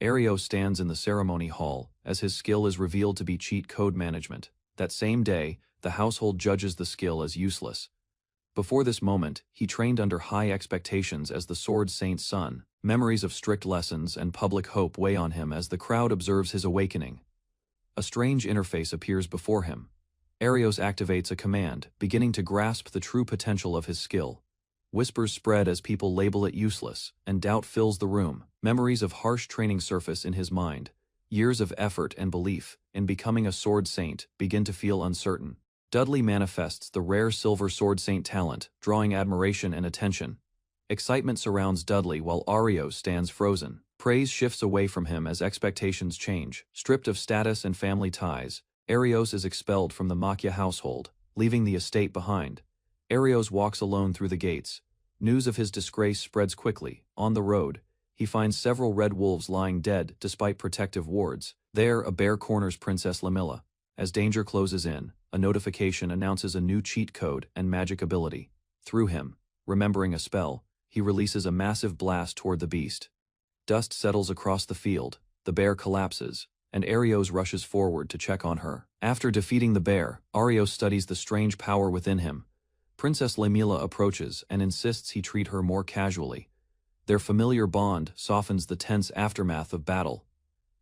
Ario stands in the ceremony hall, as his skill is revealed to be cheat code management. That same day, the household judges the skill as useless. Before this moment, he trained under high expectations as the Sword Saint's son. Memories of strict lessons and public hope weigh on him as the crowd observes his awakening. A strange interface appears before him. Arios activates a command, beginning to grasp the true potential of his skill. Whispers spread as people label it useless, and doubt fills the room. Memories of harsh training surface in his mind. Years of effort and belief in becoming a Sword Saint begin to feel uncertain. Dudley manifests the rare Silver Sword Saint talent, drawing admiration and attention. Excitement surrounds Dudley while Arios stands frozen. Praise shifts away from him as expectations change. Stripped of status and family ties, Arios is expelled from the Makia household, leaving the estate behind. Arios walks alone through the gates. News of his disgrace spreads quickly. On the road, he finds several red wolves lying dead despite protective wards. There, a bear corners Princess Lamilla. As danger closes in, a notification announces a new cheat code and magic ability. Through him, remembering a spell, he releases a massive blast toward the beast. Dust settles across the field, the bear collapses, and Arios rushes forward to check on her. After defeating the bear, Arios studies the strange power within him. Princess Lamilla approaches and insists he treat her more casually. Their familiar bond softens the tense aftermath of battle.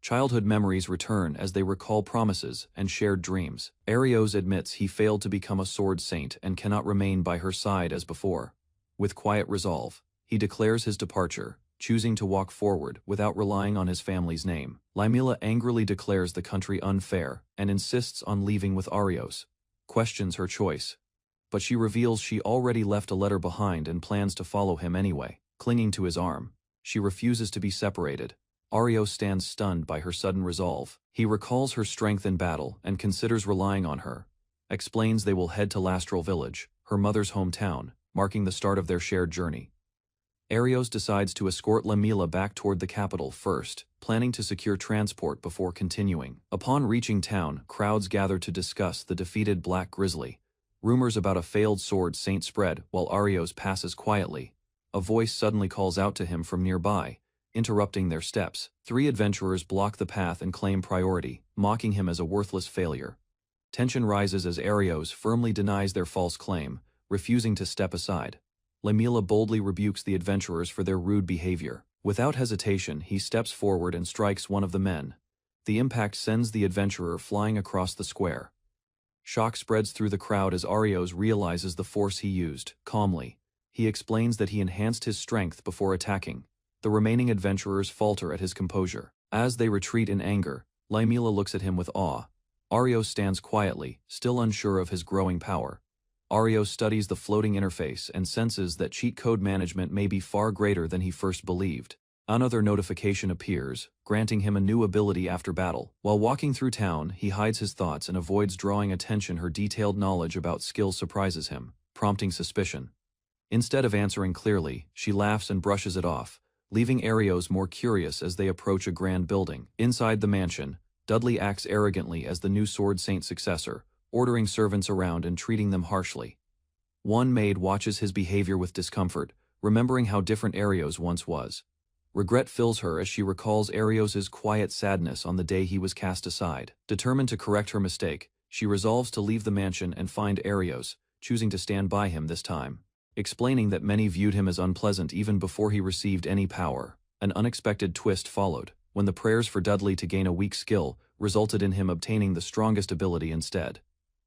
Childhood memories return as they recall promises and shared dreams. Arios admits he failed to become a Sword Saint and cannot remain by her side as before. With quiet resolve, he declares his departure, choosing to walk forward without relying on his family's name. Lamilla angrily declares the country unfair and insists on leaving with Arios. Questions her choice, but she reveals she already left a letter behind and plans to follow him anyway. Clinging to his arm, she refuses to be separated. Arios stands stunned by her sudden resolve. He recalls her strength in battle and considers relying on her. Explains they will head to Lastral Village, her mother's hometown, marking the start of their shared journey. Arios decides to escort Lamilla back toward the capital first, planning to secure transport before continuing. Upon reaching town, crowds gather to discuss the defeated Black Grizzly. Rumors about a failed Sword Saint spread while Arios passes quietly. A voice suddenly calls out to him from nearby, interrupting their steps. 3 adventurers block the path and claim priority, mocking him as a worthless failure. Tension rises as Arios firmly denies their false claim, refusing to step aside. Lamilla boldly rebukes the adventurers for their rude behavior. Without hesitation, he steps forward and strikes one of the men. The impact sends the adventurer flying across the square. Shock spreads through the crowd as Arios realizes the force he used. Calmly, he explains that he enhanced his strength before attacking. The remaining adventurers falter at his composure. As they retreat in anger, Lamilla looks at him with awe. Arios stands quietly, still unsure of his growing power. Arios studies the floating interface and senses that cheat code management may be far greater than he first believed. Another notification appears, granting him a new ability after battle. While walking through town, he hides his thoughts and avoids drawing attention. Her detailed knowledge about skills surprises him, prompting suspicion. Instead of answering clearly, she laughs and brushes it off, leaving Arios more curious as they approach a grand building. Inside the mansion, Dudley acts arrogantly as the new Sword Saint successor, ordering servants around and treating them harshly. One maid watches his behavior with discomfort, remembering how different Arios once was. Regret fills her as she recalls Arios's quiet sadness on the day he was cast aside. Determined to correct her mistake, she resolves to leave the mansion and find Arios, choosing to stand by him this time. Explaining that many viewed him as unpleasant even before he received any power. An unexpected twist followed, when the prayers for Dudley to gain a weak skill resulted in him obtaining the strongest ability instead.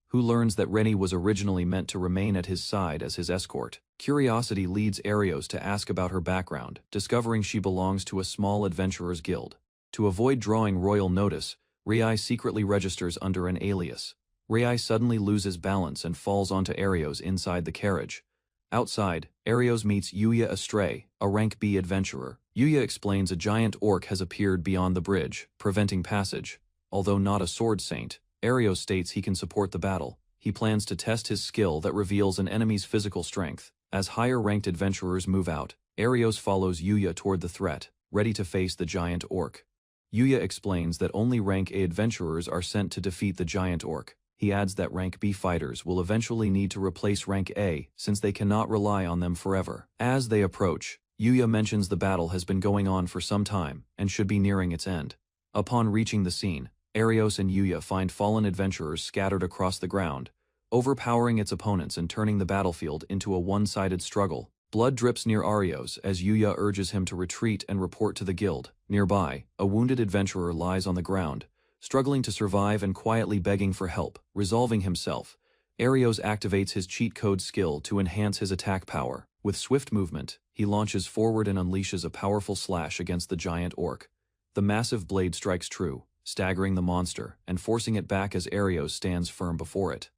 Who learns that Rennie was originally meant to remain at his side as his escort. Curiosity leads Arios to ask about her background, discovering she belongs to a small adventurers guild. To avoid drawing royal notice, Rei secretly registers under an alias. Rei suddenly loses balance and falls onto Arios inside the carriage. Outside, Arios meets Yuya Astray, a rank B adventurer. Yuya explains a giant orc has appeared beyond the bridge, preventing passage. Although not a sword saint, Arios states he can support the battle. He plans to test his skill that reveals an enemy's physical strength. As higher-ranked adventurers move out, Arios follows Yuya toward the threat, ready to face the giant orc. Yuya explains that only rank A adventurers are sent to defeat the giant orc. He adds that rank B fighters will eventually need to replace rank A since they cannot rely on them forever. As they approach, Yuya mentions the battle has been going on for some time and should be nearing its end. Upon reaching the scene, Arios and Yuya find fallen adventurers scattered across the ground, overpowering its opponents and turning the battlefield into a one-sided struggle. Blood drips near Arios as Yuya urges him to retreat and report to the guild. Nearby, a wounded adventurer lies on the ground, struggling to survive and quietly begging for help. Resolving himself, Arios activates his cheat code skill to enhance his attack power. With swift movement, he launches forward and unleashes a powerful slash against the giant orc. The massive blade strikes true, staggering the monster and forcing it back as Arios stands firm before it.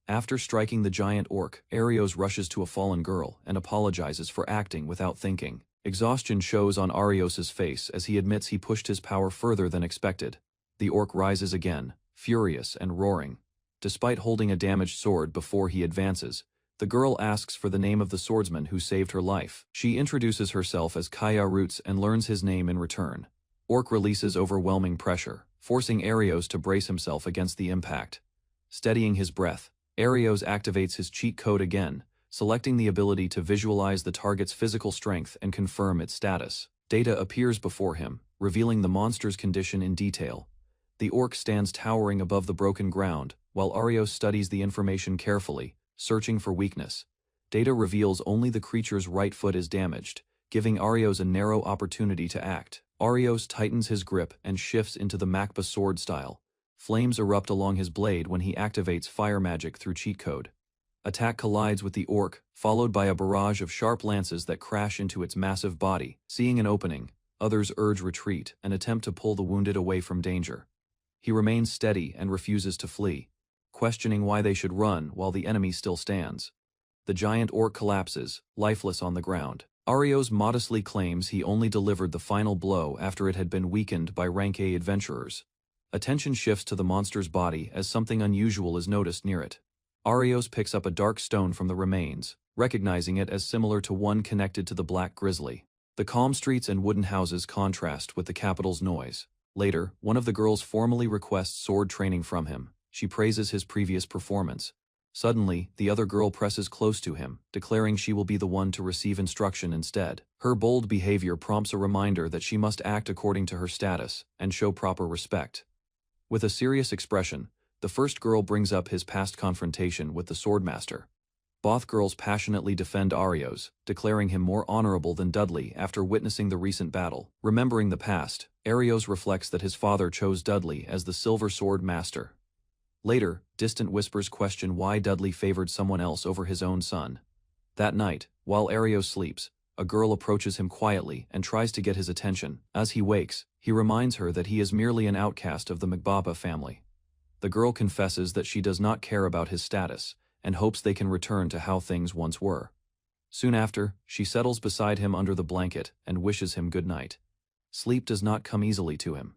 After striking the giant orc, Arios rushes to a fallen girl and apologizes for acting without thinking. Exhaustion shows on Arios's face as he admits he pushed his power further than expected. The orc rises again, furious and roaring. Despite holding a damaged sword before he advances, the girl asks for the name of the swordsman who saved her life. She introduces herself as Kaya Roots and learns his name in return. Orc releases overwhelming pressure, forcing Arios to brace himself against the impact. Steadying his breath, Arios activates his cheat code again, selecting the ability to visualize the target's physical strength and confirm its status. Data appears before him, revealing the monster's condition in detail. The orc stands towering above the broken ground, while Arios studies the information carefully, searching for weakness. Data reveals only the creature's right foot is damaged, giving Arios a narrow opportunity to act. Arios tightens his grip and shifts into the Makba sword style. Flames erupt along his blade when he activates fire magic through cheat code. Attack collides with the orc, followed by a barrage of sharp lances that crash into its massive body. Seeing an opening, others urge retreat and attempt to pull the wounded away from danger. He remains steady and refuses to flee, questioning why they should run while the enemy still stands. The giant orc collapses, lifeless on the ground. Arios modestly claims he only delivered the final blow after it had been weakened by rank A adventurers. Attention shifts to the monster's body as something unusual is noticed near it. Arios picks up a dark stone from the remains, recognizing it as similar to one connected to the Black Grizzly. The calm streets and wooden houses contrast with the capital's noise. Later, one of the girls formally requests sword training from him. She praises his previous performance. Suddenly, the other girl presses close to him, declaring she will be the one to receive instruction instead. Her bold behavior prompts a reminder that she must act according to her status and show proper respect. With a serious expression, the first girl brings up his past confrontation with the swordmaster. Both girls passionately defend Arios, declaring him more honorable than Dudley after witnessing the recent battle. Remembering the past, Arios reflects that his father chose Dudley as the Silver Sword Master. Later, distant whispers question why Dudley favored someone else over his own son. That night, while Arios sleeps, a girl approaches him quietly and tries to get his attention. As he wakes, he reminds her that he is merely an outcast of the Magbaba family. The girl confesses that she does not care about his status, and hopes they can return to how things once were. Soon after, she settles beside him under the blanket and wishes him good night. Sleep does not come easily to him.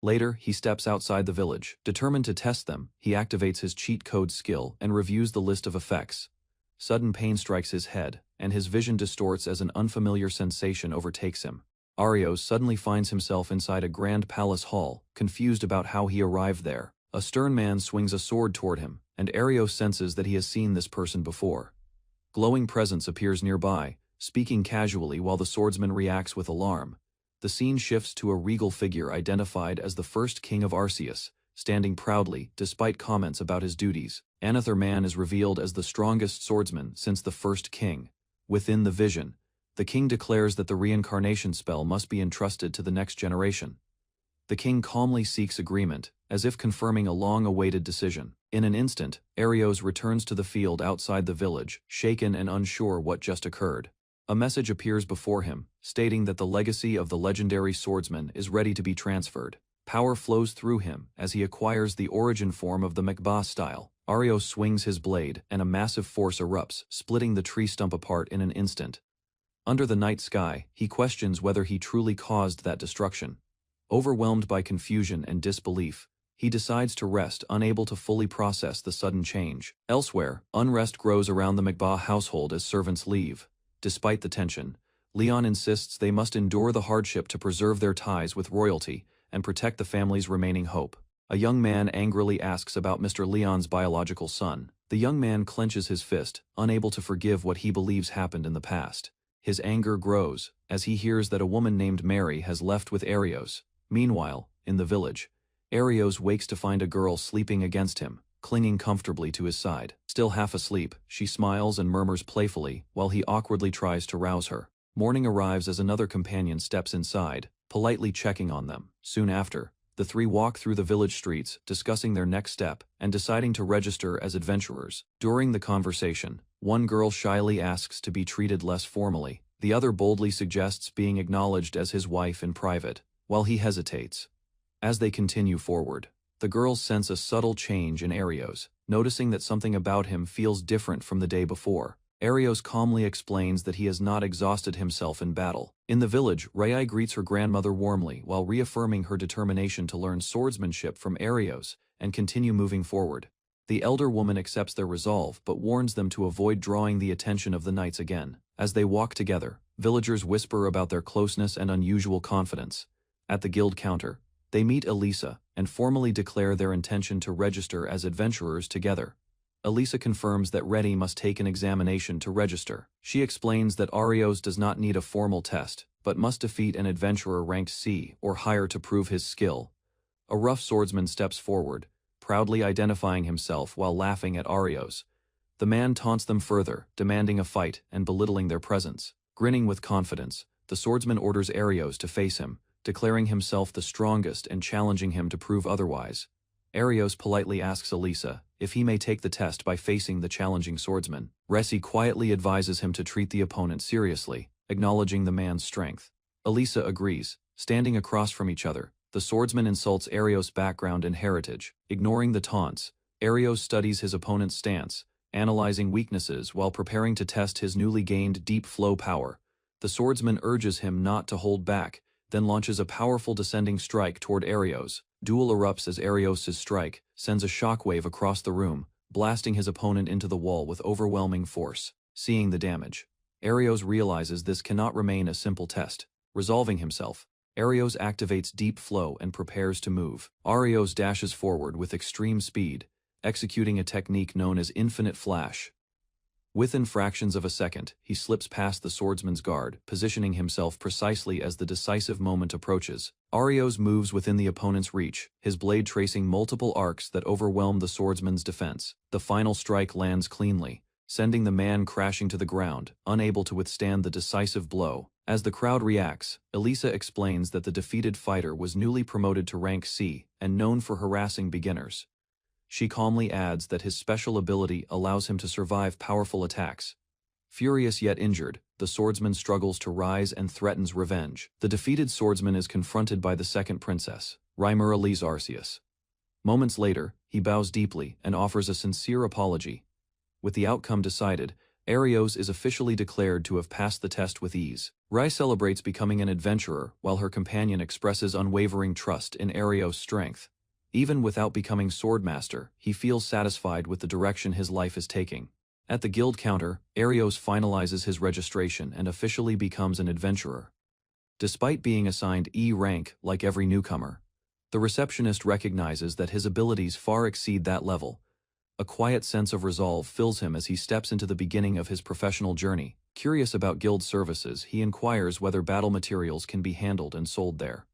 Later, he steps outside the village. Determined to test them, he activates his cheat code skill and reviews the list of effects. Sudden pain strikes his head, and his vision distorts as an unfamiliar sensation overtakes him. Arios suddenly finds himself inside a grand palace hall, confused about how he arrived there. A stern man swings a sword toward him, and Arios senses that he has seen this person before. Glowing presence appears nearby, speaking casually while the swordsman reacts with alarm. The scene shifts to a regal figure identified as the first king of Arceus, standing proudly despite comments about his duties. Another man is revealed as the strongest swordsman since the first king. Within the vision, the king declares that the reincarnation spell must be entrusted to the next generation. The king calmly seeks agreement, as if confirming a long-awaited decision. In an instant, Arios returns to the field outside the village, shaken and unsure what just occurred. A message appears before him, stating that the legacy of the legendary swordsman is ready to be transferred. Power flows through him as he acquires the origin form of the Makba style. Arios swings his blade, and a massive force erupts, splitting the tree stump apart in an instant. Under the night sky, he questions whether he truly caused that destruction. Overwhelmed by confusion and disbelief, he decides to rest, unable to fully process the sudden change. Elsewhere, unrest grows around the Makba household as servants leave. Despite the tension, Leon insists they must endure the hardship to preserve their ties with royalty and protect the family's remaining hope. A young man angrily asks about Mr. Leon's biological son. The young man clenches his fist, unable to forgive what he believes happened in the past. His anger grows as he hears that a woman named Mary has left with Arios. Meanwhile, in the village, Arios wakes to find a girl sleeping against him, clinging comfortably to his side. Still half asleep, she smiles and murmurs playfully while he awkwardly tries to rouse her. Morning arrives as another companion steps inside, politely checking on them. Soon after, the three walk through the village streets, discussing their next step and deciding to register as adventurers. During the conversation, one girl shyly asks to be treated less formally. The other boldly suggests being acknowledged as his wife in private, while he hesitates. As they continue forward, the girls sense a subtle change in Arios, noticing that something about him feels different from the day before. Arios calmly explains that he has not exhausted himself in battle. In the village, Rei greets her grandmother warmly while reaffirming her determination to learn swordsmanship from Arios and continue moving forward. The elder woman accepts their resolve but warns them to avoid drawing the attention of the knights again. As they walk together, villagers whisper about their closeness and unusual confidence. At the guild counter, they meet Elisa and formally declare their intention to register as adventurers together. Elisa confirms that Reddy must take an examination to register. She explains that Arios does not need a formal test, but must defeat an adventurer ranked C or higher to prove his skill. A rough swordsman steps forward, proudly identifying himself while laughing at Arios. The man taunts them further, demanding a fight and belittling their presence. Grinning with confidence, the swordsman orders Arios to face him, declaring himself the strongest and challenging him to prove otherwise. Arios politely asks Elisa if he may take the test by facing the challenging swordsman. Resi quietly advises him to treat the opponent seriously, acknowledging the man's strength. Elisa agrees. Standing across from each other, the swordsman insults Arios' background and heritage. Ignoring the taunts, Arios studies his opponent's stance, analyzing weaknesses while preparing to test his newly gained deep flow power. The swordsman urges him not to hold back, then launches a powerful descending strike toward Arios. Duel erupts as Arios' strike sends a shockwave across the room, blasting his opponent into the wall with overwhelming force. Seeing the damage, Arios realizes this cannot remain a simple test. Resolving himself, Arios activates deep flow and prepares to move. Arios dashes forward with extreme speed, executing a technique known as infinite flash. Within fractions of a second, he slips past the swordsman's guard, positioning himself precisely as the decisive moment approaches. Arios moves within the opponent's reach, his blade tracing multiple arcs that overwhelm the swordsman's defense. The final strike lands cleanly, sending the man crashing to the ground, unable to withstand the decisive blow. As the crowd reacts, Elisa explains that the defeated fighter was newly promoted to rank C and known for harassing beginners. She calmly adds that his special ability allows him to survive powerful attacks. Furious yet injured, the swordsman struggles to rise and threatens revenge. The defeated swordsman is confronted by the second princess, Raimeralise Arceus. Moments later, he bows deeply and offers a sincere apology. With the outcome decided, Arios is officially declared to have passed the test with ease. Rai celebrates becoming an adventurer while her companion expresses unwavering trust in Arios' strength. Even without becoming swordmaster, he feels satisfied with the direction his life is taking. At the guild counter, Arios finalizes his registration and officially becomes an adventurer. Despite being assigned E rank like every newcomer, the receptionist recognizes that his abilities far exceed that level. A quiet sense of resolve fills him as he steps into the beginning of his professional journey. Curious about guild services, he inquires whether battle materials can be handled and sold there.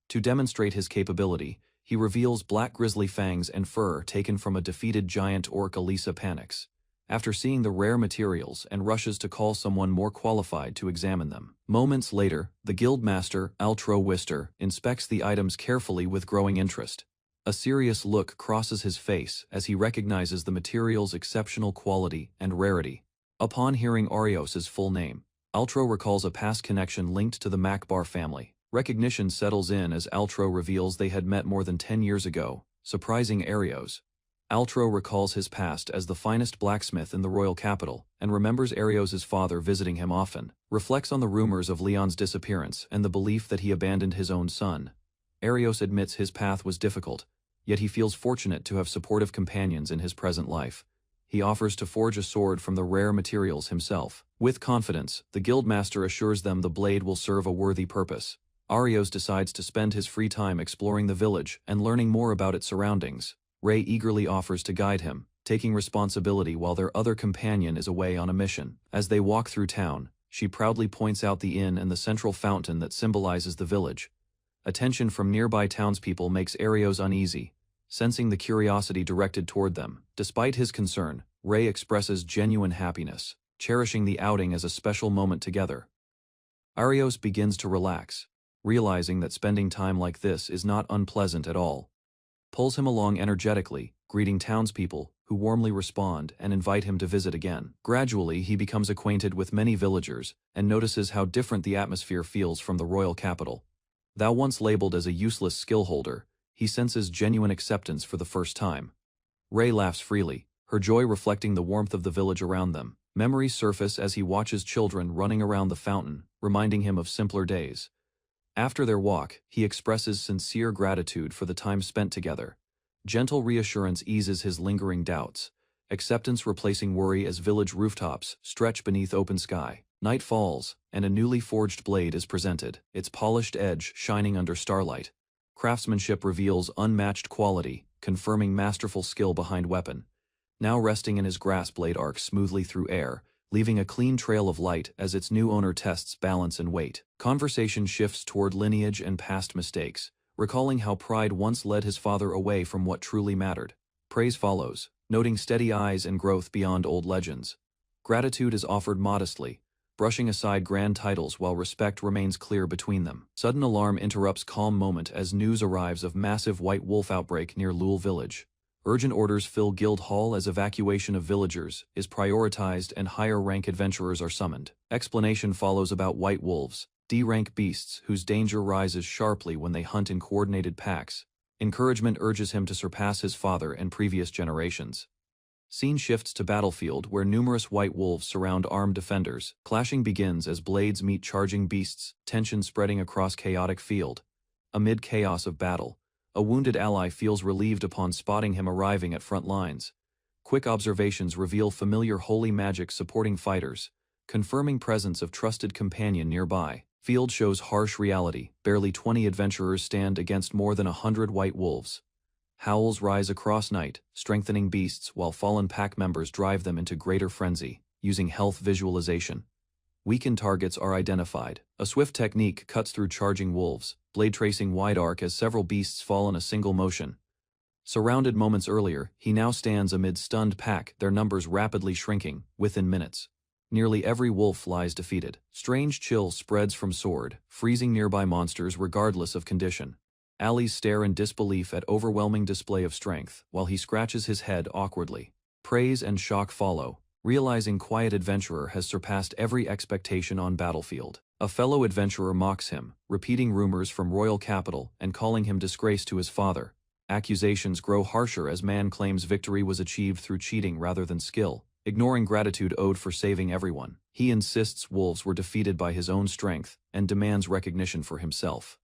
To demonstrate his capability, he reveals black grizzly fangs and fur taken from a defeated giant orc. Elisa panics after seeing the rare materials and rushes to call someone more qualified to examine them. Moments later, the guild master, Altro Wister, inspects the items carefully with growing interest. A serious look crosses his face as he recognizes the material's exceptional quality and rarity. Upon hearing Arios' full name, Altro recalls a past connection linked to the Macbar family. Recognition settles in as Altro reveals they had met more than 10 years ago, surprising Arios. Altro recalls his past as the finest blacksmith in the royal capital, and remembers Arios' father visiting him often, reflects on the rumors of Leon's disappearance and the belief that he abandoned his own son. Arios admits his path was difficult, yet he feels fortunate to have supportive companions in his present life. He offers to forge a sword from the rare materials himself. With confidence, the guildmaster assures them the blade will serve a worthy purpose. Arios decides to spend his free time exploring the village and learning more about its surroundings. Ray eagerly offers to guide him, taking responsibility while their other companion is away on a mission. As they walk through town, she proudly points out the inn and the central fountain that symbolizes the village. Attention from nearby townspeople makes Arios uneasy, sensing the curiosity directed toward them. Despite his concern, Ray expresses genuine happiness, cherishing the outing as a special moment together. Arios begins to relax, realizing that spending time like this is not unpleasant at all. Pulls him along energetically, greeting townspeople, who warmly respond and invite him to visit again. Gradually, he becomes acquainted with many villagers and notices how different the atmosphere feels from the royal capital. Though once labeled as a useless skill holder, he senses genuine acceptance for the first time. Ray laughs freely, her joy reflecting the warmth of the village around them. Memories surface as he watches children running around the fountain, reminding him of simpler days. After their walk, he expresses sincere gratitude for the time spent together. Gentle reassurance eases his lingering doubts, acceptance replacing worry as village rooftops stretch beneath open sky. Night falls, and a newly forged blade is presented, its polished edge shining under starlight. Craftsmanship reveals unmatched quality, confirming masterful skill behind weapon. Now resting in his grasp, blade arcs smoothly through air, leaving a clean trail of light as its new owner tests balance and weight. Conversation shifts toward lineage and past mistakes, recalling how pride once led his father away from what truly mattered. Praise follows, noting steady eyes and growth beyond old legends. Gratitude is offered modestly, brushing aside grand titles while respect remains clear between them. Sudden alarm interrupts calm moment as news arrives of massive white wolf outbreak near Lul village. Urgent orders fill guild hall as evacuation of villagers is prioritized and higher rank adventurers are summoned. Explanation follows about white wolves, D-rank beasts whose danger rises sharply when they hunt in coordinated packs. Encouragement urges him to surpass his father and previous generations. Scene shifts to battlefield where numerous white wolves surround armed defenders. Clashing begins as blades meet charging beasts, tension spreading across chaotic field. Amid chaos of battle, a wounded ally feels relieved upon spotting him arriving at front lines. Quick observations reveal familiar holy magic supporting fighters, confirming presence of trusted companion nearby. Field shows harsh reality, barely 20 adventurers stand against more than 100 white wolves. Howls rise across night, strengthening beasts while fallen pack members drive them into greater frenzy, using health visualization. Weakened targets are identified. A swift technique cuts through charging wolves, blade tracing wide arc as several beasts fall in a single motion. Surrounded moments earlier, he now stands amid stunned pack, their numbers rapidly shrinking, within minutes. Nearly every wolf lies defeated. Strange chill spreads from sword, freezing nearby monsters regardless of condition. Allies stare in disbelief at overwhelming display of strength, while he scratches his head awkwardly. Praise and shock follow, realizing quiet adventurer has surpassed every expectation on battlefield. A fellow adventurer mocks him, repeating rumors from royal capital and calling him disgrace to his father. Accusations grow harsher as man claims victory was achieved through cheating rather than skill, ignoring gratitude owed for saving everyone. He insists wolves were defeated by his own strength and demands recognition for himself.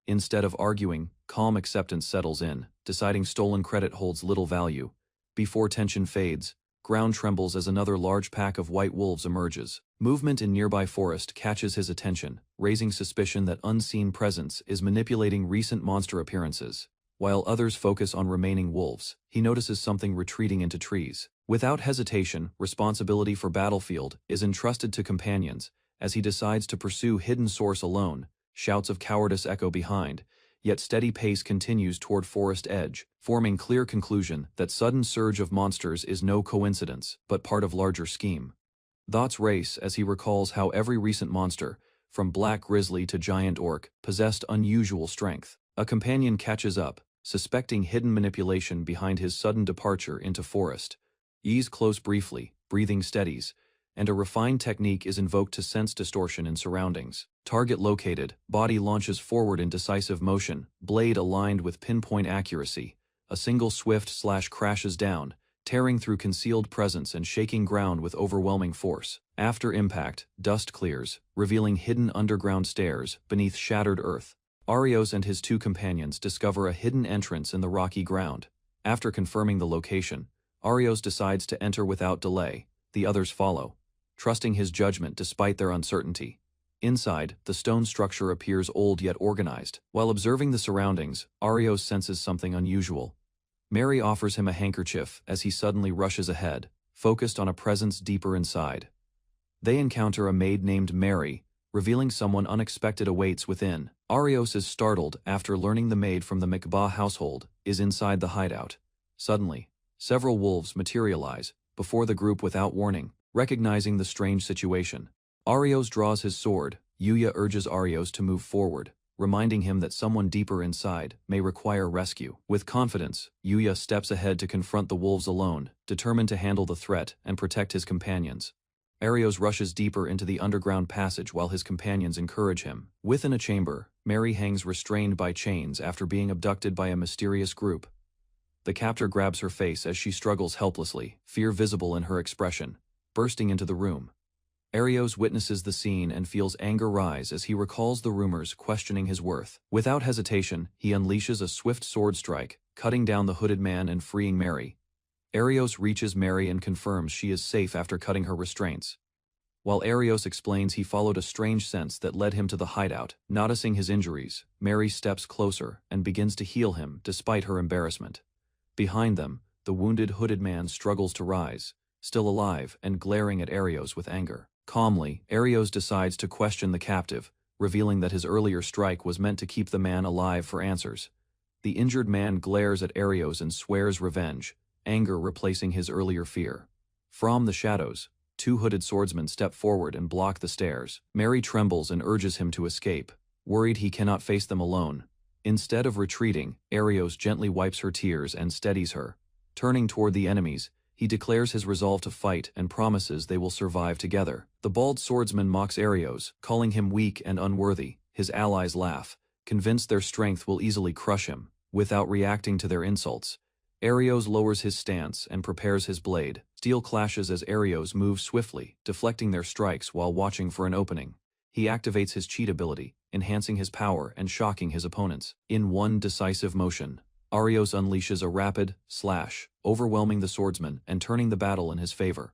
Instead of arguing, calm acceptance settles in, deciding stolen credit holds little value. Before tension fades, ground trembles as another large pack of white wolves emerges. Movement in nearby forest catches his attention, raising suspicion that unseen presence is manipulating recent monster appearances. While others focus on remaining wolves, he notices something retreating into trees. Without hesitation, responsibility for battlefield is entrusted to companions, as he decides to pursue hidden source alone. Shouts of cowardice echo behind, yet steady pace continues toward forest edge, forming clear conclusion that sudden surge of monsters is no coincidence, but part of larger scheme. Thoughts race as he recalls how every recent monster, from black grizzly to giant orc, possessed unusual strength. A companion catches up, suspecting hidden manipulation behind his sudden departure into forest. Ease close briefly, breathing steadies, and a refined technique is invoked to sense distortion in surroundings. Target located, body launches forward in decisive motion, blade aligned with pinpoint accuracy. A single swift slash crashes down, tearing through concealed presence and shaking ground with overwhelming force. After impact, dust clears, revealing hidden underground stairs beneath shattered earth. Arios and his two companions discover a hidden entrance in the rocky ground. After confirming the location, Arios decides to enter without delay. The others follow, trusting his judgment despite their uncertainty. Inside, the stone structure appears old yet organized. While observing the surroundings, Arios senses something unusual. Mary offers him a handkerchief as he suddenly rushes ahead, focused on a presence deeper inside. They encounter a maid named Mary, revealing someone unexpected awaits within. Arios is startled after learning the maid from the Mikbah household is inside the hideout. Suddenly, several wolves materialize before the group without warning. Recognizing the strange situation, Arios draws his sword. Yuya urges Arios to move forward, reminding him that someone deeper inside may require rescue. With confidence, Yuya steps ahead to confront the wolves alone, determined to handle the threat and protect his companions. Arios rushes deeper into the underground passage while his companions encourage him. Within a chamber, Mary hangs restrained by chains after being abducted by a mysterious group. The captor grabs her face as she struggles helplessly, fear visible in her expression. Bursting into the room, Arios witnesses the scene and feels anger rise as he recalls the rumors questioning his worth. Without hesitation, he unleashes a swift sword strike, cutting down the hooded man and freeing Mary. Arios reaches Mary and confirms she is safe after cutting her restraints. While Arios explains he followed a strange sense that led him to the hideout, noticing his injuries, Mary steps closer and begins to heal him despite her embarrassment. Behind them, the wounded hooded man struggles to rise, still alive and glaring at Arios with anger. Calmly, Arios decides to question the captive, revealing that his earlier strike was meant to keep the man alive for answers. The injured man glares at Arios and swears revenge, anger replacing his earlier fear. From the shadows, two hooded swordsmen step forward and block the stairs. Mary trembles and urges him to escape, worried he cannot face them alone. Instead of retreating, Arios gently wipes her tears and steadies her. Turning toward the enemies, he declares his resolve to fight and promises they will survive together. The bald swordsman mocks Arios, calling him weak and unworthy. His allies laugh, convinced their strength will easily crush him. Without reacting to their insults, Arios lowers his stance and prepares his blade. Steel clashes as Arios moves swiftly, deflecting their strikes while watching for an opening. He activates his cheat ability, enhancing his power and shocking his opponents. In one decisive motion, Arios unleashes a rapid slash, overwhelming the swordsman and turning the battle in his favor.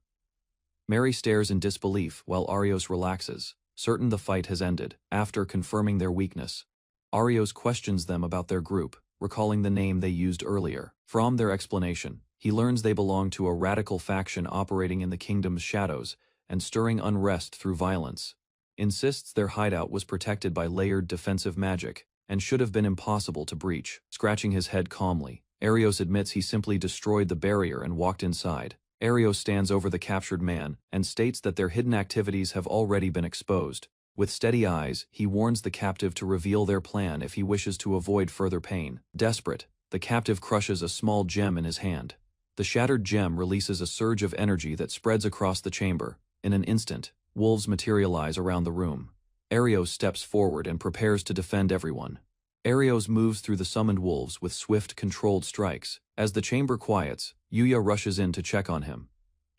Mary stares in disbelief while Arios relaxes, certain the fight has ended. After confirming their weakness, Arios questions them about their group, recalling the name they used earlier. From their explanation, he learns they belong to a radical faction operating in the kingdom's shadows and stirring unrest through violence. Insists their hideout was protected by layered defensive magic and should have been impossible to breach. Scratching his head calmly, Arios admits he simply destroyed the barrier and walked inside. Arios stands over the captured man and states that their hidden activities have already been exposed. With steady eyes, he warns the captive to reveal their plan if he wishes to avoid further pain. Desperate, the captive crushes a small gem in his hand. The shattered gem releases a surge of energy that spreads across the chamber. In an instant, wolves materialize around the room. Arios steps forward and prepares to defend everyone. Arios moves through the summoned wolves with swift, controlled strikes. As the chamber quiets, Yuya rushes in to check on him.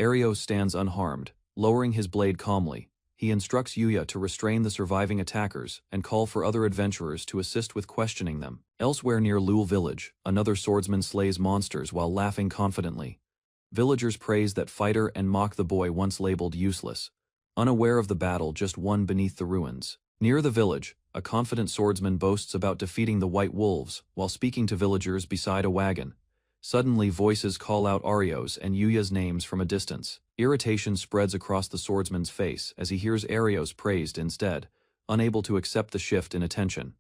Arios stands unharmed, lowering his blade calmly. He instructs Yuya to restrain the surviving attackers and call for other adventurers to assist with questioning them. Elsewhere near Lul village, another swordsman slays monsters while laughing confidently. Villagers praise that fighter and mock the boy once labeled useless, unaware of the battle just won beneath the ruins. Near the village, a confident swordsman boasts about defeating the white wolves while speaking to villagers beside a wagon. Suddenly voices call out Arios and Yuya's names from a distance. Irritation spreads across the swordsman's face as he hears Arios praised instead, unable to accept the shift in attention.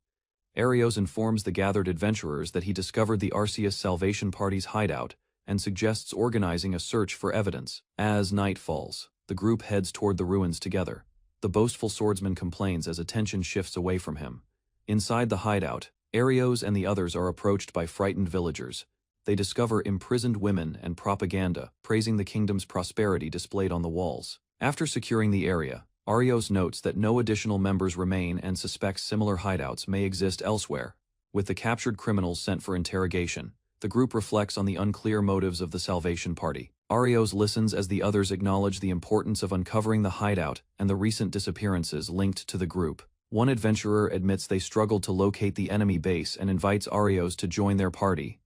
Arios informs the gathered adventurers that he discovered the Arceus Salvation Party's hideout and suggests organizing a search for evidence. As night falls, the group heads toward the ruins together. The boastful swordsman complains as attention shifts away from him. Inside the hideout, Arios and the others are approached by frightened villagers. They discover imprisoned women and propaganda, praising the kingdom's prosperity displayed on the walls. After securing the area, Arios notes that no additional members remain and suspects similar hideouts may exist elsewhere. With the captured criminals sent for interrogation, the group reflects on the unclear motives of the Salvation Party. Arios listens as the others acknowledge the importance of uncovering the hideout and the recent disappearances linked to the group. One adventurer admits they struggled to locate the enemy base and invites Arios to join their party.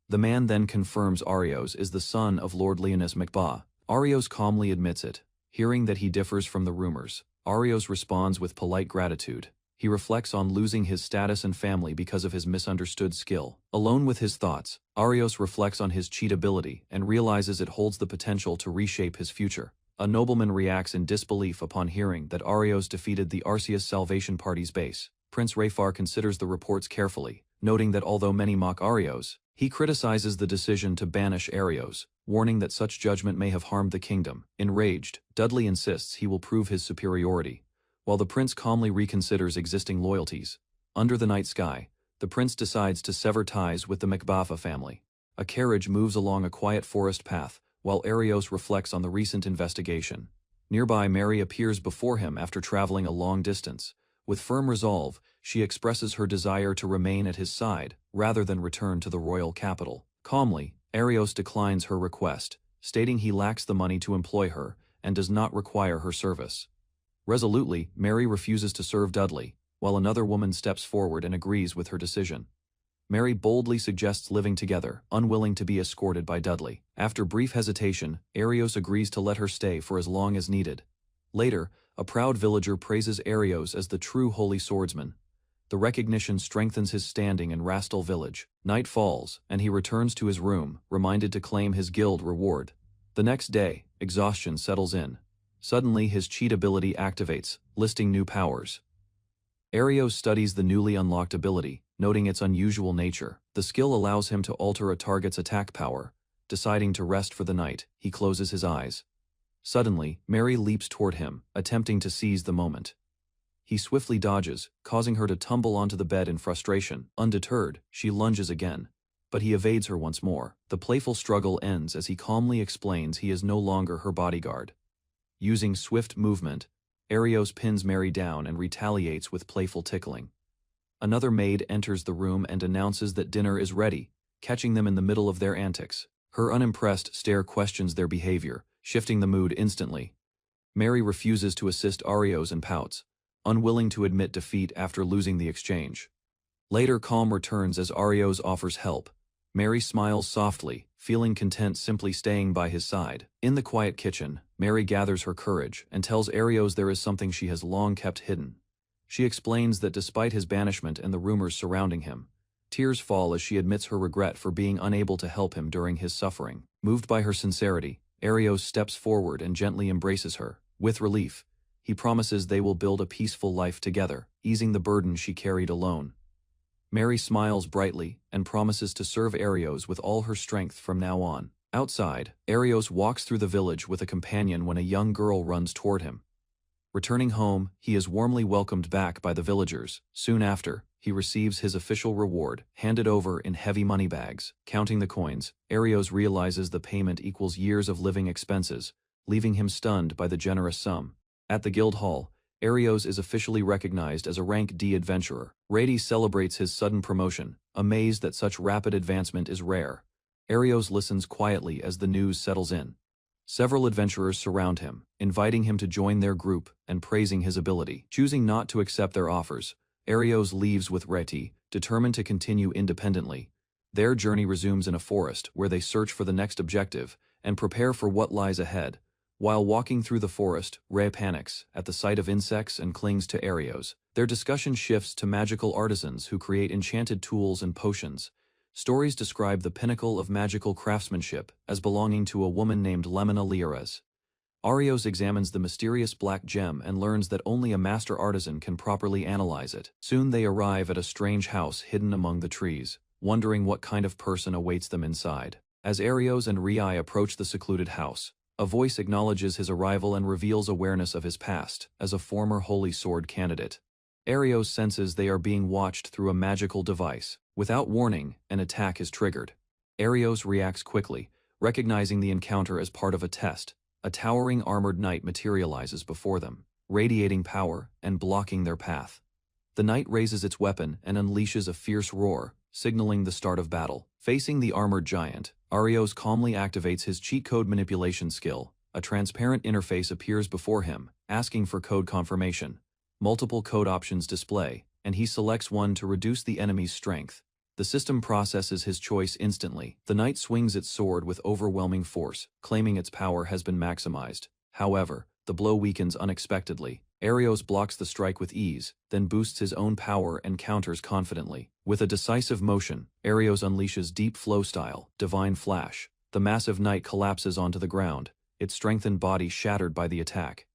The man then confirms Arios is the son of Lord Leonis Mikbah. Arios calmly admits it. Hearing that he differs from the rumors, Arios responds with polite gratitude. He reflects on losing his status and family because of his misunderstood skill. Alone with his thoughts, Arios reflects on his cheat ability and realizes it holds the potential to reshape his future. A nobleman reacts in disbelief upon hearing that Arios defeated the Arceus Salvation Party's base. Prince Rayfar considers the reports carefully, noting that although many mock Arios, he criticizes the decision to banish Arios, warning that such judgment may have harmed the kingdom. Enraged, Dudley insists he will prove his superiority, while the prince calmly reconsiders existing loyalties. Under the night sky, the prince decides to sever ties with the Macbaffa family. A carriage moves along a quiet forest path, while Arios reflects on the recent investigation. Nearby, Mary appears before him after traveling a long distance. With firm resolve, she expresses her desire to remain at his side, rather than return to the royal capital. Calmly, Arios declines her request, stating he lacks the money to employ her, and does not require her service. Resolutely, Mary refuses to serve Dudley, while another woman steps forward and agrees with her decision. Mary boldly suggests living together, unwilling to be escorted by Dudley. After brief hesitation, Arios agrees to let her stay for as long as needed. Later, a proud villager praises Arios as the true holy swordsman. The recognition strengthens his standing in Rastal village. Night falls, and he returns to his room, reminded to claim his guild reward. The next day, exhaustion settles in. Suddenly, his cheat ability activates, listing new powers. Arios studies the newly unlocked ability, noting its unusual nature. The skill allows him to alter a target's attack power. Deciding to rest for the night, he closes his eyes. Suddenly, Mary leaps toward him, attempting to seize the moment. He swiftly dodges, causing her to tumble onto the bed in frustration. Undeterred, she lunges again, but he evades her once more. The playful struggle ends as he calmly explains he is no longer her bodyguard. Using swift movement, Arios pins Mary down and retaliates with playful tickling. Another maid enters the room and announces that dinner is ready, catching them in the middle of their antics. Her unimpressed stare questions their behavior, shifting the mood instantly. Mary refuses to assist Arios and pouts, unwilling to admit defeat after losing the exchange. Later, calm returns as Arios offers help. Mary smiles softly, feeling content simply staying by his side. In the quiet kitchen, Mary gathers her courage and tells Arios there is something she has long kept hidden. She explains that despite his banishment and the rumors surrounding him, tears fall as she admits her regret for being unable to help him during his suffering. Moved by her sincerity, Arios steps forward and gently embraces her. With relief, he promises they will build a peaceful life together, easing the burden she carried alone. Mary smiles brightly and promises to serve Arios with all her strength from now on. Outside, Arios walks through the village with a companion when a young girl runs toward him. Returning home, he is warmly welcomed back by the villagers. Soon after, he receives his official reward, handed over in heavy money bags. Counting the coins, Arios realizes the payment equals years of living expenses, leaving him stunned by the generous sum. At the guild hall, Arios is officially recognized as a rank D adventurer. Rady celebrates his sudden promotion, amazed that such rapid advancement is rare. Arios listens quietly as the news settles in. Several adventurers surround him, inviting him to join their group and praising his ability. Choosing not to accept their offers, Arios leaves with Reti, determined to continue independently. Their journey resumes in a forest where they search for the next objective and prepare for what lies ahead. While walking through the forest, Ray panics at the sight of insects and clings to Arios. Their discussion shifts to magical artisans who create enchanted tools and potions. Stories describe the pinnacle of magical craftsmanship as belonging to a woman named Lemina Liares. Arios examines the mysterious black gem and learns that only a master artisan can properly analyze it. Soon they arrive at a strange house hidden among the trees, wondering what kind of person awaits them inside. As Arios and Riai approach the secluded house, a voice acknowledges his arrival and reveals awareness of his past as a former Holy Sword candidate. Arios senses they are being watched through a magical device. Without warning, an attack is triggered. Arios reacts quickly, recognizing the encounter as part of a test. A towering armored knight materializes before them, radiating power and blocking their path. The knight raises its weapon and unleashes a fierce roar, signaling the start of battle. Facing the armored giant, Arios calmly activates his cheat code manipulation skill. A transparent interface appears before him, asking for code confirmation. Multiple code options display, and he selects one to reduce the enemy's strength. The system processes his choice instantly. The knight swings its sword with overwhelming force, claiming its power has been maximized. However, the blow weakens unexpectedly. Arios blocks the strike with ease, then boosts his own power and counters confidently. With a decisive motion, Arios unleashes Deep Flow style, Divine Flash. The massive knight collapses onto the ground, its strengthened body shattered by the attack.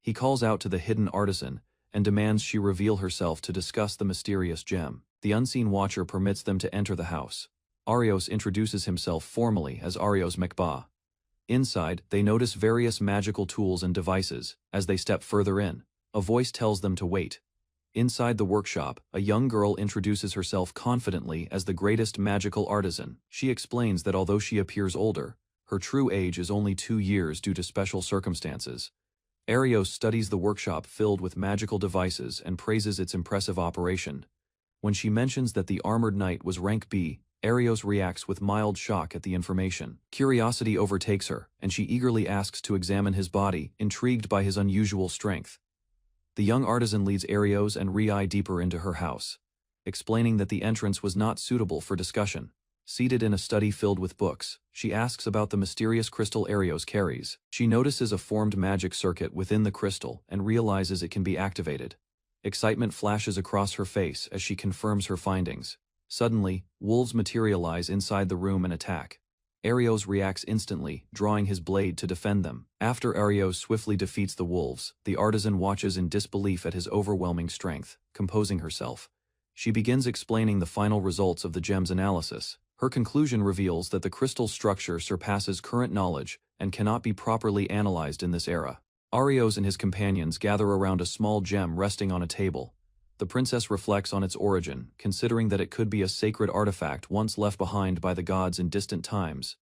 He calls out to the hidden artisan and demands she reveal herself to discuss the mysterious gem. The unseen watcher permits them to enter the house. Arios introduces himself formally as Arios Mekba. Inside, they notice various magical tools and devices. As they step further in, a voice tells them to wait. Inside the workshop, a young girl introduces herself confidently as the greatest magical artisan. She explains that although she appears older, her true age is only 2 years due to special circumstances. Arios studies the workshop filled with magical devices and praises its impressive operation. When she mentions that the armored knight was rank B, Arios reacts with mild shock at the information. Curiosity overtakes her, and she eagerly asks to examine his body, intrigued by his unusual strength. The young artisan leads Arios and Rai deeper into her house, explaining that the entrance was not suitable for discussion. Seated in a study filled with books, she asks about the mysterious crystal Arios carries. She notices a formed magic circuit within the crystal and realizes it can be activated. Excitement flashes across her face as she confirms her findings. Suddenly, wolves materialize inside the room and attack. Arios reacts instantly, drawing his blade to defend them. After Arios swiftly defeats the wolves, the artisan watches in disbelief at his overwhelming strength. Composing herself, she begins explaining the final results of the gem's analysis. Her conclusion reveals that the crystal structure surpasses current knowledge and cannot be properly analyzed in this era. Arios and his companions gather around a small gem resting on a table. The princess reflects on its origin, considering that it could be a sacred artifact once left behind by the gods in distant times.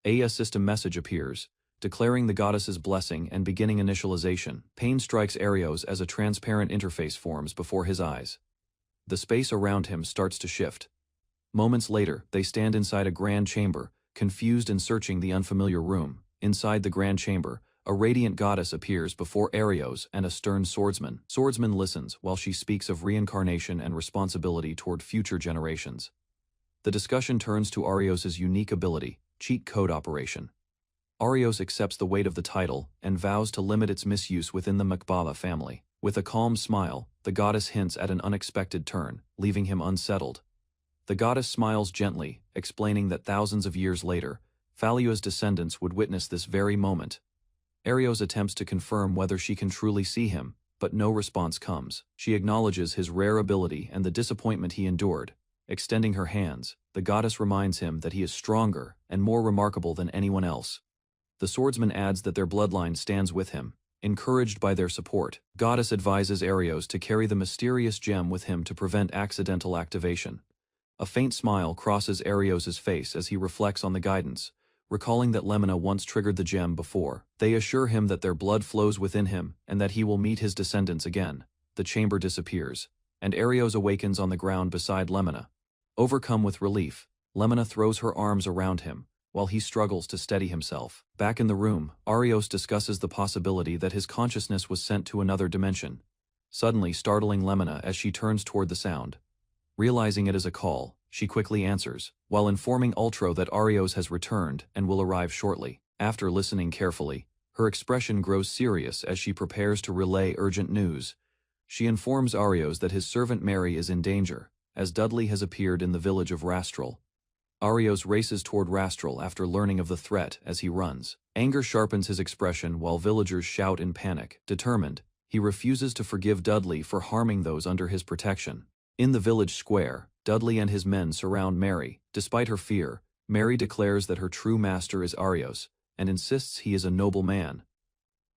A system message appears, declaring the goddess's blessing and beginning initialization. Pain strikes Arios as a transparent interface forms before his eyes. The space around him starts to shift. Moments later, they stand inside a grand chamber, confused and searching the unfamiliar room. Inside the grand chamber, a radiant goddess appears before Arios and a stern swordsman. Swordsman listens while she speaks of reincarnation and responsibility toward future generations. The discussion turns to Arios' unique ability, cheat code operation. Arios accepts the weight of the title and vows to limit its misuse within the Mekbala family. With a calm smile, the goddess hints at an unexpected turn, leaving him unsettled. The goddess smiles gently, explaining that thousands of years later, Phalia's descendants would witness this very moment. Arios attempts to confirm whether she can truly see him, but no response comes. She acknowledges his rare ability and the disappointment he endured. Extending her hands, the goddess reminds him that he is stronger and more remarkable than anyone else. The swordsman adds that their bloodline stands with him. Encouraged by their support, goddess advises Arios to carry the mysterious gem with him to prevent accidental activation. A faint smile crosses Arios' face as he reflects on the guidance, recalling that Lemina once triggered the gem before. They assure him that their blood flows within him and that he will meet his descendants again. The chamber disappears, and Arios awakens on the ground beside Lemina. Overcome with relief, Lemina throws her arms around him, while he struggles to steady himself. Back in the room, Arios discusses the possibility that his consciousness was sent to another dimension, suddenly startling Lemina as she turns toward the sound. Realizing it is a call, she quickly answers, while informing Ultro that Arios has returned and will arrive shortly. After listening carefully, her expression grows serious as she prepares to relay urgent news. She informs Arios that his servant Mary is in danger, as Dudley has appeared in the village of Rastral. Arios races toward Rastral after learning of the threat as he runs. Anger sharpens his expression while villagers shout in panic. Determined, he refuses to forgive Dudley for harming those under his protection. In the village square, Dudley and his men surround Mary. Despite her fear, Mary declares that her true master is Arios, and insists he is a noble man.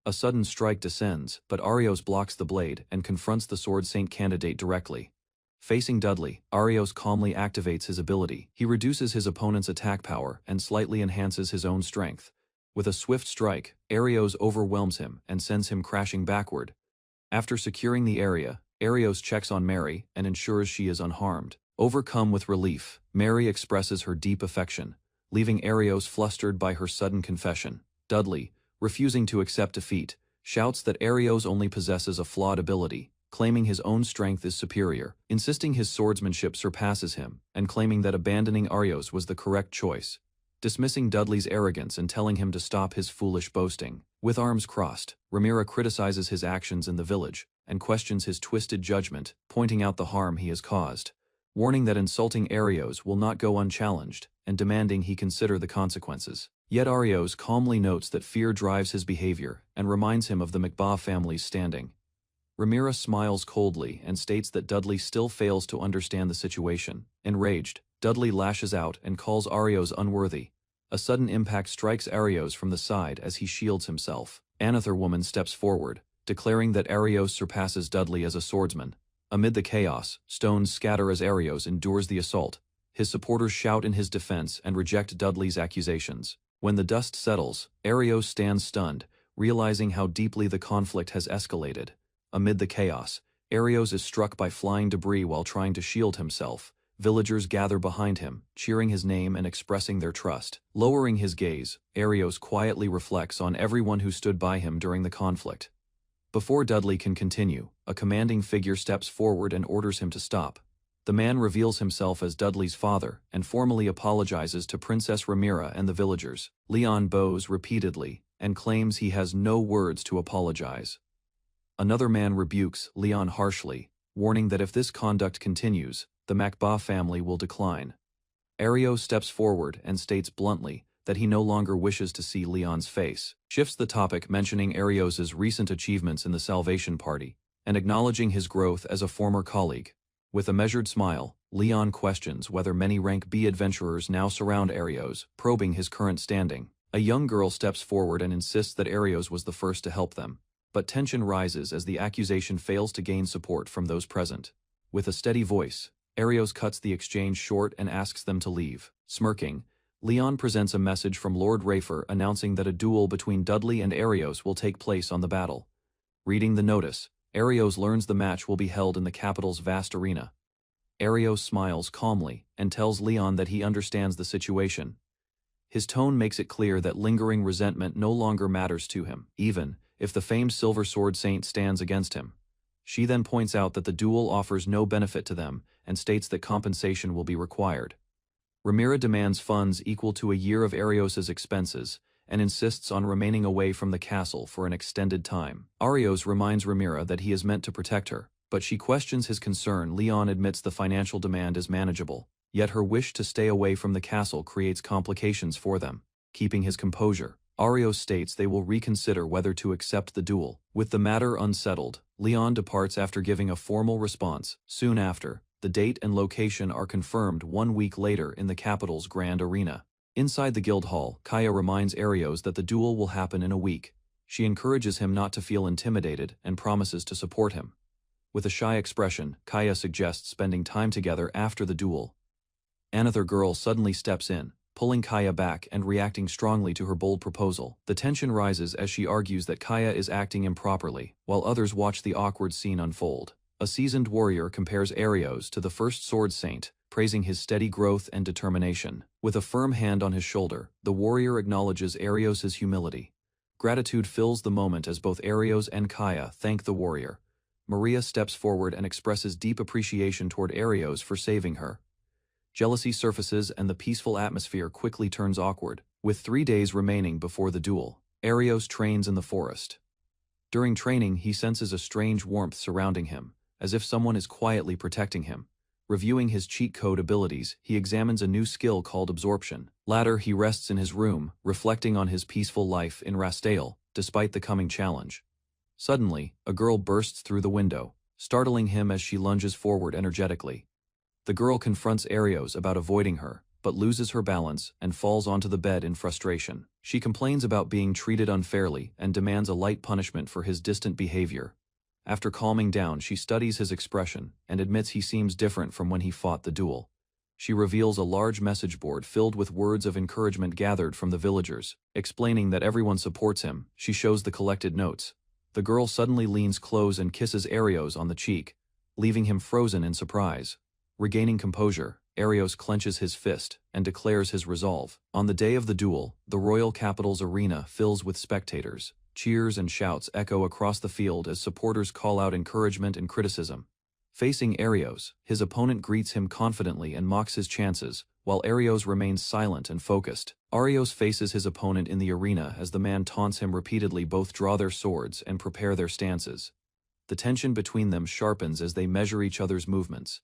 A sudden strike descends, but Arios blocks the blade and confronts the Sword Saint candidate directly. Facing Dudley, Arios calmly activates his ability. He reduces his opponent's attack power and slightly enhances his own strength. With a swift strike, Arios overwhelms him and sends him crashing backward. After securing the area, Arios checks on Mary and ensures she is unharmed. Overcome with relief, Mary expresses her deep affection, leaving Arios flustered by her sudden confession. Dudley, refusing to accept defeat, shouts that Arios only possesses a flawed ability, claiming his own strength is superior, insisting his swordsmanship surpasses him, and claiming that abandoning Arios was the correct choice. Dismissing Dudley's arrogance and telling him to stop his foolish boasting. With arms crossed, Ramira criticizes his actions in the village and questions his twisted judgment, pointing out the harm he has caused, warning that insulting Arios will not go unchallenged, and demanding he consider the consequences. Yet Arios calmly notes that fear drives his behavior and reminds him of the McBaugh family's standing. Rhaenyra smiles coldly and states that Dudley still fails to understand the situation. Enraged, Dudley lashes out and calls Arios unworthy. A sudden impact strikes Arios from the side as he shields himself. Another woman steps forward, declaring that Arios surpasses Dudley as a swordsman. Amid the chaos, stones scatter as Arios endures the assault. His supporters shout in his defense and reject Dudley's accusations. When the dust settles, Arios stands stunned, realizing how deeply the conflict has escalated. Amid the chaos, Arios is struck by flying debris while trying to shield himself. Villagers gather behind him, cheering his name and expressing their trust. Lowering his gaze, Arios quietly reflects on everyone who stood by him during the conflict. Before Dudley can continue, a commanding figure steps forward and orders him to stop. The man reveals himself as Dudley's father and formally apologizes to Princess Rhaenyra and the villagers. Leon bows repeatedly and claims he has no words to apologize. Another man rebukes Leon harshly, warning that if this conduct continues, the McBaugh family will decline. Arios steps forward and states bluntly that he no longer wishes to see Leon's face, shifts the topic mentioning Arios's recent achievements in the Salvation Party, and acknowledging his growth as a former colleague. With a measured smile, Leon questions whether many rank B adventurers now surround Arios, probing his current standing. A young girl steps forward and insists that Arios was the first to help them, but tension rises as the accusation fails to gain support from those present. With a steady voice, Arios cuts the exchange short and asks them to leave. Smirking, Leon presents a message from Lord Rayfur announcing that a duel between Dudley and Arios will take place on the battle. Reading the notice, Arios learns the match will be held in the capital's vast arena. Arios smiles calmly and tells Leon that he understands the situation. His tone makes it clear that lingering resentment no longer matters to him, even if the famed Silver Sword Saint stands against him. She then points out that the duel offers no benefit to them and states that compensation will be required. Rhaenyra demands funds equal to a year of Arios's expenses and insists on remaining away from the castle for an extended time. Arios reminds Rhaenyra that he is meant to protect her, but she questions his concern. Leon admits the financial demand is manageable, yet her wish to stay away from the castle creates complications for them. Keeping his composure, Arios states they will reconsider whether to accept the duel. With the matter unsettled, Leon departs after giving a formal response. Soon after, the date and location are confirmed 1 week later in the capital's grand arena. Inside the guild hall, Kaya reminds Arios that the duel will happen in a week. She encourages him not to feel intimidated and promises to support him. With a shy expression, Kaya suggests spending time together after the duel. Another girl suddenly steps in, pulling Kaya back and reacting strongly to her bold proposal. The tension rises as she argues that Kaya is acting improperly, while others watch the awkward scene unfold. A seasoned warrior compares Arios to the first Sword Saint, praising his steady growth and determination. With a firm hand on his shoulder, the warrior acknowledges Arios's humility. Gratitude fills the moment as both Arios and Kaya thank the warrior. Maria steps forward and expresses deep appreciation toward Arios for saving her. Jealousy surfaces and the peaceful atmosphere quickly turns awkward. With 3 days remaining before the duel, Arios trains in the forest. During training, he senses a strange warmth surrounding him, as if someone is quietly protecting him. Reviewing his cheat code abilities, he examines a new skill called Absorption. Later, he rests in his room, reflecting on his peaceful life in Rastale, despite the coming challenge. Suddenly, a girl bursts through the window, startling him as she lunges forward energetically. The girl confronts Arios about avoiding her, but loses her balance and falls onto the bed in frustration. She complains about being treated unfairly and demands a light punishment for his distant behavior. After calming down, she studies his expression and admits he seems different from when he fought the duel. She reveals a large message board filled with words of encouragement gathered from the villagers, explaining that everyone supports him. She shows the collected notes. The girl suddenly leans close and kisses Arios on the cheek, leaving him frozen in surprise. Regaining composure, Arios clenches his fist and declares his resolve. On the day of the duel, the royal capital's arena fills with spectators. Cheers and shouts echo across the field as supporters call out encouragement and criticism. Facing Arios, his opponent greets him confidently and mocks his chances, while Arios remains silent and focused. Arios faces his opponent in the arena as the man taunts him repeatedly. Both draw their swords and prepare their stances. The tension between them sharpens as they measure each other's movements.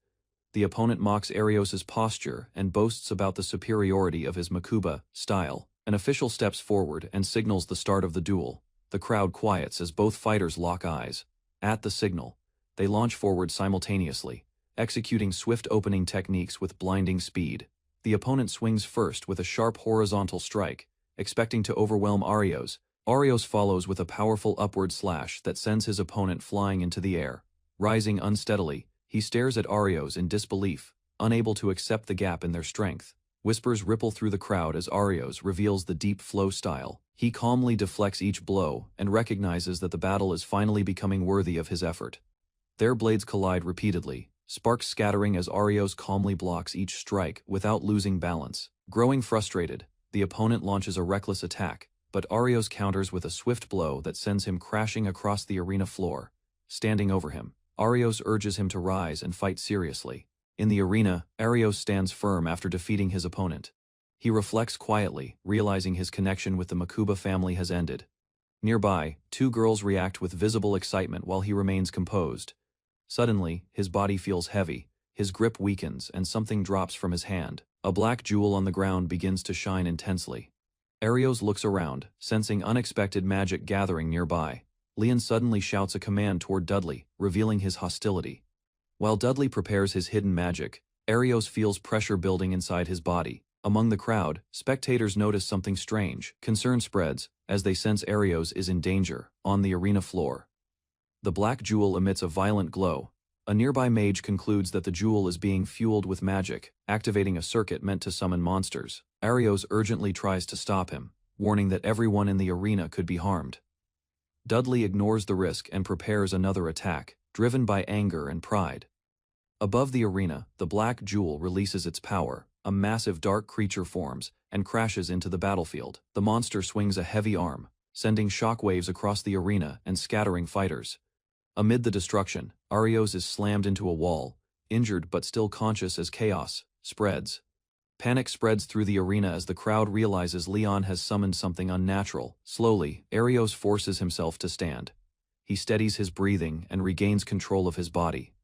The opponent mocks Arios's posture and boasts about the superiority of his Makuba style. An official steps forward and signals the start of the duel. The crowd quiets as both fighters lock eyes. At the signal, they launch forward simultaneously, executing swift opening techniques with blinding speed. The opponent swings first with a sharp horizontal strike, expecting to overwhelm Arios. Arios follows with a powerful upward slash that sends his opponent flying into the air. Rising unsteadily, he stares at Arios in disbelief, unable to accept the gap in their strength. Whispers ripple through the crowd as Arios reveals the deep flow style. He calmly deflects each blow and recognizes that the battle is finally becoming worthy of his effort. Their blades collide repeatedly, sparks scattering as Arios calmly blocks each strike without losing balance. Growing frustrated, the opponent launches a reckless attack, but Arios counters with a swift blow that sends him crashing across the arena floor. Standing over him, Arios urges him to rise and fight seriously. In the arena, Arios stands firm after defeating his opponent. He reflects quietly, realizing his connection with the Makuba family has ended. Nearby, two girls react with visible excitement while he remains composed. Suddenly, his body feels heavy, his grip weakens, and something drops from his hand. A black jewel on the ground begins to shine intensely. Arios looks around, sensing unexpected magic gathering nearby. Leon suddenly shouts a command toward Dudley, revealing his hostility. While Dudley prepares his hidden magic, Arios feels pressure building inside his body. Among the crowd, spectators notice something strange. Concern spreads as they sense Arios is in danger. On the arena floor, the black jewel emits a violent glow. A nearby mage concludes that the jewel is being fueled with magic, activating a circuit meant to summon monsters. Arios urgently tries to stop him, warning that everyone in the arena could be harmed. Dudley ignores the risk and prepares another attack, driven by anger and pride. Above the arena, the black jewel releases its power. A massive dark creature forms and crashes into the battlefield. The monster swings a heavy arm, sending shockwaves across the arena and scattering fighters. Amid the destruction, Arios is slammed into a wall, injured but still conscious as chaos spreads. Panic spreads through the arena as the crowd realizes Leon has summoned something unnatural. Slowly, Arios forces himself to stand. He steadies his breathing and regains control of his body.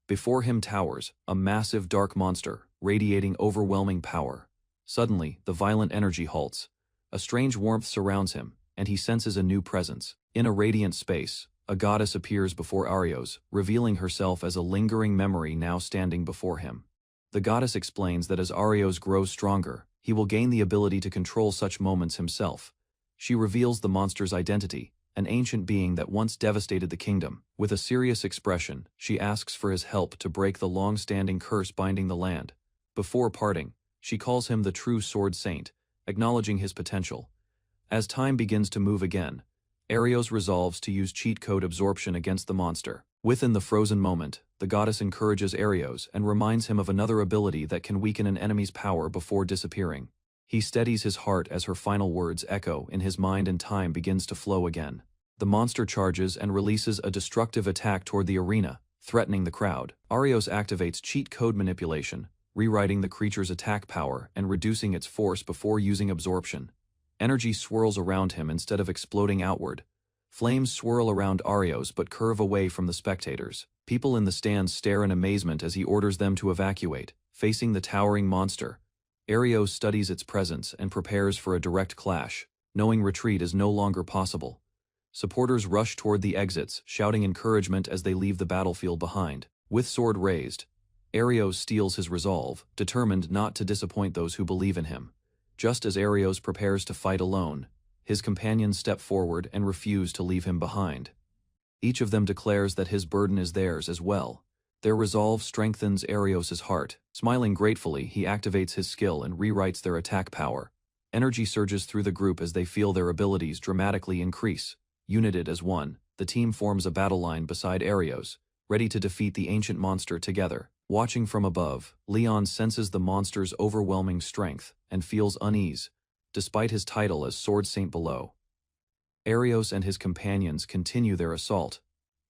Before him towers a massive dark monster, radiating overwhelming power. Suddenly, the violent energy halts. A strange warmth surrounds him, and he senses a new presence. In a radiant space, a goddess appears before Arios, revealing herself as a lingering memory now standing before him. The goddess explains that as Arios grows stronger, he will gain the ability to control such moments himself. She reveals the monster's identity, an ancient being that once devastated the kingdom. With a serious expression, she asks for his help to break the long-standing curse binding the land. Before parting, she calls him the true Sword Saint, acknowledging his potential. As time begins to move again, Arios resolves to use cheat code absorption against the monster. Within the frozen moment, the goddess encourages Arios and reminds him of another ability that can weaken an enemy's power before disappearing. He steadies his heart as her final words echo in his mind and time begins to flow again. The monster charges and releases a destructive attack toward the arena, threatening the crowd. Arios activates cheat code manipulation, rewriting the creature's attack power and reducing its force before using absorption. Energy swirls around him instead of exploding outward. Flames swirl around Arios but curve away from the spectators. People in the stands stare in amazement as he orders them to evacuate. Facing the towering monster, Arios studies its presence and prepares for a direct clash, knowing retreat is no longer possible. Supporters rush toward the exits, shouting encouragement as they leave the battlefield behind. With sword raised, Arios steels his resolve, determined not to disappoint those who believe in him. Just as Arios prepares to fight alone, his companions step forward and refuse to leave him behind. Each of them declares that his burden is theirs as well. Their resolve strengthens Arios' heart. Smiling gratefully, he activates his skill and rewrites their attack power. Energy surges through the group as they feel their abilities dramatically increase. United as one, the team forms a battle line beside Arios, ready to defeat the ancient monster together. Watching from above, Leon senses the monster's overwhelming strength and feels unease, despite his title as Sword Saint below. Arios and his companions continue their assault.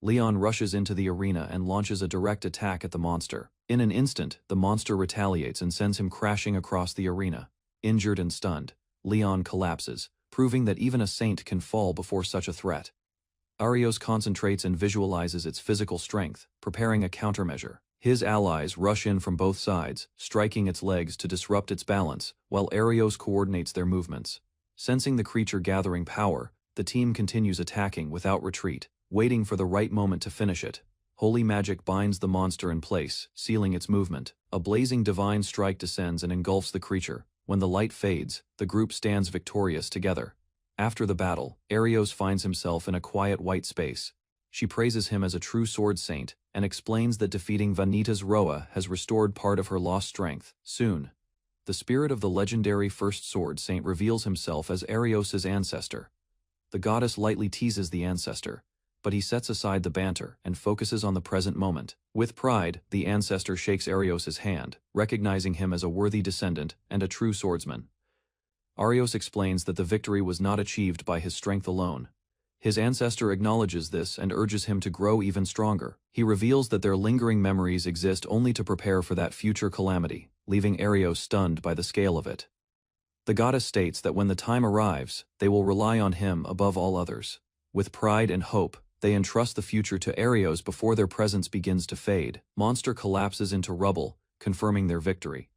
Leon rushes into the arena and launches a direct attack at the monster. In an instant, the monster retaliates and sends him crashing across the arena. Injured and stunned, Leon collapses, proving that even a saint can fall before such a threat. Arios concentrates and visualizes its physical strength, preparing a countermeasure. His allies rush in from both sides, striking its legs to disrupt its balance, while Arios coordinates their movements. Sensing the creature gathering power, the team continues attacking without retreat, waiting for the right moment to finish it. Holy magic binds the monster in place, sealing its movement. A blazing divine strike descends and engulfs the creature. When the light fades, the group stands victorious together. After the battle, Arios finds himself in a quiet white space. She praises him as a true sword saint, and explains that defeating Vanita's Roa has restored part of her lost strength. Soon, the spirit of the legendary first sword saint reveals himself as Arios' ancestor. The goddess lightly teases the ancestor, but he sets aside the banter and focuses on the present moment. With pride, the ancestor shakes Arios' hand, recognizing him as a worthy descendant and a true swordsman. Arios explains that the victory was not achieved by his strength alone. His ancestor acknowledges this and urges him to grow even stronger. He reveals that their lingering memories exist only to prepare for that future calamity, leaving Arios stunned by the scale of it. The goddess states that when the time arrives, they will rely on him above all others. With pride and hope, they entrust the future to Arios before their presence begins to fade. Monster collapses into rubble, confirming their victory.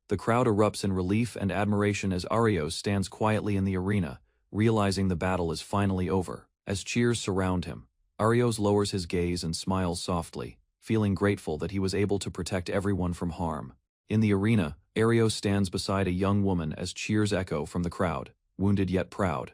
The crowd erupts in relief and admiration as Arios stands quietly in the arena, realizing the battle is finally over. As cheers surround him, Arios lowers his gaze and smiles softly, feeling grateful that he was able to protect everyone from harm. In the arena, Arios stands beside a young woman as cheers echo from the crowd, wounded yet proud.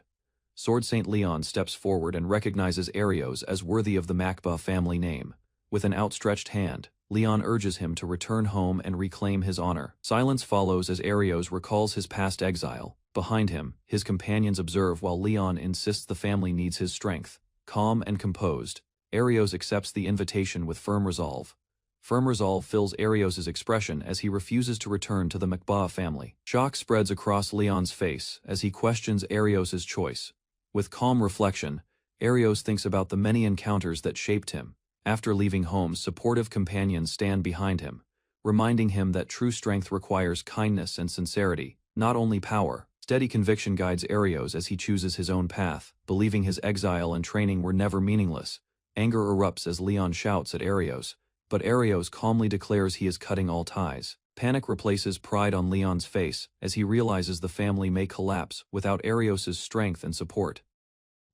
Sword Saint Leon steps forward and recognizes Arios as worthy of the Makba family name. With an outstretched hand, Leon urges him to return home and reclaim his honor. Silence follows as Arios recalls his past exile. Behind him, his companions observe while Leon insists the family needs his strength. Calm and composed, Arios accepts the invitation with firm resolve. Firm resolve fills Arios' expression as he refuses to return to the Makba family. Shock spreads across Leon's face as he questions Arios' choice. With calm reflection, Arios thinks about the many encounters that shaped him. After leaving home, supportive companions stand behind him, reminding him that true strength requires kindness and sincerity, not only power. Steady conviction guides Arios as he chooses his own path, believing his exile and training were never meaningless. Anger erupts as Leon shouts at Arios, but Arios calmly declares he is cutting all ties. Panic replaces pride on Leon's face as he realizes the family may collapse without Arios' strength and support.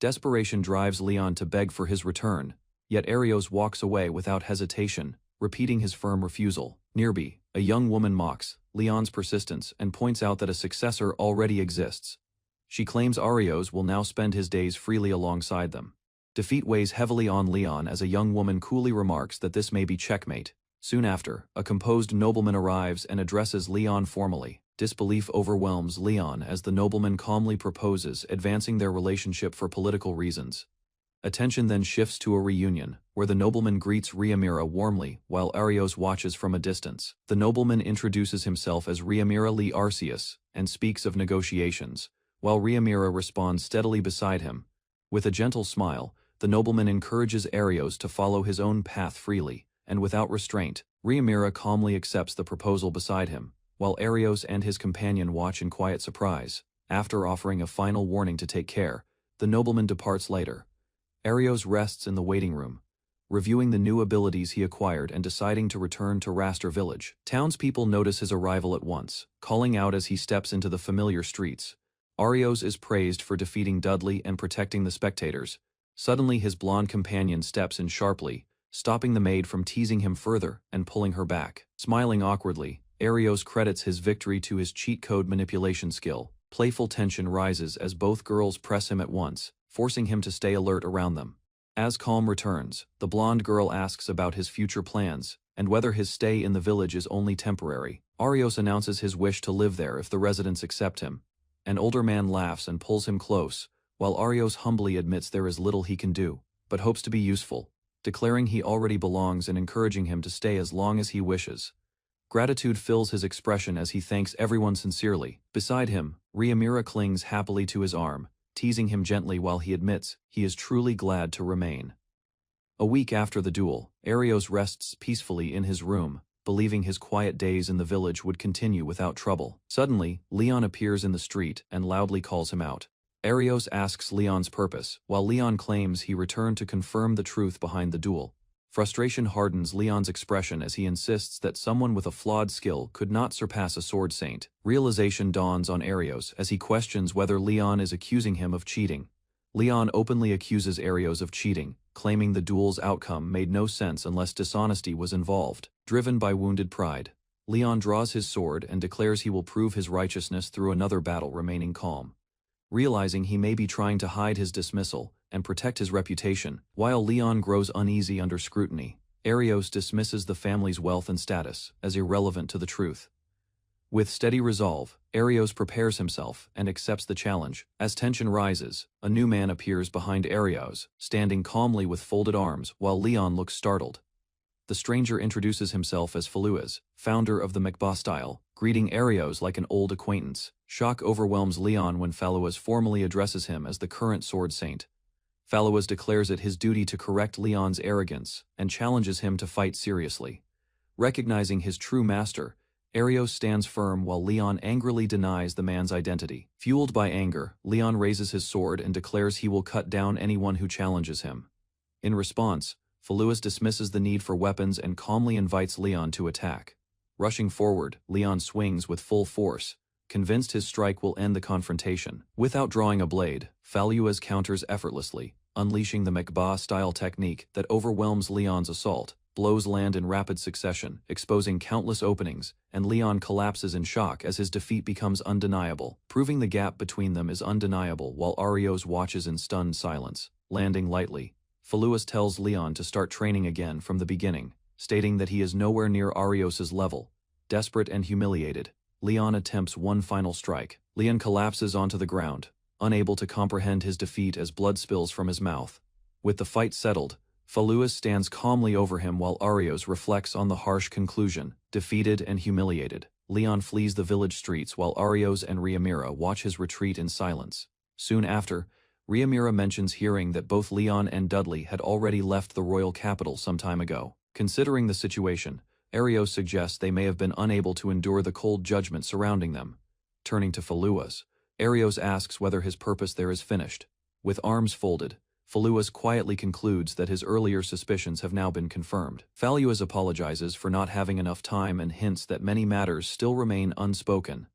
Desperation drives Leon to beg for his return, yet Arios walks away without hesitation, repeating his firm refusal. Nearby, a young woman mocks Leon's persistence and points out that a successor already exists. She claims Arios will now spend his days freely alongside them. Defeat weighs heavily on Leon as a young woman coolly remarks that this may be checkmate. Soon after, a composed nobleman arrives and addresses Leon formally. Disbelief overwhelms Leon as the nobleman calmly proposes advancing their relationship for political reasons. Attention then shifts to a reunion, where the nobleman greets Riamira warmly while Arios watches from a distance. The nobleman introduces himself as Riamira Lee Arceus and speaks of negotiations, while Riamira responds steadily beside him. With a gentle smile, the nobleman encourages Arios to follow his own path freely, and without restraint. Riamira calmly accepts the proposal beside him, while Arios and his companion watch in quiet surprise. After offering a final warning to take care, the nobleman departs later. Arios rests in the waiting room, reviewing the new abilities he acquired and deciding to return to Raster village. Townspeople notice his arrival at once, calling out as he steps into the familiar streets. Arios is praised for defeating Dudley and protecting the spectators. Suddenly his blonde companion steps in sharply, stopping the maid from teasing him further and pulling her back. Smiling awkwardly, Arios credits his victory to his cheat code manipulation skill. Playful tension rises as both girls press him at once, forcing him to stay alert around them. As calm returns, the blonde girl asks about his future plans and whether his stay in the village is only temporary. Arios announces his wish to live there if the residents accept him. An older man laughs and pulls him close, while Arios humbly admits there is little he can do, but hopes to be useful, declaring he already belongs and encouraging him to stay as long as he wishes. Gratitude fills his expression as he thanks everyone sincerely. Beside him, Riamira clings happily to his arm, teasing him gently while he admits he is truly glad to remain. A week after the duel, Arios rests peacefully in his room, believing his quiet days in the village would continue without trouble. Suddenly, Leon appears in the street and loudly calls him out. Arios asks Leon's purpose, while Leon claims he returned to confirm the truth behind the duel. Frustration hardens Leon's expression as he insists that someone with a flawed skill could not surpass a sword saint. Realization dawns on Arios as he questions whether Leon is accusing him of cheating. Leon openly accuses Arios of cheating, claiming the duel's outcome made no sense unless dishonesty was involved. Driven by wounded pride, Leon draws his sword and declares he will prove his righteousness through another battle, remaining calm. Realizing he may be trying to hide his dismissal and protect his reputation, while Leon grows uneasy under scrutiny, Arios dismisses the family's wealth and status as irrelevant to the truth. With steady resolve, Arios prepares himself and accepts the challenge. As tension rises, a new man appears behind Arios, standing calmly with folded arms while Leon looks startled. The stranger introduces himself as Faluas, founder of the Mangba style, greeting Arios like an old acquaintance. Shock overwhelms Leon when Faluas formally addresses him as the current sword saint. Faluas declares it his duty to correct Leon's arrogance and challenges him to fight seriously. Recognizing his true master, Arios stands firm while Leon angrily denies the man's identity. Fueled by anger, Leon raises his sword and declares he will cut down anyone who challenges him. In response, Faluas dismisses the need for weapons and calmly invites Leon to attack. Rushing forward, Leon swings with full force, convinced his strike will end the confrontation. Without drawing a blade, Faluas counters effortlessly, unleashing the Mangba-style technique that overwhelms Leon's assault. Blows land in rapid succession, exposing countless openings, and Leon collapses in shock as his defeat becomes undeniable. Proving the gap between them is undeniable while Arios watches in stunned silence. Landing lightly, Faluas tells Leon to start training again from the beginning, stating that he is nowhere near Arios' level. Desperate and humiliated, Leon attempts one final strike. Leon collapses onto the ground, unable to comprehend his defeat as blood spills from his mouth. With the fight settled, Faluas stands calmly over him while Arios reflects on the harsh conclusion. Defeated and humiliated, Leon flees the village streets while Arios and Riamira watch his retreat in silence. Soon after, Riamira mentions hearing that both Leon and Dudley had already left the royal capital some time ago. Considering the situation, Arios suggests they may have been unable to endure the cold judgment surrounding them. Turning to Faluas, Arios asks whether his purpose there is finished. With arms folded, Faluas quietly concludes that his earlier suspicions have now been confirmed. Faluas apologizes for not having enough time and hints that many matters still remain unspoken,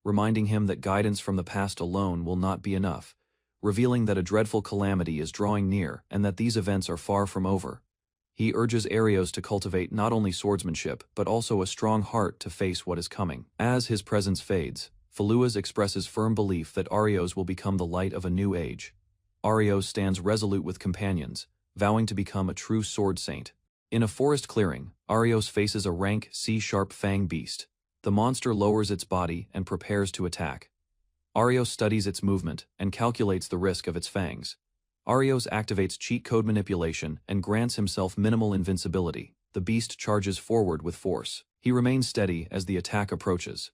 reminding him that guidance from the past alone will not be enough, revealing that a dreadful calamity is drawing near and that these events are far from over. He urges Arios to cultivate not only swordsmanship but also a strong heart to face what is coming. As his presence fades, Faluas expresses firm belief that Arios will become the light of a new age. Arios stands resolute with companions, vowing to become a true sword saint. In a forest clearing, Arios faces a rank C-sharp fang beast. The monster lowers its body and prepares to attack. Arios studies its movement and calculates the risk of its fangs. Arios activates cheat code manipulation and grants himself minimal invincibility. The beast charges forward with force. He remains steady as the attack approaches.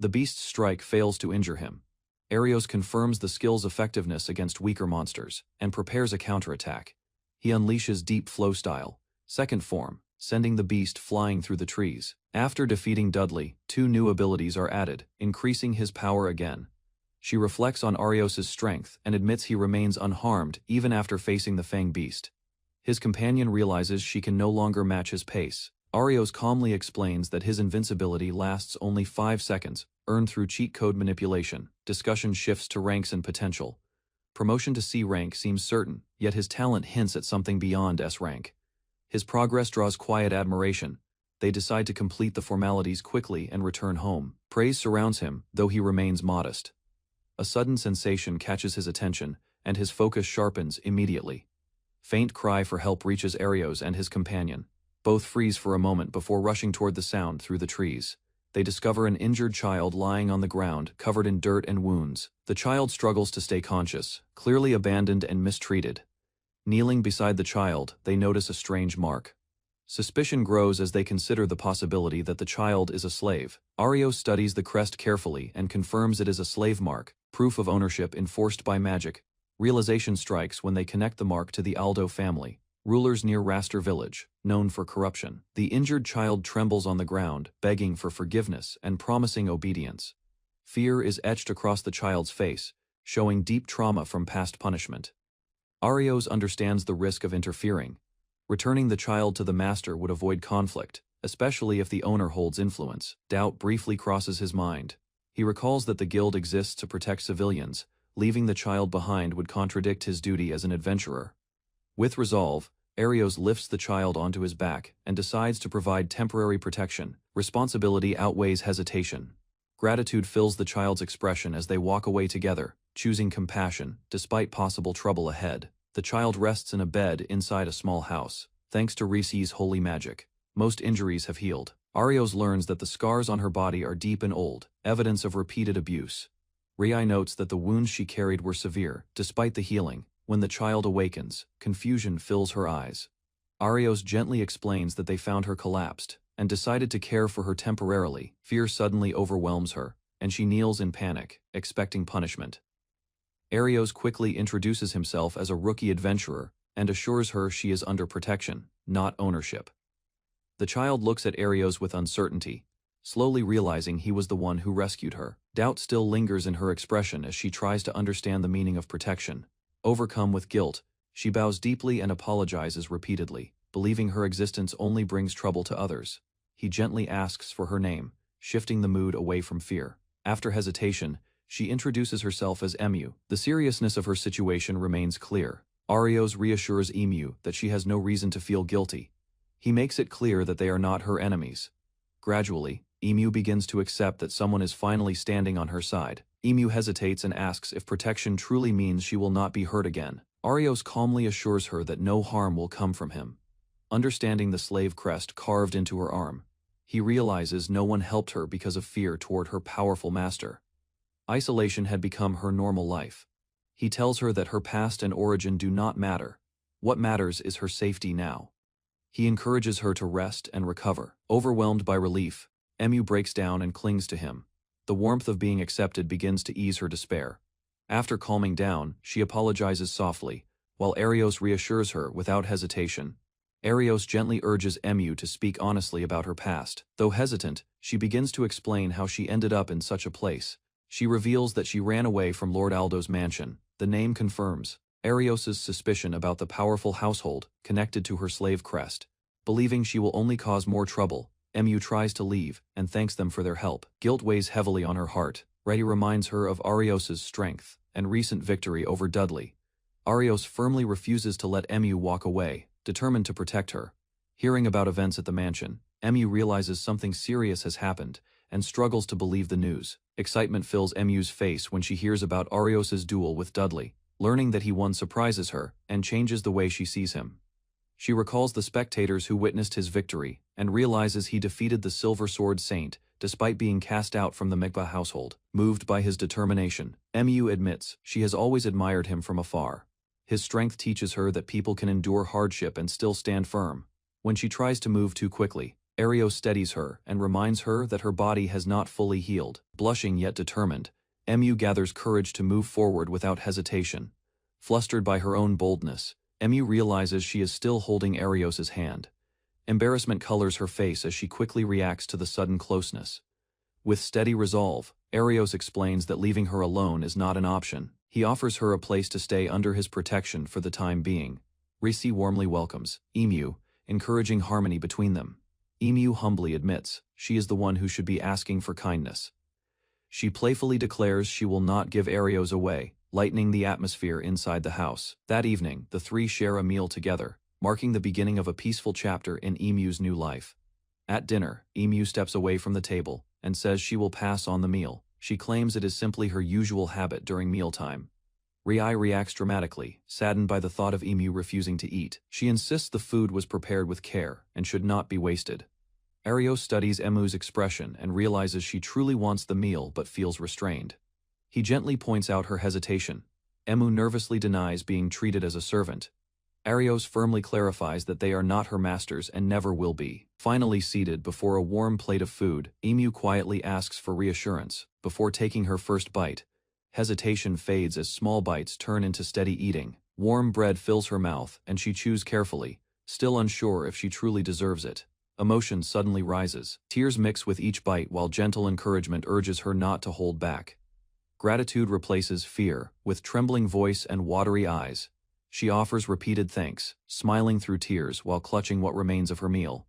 The beast's strike fails to injure him. Arios confirms the skill's effectiveness against weaker monsters and prepares a counterattack. He unleashes Deep Flow style, second form, sending the beast flying through the trees. After defeating Dudley, 2 new abilities are added, increasing his power again. She reflects on Arios' strength and admits he remains unharmed even after facing the Fang beast. His companion realizes she can no longer match his pace. Arios calmly explains that his invincibility lasts only 5 seconds, earned through cheat code manipulation. Discussion shifts to ranks and potential. Promotion to C rank seems certain, yet his talent hints at something beyond S rank. His progress draws quiet admiration. They decide to complete the formalities quickly and return home. Praise surrounds him, though he remains modest. A sudden sensation catches his attention, and his focus sharpens immediately. Faint cry for help reaches Arios and his companion. Both freeze for a moment before rushing toward the sound through the trees. They discover an injured child lying on the ground, covered in dirt and wounds. The child struggles to stay conscious, clearly abandoned and mistreated. Kneeling beside the child, they notice a strange mark. Suspicion grows as they consider the possibility that the child is a slave. Arios studies the crest carefully and confirms it is a slave mark, proof of ownership enforced by magic. Realization strikes when they connect the mark to the Aldo family, rulers near Raster village, known for corruption. The injured child trembles on the ground, begging for forgiveness and promising obedience. Fear is etched across the child's face, showing deep trauma from past punishment. Arios understands the risk of interfering. Returning the child to the master would avoid conflict, especially if the owner holds influence. Doubt briefly crosses his mind. He recalls that the guild exists to protect civilians. Leaving the child behind would contradict his duty as an adventurer. With resolve, Arios lifts the child onto his back and decides to provide temporary protection. Responsibility outweighs hesitation. Gratitude fills the child's expression as they walk away together, choosing compassion despite possible trouble ahead. The child rests in a bed inside a small house. Thanks to Risi's holy magic, most injuries have healed. Arios learns that the scars on her body are deep and old, evidence of repeated abuse. Rii notes that the wounds she carried were severe, despite the healing. When the child awakens, confusion fills her eyes. Arios gently explains that they found her collapsed and decided to care for her temporarily. Fear suddenly overwhelms her, and she kneels in panic, expecting punishment. Arios quickly introduces himself as a rookie adventurer and assures her she is under protection, not ownership. The child looks at Arios with uncertainty, slowly realizing he was the one who rescued her. Doubt still lingers in her expression as she tries to understand the meaning of protection. Overcome with guilt, she bows deeply and apologizes repeatedly, believing her existence only brings trouble to others. He gently asks for her name, shifting the mood away from fear. After hesitation, she introduces herself as Emu. The seriousness of her situation remains clear. Arios reassures Emu that she has no reason to feel guilty. He makes it clear that they are not her enemies. Gradually, Emu begins to accept that someone is finally standing on her side. Emu hesitates and asks if protection truly means she will not be hurt again. Arios calmly assures her that no harm will come from him. Understanding the slave crest carved into her arm, he realizes no one helped her because of fear toward her powerful master. Isolation had become her normal life. He tells her that her past and origin do not matter. What matters is her safety now. He encourages her to rest and recover. Overwhelmed by relief, Emu breaks down and clings to him. The warmth of being accepted begins to ease her despair. After calming down, she apologizes softly, while Arios reassures her without hesitation. Arios gently urges Emu to speak honestly about her past. Though hesitant, she begins to explain how she ended up in such a place. She reveals that she ran away from Lord Aldo's mansion. The name confirms Arios's suspicion about the powerful household connected to her slave crest. Believing she will only cause more trouble, Emu tries to leave and thanks them for their help. Guilt weighs heavily on her heart. Reddy reminds her of Arios's strength and recent victory over Dudley. Arios firmly refuses to let Emu walk away, determined to protect her. Hearing about events at the mansion, Emu realizes something serious has happened and struggles to believe the news. Excitement fills Emu's face when she hears about Arios's duel with Dudley. Learning that he won surprises her and changes the way she sees him. She recalls the spectators who witnessed his victory and realizes he defeated the Silver Sword Saint despite being cast out from the Mangba household. Moved by his determination, Emu admits she has always admired him from afar. His strength teaches her that people can endure hardship and still stand firm. When she tries to move too quickly, Arios steadies her and reminds her that her body has not fully healed. Blushing yet determined, Emu gathers courage to move forward without hesitation. Flustered by her own boldness, Emu realizes she is still holding Arios's hand. Embarrassment colors her face as she quickly reacts to the sudden closeness. With steady resolve, Arios explains that leaving her alone is not an option. He offers her a place to stay under his protection for the time being. Risi warmly welcomes Emu, encouraging harmony between them. Emu humbly admits she is the one who should be asking for kindness. She playfully declares she will not give Arios away, lightening the atmosphere inside the house. That evening, the three share a meal together, marking the beginning of a peaceful chapter in Emu's new life. At dinner, Emu steps away from the table and says she will pass on the meal. She claims it is simply her usual habit during mealtime. Rii reacts dramatically, saddened by the thought of Emu refusing to eat. She insists the food was prepared with care and should not be wasted. Arios studies Emu's expression and realizes she truly wants the meal but feels restrained. He gently points out her hesitation. Emu nervously denies being treated as a servant. Arios firmly clarifies that they are not her masters and never will be. Finally seated before a warm plate of food, Emu quietly asks for reassurance. Before taking her first bite, hesitation fades as small bites turn into steady eating. Warm bread fills her mouth and she chews carefully, still unsure if she truly deserves it. Emotion suddenly rises. Tears mix with each bite while gentle encouragement urges her not to hold back. Gratitude replaces fear. With trembling voice and watery eyes, She offers repeated thanks, smiling through tears while clutching what remains of her meal.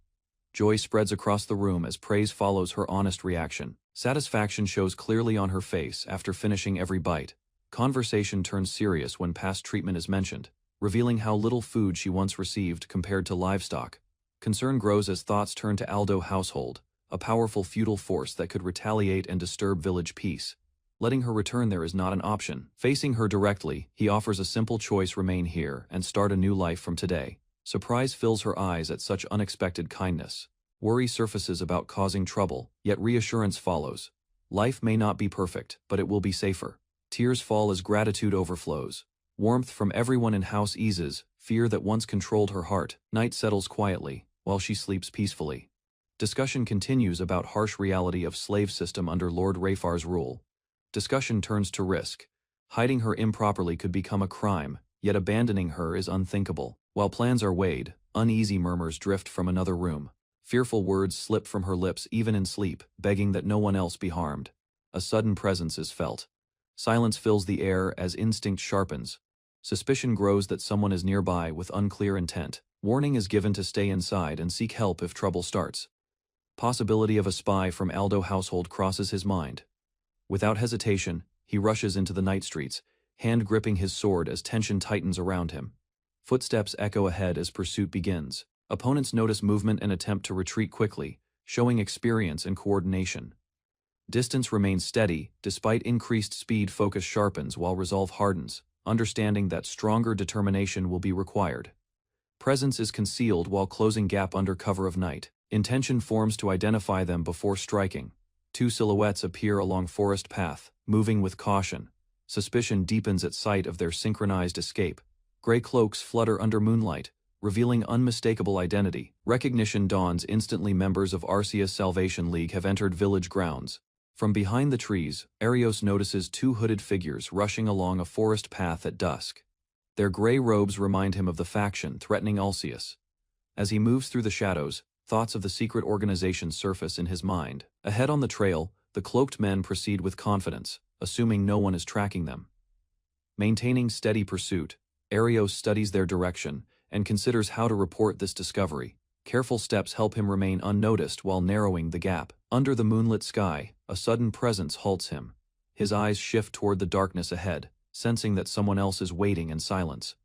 Joy spreads across the room as praise follows her honest reaction. Satisfaction shows clearly on her face after finishing every bite. Conversation turns serious when past treatment is mentioned, revealing how little food she once received compared to livestock. Concern grows as thoughts turn to Aldo household, a powerful feudal force that could retaliate and disturb village peace. Letting her return there is not an option. Facing her directly, he offers a simple choice: remain here and start a new life from today. Surprise fills her eyes at such unexpected kindness. Worry surfaces about causing trouble, yet reassurance follows. Life may not be perfect, but it will be safer. Tears fall as gratitude overflows. Warmth from everyone in house eases, fear that once controlled her heart. Night settles quietly, while she sleeps peacefully. Discussion continues about harsh reality of slave system under Lord Rayfar's rule. Discussion turns to risk. Hiding her improperly could become a crime, yet abandoning her is unthinkable. While plans are weighed, uneasy murmurs drift from another room. Fearful words slip from her lips even in sleep, begging that no one else be harmed. A sudden presence is felt. Silence fills the air as instinct sharpens. Suspicion grows that someone is nearby with unclear intent. Warning is given to stay inside and seek help if trouble starts. Possibility of a spy from Aldo household crosses his mind. Without hesitation, he rushes into the night streets, hand gripping his sword as tension tightens around him. Footsteps echo ahead as pursuit begins. Opponents notice movement and attempt to retreat quickly, showing experience and coordination. Distance remains steady, despite increased speed. Focus sharpens while resolve hardens, understanding that stronger determination will be required. Presence is concealed while closing gap under cover of night. Intention forms to identify them before striking. Two silhouettes appear along forest path, moving with caution. Suspicion deepens at sight of their synchronized escape. Gray cloaks flutter under moonlight, revealing unmistakable identity. Recognition dawns instantly. Members of Arcea's Salvation League have entered village grounds. From behind the trees, Arios notices two hooded figures rushing along a forest path at dusk. Their gray robes remind him of the faction threatening Alceus. As he moves through the shadows, thoughts of the secret organization surface in his mind. Ahead on the trail, the cloaked men proceed with confidence, assuming no one is tracking them. Maintaining steady pursuit, Arios studies their direction and considers how to report this discovery. Careful steps help him remain unnoticed while narrowing the gap. Under the moonlit sky, a sudden presence halts him. His eyes shift toward the darkness ahead, sensing that someone else is waiting in silence.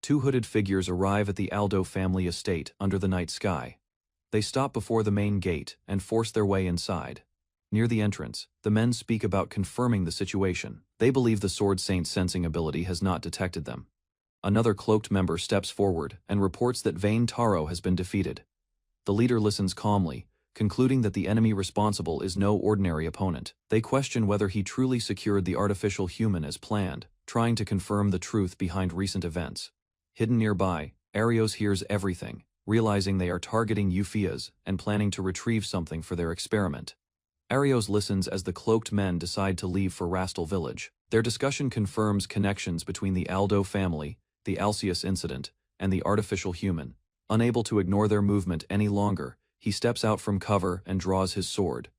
Two hooded figures arrive at the Aldo family estate under the night sky. They stop before the main gate and force their way inside. Near the entrance, the men speak about confirming the situation. They believe the Sword Saint's sensing ability has not detected them. Another cloaked member steps forward and reports that Vayne Taro has been defeated. The leader listens calmly, concluding that the enemy responsible is no ordinary opponent. They question whether he truly secured the artificial human as planned, trying to confirm the truth behind recent events. Hidden nearby, Arios hears everything, realizing they are targeting Euphias and planning to retrieve something for their experiment. Arios listens as the cloaked men decide to leave for Rastal village. Their discussion confirms connections between the Aldo family, the Alceus incident, and the artificial human. Unable to ignore their movement any longer, he steps out from cover and draws his sword.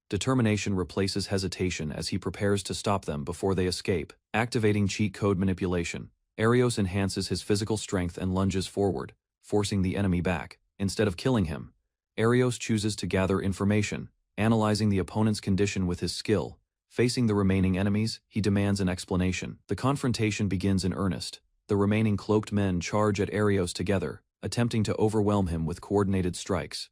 Determination replaces hesitation as he prepares to stop them before they escape. Activating cheat code manipulation, Arios enhances his physical strength and lunges forward, forcing the enemy back. Instead of killing him, Arios chooses to gather information, analyzing the opponent's condition with his skill. Facing the remaining enemies, he demands an explanation. The confrontation begins in earnest. The remaining cloaked men charge at Arios together, attempting to overwhelm him with coordinated strikes.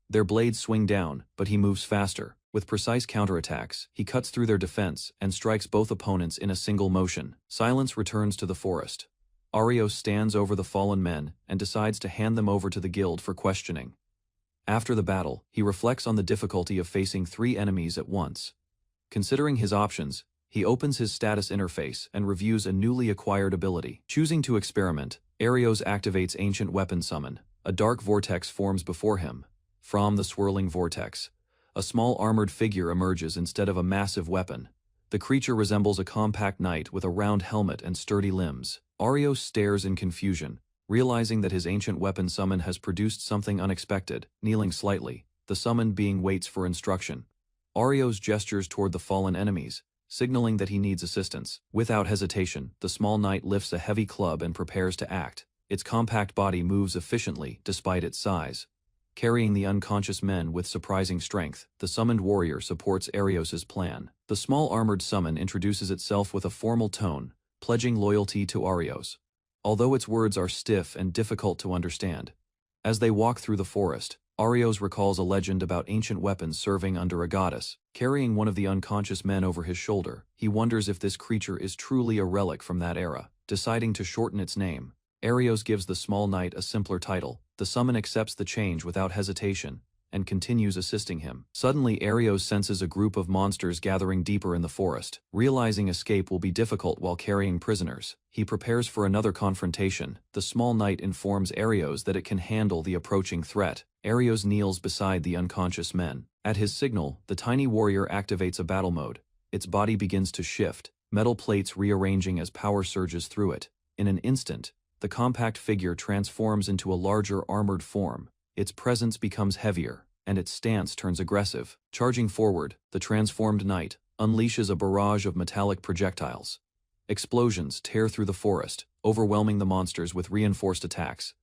Their blades swing down, but he moves faster. With precise counterattacks, he cuts through their defense and strikes both opponents in a single motion. Silence returns to the forest. Arios stands over the fallen men and decides to hand them over to the guild for questioning. After the battle, he reflects on the difficulty of facing three enemies at once. Considering his options, he opens his status interface and reviews a newly acquired ability. Choosing to experiment, Arios activates Ancient Weapon Summon. A dark vortex forms before him. From the swirling vortex, a small armored figure emerges instead of a massive weapon. The creature resembles a compact knight with a round helmet and sturdy limbs. Arios stares in confusion, realizing that his Ancient Weapon Summon has produced something unexpected. Kneeling slightly, the summoned being waits for instruction. Arios gestures toward the fallen enemies, signaling that he needs assistance. Without hesitation, the small knight lifts a heavy club and prepares to act. Its compact body moves efficiently despite its size. Carrying the unconscious men with surprising strength, the summoned warrior supports Arios's plan. The small armored summon introduces itself with a formal tone, pledging loyalty to Arios, although its words are stiff and difficult to understand. As they walk through the forest, Arios recalls a legend about ancient weapons serving under a goddess. Carrying one of the unconscious men over his shoulder, he wonders if this creature is truly a relic from that era. Deciding to shorten its name, Arios gives the small knight a simpler title. The summon accepts the change without hesitation and continues assisting him. Suddenly, Arios senses a group of monsters gathering deeper in the forest. Realizing escape will be difficult while carrying prisoners, he prepares for another confrontation. The small knight informs Arios that it can handle the approaching threat. Arios kneels beside the unconscious men. At his signal, the tiny warrior activates a battle mode. Its body begins to shift, metal plates rearranging as power surges through it. In an instant, the compact figure transforms into a larger armored form. Its presence becomes heavier, and its stance turns aggressive. Charging forward, the transformed knight unleashes a barrage of metallic projectiles. Explosions tear through the forest, overwhelming the monsters with reinforced attacks.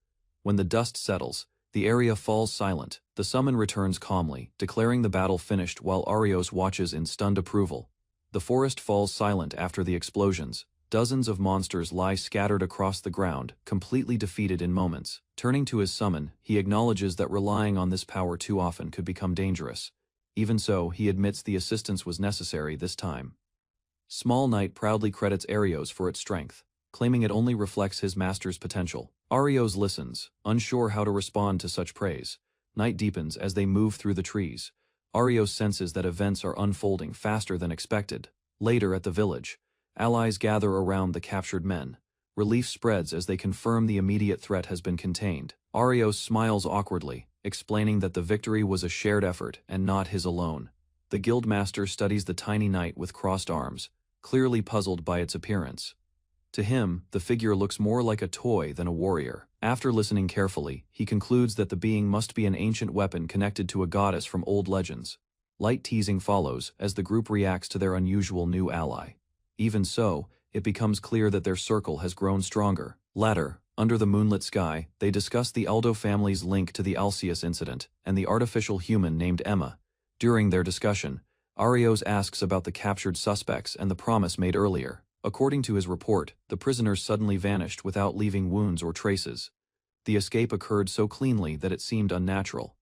When the dust settles, the area falls silent. The summon returns calmly, declaring the battle finished while Arios watches in stunned approval. The forest falls silent after the explosions. Dozens of monsters lie scattered across the ground, completely defeated in moments. Turning to his summon, he acknowledges that relying on this power too often could become dangerous. Even so, he admits the assistance was necessary this time. Small Knight proudly credits Arios for its strength, claiming it only reflects his master's potential. Arios listens, unsure how to respond to such praise. Night deepens as they move through the trees. Arios senses that events are unfolding faster than expected. Later at the village, allies gather around the captured men. Relief spreads as they confirm the immediate threat has been contained. Arios smiles awkwardly, explaining that the victory was a shared effort and not his alone. The guildmaster studies the tiny knight with crossed arms, clearly puzzled by its appearance. To him, the figure looks more like a toy than a warrior. After listening carefully, he concludes that the being must be an ancient weapon connected to a goddess from old legends. Light teasing follows as the group reacts to their unusual new ally. Even so, it becomes clear that their circle has grown stronger. Later, under the moonlit sky, they discuss the Aldo family's link to the Alcius incident and the artificial human named Emma. During their discussion, Arios asks about the captured suspects and the promise made earlier. According to his report, the prisoners suddenly vanished without leaving wounds or traces. The escape occurred so cleanly that it seemed unnatural.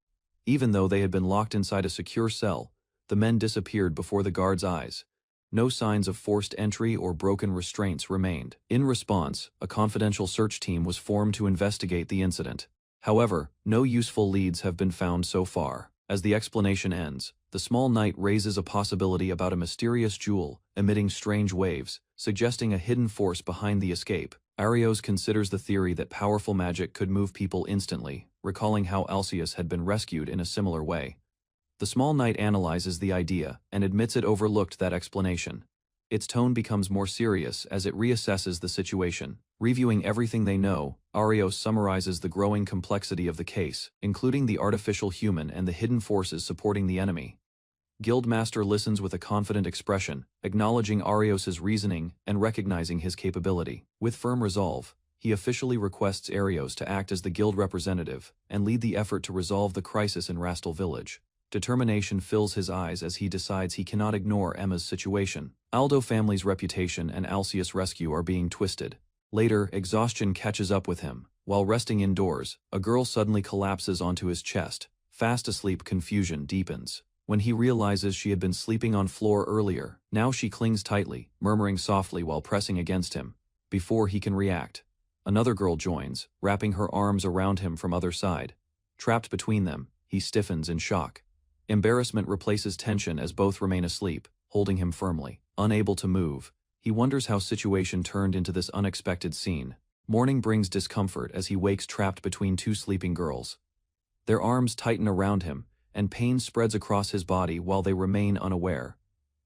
Even though they had been locked inside a secure cell, the men disappeared before the guards' eyes. No signs of forced entry or broken restraints remained. In response, a confidential search team was formed to investigate the incident. However, no useful leads have been found so far. As the explanation ends, the small knight raises a possibility about a mysterious jewel emitting strange waves, suggesting a hidden force behind the escape. Arios considers the theory that powerful magic could move people instantly, recalling how Alcius had been rescued in a similar way. The small knight analyzes the idea and admits it overlooked that explanation. Its tone becomes more serious as it reassesses the situation. Reviewing everything they know, Arios summarizes the growing complexity of the case, including the artificial human and the hidden forces supporting the enemy. Guildmaster listens with a confident expression, acknowledging Arios's reasoning and recognizing his capability. With firm resolve, he officially requests Arios to act as the guild representative and lead the effort to resolve the crisis in Rastal village. Determination fills his eyes as he decides he cannot ignore Emma's situation. Aldo family's reputation and Alcius rescue are being twisted. Later, exhaustion catches up with him. While resting indoors, a girl suddenly collapses onto his chest. Fast asleep, confusion deepens. When he realizes she had been sleeping on floor earlier, now she clings tightly, murmuring softly while pressing against him. Before he can react, another girl joins, wrapping her arms around him from other side. Trapped between them, he stiffens in shock. Embarrassment replaces tension as both remain asleep, holding him firmly. Unable to move, he wonders how situation turned into this unexpected scene. Morning brings discomfort as he wakes trapped between two sleeping girls. Their arms tighten around him, and pain spreads across his body while they remain unaware.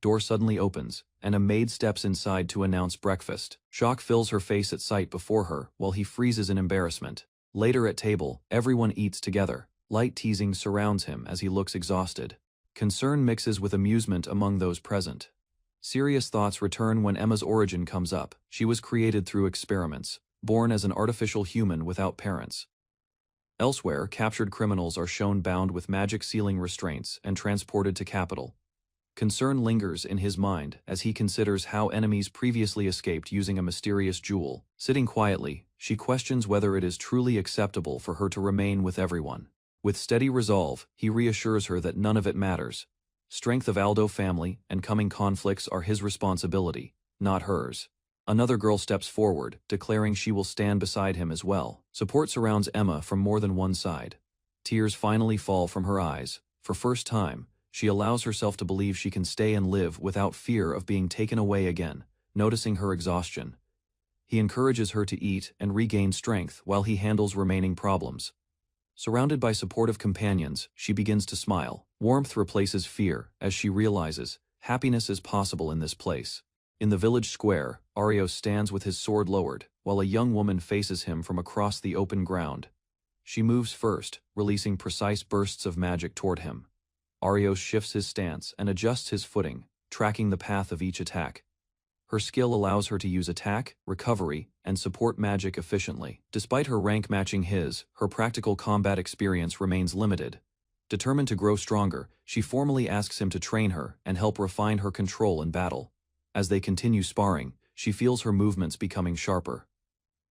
Door suddenly opens, and a maid steps inside to announce breakfast. Shock fills her face at sight before her, while he freezes in embarrassment. Later at table, everyone eats together. Light teasing surrounds him as he looks exhausted. Concern mixes with amusement among those present. Serious thoughts return when Emma's origin comes up. She was created through experiments, born as an artificial human without parents. Elsewhere, captured criminals are shown bound with magic sealing restraints and transported to capital. Concern lingers in his mind as he considers how enemies previously escaped using a mysterious jewel. Sitting quietly, she questions whether it is truly acceptable for her to remain with everyone. With steady resolve, he reassures her that none of it matters. Strength of Aldo family and coming conflicts are his responsibility, not hers. Another girl steps forward, declaring she will stand beside him as well. Support surrounds Emma from more than one side. Tears finally fall from her eyes. For first time, she allows herself to believe she can stay and live without fear of being taken away again. Noticing her exhaustion, he encourages her to eat and regain strength while he handles remaining problems. Surrounded by supportive companions, she begins to smile. Warmth replaces fear as she realizes happiness is possible in this place. In the village square, Arios stands with his sword lowered, while a young woman faces him from across the open ground. She moves first, releasing precise bursts of magic toward him. Arios shifts his stance and adjusts his footing, tracking the path of each attack. Her skill allows her to use attack, recovery, and support magic efficiently. Despite her rank matching his, her practical combat experience remains limited. Determined to grow stronger, she formally asks him to train her and help refine her control in battle. As they continue sparring, she feels her movements becoming sharper.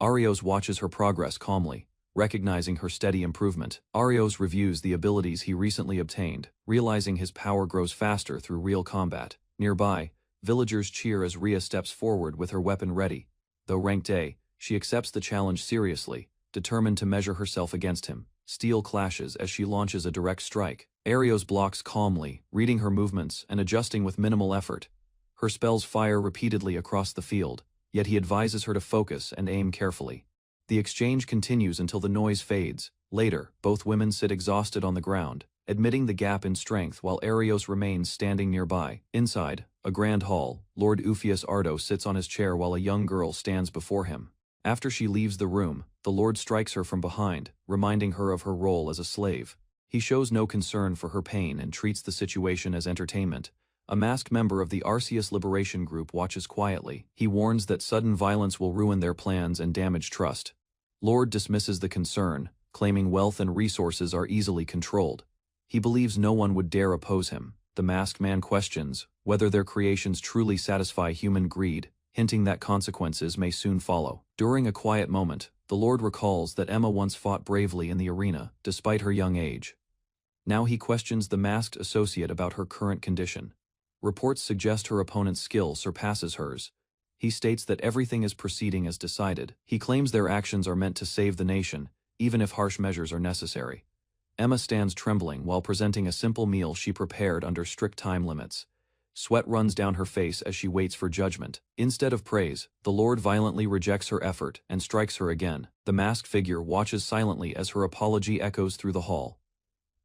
Arios watches her progress calmly, recognizing her steady improvement. Arios reviews the abilities he recently obtained, realizing his power grows faster through real combat. Nearby, villagers cheer as Rhea steps forward with her weapon ready. Though ranked A, she accepts the challenge seriously, determined to measure herself against him. Steel clashes as she launches a direct strike. Arios blocks calmly, reading her movements and adjusting with minimal effort. Her spells fire repeatedly across the field, yet he advises her to focus and aim carefully. The exchange continues until the noise fades. Later, both women sit exhausted on the ground, admitting the gap in strength while Arios remains standing nearby. Inside, a grand hall, Lord Ufius Ardo sits on his chair while a young girl stands before him. After she leaves the room, the Lord strikes her from behind, reminding her of her role as a slave. He shows no concern for her pain and treats the situation as entertainment. A masked member of the Arceus Liberation Group watches quietly. He warns that sudden violence will ruin their plans and damage trust. Lord dismisses the concern, claiming wealth and resources are easily controlled. He believes no one would dare oppose him. The masked man questions whether their creations truly satisfy human greed, hinting that consequences may soon follow. During a quiet moment, the Lord recalls that Emma once fought bravely in the arena, despite her young age. Now he questions the masked associate about her current condition. Reports suggest her opponent's skill surpasses hers. He states that everything is proceeding as decided. He claims their actions are meant to save the nation, even if harsh measures are necessary. Emma stands trembling while presenting a simple meal she prepared under strict time limits. Sweat runs down her face as she waits for judgment. Instead of praise, the Lord violently rejects her effort and strikes her again. The masked figure watches silently as her apology echoes through the hall.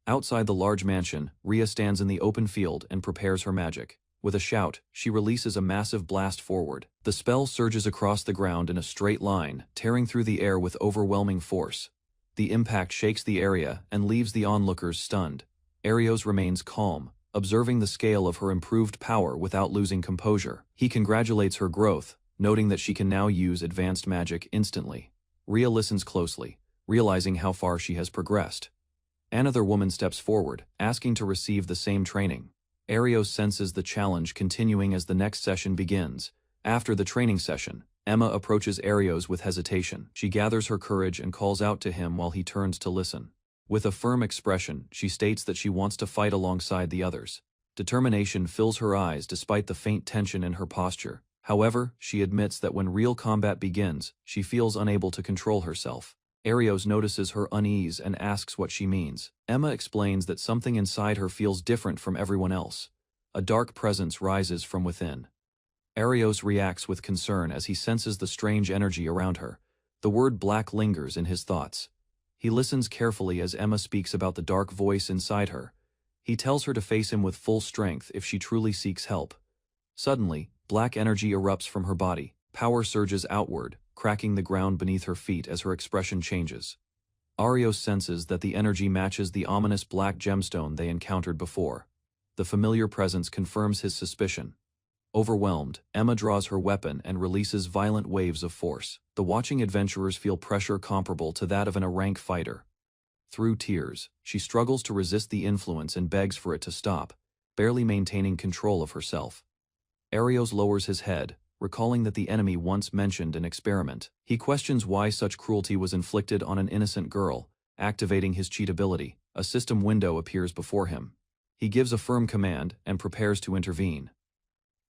Outside the large mansion, Rhea stands in the open field and prepares her magic. With a shout, she releases a massive blast forward. The spell surges across the ground in a straight line, tearing through the air with overwhelming force. The impact shakes the area and leaves the onlookers stunned. Arios remains calm, observing the scale of her improved power without losing composure. He congratulates her growth, noting that she can now use advanced magic instantly. Rhea listens closely, realizing how far she has progressed. Another woman steps forward, asking to receive the same training. Arios senses the challenge continuing as the next session begins. After the training session, Emma approaches Arios with hesitation. She gathers her courage and calls out to him while he turns to listen. With a firm expression, she states that she wants to fight alongside the others. Determination fills her eyes despite the faint tension in her posture. However, she admits that when real combat begins, she feels unable to control herself. Arios notices her unease and asks what she means. Emma explains that something inside her feels different from everyone else. A dark presence rises from within. Arios reacts with concern as he senses the strange energy around her. The word black lingers in his thoughts. He listens carefully as Emma speaks about the dark voice inside her. He tells her to face him with full strength if she truly seeks help. Suddenly, black energy erupts from her body. Power surges outward, cracking the ground beneath her feet as her expression changes. Arios senses that the energy matches the ominous black gemstone they encountered before. The familiar presence confirms his suspicion. Overwhelmed, Emma draws her weapon and releases violent waves of force. The watching adventurers feel pressure comparable to that of an rank fighter. Through tears, she struggles to resist the influence and begs for it to stop, barely maintaining control of herself. Arios lowers his head, recalling that the enemy once mentioned an experiment. He questions why such cruelty was inflicted on an innocent girl, activating his cheat ability. A system window appears before him. He gives a firm command and prepares to intervene.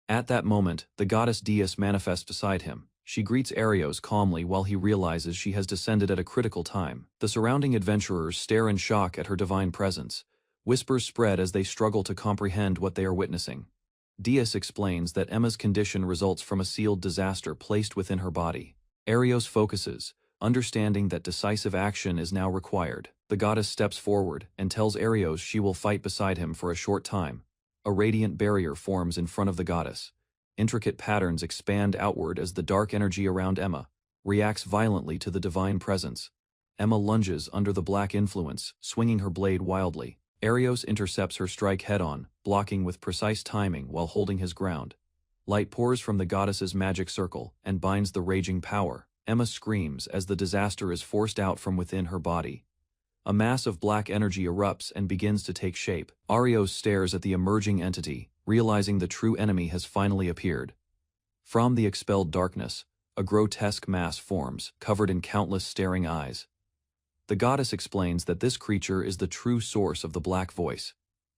At that moment, the goddess Dias manifests beside him. She greets Arios calmly while he realizes she has descended at a critical time. The surrounding adventurers stare in shock at her divine presence. Whispers spread as they struggle to comprehend what they are witnessing. Dias explains that Emma's condition results from a sealed disaster placed within her body. Arios focuses, understanding that decisive action is now required. The goddess steps forward and tells Arios she will fight beside him for a short time. A radiant barrier forms in front of the goddess. Intricate patterns expand outward as the dark energy around Emma reacts violently to the divine presence. Emma lunges under the black influence, swinging her blade wildly. Arios intercepts her strike head-on, blocking with precise timing while holding his ground. Light pours from the goddess's magic circle and binds the raging power. Emma screams as the disaster is forced out from within her body. A mass of black energy erupts and begins to take shape. Arios stares at the emerging entity, realizing the true enemy has finally appeared. From the expelled darkness, a grotesque mass forms, covered in countless staring eyes. The goddess explains that this creature is the true source of the black voice.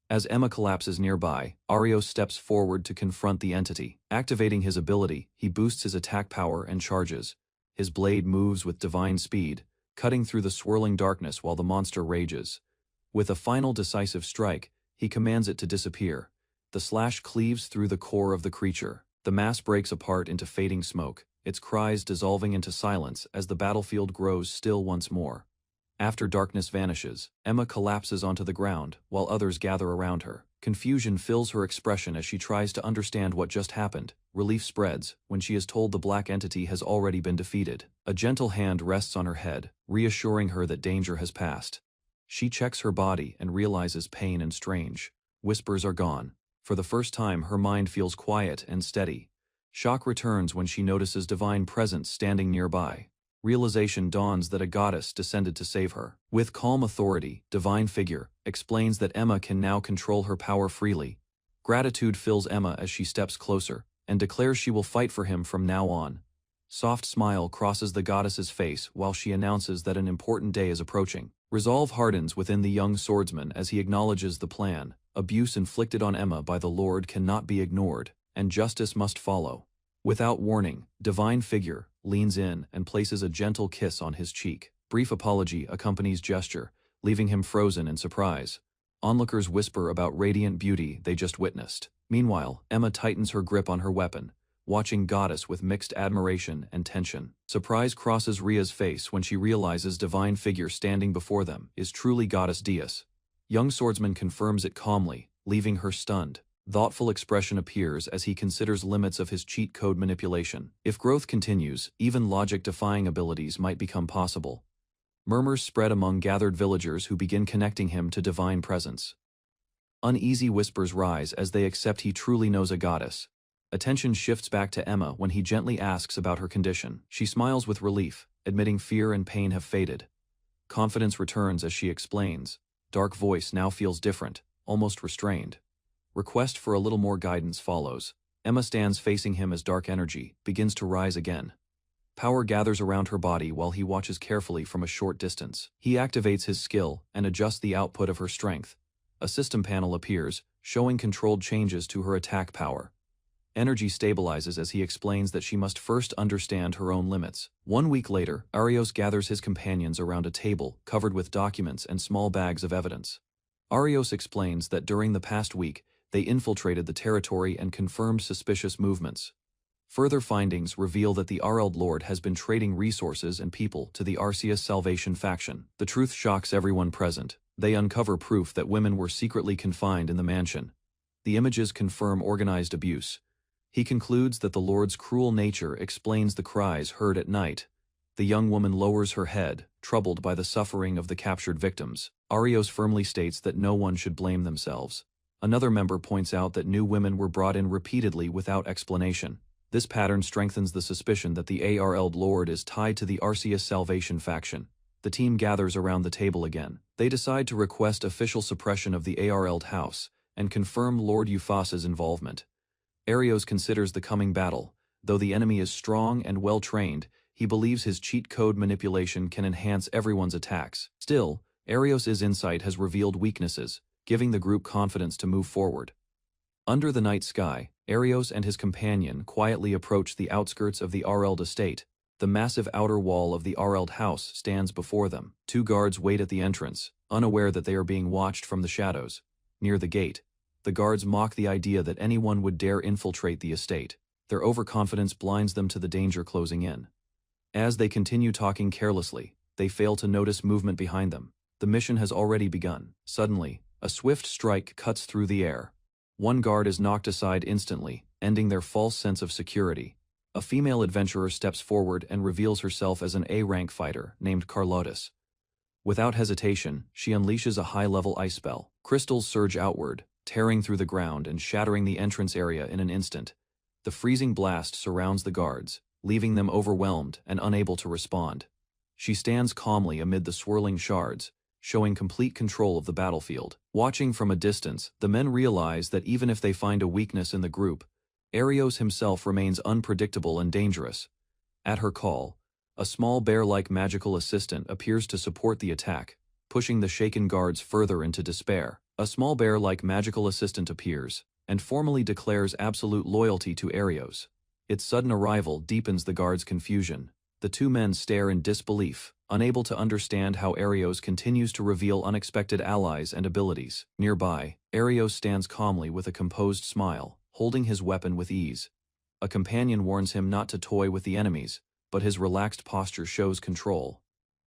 As Emma collapses nearby, Arios steps forward to confront the entity. Activating his ability, he boosts his attack power and charges. His blade moves with divine speed, cutting through the swirling darkness while the monster rages. With a final decisive strike, he commands it to disappear. The slash cleaves through the core of the creature. The mass breaks apart into fading smoke, its cries dissolving into silence as the battlefield grows still once more. After darkness vanishes, Emma collapses onto the ground, while others gather around her. Confusion fills her expression as she tries to understand what just happened. Relief spreads when she is told the black entity has already been defeated. A gentle hand rests on her head, reassuring her that danger has passed. She checks her body and realizes pain and strange. Whispers are gone. For the first time, her mind feels quiet and steady. Shock returns when she notices divine presence standing nearby. Realization dawns that a goddess descended to save her. With calm authority, Divine Figure explains that Emma can now control her power freely. Gratitude fills Emma as she steps closer, and declares she will fight for him from now on. Soft smile crosses the goddess's face while she announces that an important day is approaching. Resolve hardens within the young swordsman as he acknowledges the plan. Abuse inflicted on Emma by the Lord cannot be ignored, and justice must follow. Without warning, Divine Figure leans in and places a gentle kiss on his cheek. Brief apology accompanies gesture, leaving him frozen in surprise. Onlookers whisper about radiant beauty they just witnessed. Meanwhile, Emma tightens her grip on her weapon, watching Goddess with mixed admiration and tension. Surprise crosses Ria's face when she realizes Divine Figure standing before them is truly Goddess Dias. Young swordsman confirms it calmly, leaving her stunned. Thoughtful expression appears as he considers limits of his cheat code manipulation. If growth continues, even logic-defying abilities might become possible. Murmurs spread among gathered villagers who begin connecting him to divine presence. Uneasy whispers rise as they accept he truly knows a goddess. Attention shifts back to Emma when he gently asks about her condition. She smiles with relief, admitting fear and pain have faded. Confidence returns as she explains. Dark voice now feels different, almost restrained. Request for a little more guidance follows. Emma stands facing him as dark energy begins to rise again. Power gathers around her body while he watches carefully from a short distance. He activates his skill and adjusts the output of her strength. A system panel appears, showing controlled changes to her attack power. Energy stabilizes as he explains that she must first understand her own limits. 1 week later, Arios gathers his companions around a table covered with documents and small bags of evidence. Arios explains that during the past week, they infiltrated the territory and confirmed suspicious movements. Further findings reveal that the Areld Lord has been trading resources and people to the Arceus Salvation faction. The truth shocks everyone present. They uncover proof that women were secretly confined in the mansion. The images confirm organized abuse. He concludes that the Lord's cruel nature explains the cries heard at night. The young woman lowers her head, troubled by the suffering of the captured victims. Arios firmly states that no one should blame themselves. Another member points out that new women were brought in repeatedly without explanation. This pattern strengthens the suspicion that the Arld Lord is tied to the Arceus Salvation faction. The team gathers around the table again. They decide to request official suppression of the Arld house and confirm Lord Euphas's involvement. Arios considers the coming battle. Though the enemy is strong and well-trained, he believes his cheat code manipulation can enhance everyone's attacks. Still, Arios' insight has revealed weaknesses, giving the group confidence to move forward. Under the night sky, Arios and his companion quietly approach the outskirts of the Arld estate. The massive outer wall of the Arld house stands before them. Two guards wait at the entrance, unaware that they are being watched from the shadows. Near the gate, the guards mock the idea that anyone would dare infiltrate the estate. Their overconfidence blinds them to the danger closing in. As they continue talking carelessly, they fail to notice movement behind them. The mission has already begun. Suddenly, a swift strike cuts through the air. One guard is knocked aside instantly, ending their false sense of security. A female adventurer steps forward and reveals herself as an A-rank fighter named Carlotus. Without hesitation, she unleashes a high-level ice spell. Crystals surge outward, tearing through the ground and shattering the entrance area in an instant. The freezing blast surrounds the guards, leaving them overwhelmed and unable to respond. She stands calmly amid the swirling shards, showing complete control of the battlefield. Watching from a distance, the men realize that even if they find a weakness in the group, Arios himself remains unpredictable and dangerous. At her call, a small bear-like magical assistant appears to support the attack, pushing the shaken guards further into despair. A small bear-like magical assistant appears, and formally declares absolute loyalty to Arios. Its sudden arrival deepens the guards' confusion. The two men stare in disbelief, unable to understand how Arios continues to reveal unexpected allies and abilities. Nearby, Arios stands calmly with a composed smile, holding his weapon with ease. A companion warns him not to toy with the enemies, but his relaxed posture shows control.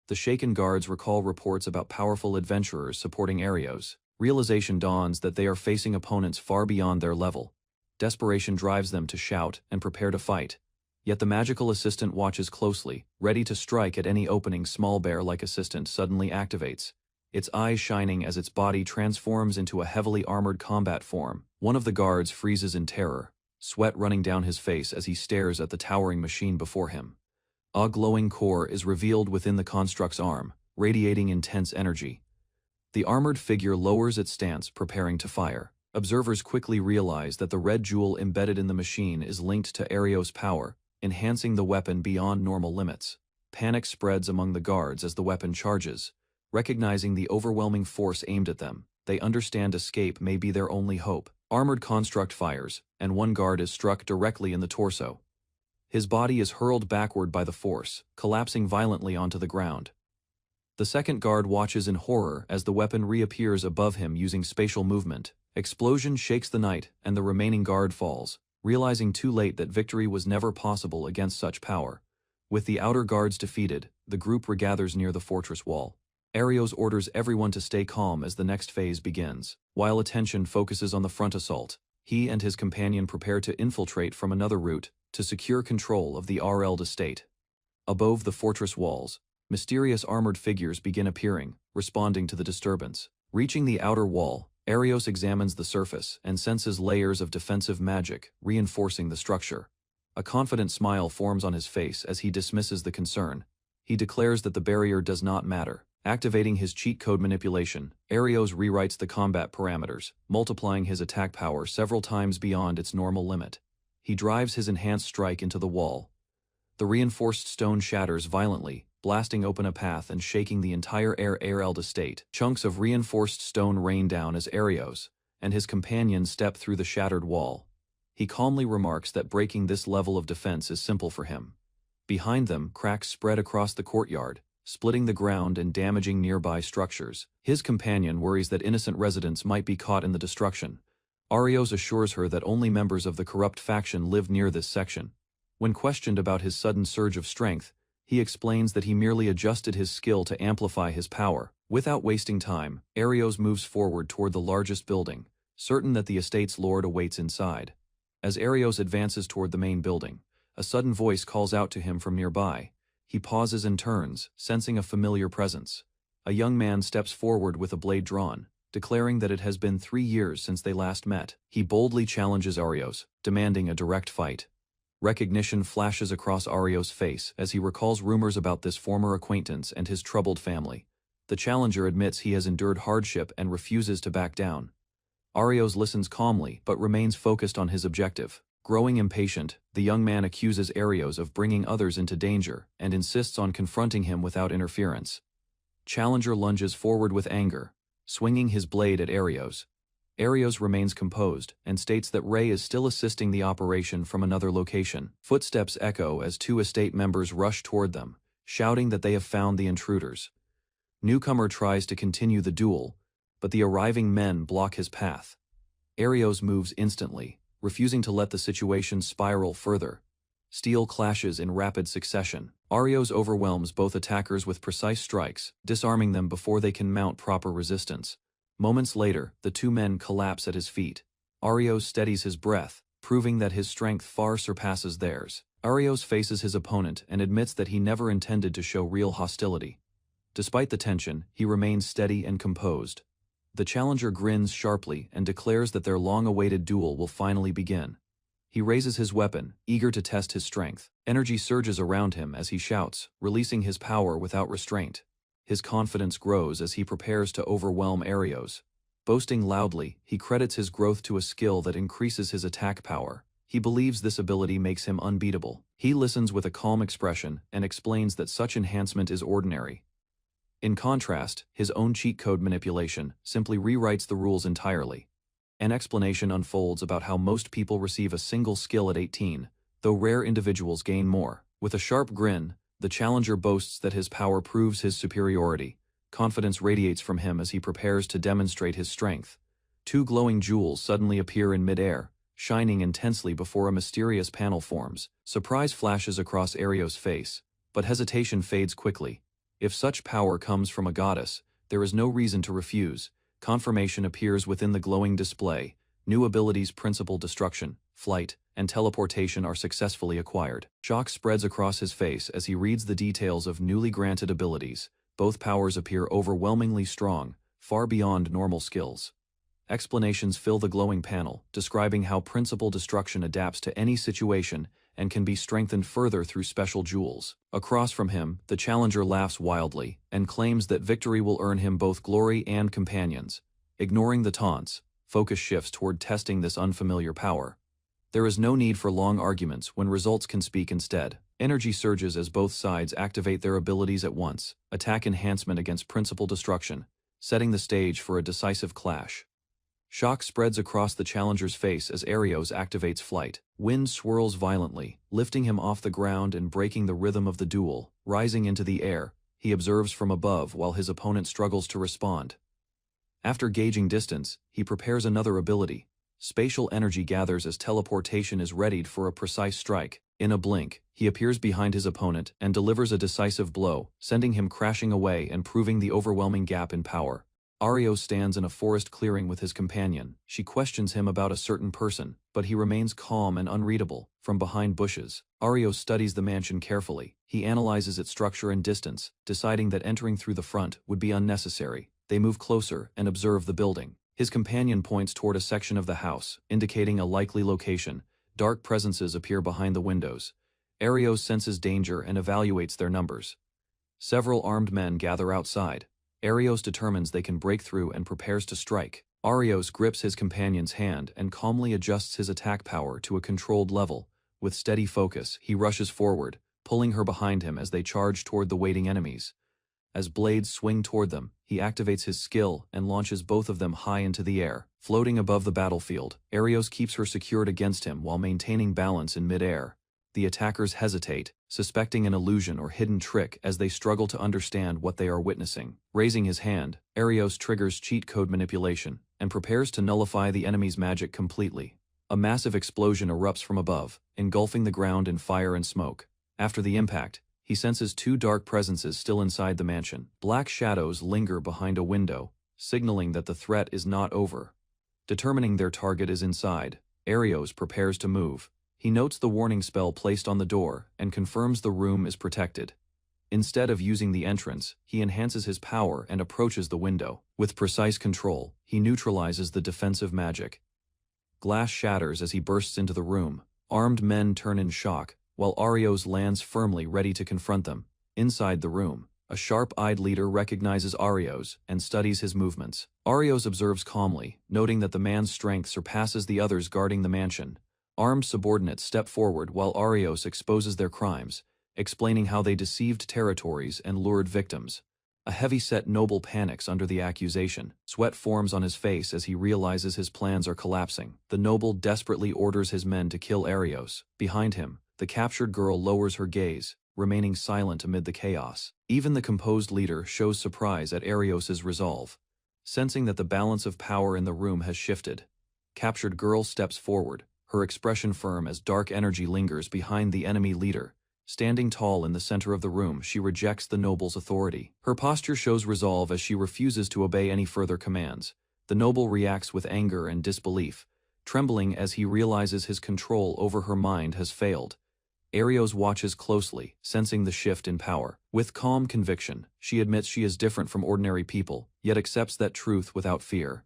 The shaken guards recall reports about powerful adventurers supporting Arios. Realization dawns that they are facing opponents far beyond their level. Desperation drives them to shout and prepare to fight. Yet the magical assistant watches closely, ready to strike at any opening. Small bear-like assistant suddenly activates, its eyes shining as its body transforms into a heavily armored combat form. One of the guards freezes in terror, sweat running down his face as he stares at the towering machine before him. A glowing core is revealed within the construct's arm, radiating intense energy. The armored figure lowers its stance, preparing to fire. Observers quickly realize that the red jewel embedded in the machine is linked to Arios' power, enhancing the weapon beyond normal limits. Panic spreads among the guards as the weapon charges. Recognizing the overwhelming force aimed at them, they understand escape may be their only hope. Armored construct fires, and one guard is struck directly in the torso. His body is hurled backward by the force, collapsing violently onto the ground. The second guard watches in horror as the weapon reappears above him using spatial movement. Explosion shakes the night, and the remaining guard falls, realizing too late that victory was never possible against such power. With the outer guards defeated, the group regathers near the fortress wall. Arios orders everyone to stay calm as the next phase begins. While attention focuses on the front assault, he and his companion prepare to infiltrate from another route to secure control of the Arld estate. Above the fortress walls, mysterious armored figures begin appearing, responding to the disturbance. Reaching the outer wall, Arios examines the surface and senses layers of defensive magic, reinforcing the structure. A confident smile forms on his face as he dismisses the concern. He declares that the barrier does not matter. Activating his cheat code manipulation, Arios rewrites the combat parameters, multiplying his attack power several times beyond its normal limit. He drives his enhanced strike into the wall. The reinforced stone shatters violently, blasting open a path and shaking the entire Arld estate. Chunks of reinforced stone rain down as Arios and his companion step through the shattered wall. He calmly remarks that breaking this level of defense is simple for him. Behind them, cracks spread across the courtyard, splitting the ground and damaging nearby structures. His companion worries that innocent residents might be caught in the destruction. Arios assures her that only members of the corrupt faction live near this section. When questioned about his sudden surge of strength, he explains that he merely adjusted his skill to amplify his power. Without wasting time, Arios moves forward toward the largest building, certain that the estate's lord awaits inside. As Arios advances toward the main building, a sudden voice calls out to him from nearby. He pauses and turns, sensing a familiar presence. A young man steps forward with a blade drawn. declaring that it has been 3 years since they last met. He boldly challenges Arios, demanding a direct fight. Recognition flashes across Arios' face as he recalls rumors about this former acquaintance and his troubled family. The challenger admits he has endured hardship and refuses to back down. Arios listens calmly but remains focused on his objective. Growing impatient, the young man accuses Arios of bringing others into danger and insists on confronting him without interference. Challenger lunges forward with anger, swinging his blade at Arios. Arios remains composed and states that Ray is still assisting the operation from another location. Footsteps echo as 2 estate members rush toward them, shouting that they have found the intruders. Newcomer tries to continue the duel, but the arriving men block his path. Arios moves instantly, refusing to let the situation spiral further. Steel clashes in rapid succession. Arios overwhelms both attackers with precise strikes, disarming them before they can mount proper resistance. Moments later, the 2 men collapse at his feet. Arios steadies his breath, proving that his strength far surpasses theirs. Arios faces his opponent and admits that he never intended to show real hostility. Despite the tension, he remains steady and composed. The challenger grins sharply and declares that their long-awaited duel will finally begin. He raises his weapon, eager to test his strength. Energy surges around him as he shouts, releasing his power without restraint. His confidence grows as he prepares to overwhelm Arios. Boasting loudly, he credits his growth to a skill that increases his attack power. He believes this ability makes him unbeatable. He listens with a calm expression and explains that such enhancement is ordinary. In contrast, his own cheat code manipulation simply rewrites the rules entirely. An explanation unfolds about how most people receive a single skill at 18, though rare individuals gain more. With a sharp grin, the challenger boasts that his power proves his superiority. Confidence radiates from him as he prepares to demonstrate his strength. 2 glowing jewels suddenly appear in midair, shining intensely before a mysterious panel forms. Surprise flashes across Arios' face, but hesitation fades quickly. If such power comes from a goddess, there is no reason to refuse. Confirmation appears within the glowing display. New abilities Principal Destruction, Flight, and Teleportation are successfully acquired. Shock spreads across his face as he reads the details of newly granted abilities. Both powers appear overwhelmingly strong, far beyond normal skills. Explanations fill the glowing panel, describing how Principal Destruction adapts to any situation and can be strengthened further through special jewels. Across from him, the challenger laughs wildly and claims that victory will earn him both glory and companions. Ignoring the taunts, focus shifts toward testing this unfamiliar power. There is no need for long arguments when results can speak instead. Energy surges as both sides activate their abilities at once. Attack enhancement against Principal Destruction, setting the stage for a decisive clash. Shock spreads across the challenger's face as Arios activates Flight. Wind swirls violently, lifting him off the ground and breaking the rhythm of the duel. Rising into the air, he observes from above while his opponent struggles to respond. After gauging distance, he prepares another ability. Spatial energy gathers as teleportation is readied for a precise strike. In a blink, he appears behind his opponent and delivers a decisive blow, sending him crashing away and proving the overwhelming gap in power. Arios stands in a forest clearing with his companion. She questions him about a certain person, but he remains calm and unreadable. From behind bushes, Arios studies the mansion carefully. He analyzes its structure and distance, deciding that entering through the front would be unnecessary. They move closer and observe the building. His companion points toward a section of the house, indicating a likely location. Dark presences appear behind the windows. Arios senses danger and evaluates their numbers. Several armed men gather outside. Arios determines they can break through and prepares to strike. Arios grips his companion's hand and calmly adjusts his attack power to a controlled level. With steady focus, he rushes forward, pulling her behind him as they charge toward the waiting enemies. As blades swing toward them, he activates his skill and launches both of them high into the air. Floating above the battlefield, Arios keeps her secured against him while maintaining balance in mid-air. The attackers hesitate, suspecting an illusion or hidden trick as they struggle to understand what they are witnessing. Raising his hand, Arios triggers cheat code manipulation and prepares to nullify the enemy's magic completely. A massive explosion erupts from above, engulfing the ground in fire and smoke. After the impact, he senses 2 dark presences still inside the mansion. Black shadows linger behind a window, signaling that the threat is not over. Determining their target is inside, Arios prepares to move. He notes the warning spell placed on the door and confirms the room is protected. Instead of using the entrance, he enhances his power and approaches the window. With precise control, he neutralizes the defensive magic. Glass shatters as he bursts into the room. Armed men turn in shock, while Arios lands firmly ready to confront them. Inside the room, a sharp-eyed leader recognizes Arios and studies his movements. Arios observes calmly, noting that the man's strength surpasses the others guarding the mansion. Armed subordinates step forward while Arios exposes their crimes, explaining how they deceived territories and lured victims. A heavy-set noble panics under the accusation. Sweat forms on his face as he realizes his plans are collapsing. The noble desperately orders his men to kill Arios. Behind him, the captured girl lowers her gaze, remaining silent amid the chaos. Even the composed leader shows surprise at Arios' resolve. Sensing that the balance of power in the room has shifted, captured girl steps forward, her expression firm as dark energy lingers behind the enemy leader. Standing tall in the center of the room, she rejects the noble's authority. Her posture shows resolve as she refuses to obey any further commands. The noble reacts with anger and disbelief, trembling as he realizes his control over her mind has failed. Arios watches closely, sensing the shift in power. With calm conviction, she admits she is different from ordinary people, yet accepts that truth without fear.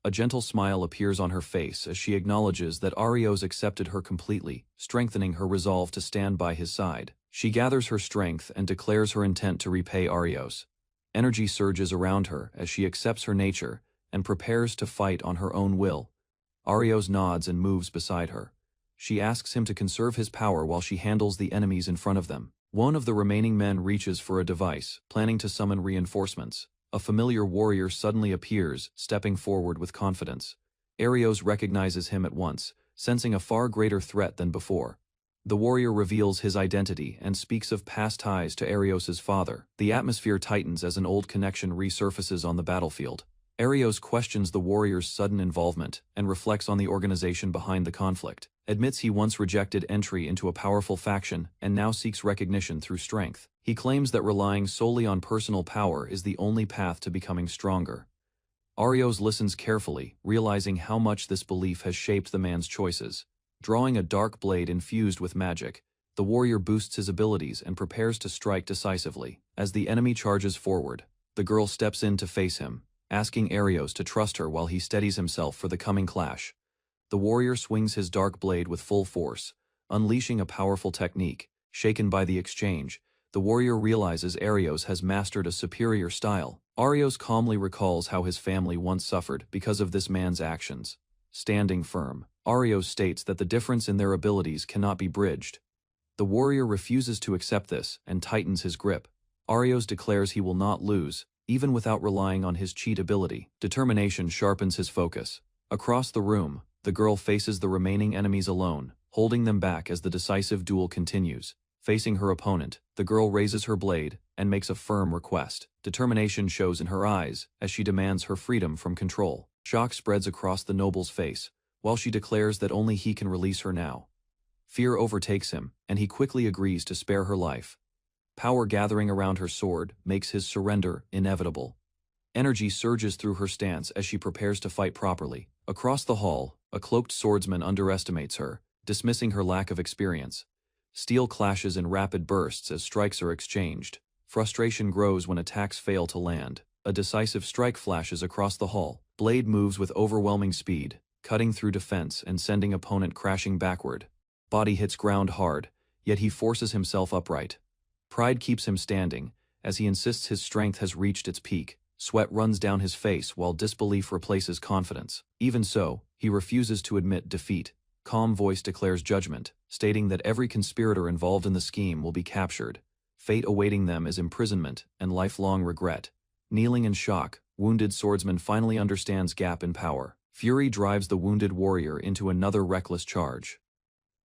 A gentle smile appears on her face as she acknowledges that Arios accepted her completely, strengthening her resolve to stand by his side. She gathers her strength and declares her intent to repay Arios. Energy surges around her as she accepts her nature and prepares to fight on her own will. Arios nods and moves beside her. She asks him to conserve his power while she handles the enemies in front of them. One of the remaining men reaches for a device, planning to summon reinforcements. A familiar warrior suddenly appears, stepping forward with confidence. Arios recognizes him at once, sensing a far greater threat than before. The warrior reveals his identity and speaks of past ties to Arios' father. The atmosphere tightens as an old connection resurfaces on the battlefield. Arios questions the warrior's sudden involvement and reflects on the organization behind the conflict. Admits he once rejected entry into a powerful faction and now seeks recognition through strength. He claims that relying solely on personal power is the only path to becoming stronger. Arios listens carefully, realizing how much this belief has shaped the man's choices. Drawing a dark blade infused with magic, the warrior boosts his abilities and prepares to strike decisively. As the enemy charges forward, the girl steps in to face him, asking Arios to trust her while he steadies himself for the coming clash. The warrior swings his dark blade with full force, unleashing a powerful technique. Shaken by the exchange, the warrior realizes Arios has mastered a superior style. Arios calmly recalls how his family once suffered because of this man's actions. Standing firm, Arios states that the difference in their abilities cannot be bridged. The warrior refuses to accept this and tightens his grip. Arios declares he will not lose, even without relying on his cheat ability. Determination sharpens his focus. Across the room, the girl faces the remaining enemies alone, holding them back as the decisive duel continues. Facing her opponent, the girl raises her blade and makes a firm request. Determination shows in her eyes as she demands her freedom from control. Shock spreads across the noble's face, while she declares that only he can release her now. Fear overtakes him, and he quickly agrees to spare her life. Power gathering around her sword makes his surrender inevitable. Energy surges through her stance as she prepares to fight properly. Across the hall, a cloaked swordsman underestimates her, dismissing her lack of experience. Steel clashes in rapid bursts as strikes are exchanged. Frustration grows when attacks fail to land. A decisive strike flashes across the hall. Blade moves with overwhelming speed, cutting through defense and sending opponent crashing backward. Body hits ground hard, yet he forces himself upright. Pride keeps him standing, as he insists his strength has reached its peak. Sweat runs down his face while disbelief replaces confidence. Even so, he refuses to admit defeat. Calm voice declares judgment, stating that every conspirator involved in the scheme will be captured. Fate awaiting them is imprisonment and lifelong regret. Kneeling in shock, wounded swordsman finally understands gap in power. Fury drives the wounded warrior into another reckless charge.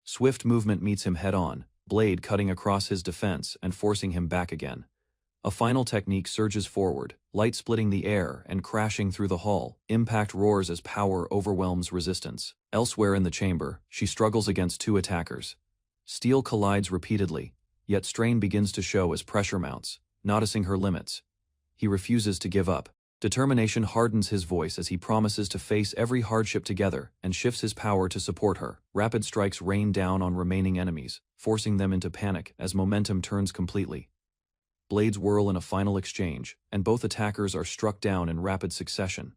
Swift movement meets him head-on, blade cutting across his defense and forcing him back again. A final technique surges forward, light splitting the air and crashing through the hall. Impact roars as power overwhelms resistance. Elsewhere in the chamber, she struggles against two attackers. Steel collides repeatedly, yet strain begins to show as pressure mounts, noticing her limits. He refuses to give up. Determination hardens his voice as he promises to face every hardship together and shifts his power to support her. Rapid strikes rain down on remaining enemies, forcing them into panic as momentum turns completely. blades whirl in a final exchange, and both attackers are struck down in rapid succession.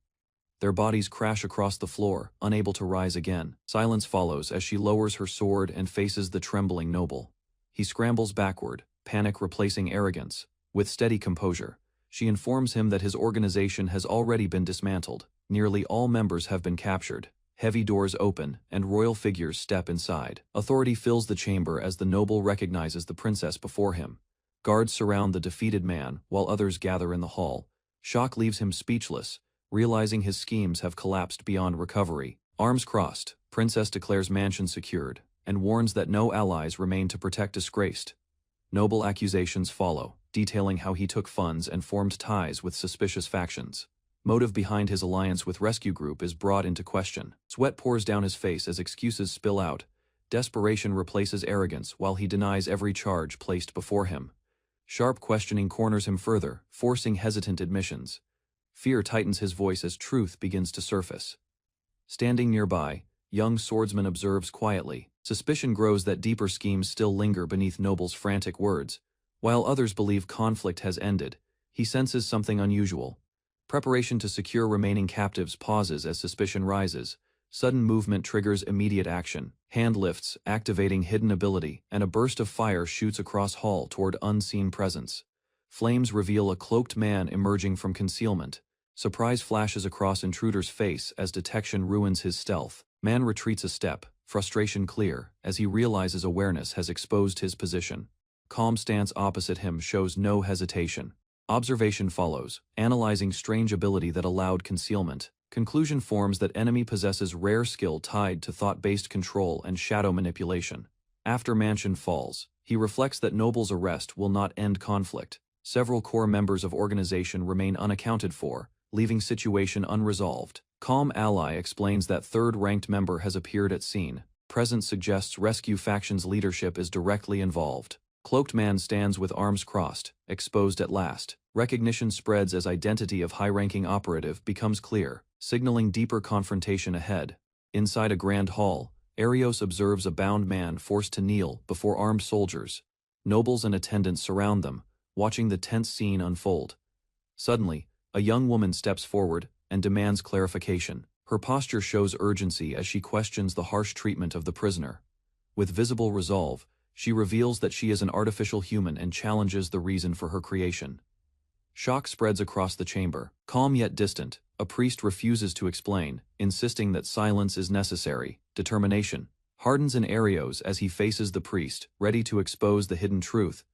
Their bodies crash across the floor, unable to rise again. Silence follows as she lowers her sword and faces the trembling noble. He scrambles backward, panic replacing arrogance. With steady composure, she informs him that his organization has already been dismantled. Nearly all members have been captured. Heavy doors open, and royal figures step inside. Authority fills the chamber as the noble recognizes the princess before him. Guards surround the defeated man, while others gather in the hall. Shock leaves him speechless, realizing his schemes have collapsed beyond recovery. Arms crossed, Princess declares mansion secured, and warns that no allies remain to protect disgraced. Noble accusations follow, detailing how he took funds and formed ties with suspicious factions. Motive behind his alliance with Rescue Group is brought into question. Sweat pours down his face as excuses spill out. Desperation replaces arrogance while he denies every charge placed before him. Sharp questioning corners him further, forcing hesitant admissions. Fear tightens his voice as truth begins to surface. Standing nearby, young swordsman observes quietly. Suspicion grows that deeper schemes still linger beneath Noble's frantic words. While others believe conflict has ended, he senses something unusual. Preparation to secure remaining captives pauses as suspicion rises. Sudden movement triggers immediate action. Hand lifts, activating hidden ability, and a burst of fire shoots across hall toward unseen presence. Flames reveal a cloaked man emerging from concealment. Surprise flashes across intruder's face as detection ruins his stealth. Man retreats a step, frustration clear, as he realizes awareness has exposed his position. Calm stance opposite him shows no hesitation. Observation follows, analyzing strange ability that allowed concealment. Conclusion forms that enemy possesses rare skill tied to thought-based control and shadow manipulation. After mansion falls, he reflects that Noble's arrest will not end conflict. Several core members of organization remain unaccounted for, leaving situation unresolved. Calm ally explains that third-ranked member has appeared at scene. Presence suggests rescue faction's leadership is directly involved. Cloaked man stands with arms crossed, exposed at last. Recognition spreads as identity of high-ranking operative becomes clear, signaling deeper confrontation ahead. Inside a grand hall, Arios observes a bound man forced to kneel before armed soldiers. Nobles and attendants surround them, watching the tense scene unfold. Suddenly, a young woman steps forward and demands clarification. Her posture shows urgency as she questions the harsh treatment of the prisoner. With visible resolve, she reveals that she is an artificial human and challenges the reason for her creation. Shock spreads across the chamber. Calm yet distant, a priest refuses to explain, insisting that silence is necessary. Determination hardens in Arios as he faces the priest, ready to expose the hidden truth.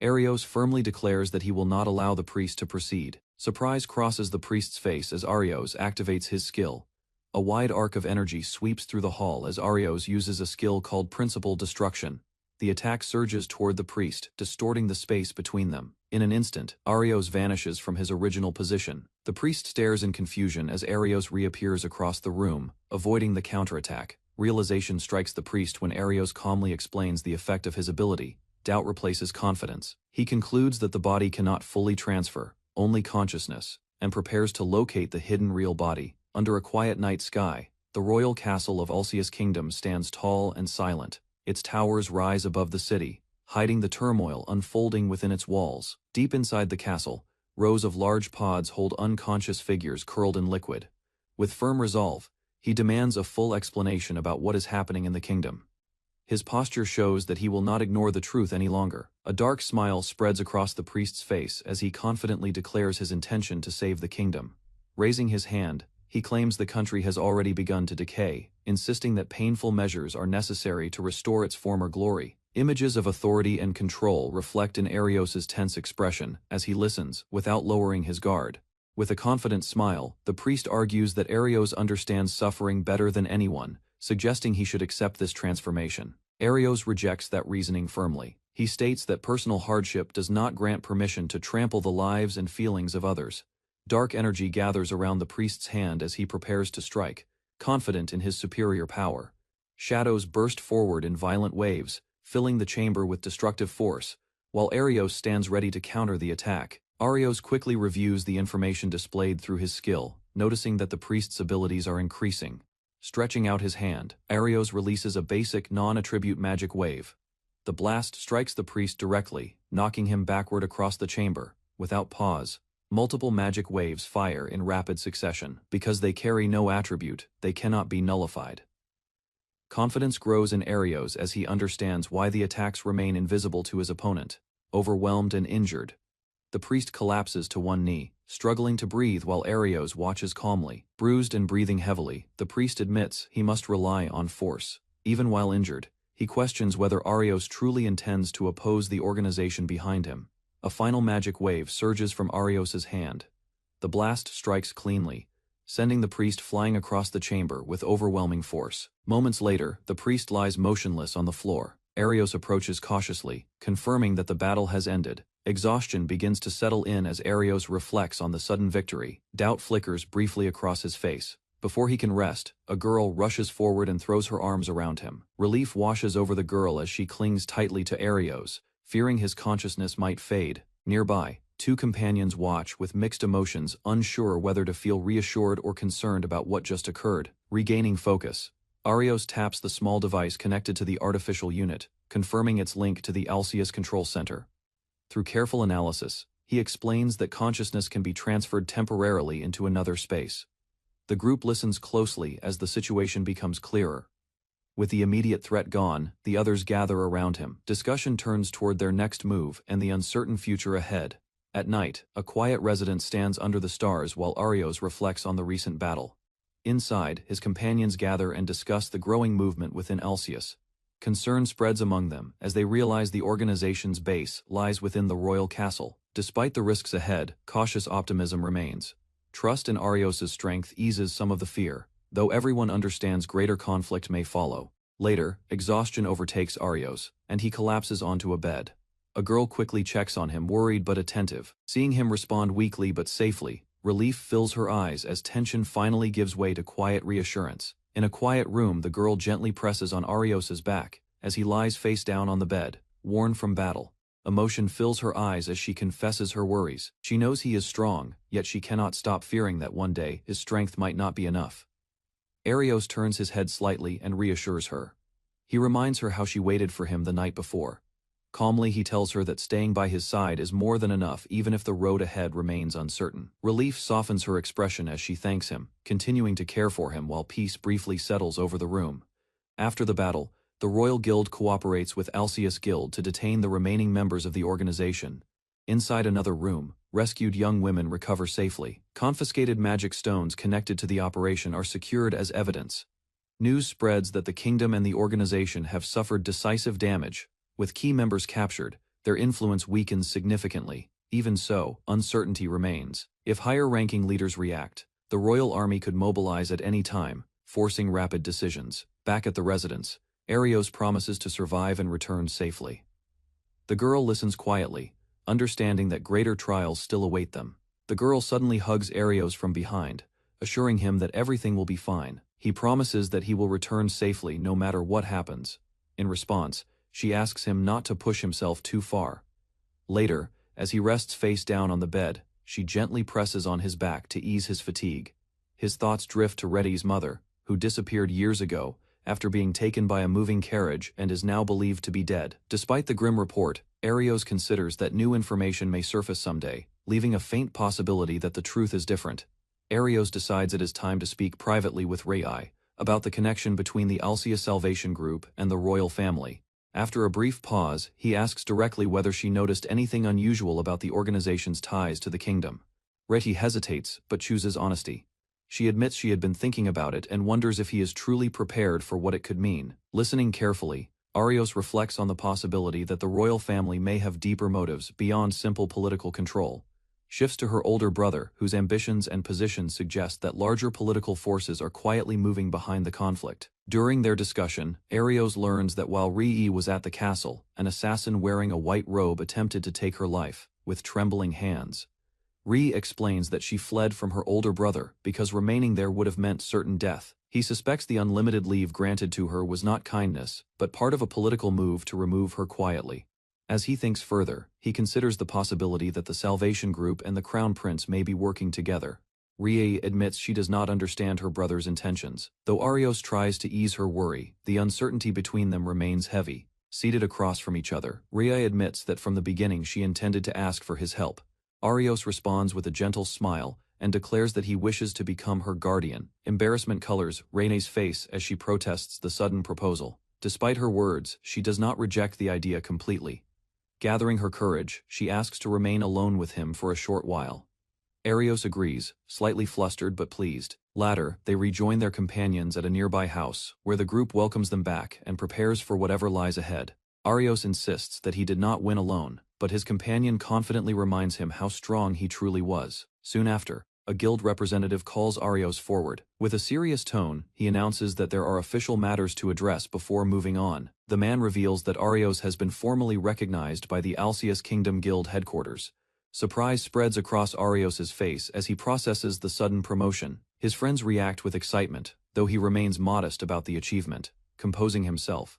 Arios firmly declares that he will not allow the priest to proceed. Surprise crosses the priest's face as Arios activates his skill. A wide arc of energy sweeps through the hall as Arios uses a skill called Principal Destruction. The attack surges toward the priest, distorting the space between them. In an instant, Arios vanishes from his original position. The priest stares in confusion as Arios reappears across the room, avoiding the counterattack. Realization strikes the priest when Arios calmly explains the effect of his ability. Doubt replaces confidence. He concludes that the body cannot fully transfer, only consciousness, and prepares to locate the hidden real body. Under a quiet night sky, the royal castle of Ulcius Kingdom stands tall and silent. Its towers rise above the city, hiding the turmoil unfolding within its walls. Deep inside the castle, rows of large pods hold unconscious figures curled in liquid. With firm resolve, he demands a full explanation about what is happening in the kingdom. His posture shows that he will not ignore the truth any longer. A dark smile spreads across the priest's face as he confidently declares his intention to save the kingdom. Raising his hand, he claims the country has already begun to decay, insisting that painful measures are necessary to restore its former glory. Images of authority and control reflect in Arios's tense expression as he listens, without lowering his guard. With a confident smile, the priest argues that Arios understands suffering better than anyone, suggesting he should accept this transformation. Arios rejects that reasoning firmly. He states that personal hardship does not grant permission to trample the lives and feelings of others. Dark energy gathers around the priest's hand as he prepares to strike, confident in his superior power. Shadows burst forward in violent waves, filling the chamber with destructive force, while Arios stands ready to counter the attack. Arios quickly reviews the information displayed through his skill, noticing that the priest's abilities are increasing. Stretching out his hand, Arios releases a basic non-attribute magic wave. The blast strikes the priest directly, knocking him backward across the chamber. Without pause, multiple magic waves fire in rapid succession. Because they carry no attribute, they cannot be nullified. Confidence grows in Arios as he understands why the attacks remain invisible to his opponent. Overwhelmed and injured, the priest collapses to one knee, struggling to breathe while Arios watches calmly. Bruised and breathing heavily, the priest admits he must rely on force. Even while injured, he questions whether Arios truly intends to oppose the organization behind him. A final magic wave surges from Arios's hand. The blast strikes cleanly, sending the priest flying across the chamber with overwhelming force. Moments later, the priest lies motionless on the floor. Arios approaches cautiously, confirming that the battle has ended. Exhaustion begins to settle in as Arios reflects on the sudden victory. Doubt flickers briefly across his face. Before he can rest, a girl rushes forward and throws her arms around him. Relief washes over the girl as she clings tightly to Arios, fearing his consciousness might fade. Nearby, two companions watch with mixed emotions, unsure whether to feel reassured or concerned about what just occurred. Regaining focus, Arios taps the small device connected to the artificial unit, confirming its link to the Alceus control center. Through careful analysis, he explains that consciousness can be transferred temporarily into another space. The group listens closely as the situation becomes clearer. With the immediate threat gone, the others gather around him. Discussion turns toward their next move and the uncertain future ahead. At night, a quiet resident stands under the stars while Arios reflects on the recent battle. Inside, his companions gather and discuss the growing movement within Alceus. Concern spreads among them as they realize the organization's base lies within the royal castle. Despite the risks ahead, cautious optimism remains. Trust in Arios's strength eases some of the fear, though everyone understands greater conflict may follow. Later, exhaustion overtakes Arios, and he collapses onto a bed. A girl quickly checks on him, worried but attentive. Seeing him respond weakly but safely, relief fills her eyes as tension finally gives way to quiet reassurance. In a quiet room, the girl gently presses on Arios's back as he lies face down on the bed, worn from battle. Emotion fills her eyes as she confesses her worries. She knows he is strong, yet she cannot stop fearing that one day his strength might not be enough. Arios turns his head slightly and reassures her. He reminds her how she waited for him the night before. Calmly, he tells her that staying by his side is more than enough even if the road ahead remains uncertain. Relief softens her expression as she thanks him, continuing to care for him while peace briefly settles over the room. After the battle, the Royal Guild cooperates with Alceus Guild to detain the remaining members of the organization. Inside another room, rescued young women recover safely. Confiscated magic stones connected to the operation are secured as evidence. News spreads that the kingdom and the organization have suffered decisive damage. With key members captured, their influence weakens significantly. Even so, uncertainty remains. If higher-ranking leaders react, the royal army could mobilize at any time, forcing rapid decisions. Back at the residence, Arios promises to survive and return safely. The girl listens quietly, understanding that greater trials still await them. The girl suddenly hugs Arios from behind, assuring him that everything will be fine. He promises that he will return safely no matter what happens. In response, she asks him not to push himself too far. Later, as he rests face down on the bed, she gently presses on his back to ease his fatigue. His thoughts drift to Reddy's mother, who disappeared years ago after being taken by a moving carriage and is now believed to be dead. Despite the grim report, Arios considers that new information may surface someday, leaving a faint possibility that the truth is different. Arios decides it is time to speak privately with Rei about the connection between the Alceus Salvation Group and the royal family. After a brief pause, he asks directly whether she noticed anything unusual about the organization's ties to the kingdom. Reti hesitates, but chooses honesty. She admits she had been thinking about it and wonders if he is truly prepared for what it could mean. Listening carefully, Arios reflects on the possibility that the royal family may have deeper motives beyond simple political control. Shifts to her older brother, whose ambitions and positions suggest that larger political forces are quietly moving behind the conflict. During their discussion, Arios learns that while Rei was at the castle, an assassin wearing a white robe attempted to take her life, with trembling hands. Rei explains that she fled from her older brother because remaining there would have meant certain death. He suspects the unlimited leave granted to her was not kindness, but part of a political move to remove her quietly. As he thinks further, he considers the possibility that the Salvation Group and the Crown Prince may be working together. Rei admits she does not understand her brother's intentions. Though Arios tries to ease her worry, the uncertainty between them remains heavy. seated across from each other. Ria admits that from the beginning she intended to ask for his help. Arios responds with a gentle smile and declares that he wishes to become her guardian. Embarrassment colors Rene's face as she protests the sudden proposal. Despite her words, she does not reject the idea completely. Gathering her courage, she asks to remain alone with him for a short while. Arios agrees, slightly flustered but pleased. Later, they rejoin their companions at a nearby house, where the group welcomes them back and prepares for whatever lies ahead. Arios insists that he did not win alone, but his companion confidently reminds him how strong he truly was. Soon after, a guild representative calls Arios forward. With a serious tone, he announces that there are official matters to address before moving on. The man reveals that Arios has been formally recognized by the Alcius Kingdom Guild headquarters. Surprise spreads across Arios's face as he processes the sudden promotion. His friends react with excitement, though he remains modest about the achievement. Composing himself,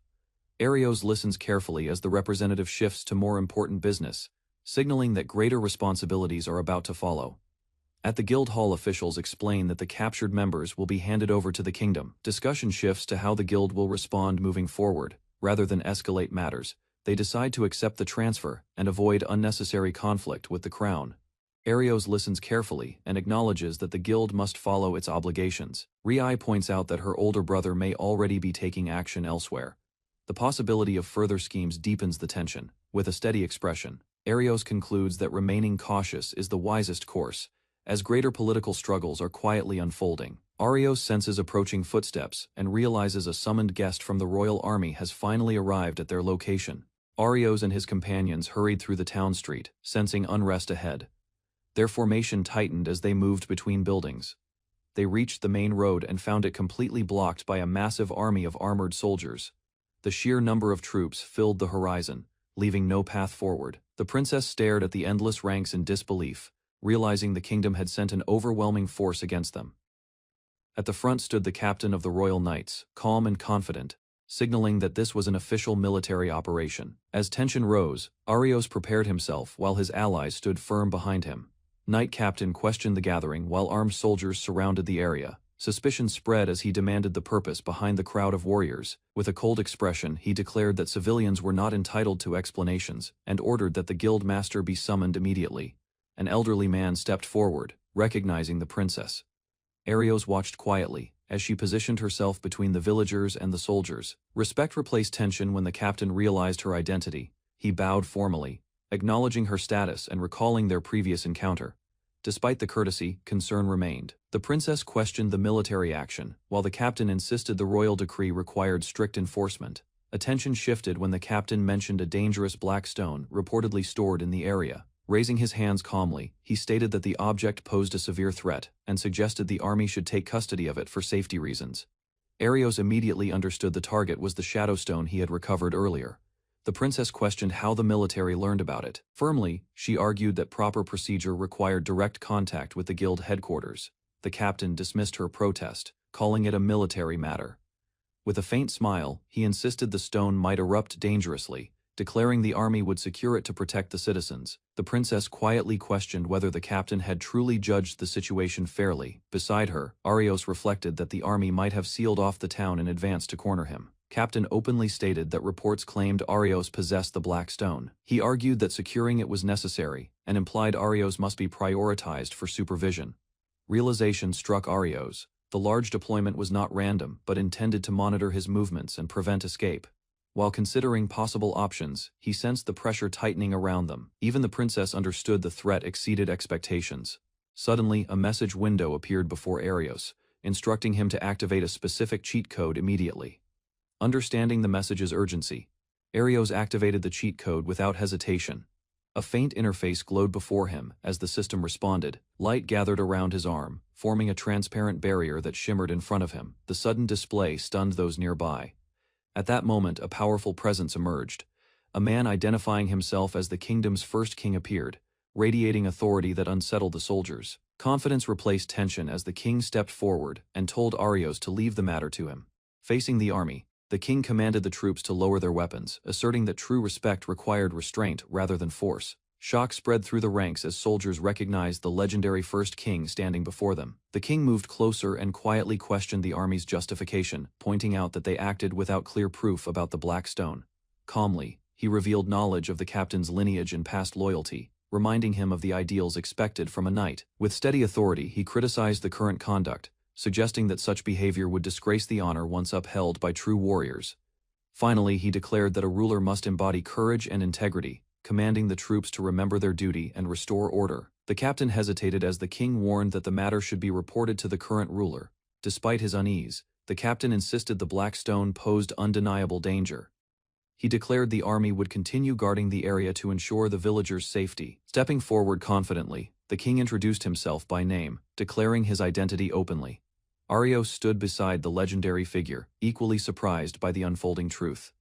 Arios listens carefully as the representative shifts to more important business, signaling that greater responsibilities are about to follow. At the guild hall, officials explain that the captured members will be handed over to the kingdom. Discussion shifts to how the guild will respond moving forward. Rather than escalate matters, they decide to accept the transfer and avoid unnecessary conflict with the crown. Arios listens carefully and acknowledges that the guild must follow its obligations. Ria points out that her older brother may already be taking action elsewhere. The possibility of further schemes deepens the tension. With a steady expression, Arios concludes that remaining cautious is the wisest course, as greater political struggles are quietly unfolding. Arios senses approaching footsteps and realizes a summoned guest from the royal army has finally arrived at their location. Arios and his companions hurried through the town street, sensing unrest ahead. Their formation tightened as they moved between buildings. They reached the main road and found it completely blocked by a massive army of armored soldiers. The sheer number of troops filled the horizon, leaving no path forward. The princess stared at the endless ranks in disbelief, realizing the kingdom had sent an overwhelming force against them. At the front stood the captain of the Royal Knights, calm and confident, signaling that this was an official military operation. As tension rose, Arios prepared himself while his allies stood firm behind him. Knight Captain questioned the gathering while armed soldiers surrounded the area. Suspicion spread as he demanded the purpose behind the crowd of warriors. With a cold expression, he declared that civilians were not entitled to explanations and ordered that the guild master be summoned immediately. An elderly man stepped forward, recognizing the princess. Arios watched quietly as she positioned herself between the villagers and the soldiers. Respect replaced tension when the captain realized her identity. He bowed formally, acknowledging her status and recalling their previous encounter. Despite the courtesy, concern remained. The princess questioned the military action, while the captain insisted the royal decree required strict enforcement. Attention shifted when the captain mentioned a dangerous black stone reportedly stored in the area. Raising his hands calmly, he stated that the object posed a severe threat and suggested the army should take custody of it for safety reasons. Arios immediately understood the target was the shadow stone he had recovered earlier. The princess questioned how the military learned about it. Firmly, she argued that proper procedure required direct contact with the guild headquarters. The captain dismissed her protest, calling it a military matter. With a faint smile, he insisted the stone might erupt dangerously, declaring the army would secure it to protect the citizens. The princess quietly questioned whether the captain had truly judged the situation fairly. Beside her, Arios reflected that the army might have sealed off the town in advance to corner him. Captain openly stated that reports claimed Arios possessed the black stone. He argued that securing it was necessary, and implied Arios must be prioritized for supervision. Realization struck Arios. The large deployment was not random, but intended to monitor his movements and prevent escape. While considering possible options, he sensed the pressure tightening around them. Even the princess understood the threat exceeded expectations. Suddenly, a message window appeared before Arios, instructing him to activate a specific cheat code immediately. Understanding the message's urgency, Arios activated the cheat code without hesitation. A faint interface glowed before him as the system responded. Light gathered around his arm, forming a transparent barrier that shimmered in front of him. The sudden display stunned those nearby. At that moment, a powerful presence emerged. A man identifying himself as the kingdom's first king appeared, radiating authority that unsettled the soldiers. Confidence replaced tension as the king stepped forward and told Arios to leave the matter to him. Facing the army, the king commanded the troops to lower their weapons, asserting that true respect required restraint rather than force. Shock spread through the ranks as soldiers recognized the legendary first king standing before them. The king moved closer and quietly questioned the army's justification, pointing out that they acted without clear proof about the black stone. Calmly, he revealed knowledge of the captain's lineage and past loyalty, reminding him of the ideals expected from a knight. With steady authority, he criticized the current conduct, suggesting that such behavior would disgrace the honor once upheld by true warriors. Finally, he declared that a ruler must embody courage and integrity, commanding the troops to remember their duty and restore order. The captain hesitated as the king warned that the matter should be reported to the current ruler. Despite his unease, the captain insisted the black stone posed undeniable danger. He declared the army would continue guarding the area to ensure the villagers' safety. Stepping forward confidently, the king introduced himself by name, declaring his identity openly. Arios stood beside the legendary figure, equally surprised by the unfolding truth.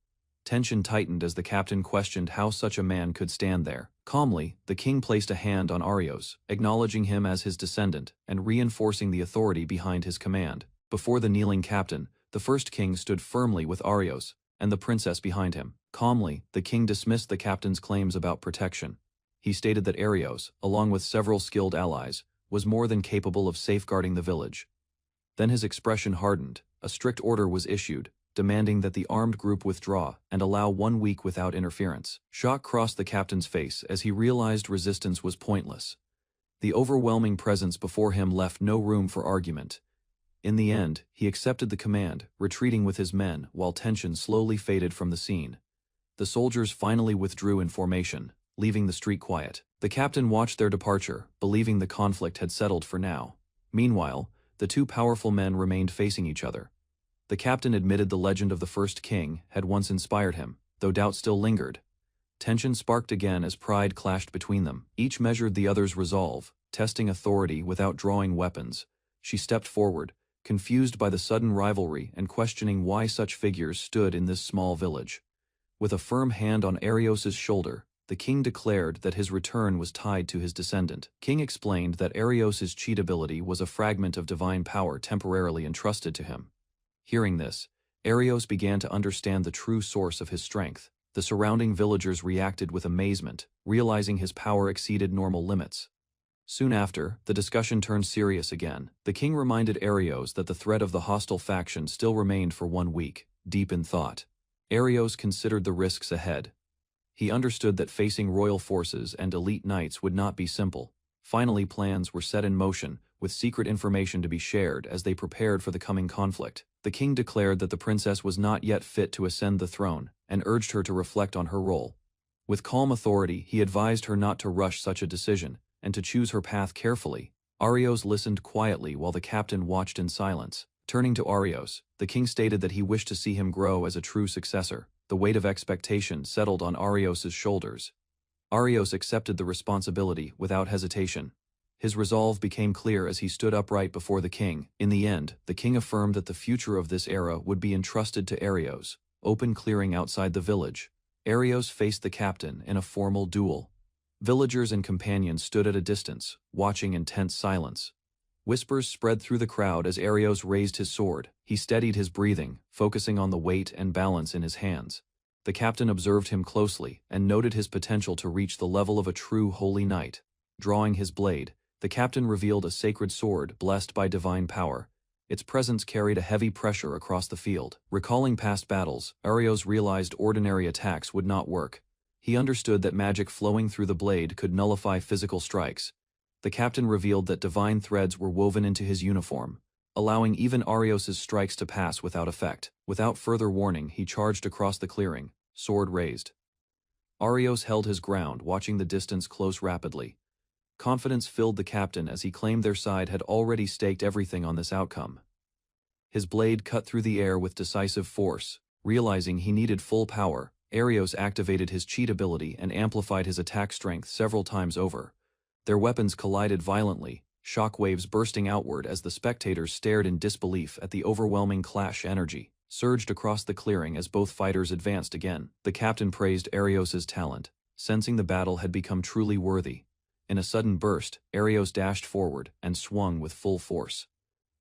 Tension tightened as the captain questioned how such a man could stand there. Calmly, the king placed a hand on Arios, acknowledging him as his descendant and reinforcing the authority behind his command. Before the kneeling captain, the first king stood firmly with Arios, and the princess behind him. Calmly, the king dismissed the captain's claims about protection. He stated that Arios, along with several skilled allies, was more than capable of safeguarding the village. Then his expression hardened. A strict order was issued, demanding that the armed group withdraw and allow 1 week without interference. Shock crossed the captain's face as he realized resistance was pointless. The overwhelming presence before him left no room for argument. In the end, he accepted the command, retreating with his men while tension slowly faded from the scene. The soldiers finally withdrew in formation, leaving the street quiet. The captain watched their departure, believing the conflict had settled for now. Meanwhile, the two powerful men remained facing each other. The captain admitted the legend of the first king had once inspired him, though doubt still lingered. Tension sparked again as pride clashed between them. Each measured the other's resolve, testing authority without drawing weapons. She stepped forward, confused by the sudden rivalry and questioning why such figures stood in this small village. With a firm hand on Arios's shoulder, the king declared that his return was tied to his descendant. King explained that Arios's cheat ability was a fragment of divine power temporarily entrusted to him. Hearing this, Arios began to understand the true source of his strength. The surrounding villagers reacted with amazement, realizing his power exceeded normal limits. Soon after, the discussion turned serious again. The king reminded Arios that the threat of the hostile faction still remained for 1 week. Deep in thought, Arios considered the risks ahead. He understood that facing royal forces and elite knights would not be simple. Finally, plans were set in motion, with secret information to be shared as they prepared for the coming conflict. The king declared that the princess was not yet fit to ascend the throne, and urged her to reflect on her role. With calm authority, he advised her not to rush such a decision, and to choose her path carefully. Arios listened quietly while the captain watched in silence. Turning to Arios, the king stated that he wished to see him grow as a true successor. The weight of expectation settled on Arios's shoulders. Arios accepted the responsibility without hesitation. His resolve became clear as he stood upright before the king. In the end, the king affirmed that the future of this era would be entrusted to Arios. Open clearing outside the village. Arios faced the captain in a formal duel. Villagers and companions stood at a distance, watching in tense silence. Whispers spread through the crowd as Arios raised his sword. He steadied his breathing, focusing on the weight and balance in his hands. The captain observed him closely and noted his potential to reach the level of a true holy knight. Drawing his blade, the captain revealed a sacred sword blessed by divine power. Its presence carried a heavy pressure across the field. Recalling past battles, Arios realized ordinary attacks would not work. He understood that magic flowing through the blade could nullify physical strikes. The captain revealed that divine threads were woven into his uniform, allowing even Arios's strikes to pass without effect. Without further warning, he charged across the clearing, sword raised. Arios held his ground, watching the distance close rapidly. Confidence filled the captain as he claimed their side had already staked everything on this outcome. His blade cut through the air with decisive force. Realizing he needed full power, Arios activated his cheat ability and amplified his attack strength several times over. Their weapons collided violently, shockwaves bursting outward as the spectators stared in disbelief at the overwhelming clash. Energy surged across the clearing as both fighters advanced again. The captain praised Arios's talent, sensing the battle had become truly worthy. In a sudden burst, Arios dashed forward and swung with full force.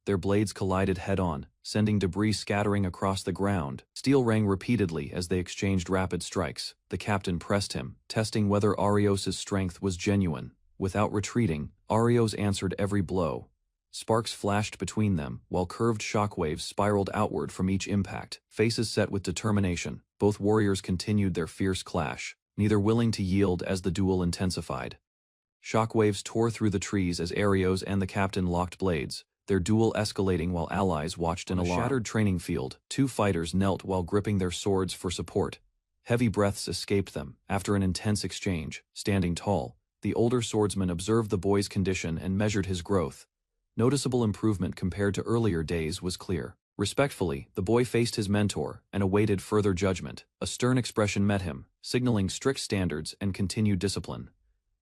Their blades collided head-on, sending debris scattering across the ground. Steel rang repeatedly as they exchanged rapid strikes. The captain pressed him, testing whether Arios's strength was genuine. Without retreating, Arios answered every blow. Sparks flashed between them, while curved shockwaves spiraled outward from each impact. Faces set with determination, both warriors continued their fierce clash, neither willing to yield as the duel intensified. Shockwaves tore through the trees as Arios and the captain locked blades, their duel escalating while allies watched in alarm. On a shattered training field, two fighters knelt while gripping their swords for support. Heavy breaths escaped them. After an intense exchange, standing tall, the older swordsman observed the boy's condition and measured his growth. Noticeable improvement compared to earlier days was clear. Respectfully, the boy faced his mentor and awaited further judgment. A stern expression met him, signaling strict standards and continued discipline.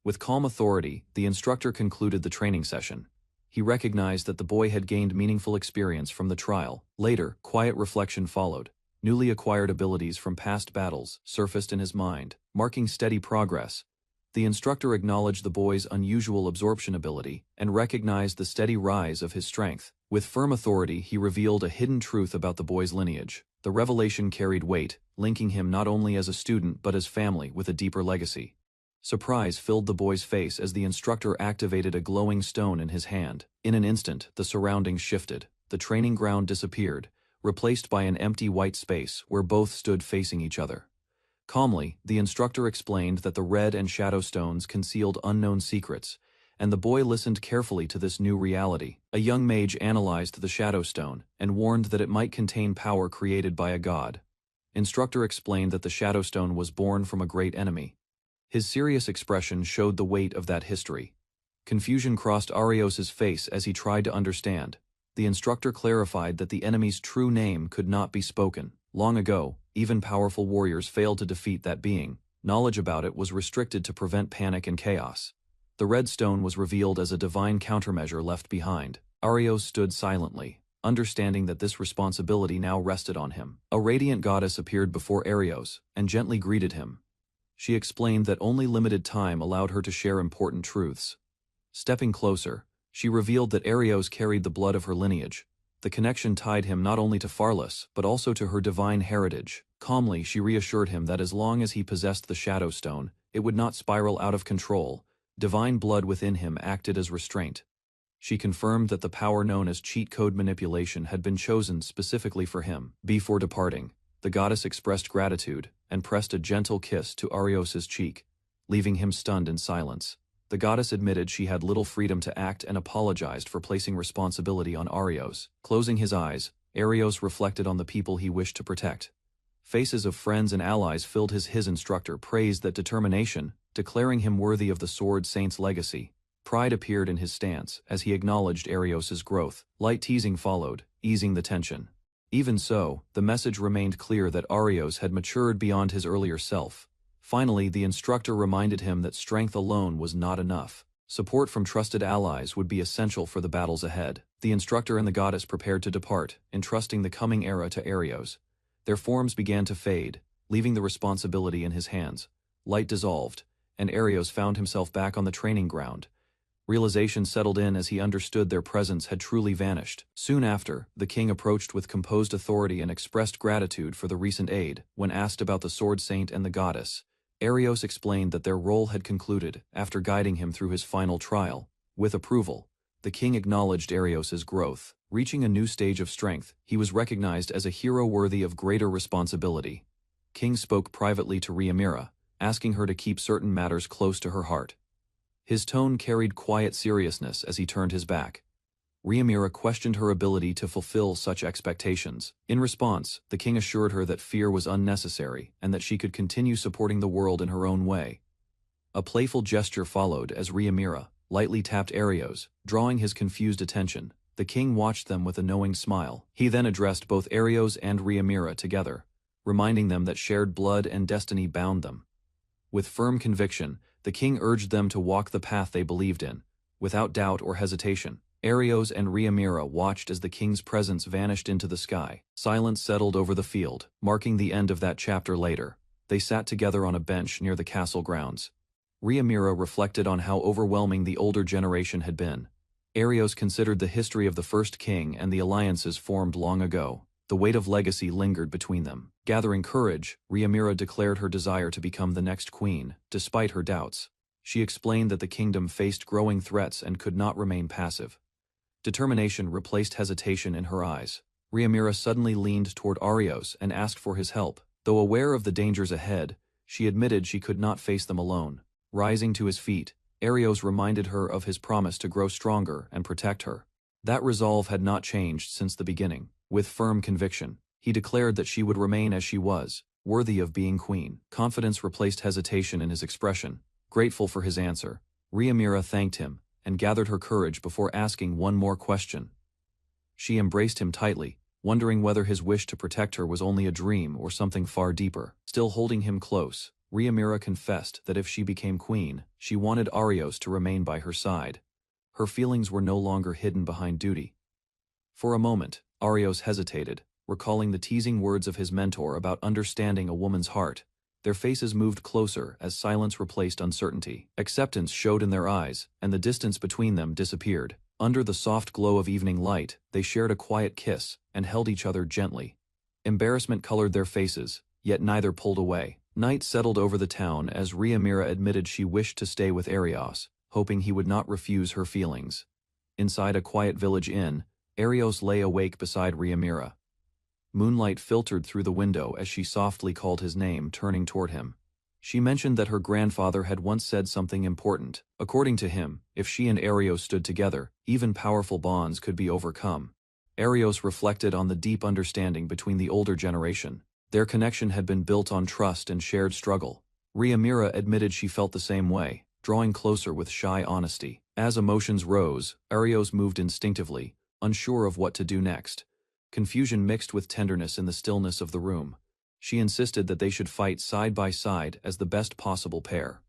With calm authority, the instructor concluded the training session. He recognized that the boy had gained meaningful experience from the trial. Later, quiet reflection followed. Newly acquired abilities from past battles surfaced in his mind, marking steady progress. The instructor acknowledged the boy's unusual absorption ability and recognized the steady rise of his strength. With firm authority, he revealed a hidden truth about the boy's lineage. The revelation carried weight, linking him not only as a student but as family with a deeper legacy. Surprise filled the boy's face as the instructor activated a glowing stone in his hand. In an instant, the surroundings shifted. The training ground disappeared, replaced by an empty white space where both stood facing each other. Calmly, the instructor explained that the red and shadow stones concealed unknown secrets, and the boy listened carefully to this new reality. A young mage analyzed the shadow stone and warned that it might contain power created by a god. Instructor explained that the shadow stone was born from a great enemy. His serious expression showed the weight of that history. Confusion crossed Arios's face as he tried to understand. The instructor clarified that the enemy's true name could not be spoken. Long ago, even powerful warriors failed to defeat that being. Knowledge about it was restricted to prevent panic and chaos. The red stone was revealed as a divine countermeasure left behind. Arios stood silently, understanding that this responsibility now rested on him. A radiant goddess appeared before Arios and gently greeted him. She explained that only limited time allowed her to share important truths. Stepping closer, she revealed that Arios carried the blood of her lineage. The connection tied him not only to Farless, but also to her divine heritage. Calmly, she reassured him that as long as he possessed the Shadow Stone, it would not spiral out of control. Divine blood within him acted as restraint. She confirmed that the power known as cheat code manipulation had been chosen specifically for him. Before departing, the goddess expressed gratitude and pressed a gentle kiss to Arios's cheek, leaving him stunned in silence. The goddess admitted she had little freedom to act and apologized for placing responsibility on Arios. Closing his eyes, Arios reflected on the people he wished to protect. Faces of friends and allies filled his instructor praised that determination, declaring him worthy of the Sword Saint's legacy. Pride appeared in his stance as he acknowledged Arios's growth. Light teasing followed, easing the tension. Even so, the message remained clear that Arios had matured beyond his earlier self. Finally, the instructor reminded him that strength alone was not enough. Support from trusted allies would be essential for the battles ahead. The instructor and the goddess prepared to depart, entrusting the coming era to Arios. Their forms began to fade, leaving the responsibility in his hands. Light dissolved, and Arios found himself back on the training ground. Realization settled in as he understood their presence had truly vanished. Soon after, the king approached with composed authority and expressed gratitude for the recent aid. When asked about the Sword Saint and the goddess, Arios explained that their role had concluded after guiding him through his final trial. With approval, the king acknowledged Arios's growth. Reaching a new stage of strength, he was recognized as a hero worthy of greater responsibility. King spoke privately to Rhaenyra, asking her to keep certain matters close to her heart. His tone carried quiet seriousness as he turned his back. Rhaenyra questioned her ability to fulfill such expectations. In response, the king assured her that fear was unnecessary and that she could continue supporting the world in her own way. A playful gesture followed as Rhaenyra lightly tapped Arios, drawing his confused attention. The king watched them with a knowing smile. He then addressed both Arios and Rhaenyra together, reminding them that shared blood and destiny bound them. With firm conviction, the king urged them to walk the path they believed in, without doubt or hesitation. Arios and Rhaenyra watched as the king's presence vanished into the sky. Silence settled over the field, marking the end of that chapter. Later, they sat together on a bench near the castle grounds. Rhaenyra reflected on how overwhelming the older generation had been. Arios considered the history of the first king and the alliances formed long ago. The weight of legacy lingered between them. Gathering courage, Rhaenyra declared her desire to become the next queen, despite her doubts. She explained that the kingdom faced growing threats and could not remain passive. Determination replaced hesitation in her eyes. Rhaenyra suddenly leaned toward Arios and asked for his help. Though aware of the dangers ahead, she admitted she could not face them alone. Rising to his feet, Arios reminded her of his promise to grow stronger and protect her. That resolve had not changed since the beginning. With firm conviction, he declared that she would remain as she was, worthy of being queen. Confidence replaced hesitation in his expression. Grateful for his answer, Rhaenyra thanked him and gathered her courage before asking one more question. She embraced him tightly, wondering whether his wish to protect her was only a dream or something far deeper. Still holding him close, Rhaenyra confessed that if she became queen, she wanted Arios to remain by her side. Her feelings were no longer hidden behind duty. For a moment, Arios hesitated, recalling the teasing words of his mentor about understanding a woman's heart. Their faces moved closer as silence replaced uncertainty. Acceptance showed in their eyes, and the distance between them disappeared. Under the soft glow of evening light, they shared a quiet kiss and held each other gently. Embarrassment colored their faces, yet neither pulled away. Night settled over the town as Rhaenyra admitted she wished to stay with Arios, hoping he would not refuse her feelings. Inside a quiet village inn, Arios lay awake beside Rhaenyra. Moonlight filtered through the window as she softly called his name, turning toward him. She mentioned that her grandfather had once said something important. According to him, if she and Arios stood together, even powerful bonds could be overcome. Arios reflected on the deep understanding between the older generation. Their connection had been built on trust and shared struggle. Rhaenyra admitted she felt the same way, drawing closer with shy honesty. As emotions rose, Arios moved instinctively, unsure of what to do next. Confusion mixed with tenderness in the stillness of the room. She insisted that they should fight side by side as the best possible pair.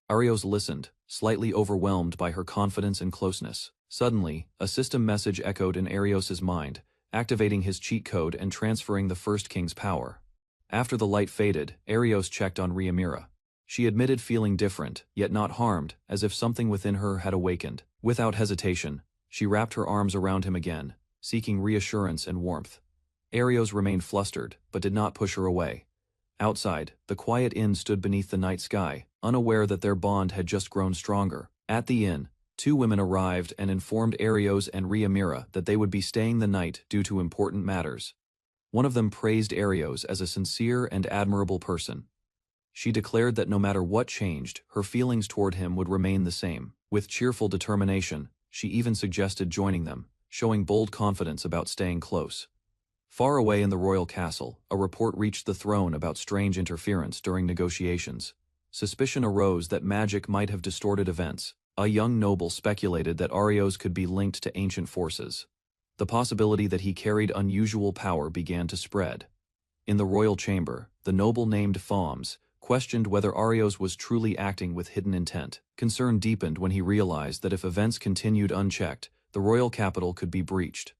Arios listened, slightly overwhelmed by her confidence and closeness. Suddenly, a system message echoed in Arios's mind, activating his cheat code and transferring the First King's power. After the light faded, Arios checked on Rhaenyra. She admitted feeling different, yet not harmed, as if something within her had awakened. Without hesitation, she wrapped her arms around him again, seeking reassurance and warmth. Arios remained flustered, but did not push her away. Outside, the quiet inn stood beneath the night sky, unaware that their bond had just grown stronger. At the inn, two women arrived and informed Arios and Rhaenyra that they would be staying the night due to important matters. One of them praised Arios as a sincere and admirable person. She declared that no matter what changed, her feelings toward him would remain the same. With cheerful determination, she even suggested joining them, showing bold confidence about staying close. Far away in the royal castle, a report reached the throne about strange interference during negotiations. Suspicion arose that magic might have distorted events. A young noble speculated that Arios could be linked to ancient forces. The possibility that he carried unusual power began to spread. In the royal chamber, the noble named Foms questioned whether Arios was truly acting with hidden intent. Concern deepened when he realized that if events continued unchecked, the royal capital could be breached.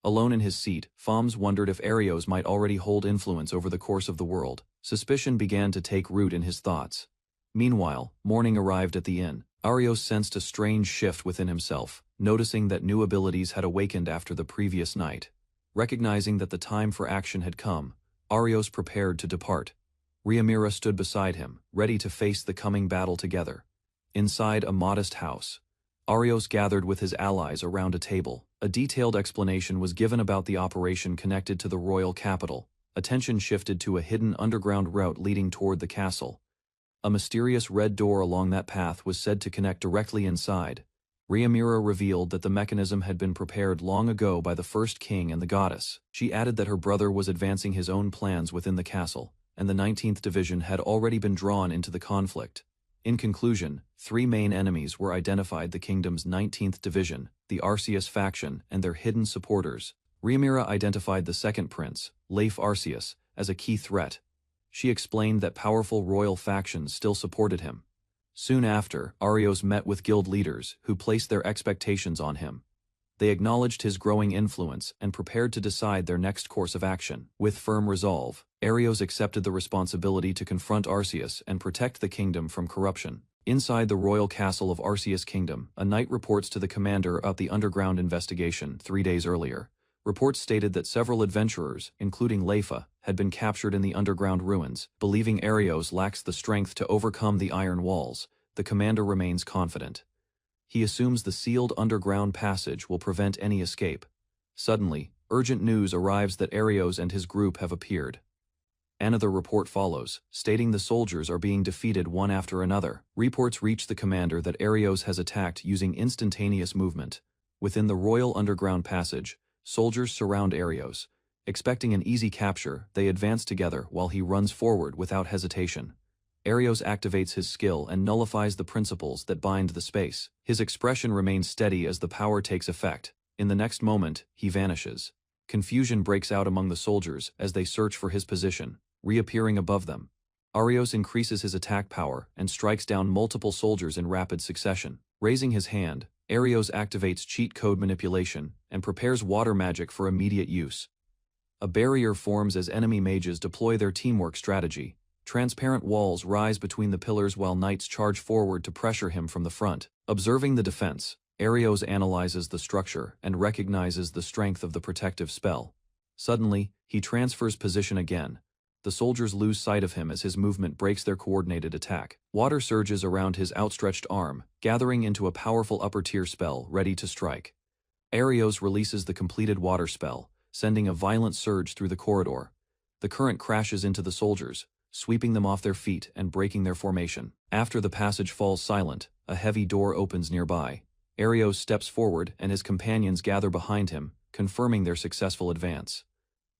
Alone in his seat, Foms wondered if Arios might already hold influence over the course of the world. Suspicion began to take root in his thoughts. Meanwhile, morning arrived at the inn. Arios sensed a strange shift within himself, noticing that new abilities had awakened after the previous night. Recognizing that the time for action had come, Arios prepared to depart. Rhaenyra stood beside him, ready to face the coming battle together. Inside a modest house, Arios gathered with his allies around a table. A detailed explanation was given about the operation connected to the royal capital. Attention shifted to a hidden underground route leading toward the castle. A mysterious red door along that path was said to connect directly inside. Rhaenyra revealed that the mechanism had been prepared long ago by the First King and the goddess. She added that her brother was advancing his own plans within the castle, and the 19th Division had already been drawn into the conflict. In conclusion, three main enemies were identified: the kingdom's 19th Division, the Arceus faction, and their hidden supporters. Rhaenyra identified the second prince, Leif Arceus, as a key threat. She explained that powerful royal factions still supported him. Soon after, Arios met with guild leaders who placed their expectations on him. They acknowledged his growing influence and prepared to decide their next course of action. With firm resolve, Arios accepted the responsibility to confront Arceus and protect the kingdom from corruption. Inside the royal castle of Arceus Kingdom, a knight reports to the commander about the underground investigation 3 days earlier. Reports stated that several adventurers, including Leifa, had been captured in the underground ruins. Believing Arios lacks the strength to overcome the iron walls, the commander remains confident. He assumes the sealed underground passage will prevent any escape. Suddenly, urgent news arrives that Arios and his group have appeared. Another report follows, stating the soldiers are being defeated one after another. Reports reach the commander that Arios has attacked using instantaneous movement. Within the royal underground passage, soldiers surround Arios. Expecting an easy capture, they advance together while he runs forward without hesitation. Arios activates his skill and nullifies the principles that bind the space. His expression remains steady as the power takes effect. In the next moment, he vanishes. Confusion breaks out among the soldiers as they search for his position, reappearing above them. Arios increases his attack power and strikes down multiple soldiers in rapid succession. Raising his hand, Arios activates cheat code manipulation and prepares water magic for immediate use. A barrier forms as enemy mages deploy their teamwork strategy. Transparent walls rise between the pillars while knights charge forward to pressure him from the front. Observing the defense, Arios analyzes the structure and recognizes the strength of the protective spell. Suddenly, he transfers position again. The soldiers lose sight of him as his movement breaks their coordinated attack. Water surges around his outstretched arm, gathering into a powerful upper-tier spell ready to strike. Arios releases the completed water spell, sending a violent surge through the corridor. The current crashes into the soldiers, sweeping them off their feet and breaking their formation. After the passage falls silent, a heavy door opens nearby. Arios steps forward and his companions gather behind him, confirming their successful advance.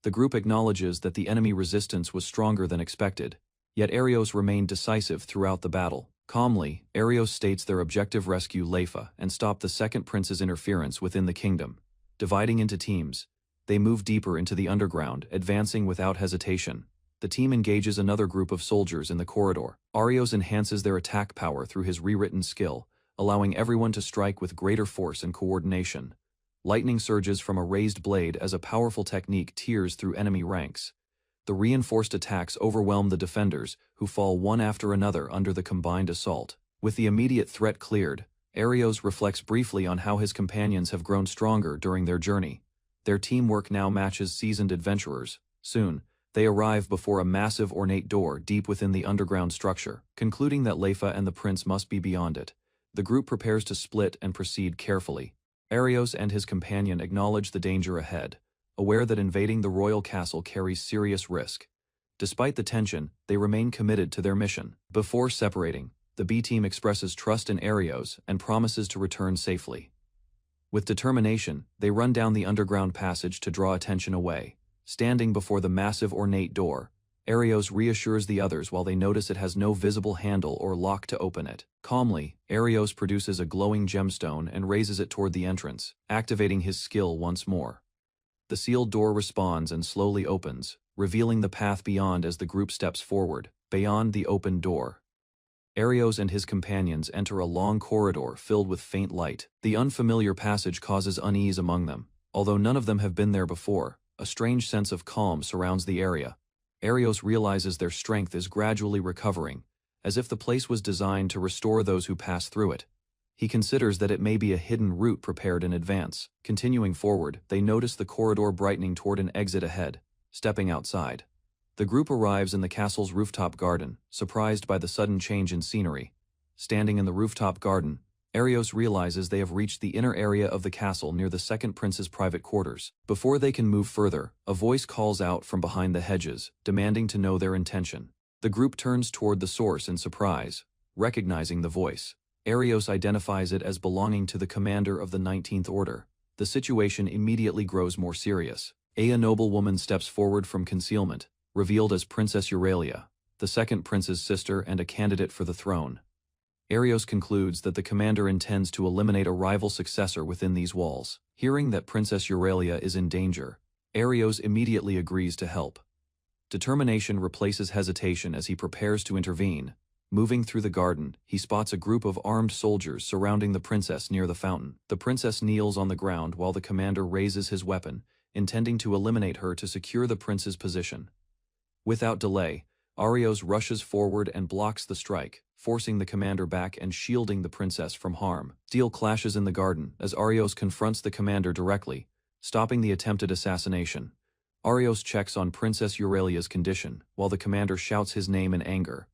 The group acknowledges that the enemy resistance was stronger than expected, yet Arios remained decisive throughout the battle. Calmly, Arios states their objective: rescue Leifa and stop the second prince's interference within the kingdom. Dividing into teams, they move deeper into the underground, advancing without hesitation. The team engages another group of soldiers in the corridor. Arios enhances their attack power through his rewritten skill, allowing everyone to strike with greater force and coordination. Lightning surges from a raised blade as a powerful technique tears through enemy ranks. The reinforced attacks overwhelm the defenders, who fall one after another under the combined assault. With the immediate threat cleared, Arios reflects briefly on how his companions have grown stronger during their journey. Their teamwork now matches seasoned adventurers. Soon, they arrive before a massive ornate door deep within the underground structure. Concluding that Leifa and the prince must be beyond it, the group prepares to split and proceed carefully. Arios and his companion acknowledge the danger ahead, aware that invading the royal castle carries serious risk. Despite the tension, they remain committed to their mission. Before separating, the B team expresses trust in Arios and promises to return safely. With determination, they run down the underground passage to draw attention away. Standing before the massive ornate door, Arios reassures the others while they notice it has no visible handle or lock to open it. Calmly, Arios produces a glowing gemstone and raises it toward the entrance, activating his skill once more. The sealed door responds and slowly opens, revealing the path beyond as the group steps forward. Beyond the open door, Arios and his companions enter a long corridor filled with faint light. The unfamiliar passage causes unease among them. Although none of them have been there before, a strange sense of calm surrounds the area. Arios realizes their strength is gradually recovering, as if the place was designed to restore those who pass through it. He considers that it may be a hidden route prepared in advance. Continuing forward, they notice the corridor brightening toward an exit ahead. Stepping outside, the group arrives in the castle's rooftop garden, surprised by the sudden change in scenery. Standing in the rooftop garden, Arios realizes they have reached the inner area of the castle near the second prince's private quarters. Before they can move further, a voice calls out from behind the hedges, demanding to know their intention. The group turns toward the source in surprise, recognizing the voice. Arios identifies it as belonging to the commander of the 19th Order. The situation immediately grows more serious. A noblewoman steps forward from concealment, revealed as Princess Euralia, the second prince's sister and a candidate for the throne. Arios concludes that the commander intends to eliminate a rival successor within these walls. Hearing that Princess Euralia is in danger, Arios immediately agrees to help. Determination replaces hesitation as he prepares to intervene. Moving through the garden, he spots a group of armed soldiers surrounding the princess near the fountain. The princess kneels on the ground while the commander raises his weapon, intending to eliminate her to secure the prince's position. Without delay, Arios rushes forward and blocks the strike, forcing the commander back and shielding the princess from harm. Steel clashes in the garden as Arios confronts the commander directly, stopping the attempted assassination. Arios checks on Princess Euralia's condition, while the commander shouts his name in anger.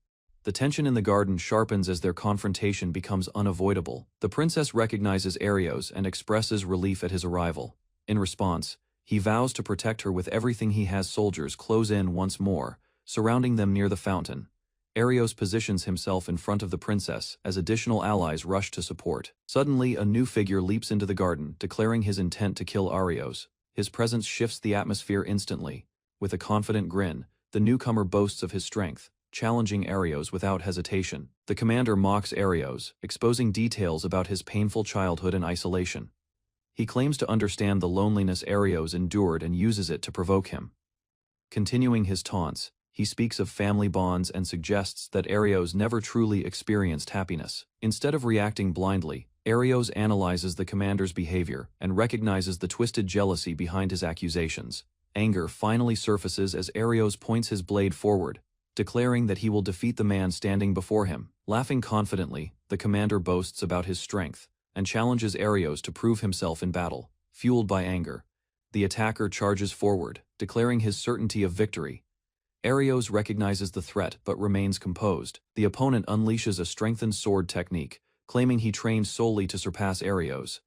The tension in the garden sharpens as their confrontation becomes unavoidable. The princess recognizes Arios and expresses relief at his arrival. In response, he vows to protect her with everything he has. Soldiers close in once more, surrounding them near the fountain. Arios positions himself in front of the princess as additional allies rush to support. Suddenly, a new figure leaps into the garden, declaring his intent to kill Arios. His presence shifts the atmosphere instantly. With a confident grin, the newcomer boasts of his strength, challenging Arios without hesitation. The commander mocks Arios, exposing details about his painful childhood and isolation. He claims to understand the loneliness Arios endured and uses it to provoke him. Continuing his taunts, he speaks of family bonds and suggests that Arios never truly experienced happiness. Instead of reacting blindly, Arios analyzes the commander's behavior and recognizes the twisted jealousy behind his accusations. Anger finally surfaces as Arios points his blade forward, declaring that he will defeat the man standing before him. Laughing confidently, the commander boasts about his strength and challenges Arios to prove himself in battle. Fueled by anger, the attacker charges forward, declaring his certainty of victory. Arios recognizes the threat but remains composed. The opponent unleashes a strengthened sword technique, claiming he trained solely to surpass Arios.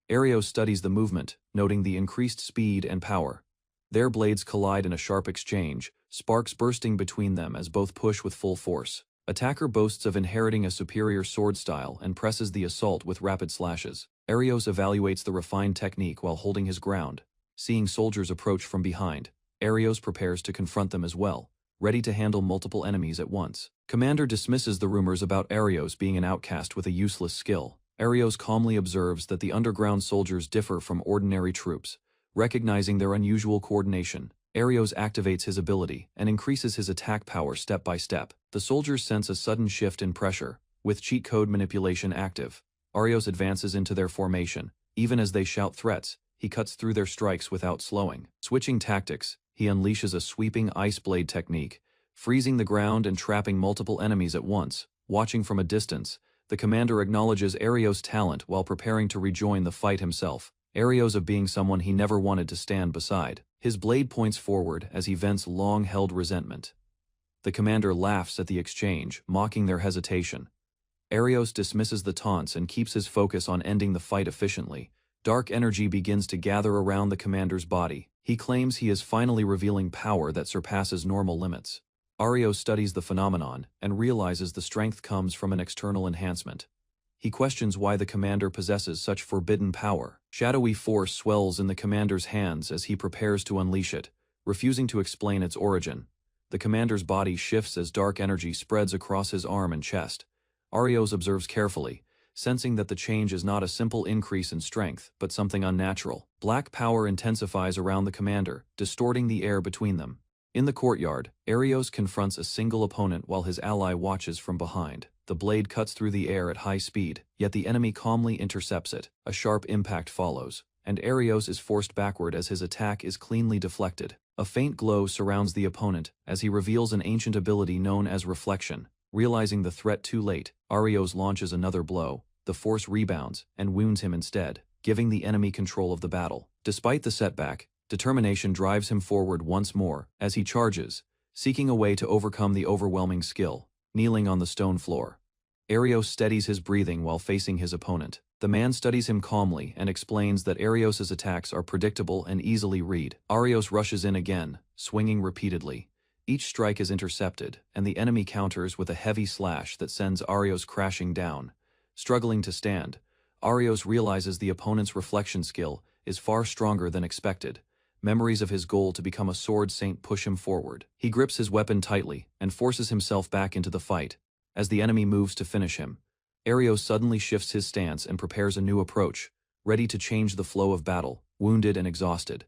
Arios studies the movement, noting the increased speed and power. Their blades collide in a sharp exchange, sparks bursting between them as both push with full force. Attacker boasts of inheriting a superior sword style and presses the assault with rapid slashes. Arios evaluates the refined technique while holding his ground. Seeing soldiers approach from behind, Arios prepares to confront them as well, ready to handle multiple enemies at once. Commander dismisses the rumors about Arios being an outcast with a useless skill. Arios calmly observes that the underground soldiers differ from ordinary troops. Recognizing their unusual coordination, Arios activates his ability and increases his attack power step by step. The soldiers sense a sudden shift in pressure, with cheat code manipulation active. Arios advances into their formation. Even as they shout threats, he cuts through their strikes without slowing. Switching tactics, he unleashes a sweeping ice blade technique, freezing the ground and trapping multiple enemies at once. Watching from a distance, the commander acknowledges Arios' talent while preparing to rejoin the fight himself. Arios of being someone he never wanted to stand beside. His blade points forward as he vents long-held resentment. The commander laughs at the exchange, mocking their hesitation. Arios dismisses the taunts and keeps his focus on ending the fight efficiently. Dark energy begins to gather around the commander's body. He claims he is finally revealing power that surpasses normal limits. Arios studies the phenomenon and realizes the strength comes from an external enhancement. He questions why the commander possesses such forbidden power. Shadowy force swells in the commander's hands as he prepares to unleash it, refusing to explain its origin. The commander's body shifts as dark energy spreads across his arm and chest. Arios observes carefully, sensing that the change is not a simple increase in strength, but something unnatural. Black power intensifies around the commander, distorting the air between them. In the courtyard, Arios confronts a single opponent while his ally watches from behind. The blade cuts through the air at high speed, yet the enemy calmly intercepts it. A sharp impact follows, and Arios is forced backward as his attack is cleanly deflected. A faint glow surrounds the opponent as he reveals an ancient ability known as reflection. Realizing the threat too late, Arios launches another blow. The force rebounds and wounds him instead, giving the enemy control of the battle. Despite the setback, determination drives him forward once more as he charges, seeking a way to overcome the overwhelming skill. Kneeling on the stone floor, Arios steadies his breathing while facing his opponent. The man studies him calmly and explains that Arios' attacks are predictable and easily read. Arios rushes in again, swinging repeatedly. Each strike is intercepted, and the enemy counters with a heavy slash that sends Arios crashing down. Struggling to stand, Arios realizes the opponent's reflection skill is far stronger than expected. Memories of his goal to become a sword saint push him forward. He grips his weapon tightly and forces himself back into the fight. As the enemy moves to finish him, Arios suddenly shifts his stance and prepares a new approach, ready to change the flow of battle. Wounded and exhausted,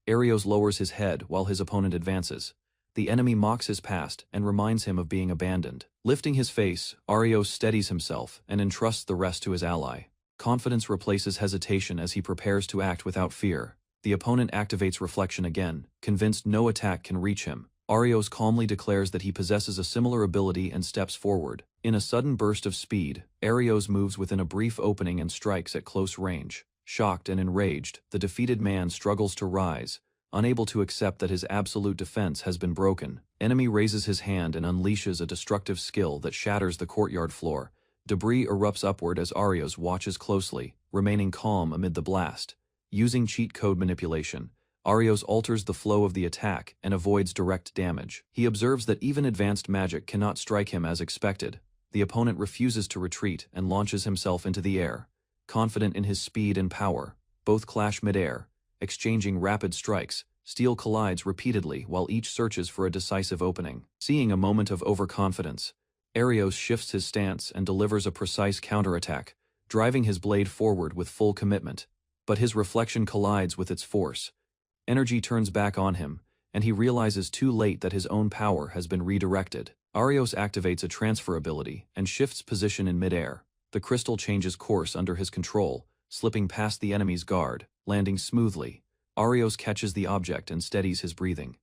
Arios lowers his head while his opponent advances. The enemy mocks his past and reminds him of being abandoned. Lifting his face, Arios steadies himself and entrusts the rest to his ally. Confidence replaces hesitation as he prepares to act without fear. The opponent activates reflection again, convinced no attack can reach him. Arios calmly declares that he possesses a similar ability and steps forward. In a sudden burst of speed, Arios moves within a brief opening and strikes at close range. Shocked and enraged, the defeated man struggles to rise, unable to accept that his absolute defense has been broken. Enemy raises his hand and unleashes a destructive skill that shatters the courtyard floor. Debris erupts upward as Arios watches closely, remaining calm amid the blast. Using cheat code manipulation, Arios alters the flow of the attack and avoids direct damage. He observes that even advanced magic cannot strike him as expected. The opponent refuses to retreat and launches himself into the air. Confident in his speed and power, both clash mid-air. Exchanging rapid strikes, steel collides repeatedly while each searches for a decisive opening. Seeing a moment of overconfidence, Arios shifts his stance and delivers a precise counterattack, driving his blade forward with full commitment. But his reflection collides with its force. Energy turns back on him, and he realizes too late that his own power has been redirected. Arios activates a transfer ability and shifts position in mid-air. The crystal changes course under his control, slipping past the enemy's guard, landing smoothly. Arios catches the object and steadies his breathing.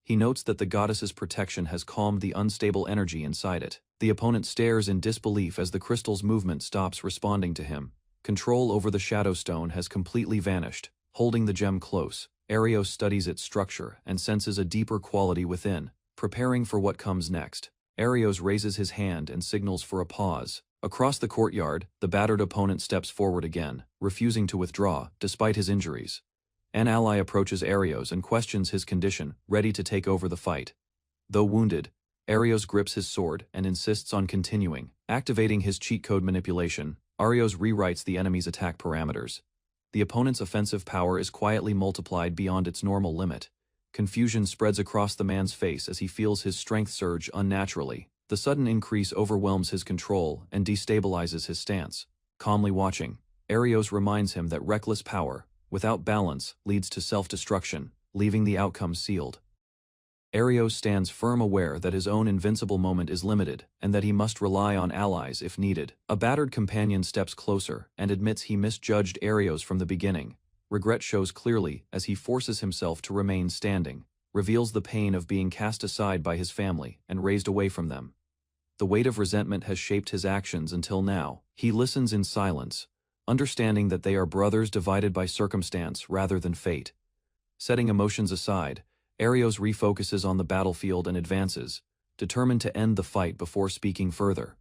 He notes that the goddess's protection has calmed the unstable energy inside it. The opponent stares in disbelief as the crystal's movement stops responding to him. Control over the shadow stone has completely vanished. Holding the gem close, Arios studies its structure and senses a deeper quality within, preparing for what comes next. Arios raises his hand and signals for a pause. Across the courtyard, the battered opponent steps forward again, refusing to withdraw, despite his injuries. An ally approaches Arios and questions his condition, ready to take over the fight. Though wounded, Arios grips his sword and insists on continuing. Activating his cheat code manipulation, Arios rewrites the enemy's attack parameters. The opponent's offensive power is quietly multiplied beyond its normal limit. Confusion spreads across the man's face as he feels his strength surge unnaturally. The sudden increase overwhelms his control and destabilizes his stance. Calmly watching, Arios reminds him that reckless power, without balance, leads to self-destruction, leaving the outcome sealed. Arios stands firm, aware that his own invincible moment is limited and that he must rely on allies if needed. A battered companion steps closer and admits he misjudged Arios from the beginning. Regret shows clearly as he forces himself to remain standing, reveals the pain of being cast aside by his family and raised away from them. The weight of resentment has shaped his actions until now. He listens in silence, understanding that they are brothers divided by circumstance rather than fate. Setting emotions aside, Arios refocuses on the battlefield and advances, determined to end the fight before speaking further.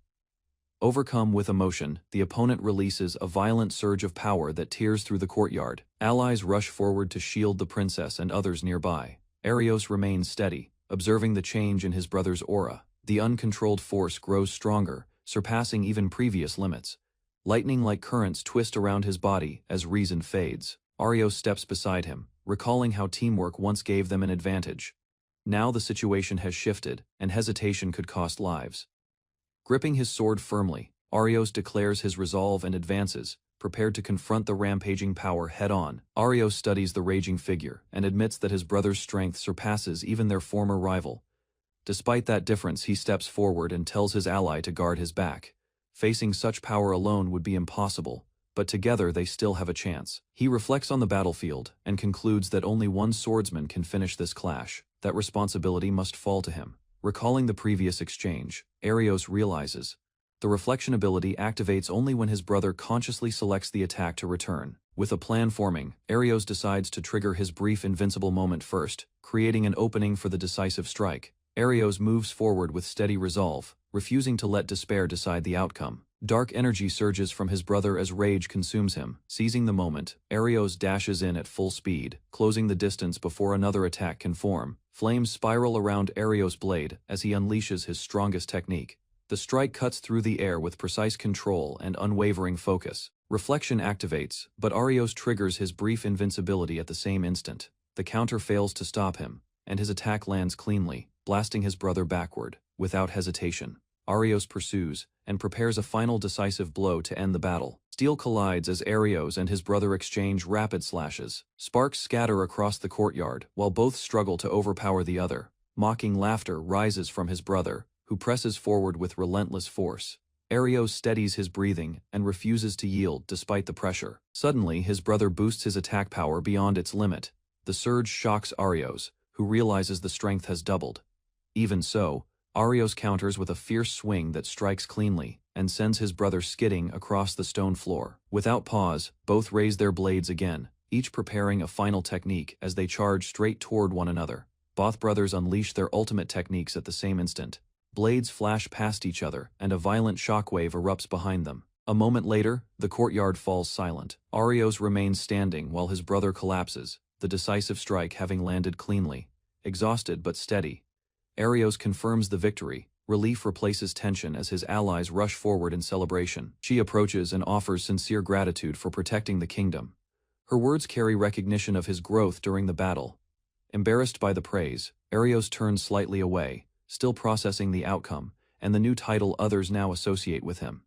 Overcome with emotion, the opponent releases a violent surge of power that tears through the courtyard. Allies rush forward to shield the princess and others nearby. Arios remains steady, observing the change in his brother's aura. The uncontrolled force grows stronger, surpassing even previous limits. Lightning-like currents twist around his body as reason fades. Arios steps beside him, recalling how teamwork once gave them an advantage. Now the situation has shifted, and hesitation could cost lives. Gripping his sword firmly, Arios declares his resolve and advances, prepared to confront the rampaging power head-on. Arios studies the raging figure and admits that his brother's strength surpasses even their former rival. Despite that difference, he steps forward and tells his ally to guard his back. Facing such power alone would be impossible, but together they still have a chance. He reflects on the battlefield and concludes that only one swordsman can finish this clash. That responsibility must fall to him. Recalling the previous exchange, Arios realizes the reflection ability activates only when his brother consciously selects the attack to return. With a plan forming, Arios decides to trigger his brief invincible moment first, creating an opening for the decisive strike. Arios moves forward with steady resolve, refusing to let despair decide the outcome. Dark energy surges from his brother as rage consumes him. Seizing the moment, Arios dashes in at full speed, closing the distance before another attack can form. Flames spiral around Arios' blade as he unleashes his strongest technique. The strike cuts through the air with precise control and unwavering focus. Reflection activates, but Arios triggers his brief invincibility at the same instant. The counter fails to stop him, and his attack lands cleanly, blasting his brother backward. Without hesitation, Arios pursues and prepares a final decisive blow to end the battle. Steel collides as Arios and his brother exchange rapid slashes. Sparks scatter across the courtyard while both struggle to overpower the other. Mocking laughter rises from his brother, who presses forward with relentless force. Arios steadies his breathing and refuses to yield despite the pressure. Suddenly, his brother boosts his attack power beyond its limit. The surge shocks Arios, who realizes the strength has doubled. Even so, Arios counters with a fierce swing that strikes cleanly and sends his brother skidding across the stone floor. Without pause, both raise their blades again, each preparing a final technique as they charge straight toward one another. Both brothers unleash their ultimate techniques at the same instant. Blades flash past each other, and a violent shockwave erupts behind them. A moment later, the courtyard falls silent. Arios remains standing while his brother collapses, the decisive strike having landed cleanly. Exhausted but steady, Arios confirms the victory. Relief replaces tension as his allies rush forward in celebration. She approaches and offers sincere gratitude for protecting the kingdom. Her words carry recognition of his growth during the battle. Embarrassed by the praise, Arios turns slightly away, still processing the outcome, and the new title others now associate with him.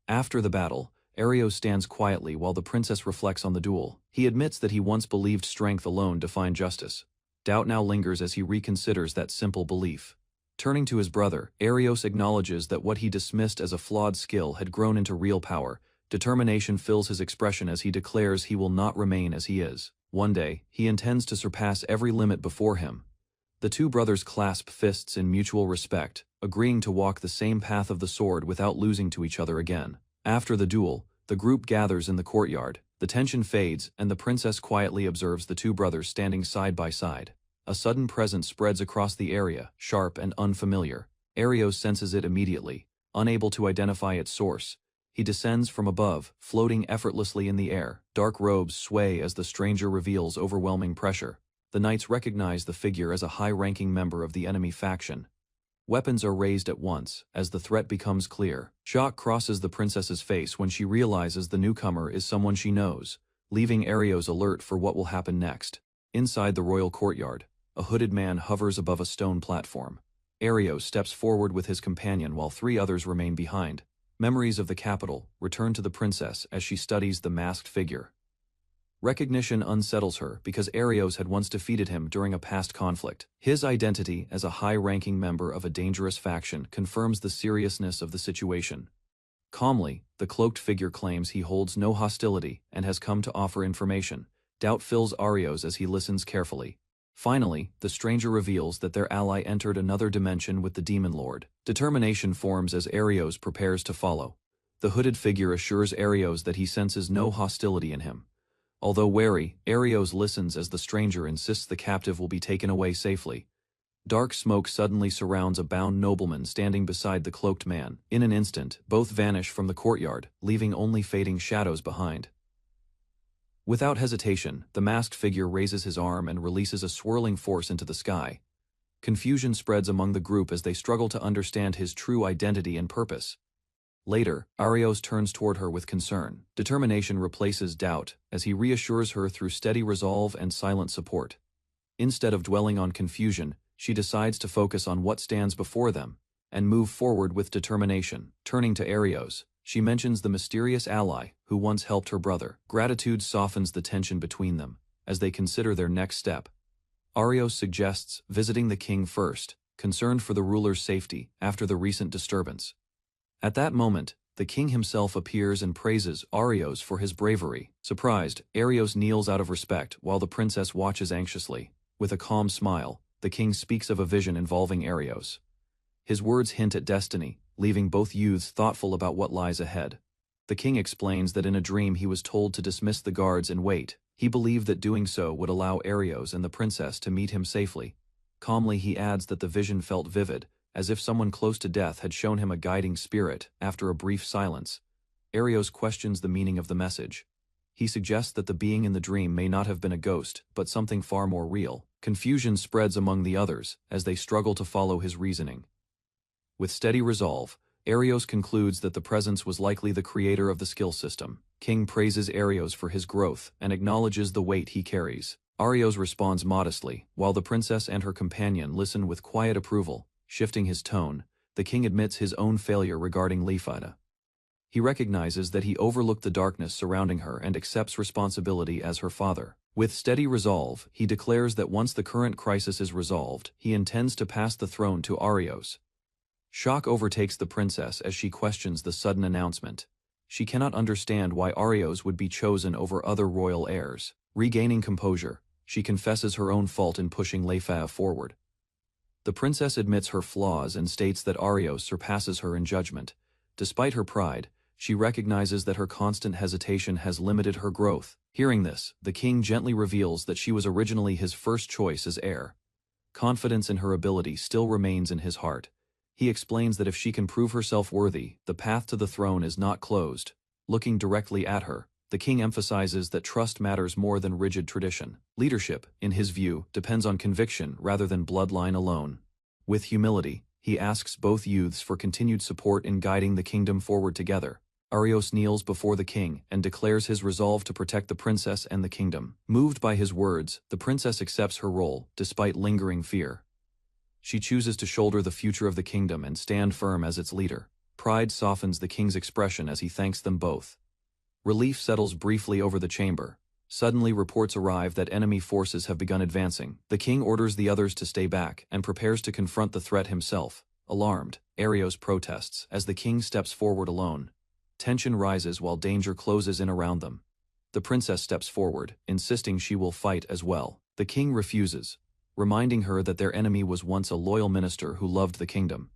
After the battle, Arios stands quietly while the princess reflects on the duel. He admits that he once believed strength alone defined justice. Doubt now lingers as he reconsiders that simple belief. Turning to his brother, Arios acknowledges that what he dismissed as a flawed skill had grown into real power. Determination fills his expression as he declares he will not remain as he is. One day, he intends to surpass every limit before him. The two brothers clasp fists in mutual respect, agreeing to walk the same path of the sword without losing to each other again. After the duel, the group gathers in the courtyard. The tension fades, and the princess quietly observes the two brothers standing side by side. A sudden presence spreads across the area, sharp and unfamiliar. Arios senses it immediately, unable to identify its source. He descends from above, floating effortlessly in the air. Dark robes sway as the stranger reveals overwhelming pressure. The knights recognize the figure as a high-ranking member of the enemy faction. Weapons are raised at once, as the threat becomes clear. Shock crosses the princess's face when she realizes the newcomer is someone she knows, leaving Arios alert for what will happen next. Inside the royal courtyard, a hooded man hovers above a stone platform. Arios steps forward with his companion while three others remain behind. Memories of the capital return to the princess as she studies the masked figure. Recognition unsettles her because Arios had once defeated him during a past conflict. His identity as a high-ranking member of a dangerous faction confirms the seriousness of the situation. Calmly, the cloaked figure claims he holds no hostility and has come to offer information. Doubt fills Arios as he listens carefully. Finally, the stranger reveals that their ally entered another dimension with the Demon Lord. Determination forms as Arios prepares to follow. The hooded figure assures Arios that he senses no hostility in him. Although wary, Arios listens as the stranger insists the captive will be taken away safely. Dark smoke suddenly surrounds a bound nobleman standing beside the cloaked man. In an instant, both vanish from the courtyard, leaving only fading shadows behind. Without hesitation, the masked figure raises his arm and releases a swirling force into the sky. Confusion spreads among the group as they struggle to understand his true identity and purpose. Later, Arios turns toward her with concern. Determination replaces doubt, as he reassures her through steady resolve and silent support. Instead of dwelling on confusion, she decides to focus on what stands before them, and move forward with determination. Turning to Arios, she mentions the mysterious ally who once helped her brother. Gratitude softens the tension between them, as they consider their next step. Arios suggests visiting the king first, concerned for the ruler's safety after the recent disturbance. At that moment, the king himself appears and praises Arios for his bravery. Surprised, Arios kneels out of respect while the princess watches anxiously. With a calm smile, the king speaks of a vision involving Arios. His words hint at destiny, leaving both youths thoughtful about what lies ahead. The king explains that in a dream he was told to dismiss the guards and wait. He believed that doing so would allow Arios and the princess to meet him safely. Calmly he adds that the vision felt vivid, as if someone close to death had shown him a guiding spirit. After a brief silence, Arios questions the meaning of the message. He suggests that the being in the dream may not have been a ghost, but something far more real. Confusion spreads among the others as they struggle to follow his reasoning. With steady resolve, Arios concludes that the presence was likely the creator of the skill system. King praises Arios for his growth and acknowledges the weight he carries. Arios responds modestly, while the princess and her companion listen with quiet approval. Shifting his tone, the king admits his own failure regarding Lifida. He recognizes that he overlooked the darkness surrounding her and accepts responsibility as her father. With steady resolve, he declares that once the current crisis is resolved, he intends to pass the throne to Arios. Shock overtakes the princess as she questions the sudden announcement. She cannot understand why Arios would be chosen over other royal heirs. Regaining composure, she confesses her own fault in pushing Lifida forward. The princess admits her flaws and states that Arios surpasses her in judgment. Despite her pride, She recognizes that her constant hesitation has limited her growth. Hearing this, the king gently reveals that she was originally his first choice as heir. Confidence in her ability still remains in his heart. He explains that if she can prove herself worthy, the path to the throne is not closed. Looking directly at her, the king emphasizes that trust matters more than rigid tradition. Leadership, in his view, depends on conviction rather than bloodline alone. With humility, he asks both youths for continued support in guiding the kingdom forward together. Arios kneels before the king and declares his resolve to protect the princess and the kingdom. Moved by his words, the princess accepts her role, despite lingering fear. She chooses to shoulder the future of the kingdom and stand firm as its leader. Pride softens the king's expression as he thanks them both. Relief settles briefly over the chamber. Suddenly reports arrive that enemy forces have begun advancing. The king orders the others to stay back and prepares to confront the threat himself. Alarmed, Arios protests as the king steps forward alone. Tension rises while danger closes in around them. The princess steps forward, insisting she will fight as well. The king refuses, reminding her that their enemy was once a loyal minister who loved the kingdom.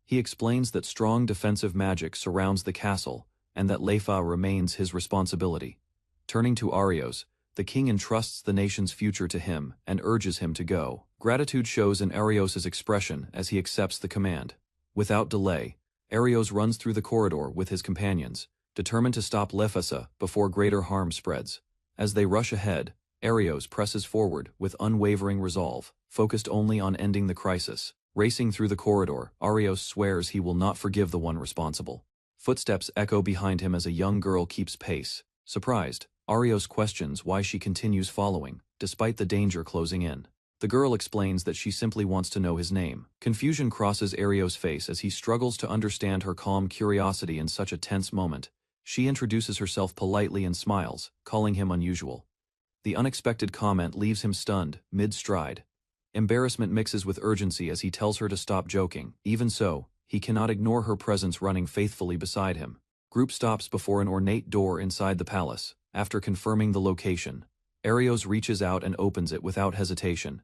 He explains that strong defensive magic surrounds the castle, and that Leifa remains his responsibility. Turning to Arios, the king entrusts the nation's future to him and urges him to go. Gratitude shows in Arios' expression as he accepts the command. Without delay, Arios runs through the corridor with his companions, determined to stop Lefasa before greater harm spreads. As they rush ahead, Arios presses forward with unwavering resolve, focused only on ending the crisis. Racing through the corridor, Arios swears he will not forgive the one responsible. Footsteps echo behind him as a young girl keeps pace. Surprised, Arios questions why she continues following, despite the danger closing in. The girl explains that she simply wants to know his name. Confusion crosses Arios' face as he struggles to understand her calm curiosity in such a tense moment. She introduces herself politely and smiles, calling him unusual. The unexpected comment leaves him stunned, mid-stride. Embarrassment mixes with urgency as he tells her to stop joking. Even so, he cannot ignore her presence running faithfully beside him. Group stops before an ornate door inside the palace. After confirming the location, Arios reaches out and opens it without hesitation.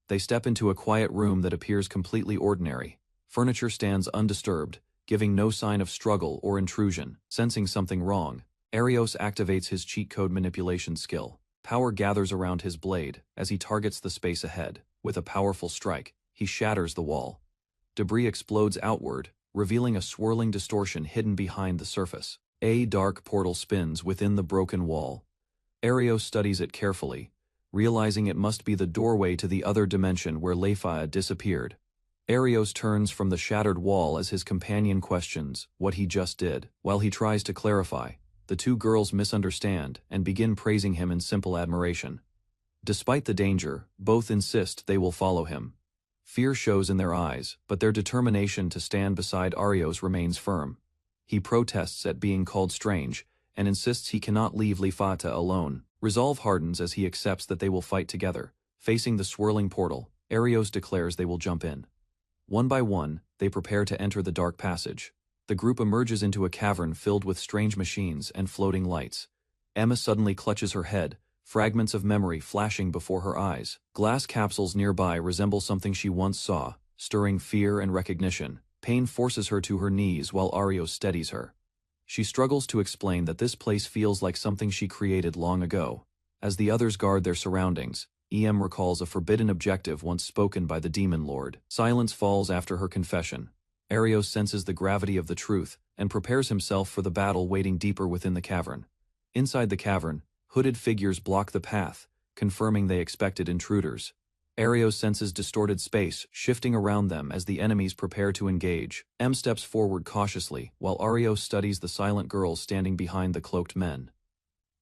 They step into a quiet room that appears completely ordinary. Furniture stands undisturbed, giving no sign of struggle or intrusion. Sensing something wrong, Arios activates his cheat code manipulation skill. Power gathers around his blade as he targets the space ahead. With a powerful strike, he shatters the wall. Debris explodes outward, revealing a swirling distortion hidden behind the surface. A dark portal spins within the broken wall. Arios studies it carefully, realizing it must be the doorway to the other dimension where Leifa disappeared. Arios turns from the shattered wall as his companion questions what he just did. While he tries to clarify, the two girls misunderstand and begin praising him in simple admiration. Despite the danger, both insist they will follow him. Fear shows in their eyes, but their determination to stand beside Arios remains firm. He protests at being called strange, and insists he cannot leave Leifata alone. Resolve hardens as he accepts that they will fight together. Facing the swirling portal, Arios declares they will jump in. One by one, they prepare to enter the dark passage. The group emerges into a cavern filled with strange machines and floating lights. Emma suddenly clutches her head, fragments of memory flashing before her eyes. Glass capsules nearby resemble something she once saw, stirring fear and recognition. Pain forces her to her knees while Arios steadies her. She struggles to explain that this place feels like something she created long ago. As the others guard their surroundings, EM recalls a forbidden objective once spoken by the Demon Lord. Silence falls after her confession. Arios senses the gravity of the truth and prepares himself for the battle waiting deeper within the cavern. Inside the cavern, hooded figures block the path, confirming they expected intruders. Arios senses distorted space shifting around them as the enemies prepare to engage. M steps forward cautiously, while Arios studies the silent girls standing behind the cloaked men.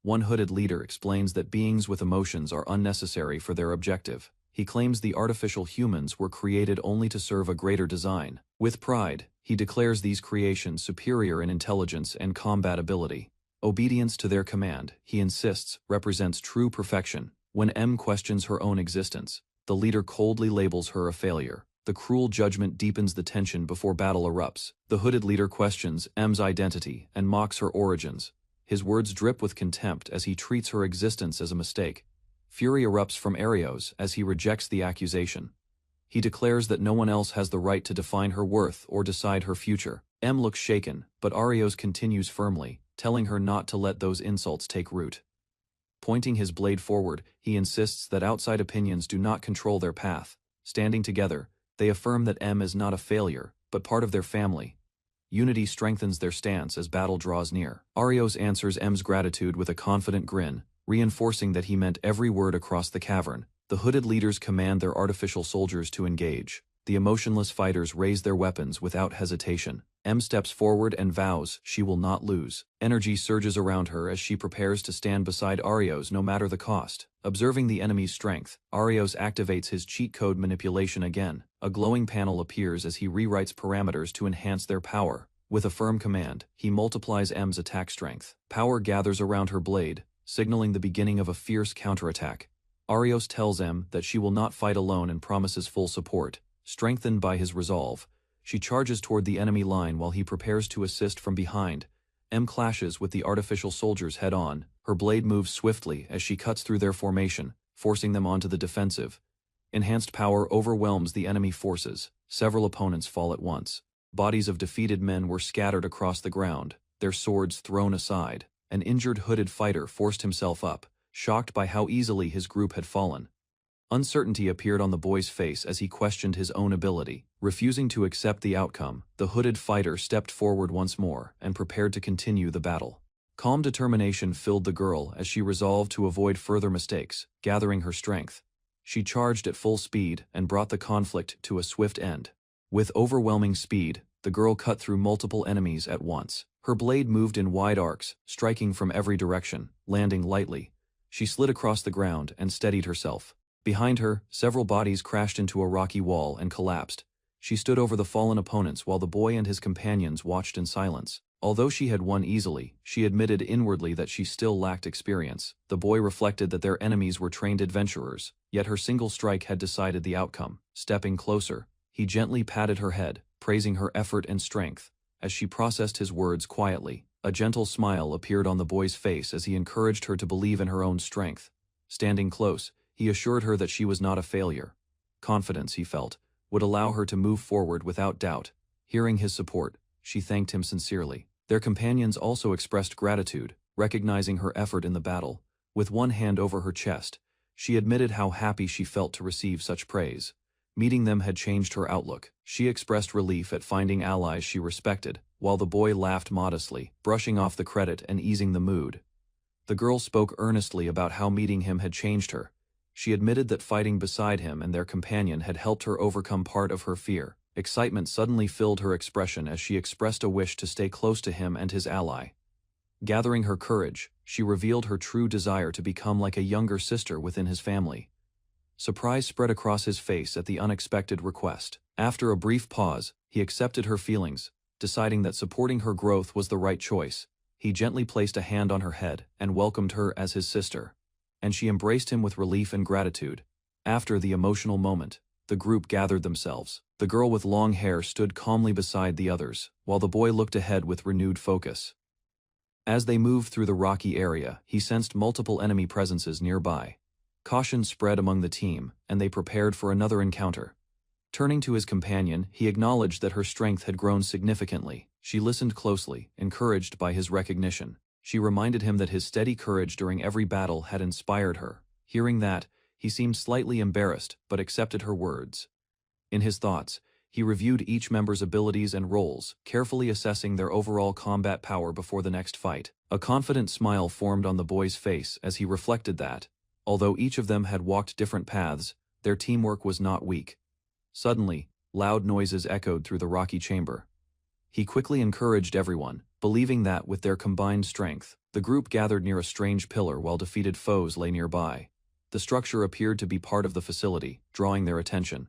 One hooded leader explains that beings with emotions are unnecessary for their objective. He claims the artificial humans were created only to serve a greater design. With pride, he declares these creations superior in intelligence and combat ability. Obedience to their command, he insists, represents true perfection. When M questions her own existence, the leader coldly labels her a failure. The cruel judgment deepens the tension before battle erupts. The hooded leader questions M's identity and mocks her origins. His words drip with contempt as he treats her existence as a mistake. Fury erupts from Arios as he rejects the accusation. He declares that no one else has the right to define her worth or decide her future. M looks shaken, but Arios continues firmly, telling her not to let those insults take root. Pointing his blade forward, he insists that outside opinions do not control their path. Standing together, they affirm that M is not a failure, but part of their family. Unity strengthens their stance as battle draws near. Arios answers M's gratitude with a confident grin, reinforcing that he meant every word across the cavern. The hooded leaders command their artificial soldiers to engage. The emotionless fighters raise their weapons without hesitation. M steps forward and vows she will not lose. Energy surges around her as she prepares to stand beside Arios no matter the cost. Observing the enemy's strength, Arios activates his cheat code manipulation again. A glowing panel appears as he rewrites parameters to enhance their power. With a firm command, he multiplies M's attack strength. Power gathers around her blade, signaling the beginning of a fierce counterattack. Arios tells M that she will not fight alone and promises full support. Strengthened by his resolve, she charges toward the enemy line while he prepares to assist from behind. M clashes with the artificial soldiers head-on. Her blade moves swiftly as she cuts through their formation, forcing them onto the defensive. Enhanced power overwhelms the enemy forces. Several opponents fall at once. Bodies of defeated men were scattered across the ground, their swords thrown aside. An injured hooded fighter forced himself up, shocked by how easily his group had fallen. Uncertainty appeared on the boy's face as he questioned his own ability. Refusing to accept the outcome, the hooded fighter stepped forward once more and prepared to continue the battle. Calm determination filled the girl as she resolved to avoid further mistakes. Gathering her strength, she charged at full speed and brought the conflict to a swift end. With overwhelming speed, the girl cut through multiple enemies at once. Her blade moved in wide arcs, striking from every direction, landing lightly. She slid across the ground and steadied herself. Behind her, several bodies crashed into a rocky wall and collapsed. She stood over the fallen opponents while the boy and his companions watched in silence. Although she had won easily, she admitted inwardly that she still lacked experience. The boy reflected that their enemies were trained adventurers, yet her single strike had decided the outcome. Stepping closer, he gently patted her head, praising her effort and strength. As she processed his words quietly, a gentle smile appeared on the boy's face as he encouraged her to believe in her own strength. Standing close, he assured her that she was not a failure. Confidence, he felt, would allow her to move forward without doubt. Hearing his support, she thanked him sincerely. Their companions also expressed gratitude, recognizing her effort in the battle. With one hand over her chest, she admitted how happy she felt to receive such praise. Meeting them had changed her outlook. She expressed relief at finding allies she respected, while the boy laughed modestly, brushing off the credit and easing the mood. The girl spoke earnestly about how meeting him had changed her. She admitted that fighting beside him and their companion had helped her overcome part of her fear. Excitement suddenly filled her expression as she expressed a wish to stay close to him and his ally. Gathering her courage, she revealed her true desire to become like a younger sister within his family. Surprise spread across his face at the unexpected request. After a brief pause, he accepted her feelings, deciding that supporting her growth was the right choice. He gently placed a hand on her head and welcomed her as his sister, and she embraced him with relief and gratitude. After the emotional moment, the group gathered themselves. The girl with long hair stood calmly beside the others, while the boy looked ahead with renewed focus. As they moved through the rocky area, he sensed multiple enemy presences nearby. Caution spread among the team, and they prepared for another encounter. Turning to his companion, he acknowledged that her strength had grown significantly. She listened closely, encouraged by his recognition. She reminded him that his steady courage during every battle had inspired her. Hearing that, he seemed slightly embarrassed, but accepted her words. In his thoughts, he reviewed each member's abilities and roles, carefully assessing their overall combat power before the next fight. A confident smile formed on the boy's face as he reflected that, although each of them had walked different paths, their teamwork was not weak. Suddenly, loud noises echoed through the rocky chamber. He quickly encouraged everyone, believing that with their combined strength, the group gathered near a strange pillar while defeated foes lay nearby. The structure appeared to be part of the facility, drawing their attention.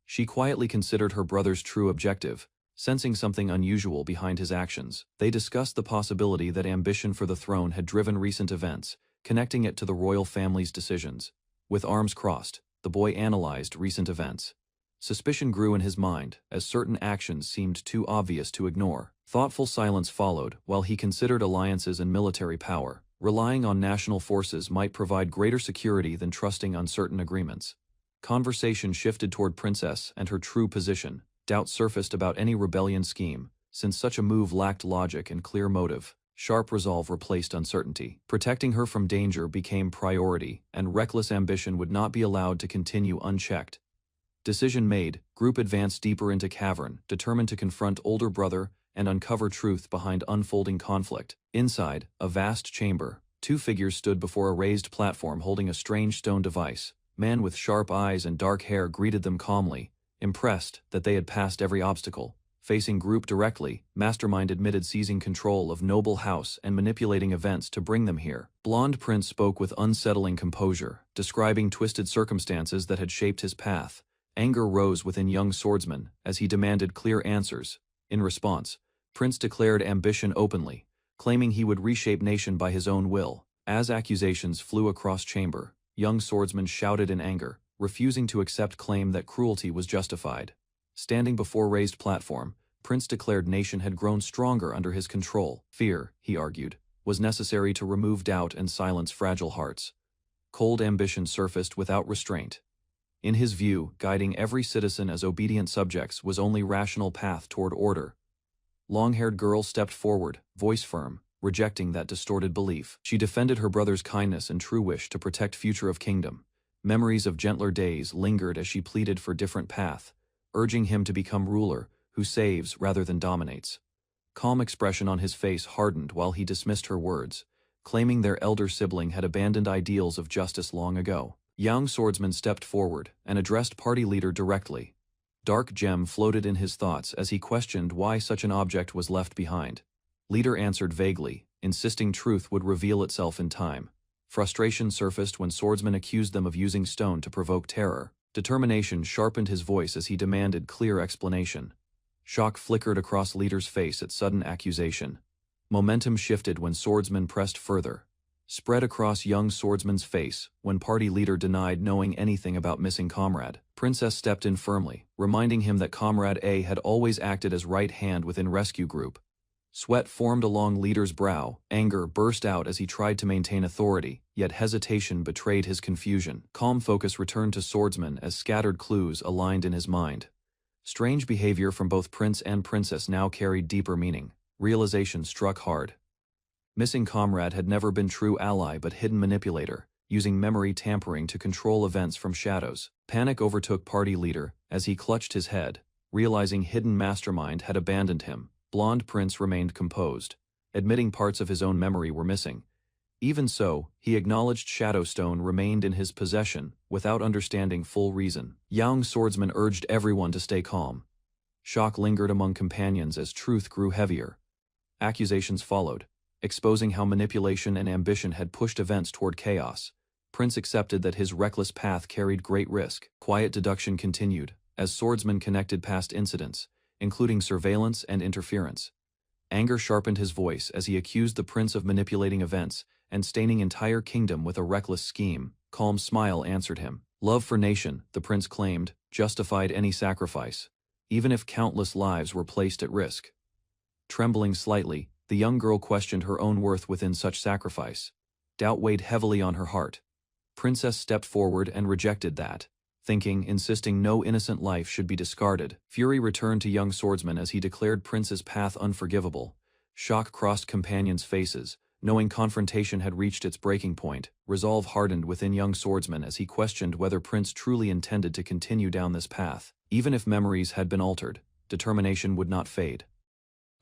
She quietly considered her brother's true objective, sensing something unusual behind his actions. They discussed the possibility that ambition for the throne had driven recent events, connecting it to the royal family's decisions. With arms crossed, the boy analyzed recent events. Suspicion grew in his mind, as certain actions seemed too obvious to ignore. Thoughtful silence followed, while he considered alliances and military power. Relying on national forces might provide greater security than trusting uncertain agreements. Conversation shifted toward Princess and her true position. Doubt surfaced about any rebellion scheme, since such a move lacked logic and clear motive. Sharp resolve replaced uncertainty. Protecting her from danger became priority, and reckless ambition would not be allowed to continue unchecked. Decision made, group advanced deeper into cavern, determined to confront older brother and uncover truth behind unfolding conflict. Inside, a vast chamber, two figures stood before a raised platform holding a strange stone device. Man with sharp eyes and dark hair greeted them calmly, impressed that they had passed every obstacle. Facing group directly, Mastermind admitted seizing control of noble house and manipulating events to bring them here. Blonde Prince spoke with unsettling composure, describing twisted circumstances that had shaped his path. Anger rose within young swordsman as he demanded clear answers. In response, Prince declared ambition openly, claiming he would reshape nation by his own will. As accusations flew across chamber, young swordsman shouted in anger, refusing to accept claim that cruelty was justified. Standing before raised platform, Prince declared nation had grown stronger under his control. Fear, he argued, was necessary to remove doubt and silence fragile hearts. Cold ambition surfaced without restraint. In his view, guiding every citizen as obedient subjects was only rational path toward order. Long-haired girl stepped forward, voice firm, rejecting that distorted belief. She defended her brother's kindness and true wish to protect future of kingdom. Memories of gentler days lingered as she pleaded for different path, urging him to become ruler, who saves rather than dominates. Calm expression on his face hardened while he dismissed her words, claiming their elder sibling had abandoned ideals of justice long ago. Young swordsman stepped forward and addressed party leader directly. Dark gem floated in his thoughts as he questioned why such an object was left behind. Leader answered vaguely, insisting truth would reveal itself in time. Frustration surfaced when swordsman accused them of using stone to provoke terror. Determination sharpened his voice as he demanded clear explanation. Shock flickered across leader's face at sudden accusation. Momentum shifted when swordsman pressed further. Spread across young swordsman's face when party leader denied knowing anything about missing comrade. Princess stepped in firmly, reminding him that comrade A had always acted as right hand within rescue group. Sweat formed along leader's brow, anger burst out as he tried to maintain authority, yet hesitation betrayed his confusion. Calm focus returned to swordsman as scattered clues aligned in his mind. Strange behavior from both prince and princess now carried deeper meaning. Realization struck hard. Missing comrade had never been true ally but hidden manipulator, using memory tampering to control events from shadows. Panic overtook party leader as he clutched his head, realizing hidden mastermind had abandoned him. Blonde Prince remained composed, admitting parts of his own memory were missing. Even so, he acknowledged Shadowstone remained in his possession, without understanding full reason. Young swordsman urged everyone to stay calm. Shock lingered among companions as truth grew heavier. Accusations followed, exposing how manipulation and ambition had pushed events toward chaos. Prince accepted that his reckless path carried great risk. Quiet deduction continued, as swordsman connected past incidents, including surveillance and interference. Anger sharpened his voice as he accused the prince of manipulating events and staining entire kingdom with a reckless scheme. Calm smile answered him. Love for nation, the prince claimed, justified any sacrifice, even if countless lives were placed at risk. Trembling slightly, the young girl questioned her own worth within such sacrifice. Doubt weighed heavily on her heart. Princess stepped forward and rejected that, insisting no innocent life should be discarded. Fury returned to young swordsman as he declared Prince's path unforgivable. Shock crossed companions' faces, knowing confrontation had reached its breaking point. Resolve hardened within young swordsman as he questioned whether Prince truly intended to continue down this path. Even if memories had been altered, determination would not fade.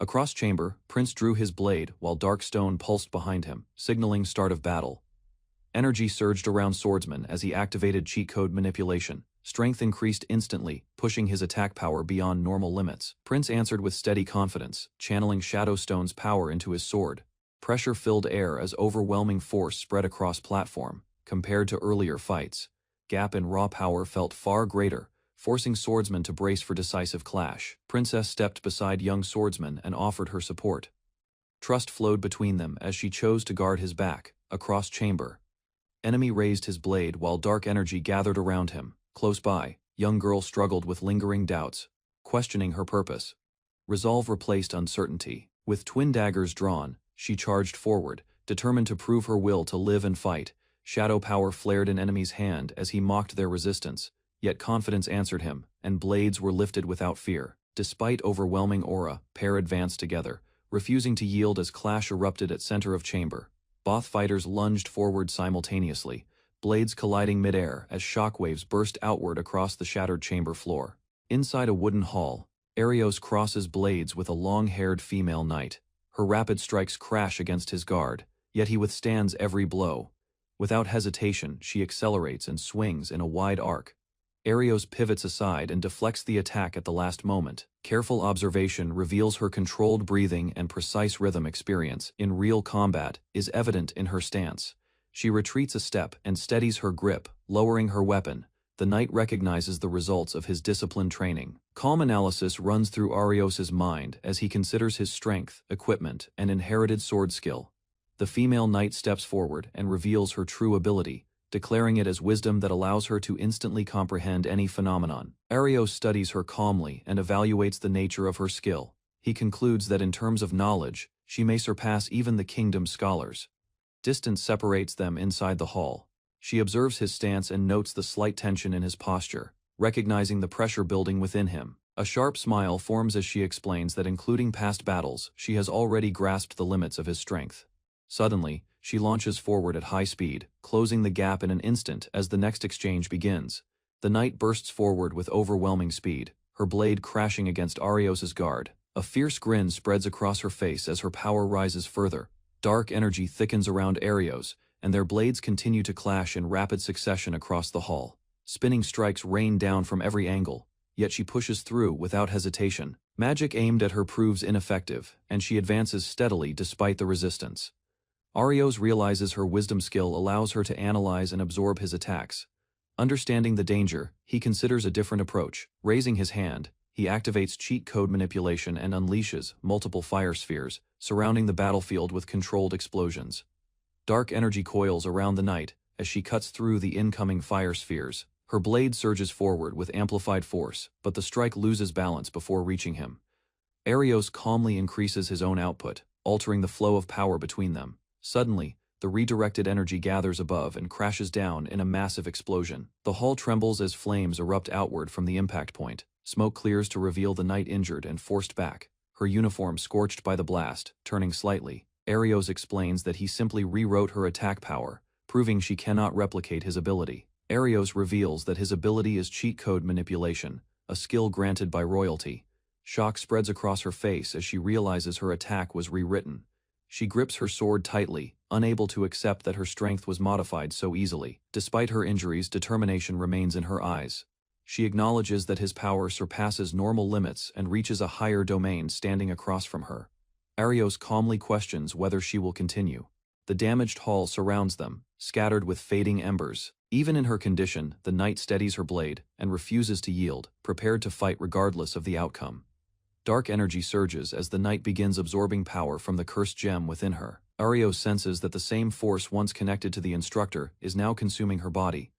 Across chamber, Prince drew his blade while dark stone pulsed behind him, signaling start of battle. Energy surged around swordsman as he activated cheat code manipulation. Strength increased instantly, pushing his attack power beyond normal limits. Prince answered with steady confidence, channeling Shadowstone's power into his sword. Pressure filled air as overwhelming force spread across platform. Compared to earlier fights, gap in raw power felt far greater, forcing swordsman to brace for decisive clash. Princess stepped beside young swordsman and offered her support. Trust flowed between them as she chose to guard his back. Across chamber, enemy raised his blade while dark energy gathered around him. Close by, young girl struggled with lingering doubts, questioning her purpose. Resolve replaced uncertainty. With twin daggers drawn, she charged forward, determined to prove her will to live and fight. Shadow power flared in enemy's hand as he mocked their resistance, yet confidence answered him, and blades were lifted without fear. Despite overwhelming aura, pair advanced together, refusing to yield as clash erupted at center of chamber. Both fighters lunged forward simultaneously, blades colliding midair as shockwaves burst outward across the shattered chamber floor. Inside a wooden hall, Arios crosses blades with a long-haired female knight. Her rapid strikes crash against his guard, yet he withstands every blow. Without hesitation, she accelerates and swings in a wide arc. Arios pivots aside and deflects the attack at the last moment. Careful observation reveals her controlled breathing and precise rhythm experience in real combat is evident in her stance. She retreats a step and steadies her grip, lowering her weapon. The knight recognizes the results of his disciplined training. Calm analysis runs through Arios's mind as he considers his strength, equipment, and inherited sword skill. The female knight steps forward and reveals her true ability, declaring it as wisdom that allows her to instantly comprehend any phenomenon. Arios studies her calmly and evaluates the nature of her skill. He concludes that in terms of knowledge, she may surpass even the kingdom's scholars. Distance separates them inside the hall. She observes his stance and notes the slight tension in his posture, recognizing the pressure building within him. A sharp smile forms as she explains that including past battles, she has already grasped the limits of his strength. Suddenly, she launches forward at high speed, closing the gap in an instant as the next exchange begins. The knight bursts forward with overwhelming speed, her blade crashing against Arios's guard. A fierce grin spreads across her face as her power rises further. Dark energy thickens around Arios, and their blades continue to clash in rapid succession across the hall. Spinning strikes rain down from every angle, yet she pushes through without hesitation. Magic aimed at her proves ineffective, and she advances steadily despite the resistance. Arios realizes her wisdom skill allows her to analyze and absorb his attacks. Understanding the danger, he considers a different approach. Raising his hand, he activates cheat code manipulation and unleashes multiple fire spheres, surrounding the battlefield with controlled explosions. Dark energy coils around the knight as she cuts through the incoming fire spheres. Her blade surges forward with amplified force, but the strike loses balance before reaching him. Arios calmly increases his own output, altering the flow of power between them. Suddenly, the redirected energy gathers above and crashes down in a massive explosion. The hall trembles as flames erupt outward from the impact point. Smoke clears to reveal the knight injured and forced back, her uniform scorched by the blast, turning slightly. Arios explains that he simply rewrote her attack power, proving she cannot replicate his ability. Arios reveals that his ability is cheat code manipulation, a skill granted by royalty. Shock spreads across her face as she realizes her attack was rewritten. She grips her sword tightly, unable to accept that her strength was modified so easily. Despite her injuries, determination remains in her eyes. She acknowledges that his power surpasses normal limits and reaches a higher domain standing across from her. Arios calmly questions whether she will continue. The damaged hall surrounds them, scattered with fading embers. Even in her condition, the knight steadies her blade and refuses to yield, prepared to fight regardless of the outcome. Dark energy surges as the knight begins absorbing power from the cursed gem within her. Arios senses that the same force once connected to the instructor is now consuming her body.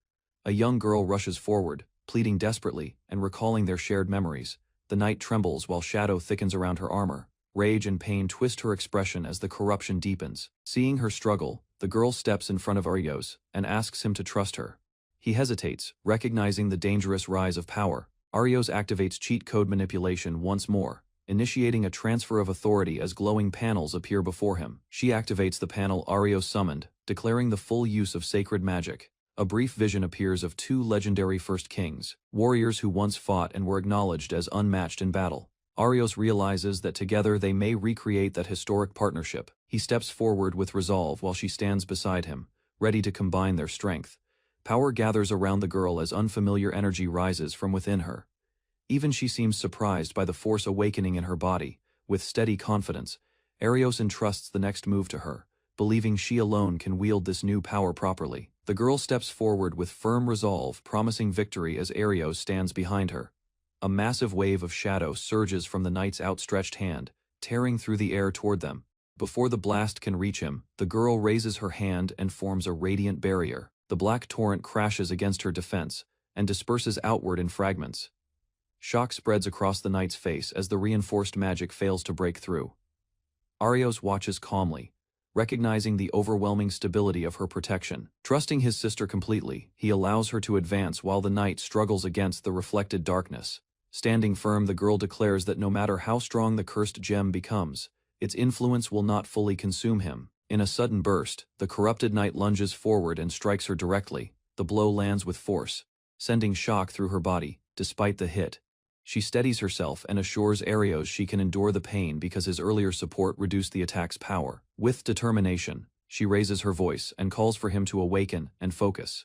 A young girl rushes forward, pleading desperately and recalling their shared memories. The knight trembles while shadow thickens around her armor. Rage and pain twist her expression as the corruption deepens. Seeing her struggle, the girl steps in front of Arios and asks him to trust her. He hesitates, recognizing the dangerous rise of power. Arios activates cheat code manipulation once more, initiating a transfer of authority as glowing panels appear before him. She activates the panel Arios summoned, declaring the full use of sacred magic. A brief vision appears of two legendary First Kings, warriors who once fought and were acknowledged as unmatched in battle. Arios realizes that together they may recreate that historic partnership. He steps forward with resolve while she stands beside him, ready to combine their strength. Power gathers around the girl as unfamiliar energy rises from within her. Even she seems surprised by the force awakening in her body. With steady confidence, Arios entrusts the next move to her, believing she alone can wield this new power properly. The girl steps forward with firm resolve, promising victory as Arios stands behind her. A massive wave of shadow surges from the knight's outstretched hand, tearing through the air toward them. Before the blast can reach him, the girl raises her hand and forms a radiant barrier. The black torrent crashes against her defense and disperses outward in fragments. Shock spreads across the knight's face as the reinforced magic fails to break through. Arios watches calmly, recognizing the overwhelming stability of her protection. Trusting his sister completely, he allows her to advance while the knight struggles against the reflected darkness. Standing firm, the girl declares that no matter how strong the cursed gem becomes, its influence will not fully consume him. In a sudden burst, the corrupted knight lunges forward and strikes her directly. The blow lands with force, sending shock through her body. Despite the hit, she steadies herself and assures Arios she can endure the pain because his earlier support reduced the attack's power. With determination, she raises her voice and calls for him to awaken and focus.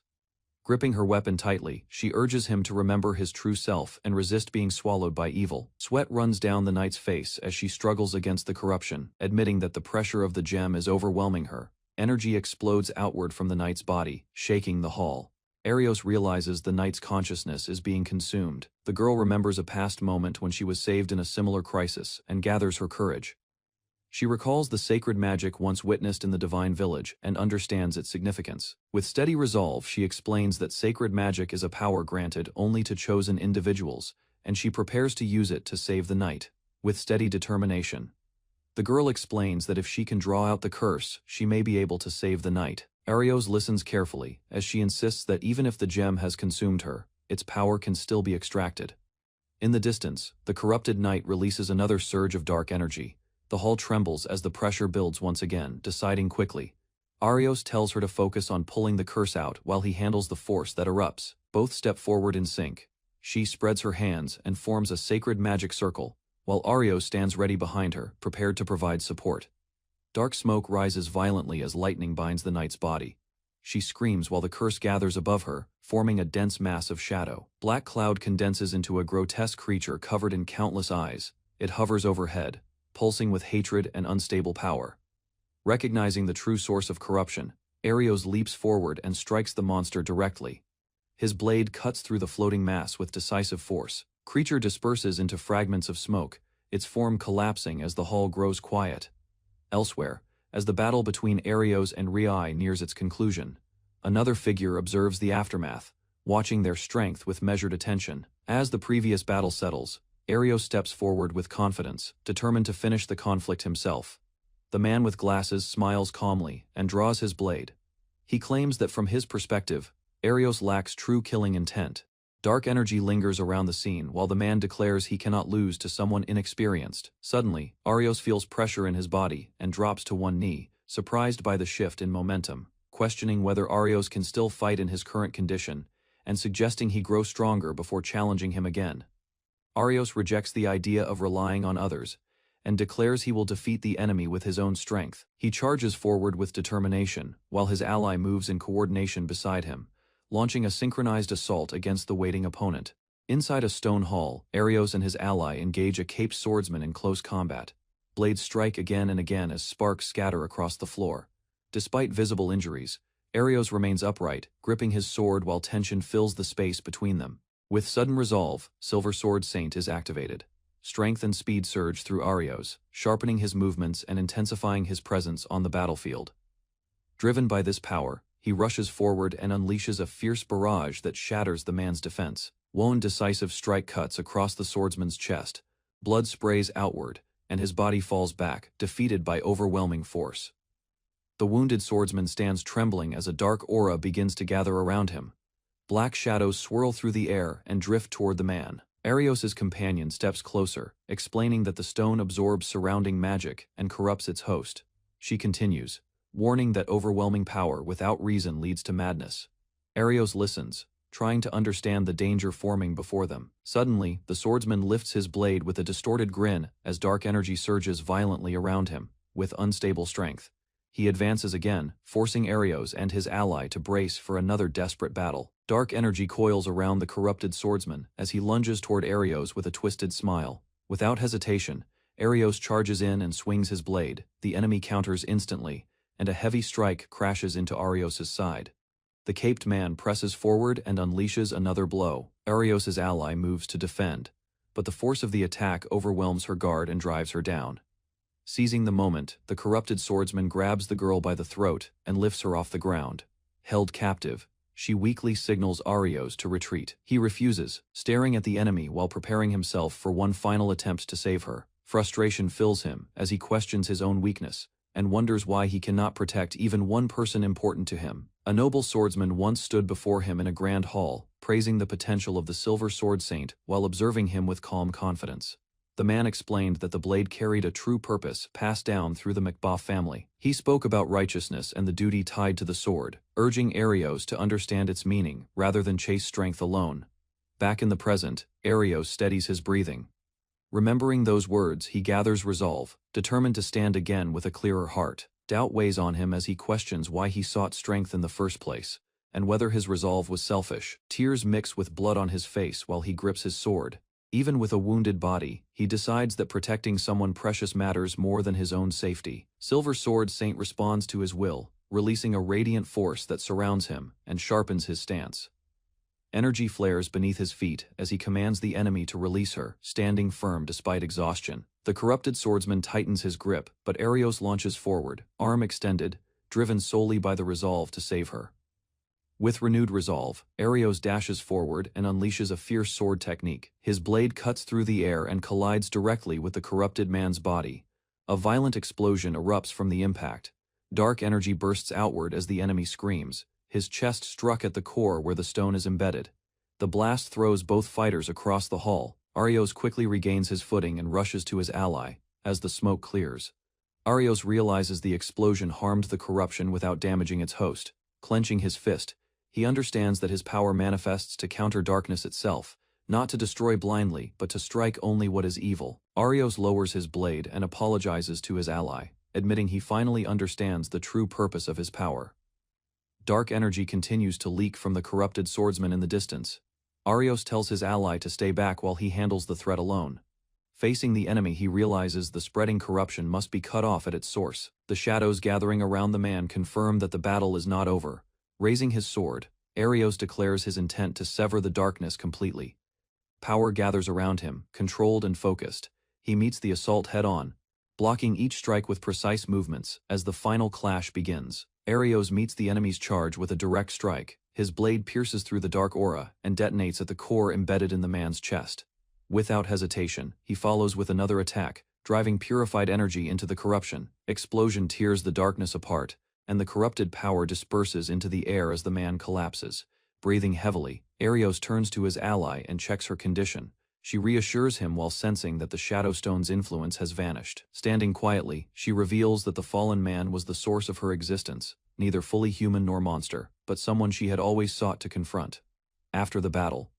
Gripping her weapon tightly, she urges him to remember his true self and resist being swallowed by evil. Sweat runs down the knight's face as she struggles against the corruption, admitting that the pressure of the gem is overwhelming her. Energy explodes outward from the knight's body, shaking the hall. Arios realizes the knight's consciousness is being consumed. The girl remembers a past moment when she was saved in a similar crisis and gathers her courage. She recalls the sacred magic once witnessed in the divine village and understands its significance. With steady resolve, she explains that sacred magic is a power granted only to chosen individuals, and she prepares to use it to save the knight. With steady determination, the girl explains that if she can draw out the curse, she may be able to save the knight. Arios listens carefully, as she insists that even if the gem has consumed her, its power can still be extracted. In the distance, the corrupted knight releases another surge of dark energy. The hall trembles as the pressure builds once again, deciding quickly. Arios tells her to focus on pulling the curse out while he handles the force that erupts. Both step forward in sync. She spreads her hands and forms a sacred magic circle, while Arios stands ready behind her, prepared to provide support. Dark smoke rises violently as lightning binds the knight's body. She screams while the curse gathers above her, forming a dense mass of shadow. Black cloud condenses into a grotesque creature covered in countless eyes. It hovers overhead, pulsing with hatred and unstable power. Recognizing the true source of corruption, Arios leaps forward and strikes the monster directly. His blade cuts through the floating mass with decisive force. Creature disperses into fragments of smoke, its form collapsing as the hall grows quiet. Elsewhere, as the battle between Arios and Rai nears its conclusion, another figure observes the aftermath, watching their strength with measured attention. As the previous battle settles, Arios steps forward with confidence, determined to finish the conflict himself. The man with glasses smiles calmly and draws his blade. He claims that from his perspective, Arios lacks true killing intent. Dark energy lingers around the scene while the man declares he cannot lose to someone inexperienced. Suddenly, Arios feels pressure in his body and drops to one knee, surprised by the shift in momentum, questioning whether Arios can still fight in his current condition, and suggesting he grow stronger before challenging him again. Arios rejects the idea of relying on others, and declares he will defeat the enemy with his own strength. He charges forward with determination, while his ally moves in coordination beside him, launching a synchronized assault against the waiting opponent. Inside a stone hall, Arios and his ally engage a caped swordsman in close combat. Blades strike again and again as sparks scatter across the floor. Despite visible injuries, Arios remains upright, gripping his sword while tension fills the space between them. With sudden resolve, Silver Sword Saint is activated. Strength and speed surge through Arios, sharpening his movements and intensifying his presence on the battlefield. Driven by this power, he rushes forward and unleashes a fierce barrage that shatters the man's defense. One decisive strike cuts across the swordsman's chest. Blood sprays outward, and his body falls back, defeated by overwhelming force. The wounded swordsman stands trembling as a dark aura begins to gather around him. Black shadows swirl through the air and drift toward the man. Arios's companion steps closer, explaining that the stone absorbs surrounding magic and corrupts its host. She continues, warning that overwhelming power without reason leads to madness. Arios listens, trying to understand the danger forming before them. Suddenly, the swordsman lifts his blade with a distorted grin as dark energy surges violently around him, with unstable strength. He advances again, forcing Arios and his ally to brace for another desperate battle. Dark energy coils around the corrupted swordsman as he lunges toward Arios with a twisted smile. Without hesitation, Arios charges in and swings his blade. The enemy counters instantly, and a heavy strike crashes into Arios's side. The caped man presses forward and unleashes another blow. Arios's ally moves to defend, but the force of the attack overwhelms her guard and drives her down. Seizing the moment, the corrupted swordsman grabs the girl by the throat and lifts her off the ground. Held captive, she weakly signals Arios to retreat. He refuses, staring at the enemy while preparing himself for one final attempt to save her. Frustration fills him as he questions his own weakness and wonders why he cannot protect even one person important to him. A noble swordsman once stood before him in a grand hall, praising the potential of the Silver Sword Saint while observing him with calm confidence. The man explained that the blade carried a true purpose passed down through the McBaugh family. He spoke about righteousness and the duty tied to the sword, urging Arios to understand its meaning rather than chase strength alone. Back in the present, Arios steadies his breathing. Remembering those words, he gathers resolve, determined to stand again with a clearer heart. Doubt weighs on him as he questions why he sought strength in the first place, and whether his resolve was selfish. Tears mix with blood on his face while he grips his sword. Even with a wounded body, he decides that protecting someone precious matters more than his own safety. Silver Sword Saint responds to his will, releasing a radiant force that surrounds him and sharpens his stance. Energy flares beneath his feet as he commands the enemy to release her, standing firm despite exhaustion. The corrupted swordsman tightens his grip, but Arios launches forward, arm extended, driven solely by the resolve to save her. With renewed resolve, Arios dashes forward and unleashes a fierce sword technique. His blade cuts through the air and collides directly with the corrupted man's body. A violent explosion erupts from the impact. Dark energy bursts outward as the enemy screams, his chest struck at the core where the stone is embedded. The blast throws both fighters across the hall. Arios quickly regains his footing and rushes to his ally, as the smoke clears. Arios realizes the explosion harmed the corruption without damaging its host. Clenching his fist, he understands that his power manifests to counter darkness itself, not to destroy blindly, but to strike only what is evil. Arios lowers his blade and apologizes to his ally, admitting he finally understands the true purpose of his power. Dark energy continues to leak from the corrupted swordsman in the distance. Arios tells his ally to stay back while he handles the threat alone. Facing the enemy, he realizes the spreading corruption must be cut off at its source. The shadows gathering around the man confirm that the battle is not over. Raising his sword, Arios declares his intent to sever the darkness completely. Power gathers around him, controlled and focused. He meets the assault head-on, blocking each strike with precise movements. As the final clash begins, Arios meets the enemy's charge with a direct strike. His blade pierces through the dark aura and detonates at the core embedded in the man's chest. Without hesitation, he follows with another attack, driving purified energy into the corruption. Explosion tears the darkness apart, and the corrupted power disperses into the air as the man collapses. Breathing heavily, Arios turns to his ally and checks her condition. She reassures him while sensing that the Shadowstone's influence has vanished. Standing quietly, she reveals that the fallen man was the source of her existence, neither fully human nor monster, but someone she had always sought to confront. After the battle,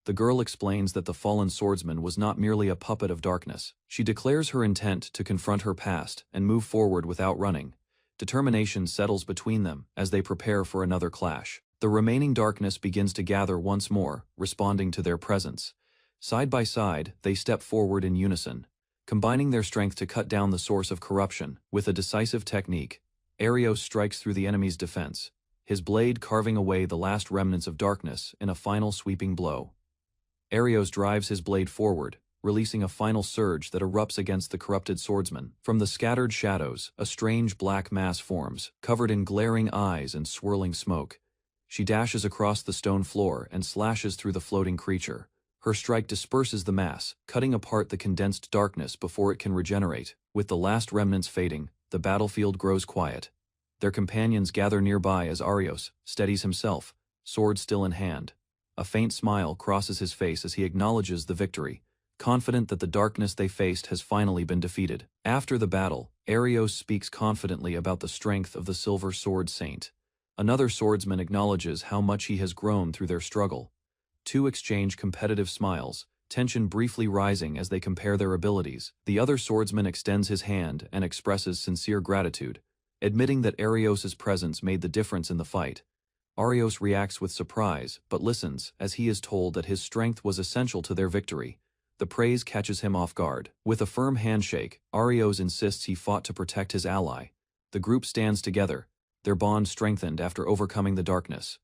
the girl explains that the fallen swordsman was not merely a puppet of darkness. She declares her intent to confront her past and move forward without running. Determination settles between them as they prepare for another clash. The remaining darkness begins to gather once more, responding to their presence. Side by side, they step forward in unison, combining their strength to cut down the source of corruption. With a decisive technique, Arios strikes through the enemy's defense, his blade carving away the last remnants of darkness in a final sweeping blow. Arios drives his blade forward, releasing a final surge that erupts against the corrupted swordsman. From the scattered shadows, a strange black mass forms, covered in glaring eyes and swirling smoke. She dashes across the stone floor and slashes through the floating creature. Her strike disperses the mass, cutting apart the condensed darkness before it can regenerate. With the last remnants fading, the battlefield grows quiet. Their companions gather nearby as Arios steadies himself, sword still in hand. A faint smile crosses his face as he acknowledges the victory, confident that the darkness they faced has finally been defeated. After the battle, Arios speaks confidently about the strength of the Silver Sword Saint. Another swordsman acknowledges how much he has grown through their struggle. Two exchange competitive smiles, tension briefly rising as they compare their abilities. The other swordsman extends his hand and expresses sincere gratitude, admitting that Arios' presence made the difference in the fight. Arios reacts with surprise, but listens as he is told that his strength was essential to their victory. The praise catches him off guard. With a firm handshake, Arios insists he fought to protect his ally. The group stands together, their bond strengthened after overcoming the darkness.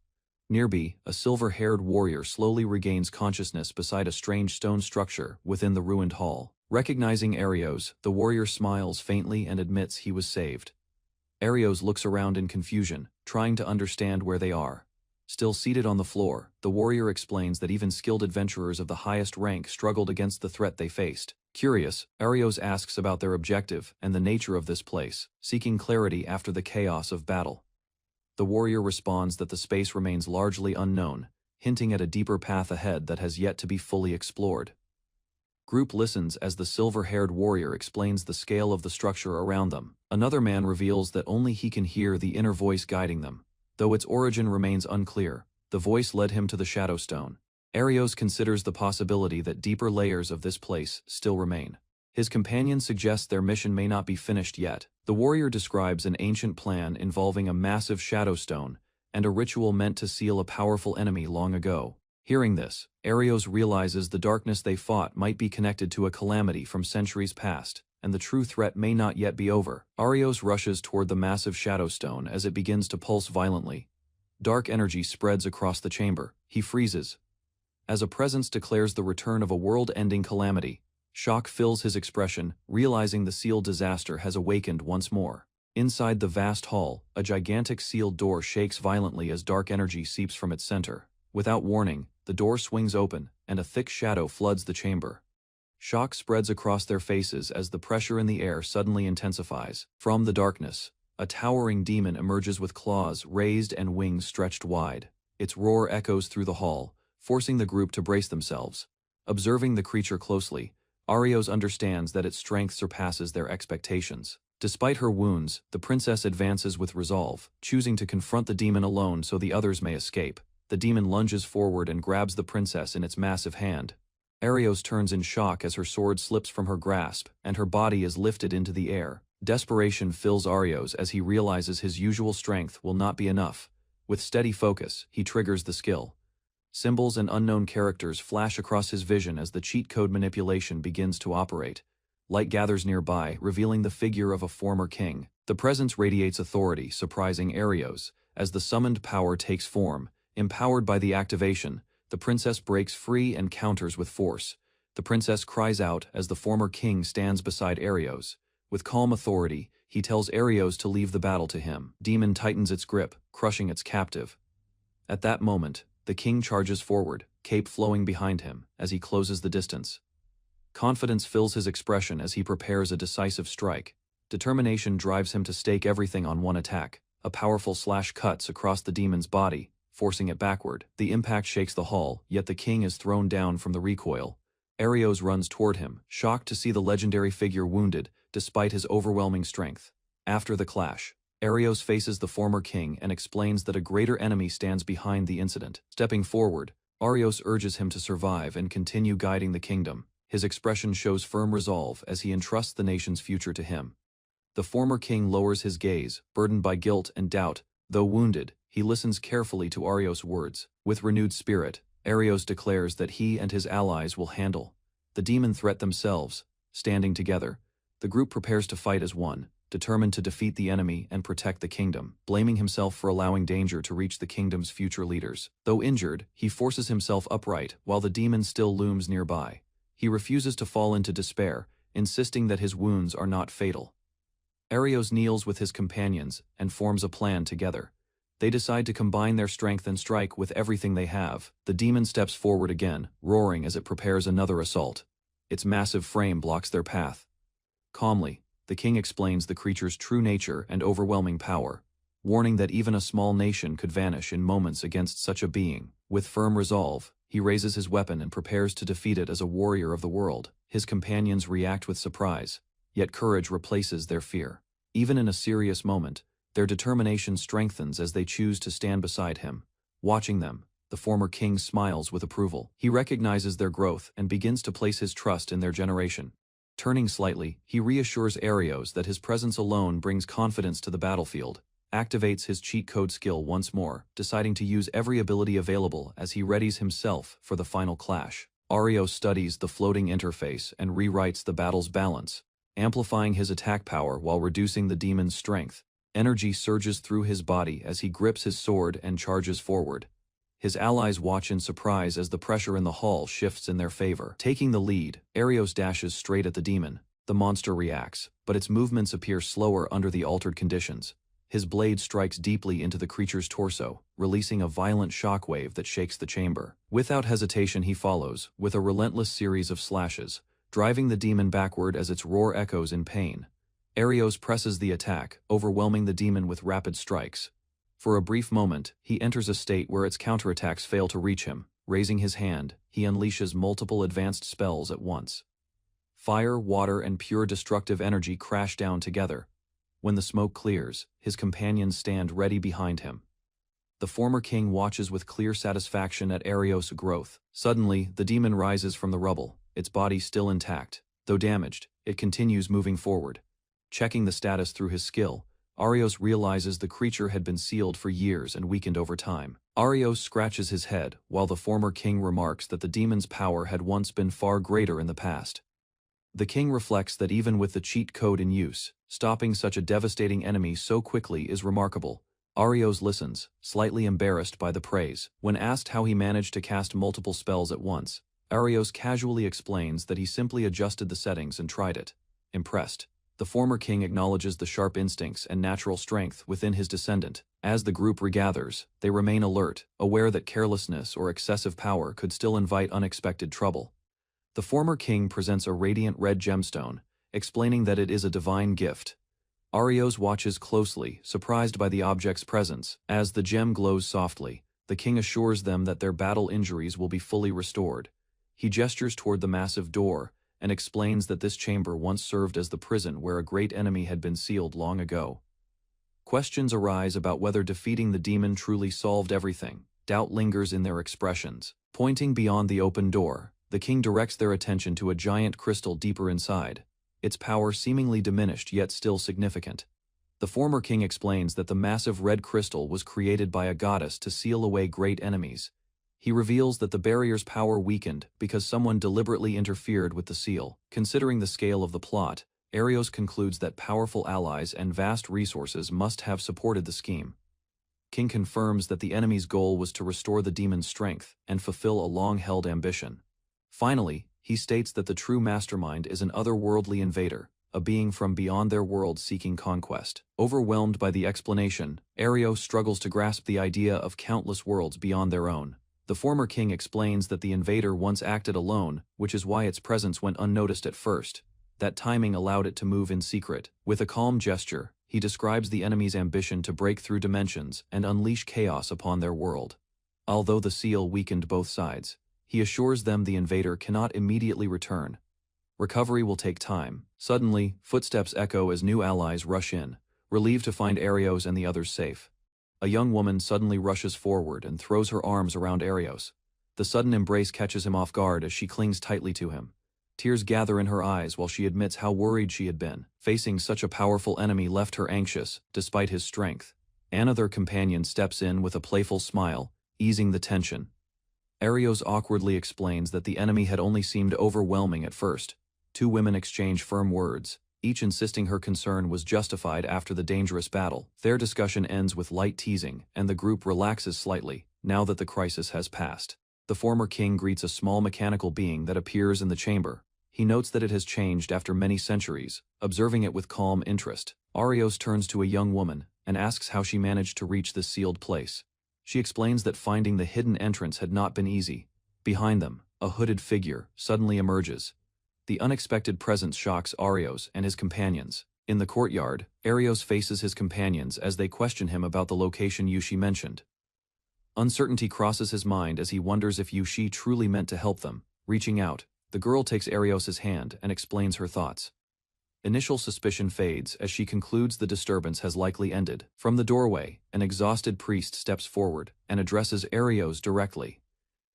Nearby, a silver-haired warrior slowly regains consciousness beside a strange stone structure within the ruined hall. Recognizing Arios, the warrior smiles faintly and admits he was saved. Arios looks around in confusion, trying to understand where they are. Still seated on the floor, the warrior explains that even skilled adventurers of the highest rank struggled against the threat they faced. Curious, Arios asks about their objective and the nature of this place, seeking clarity after the chaos of battle. The warrior responds that the space remains largely unknown, hinting at a deeper path ahead that has yet to be fully explored. Group listens as the silver-haired warrior explains the scale of the structure around them. Another man reveals that only he can hear the inner voice guiding them. Though its origin remains unclear, the voice led him to the Shadow Stone. Arios considers the possibility that deeper layers of this place still remain. His companion suggests their mission may not be finished yet. The warrior describes an ancient plan involving a massive Shadow Stone and a ritual meant to seal a powerful enemy long ago. Hearing this, Arios realizes the darkness they fought might be connected to a calamity from centuries past, and the true threat may not yet be over. Arios rushes toward the massive Shadow Stone as it begins to pulse violently. Dark energy spreads across the chamber. He freezes, as a presence declares the return of a world-ending calamity. Shock fills his expression, realizing the sealed disaster has awakened once more. Inside the vast hall, a gigantic sealed door shakes violently as dark energy seeps from its center. Without warning, the door swings open, and a thick shadow floods the chamber. Shock spreads across their faces as the pressure in the air suddenly intensifies. From the darkness, a towering demon emerges with claws raised and wings stretched wide. Its roar echoes through the hall, forcing the group to brace themselves. Observing the creature closely, Arios understands that its strength surpasses their expectations. Despite her wounds, the princess advances with resolve, choosing to confront the demon alone so the others may escape. The demon lunges forward and grabs the princess in its massive hand. Arios turns in shock as her sword slips from her grasp, and her body is lifted into the air. Desperation fills Arios as he realizes his usual strength will not be enough. With steady focus, he triggers the skill. Symbols and unknown characters flash across his vision as the cheat code manipulation begins to operate. Light gathers nearby, revealing the figure of a former king. The presence radiates authority, surprising Arios. As the summoned power takes form, empowered by the activation, the princess breaks free and counters with force. The princess cries out as the former king stands beside Arios. With calm authority, he tells Arios to leave the battle to him. Demon tightens its grip, crushing its captive. At that moment, the king charges forward, cape flowing behind him, as he closes the distance. Confidence fills his expression as he prepares a decisive strike. Determination drives him to stake everything on one attack. A powerful slash cuts across the demon's body, forcing it backward. The impact shakes the hall, yet the king is thrown down from the recoil. Arios runs toward him, shocked to see the legendary figure wounded, despite his overwhelming strength. After the clash, Arios faces the former king and explains that a greater enemy stands behind the incident. Stepping forward, Arios urges him to survive and continue guiding the kingdom. His expression shows firm resolve as he entrusts the nation's future to him. The former king lowers his gaze, burdened by guilt and doubt. Though wounded, he listens carefully to Arios' words. With renewed spirit, Arios declares that he and his allies will handle the demon threat themselves. Standing together, the group prepares to fight as one, determined to defeat the enemy and protect the kingdom, blaming himself for allowing danger to reach the kingdom's future leaders. Though injured, he forces himself upright while the demon still looms nearby. He refuses to fall into despair, insisting that his wounds are not fatal. Arios kneels with his companions and forms a plan together. They decide to combine their strength and strike with everything they have. The demon steps forward again, roaring as it prepares another assault. Its massive frame blocks their path. Calmly, the king explains the creature's true nature and overwhelming power, warning that even a small nation could vanish in moments against such a being. With firm resolve, he raises his weapon and prepares to defeat it as a warrior of the world. His companions react with surprise, yet courage replaces their fear. Even in a serious moment, their determination strengthens as they choose to stand beside him. Watching them, the former king smiles with approval. He recognizes their growth and begins to place his trust in their generation. Turning slightly, he reassures Arios that his presence alone brings confidence to the battlefield, activates his cheat code skill once more, deciding to use every ability available as he readies himself for the final clash. Arios studies the floating interface and rewrites the battle's balance, amplifying his attack power while reducing the demon's strength. Energy surges through his body as he grips his sword and charges forward. His allies watch in surprise as the pressure in the hall shifts in their favor. Taking the lead, Arios dashes straight at the demon. The monster reacts, but its movements appear slower under the altered conditions. His blade strikes deeply into the creature's torso, releasing a violent shockwave that shakes the chamber. Without hesitation he follows, with a relentless series of slashes. driving the demon backward as its roar echoes in pain. Arios presses the attack, overwhelming the demon with rapid strikes. For a brief moment, he enters a state where its counterattacks fail to reach him. Raising his hand, he unleashes multiple advanced spells at once. Fire, water, and pure destructive energy crash down together. When the smoke clears, his companions stand ready behind him. The former king watches with clear satisfaction at Arios' growth. Suddenly, the demon rises from the rubble, its body still intact. Though damaged, it continues moving forward. Checking the status through his skill, Arios realizes the creature had been sealed for years and weakened over time. Arios scratches his head, while the former king remarks that the demon's power had once been far greater in the past. The king reflects that even with the cheat code in use, stopping such a devastating enemy so quickly is remarkable. Arios listens, slightly embarrassed by the praise. When asked how he managed to cast multiple spells at once, Arios casually explains that he simply adjusted the settings and tried it. Impressed, the former king acknowledges the sharp instincts and natural strength within his descendant. As the group regathers, they remain alert, aware that carelessness or excessive power could still invite unexpected trouble. The former king presents a radiant red gemstone, explaining that it is a divine gift. Arios watches closely, surprised by the object's presence. As the gem glows softly, the king assures them that their battle injuries will be fully restored. He gestures toward the massive door, and explains that this chamber once served as the prison where a great enemy had been sealed long ago. Questions arise about whether defeating the demon truly solved everything. Doubt lingers in their expressions. Pointing beyond the open door, the king directs their attention to a giant crystal deeper inside, its power seemingly diminished yet still significant. The former king explains that the massive red crystal was created by a goddess to seal away great enemies. He reveals that the barrier's power weakened because someone deliberately interfered with the seal. Considering the scale of the plot, Arios concludes that powerful allies and vast resources must have supported the scheme. King confirms that the enemy's goal was to restore the demon's strength and fulfill a long-held ambition. Finally, he states that the true mastermind is an otherworldly invader, a being from beyond their world seeking conquest. Overwhelmed by the explanation, Arios struggles to grasp the idea of countless worlds beyond their own. The former king explains that the invader once acted alone, which is why its presence went unnoticed at first. That timing allowed it to move in secret. With a calm gesture, he describes the enemy's ambition to break through dimensions and unleash chaos upon their world. Although the seal weakened both sides, he assures them the invader cannot immediately return. Recovery will take time. Suddenly, footsteps echo as new allies rush in, relieved to find Arios and the others safe. A young woman suddenly rushes forward and throws her arms around Arios. The sudden embrace catches him off guard as she clings tightly to him. Tears gather in her eyes while she admits how worried she had been. Facing such a powerful enemy left her anxious, despite his strength. Another companion steps in with a playful smile, easing the tension. Arios awkwardly explains that the enemy had only seemed overwhelming at first. Two women exchange firm words, each insisting her concern was justified after the dangerous battle. Their discussion ends with light teasing, and the group relaxes slightly, now that the crisis has passed. The former king greets a small mechanical being that appears in the chamber. He notes that it has changed after many centuries, observing it with calm interest. Arios turns to a young woman and asks how she managed to reach this sealed place. She explains that finding the hidden entrance had not been easy. Behind them, a hooded figure suddenly emerges. The unexpected presence shocks Arios and his companions. In the courtyard, Arios faces his companions as they question him about the location Yushi mentioned. Uncertainty crosses his mind as he wonders if Yushi truly meant to help them. Reaching out, the girl takes Arios' hand and explains her thoughts. Initial suspicion fades as she concludes the disturbance has likely ended. From the doorway, an exhausted priest steps forward and addresses Arios directly.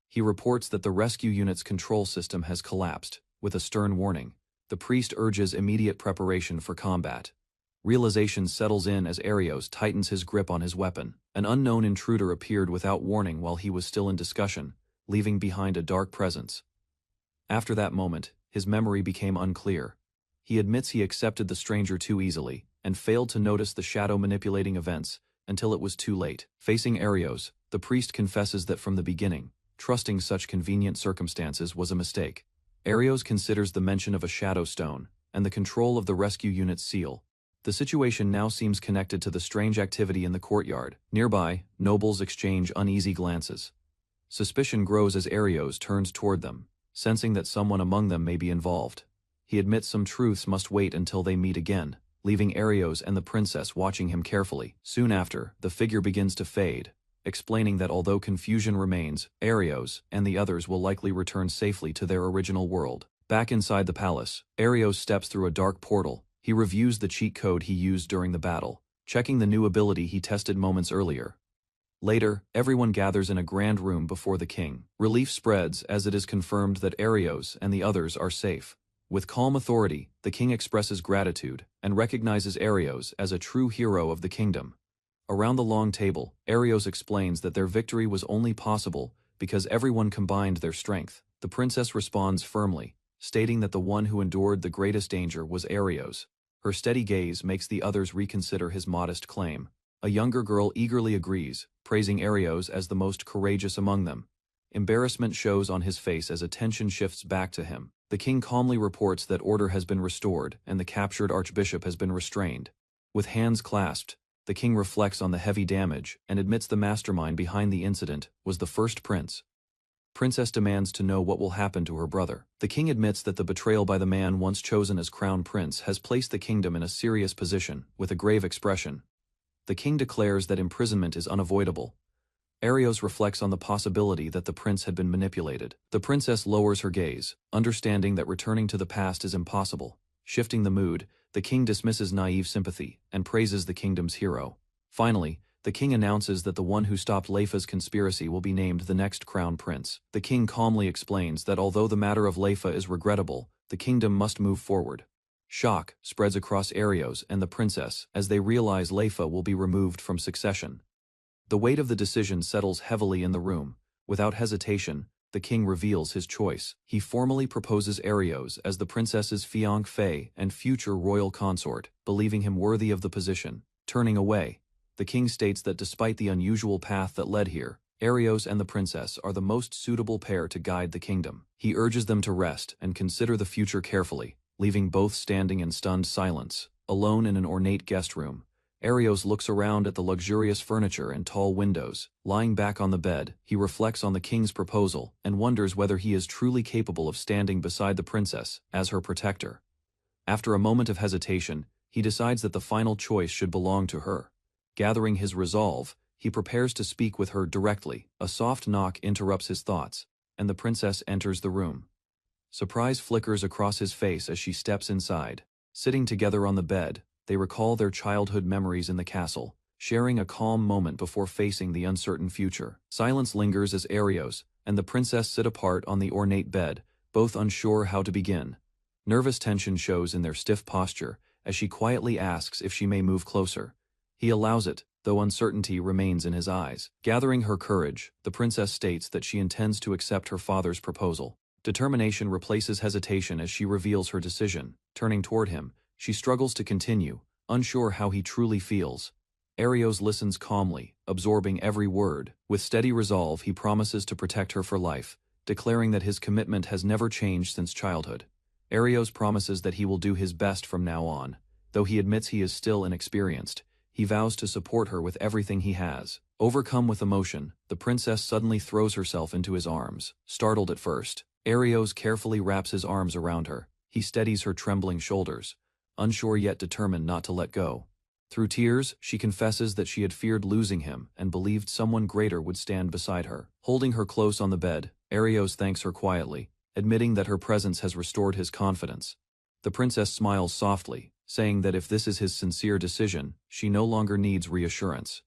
He reports that the rescue unit's control system has collapsed. With a stern warning, the priest urges immediate preparation for combat. Realization settles in as Arios tightens his grip on his weapon. An unknown intruder appeared without warning while he was still in discussion, leaving behind a dark presence. After that moment, his memory became unclear. He admits he accepted the stranger too easily, and failed to notice the shadow manipulating events, until it was too late. Facing Arios, the priest confesses that from the beginning, trusting such convenient circumstances was a mistake. Arios considers the mention of a shadow stone, and the control of the rescue unit's seal. The situation now seems connected to the strange activity in the courtyard. Nearby, nobles exchange uneasy glances. Suspicion grows as Arios turns toward them. sensing that someone among them may be involved. He admits some truths must wait until they meet again, leaving Arios and the princess watching him carefully. Soon after, the figure begins to fade, explaining that although confusion remains, Arios and the others will likely return safely to their original world. Back inside the palace, Arios steps through a dark portal. He reviews the cheat code he used during the battle, checking the new ability he tested moments earlier. Later, everyone gathers in a grand room before the king. Relief spreads as it is confirmed that Arios and the others are safe. With calm authority, the king expresses gratitude and recognizes Arios as a true hero of the kingdom. Around the long table, Arios explains that their victory was only possible because everyone combined their strength. The princess responds firmly, stating that the one who endured the greatest danger was Arios. Her steady gaze makes the others reconsider his modest claim. A younger girl eagerly agrees, praising Arios as the most courageous among them. Embarrassment shows on his face as attention shifts back to him. The king calmly reports that order has been restored and the captured archbishop has been restrained. With hands clasped, the king reflects on the heavy damage and admits the mastermind behind the incident was the first prince. Princess demands to know what will happen to her brother. The king admits that the betrayal by the man once chosen as crown prince has placed the kingdom in a serious position. With a grave expression, the king declares that imprisonment is unavoidable. Arios reflects on the possibility that the prince had been manipulated. The princess lowers her gaze, understanding that returning to the past is impossible. Shifting the mood, the king dismisses naive sympathy and praises the kingdom's hero. Finally, the king announces that the one who stopped Leifa's conspiracy will be named the next crown prince. The king calmly explains that although the matter of Leifa is regrettable, the kingdom must move forward. Shock spreads across Arios and the princess as they realize Leifa will be removed from succession. The weight of the decision settles heavily in the room. Without hesitation, the king reveals his choice. He formally proposes Arios as the princess's fiancé and future royal consort, believing him worthy of the position. Turning away, the king states that despite the unusual path that led here, Arios and the princess are the most suitable pair to guide the kingdom. He urges them to rest and consider the future carefully, leaving both standing in stunned silence. Alone in an ornate guest room, Arios looks around at the luxurious furniture and tall windows. Lying back on the bed, he reflects on the king's proposal and wonders whether he is truly capable of standing beside the princess as her protector. After a moment of hesitation, he decides that the final choice should belong to her. Gathering his resolve, he prepares to speak with her directly. A soft knock interrupts his thoughts, and the princess enters the room. Surprise flickers across his face as she steps inside. Sitting together on the bed, they recall their childhood memories in the castle, sharing a calm moment before facing the uncertain future. Silence lingers as Arios and the princess sit apart on the ornate bed, both unsure how to begin. Nervous tension shows in their stiff posture as she quietly asks if she may move closer. He allows it, though uncertainty remains in his eyes. Gathering her courage, the princess states that she intends to accept her father's proposal. Determination replaces hesitation as she reveals her decision. Turning toward him, she struggles to continue, unsure how he truly feels. Arios listens calmly, absorbing every word. With steady resolve, he promises to protect her for life, declaring that his commitment has never changed since childhood. Arios promises that he will do his best from now on. Though he admits he is still inexperienced, he vows to support her with everything he has. Overcome with emotion, the princess suddenly throws herself into his arms. Startled at first, Arios carefully wraps his arms around her. He steadies her trembling shoulders, unsure yet determined not to let go. Through tears, she confesses that she had feared losing him and believed someone greater would stand beside her. Holding her close on the bed, Arios thanks her quietly, admitting that her presence has restored his confidence. The princess smiles softly, saying that if this is his sincere decision, she no longer needs reassurance.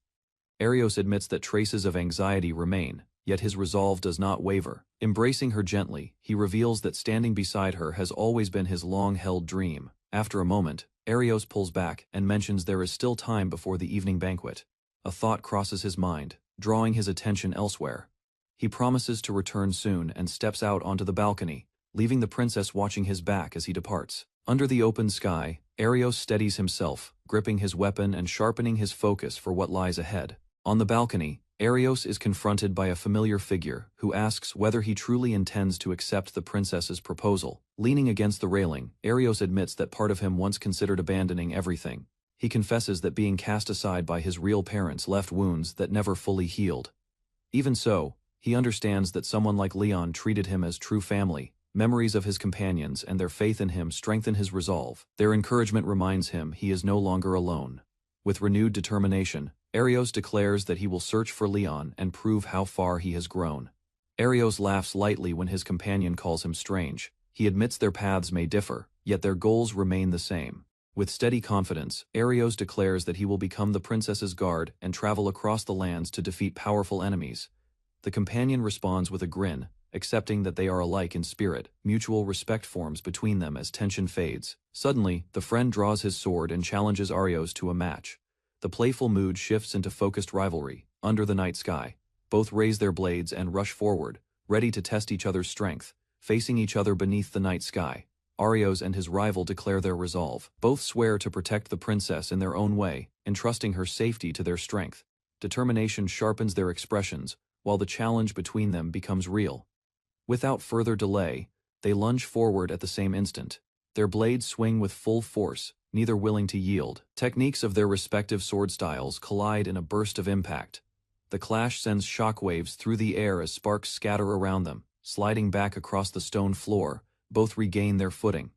Arios admits that traces of anxiety remain, yet his resolve does not waver. Embracing her gently, he reveals that standing beside her has always been his long-held dream. After a moment, Arios pulls back and mentions there is still time before the evening banquet. A thought crosses his mind, drawing his attention elsewhere. He promises to return soon and steps out onto the balcony, leaving the princess watching his back as he departs. Under the open sky, Arios steadies himself, gripping his weapon and sharpening his focus for what lies ahead. On the balcony, Arios is confronted by a familiar figure who asks whether he truly intends to accept the princess's proposal. Leaning against the railing, Arios admits that part of him once considered abandoning everything. He confesses that being cast aside by his real parents left wounds that never fully healed. Even so, he understands that someone like Leon treated him as true family, Memories of his companions and their faith in him strengthen his resolve. Their encouragement reminds him he is no longer alone. With renewed determination, Arios declares that he will search for Leon and prove how far he has grown. Arios laughs lightly when his companion calls him strange. He admits their paths may differ, yet their goals remain the same. With steady confidence, Arios declares that he will become the princess's guard and travel across the lands to defeat powerful enemies. The companion responds with a grin, accepting that they are alike in spirit. Mutual respect forms between them as tension fades. Suddenly, the friend draws his sword and challenges Arios to a match. The playful mood shifts into focused rivalry. Under the night sky, both raise their blades and rush forward, ready to test each other's strength. Facing each other beneath the night sky, Arios and his rival declare their resolve. Both swear to protect the princess in their own way, entrusting her safety to their strength. Determination sharpens their expressions, while the challenge between them becomes real. Without further delay, they lunge forward at the same instant. Their blades swing with full force, neither willing to yield. Techniques of their respective sword styles collide in a burst of impact. The clash sends shockwaves through the air as sparks scatter around them. Sliding back across the stone floor, both regain their footing.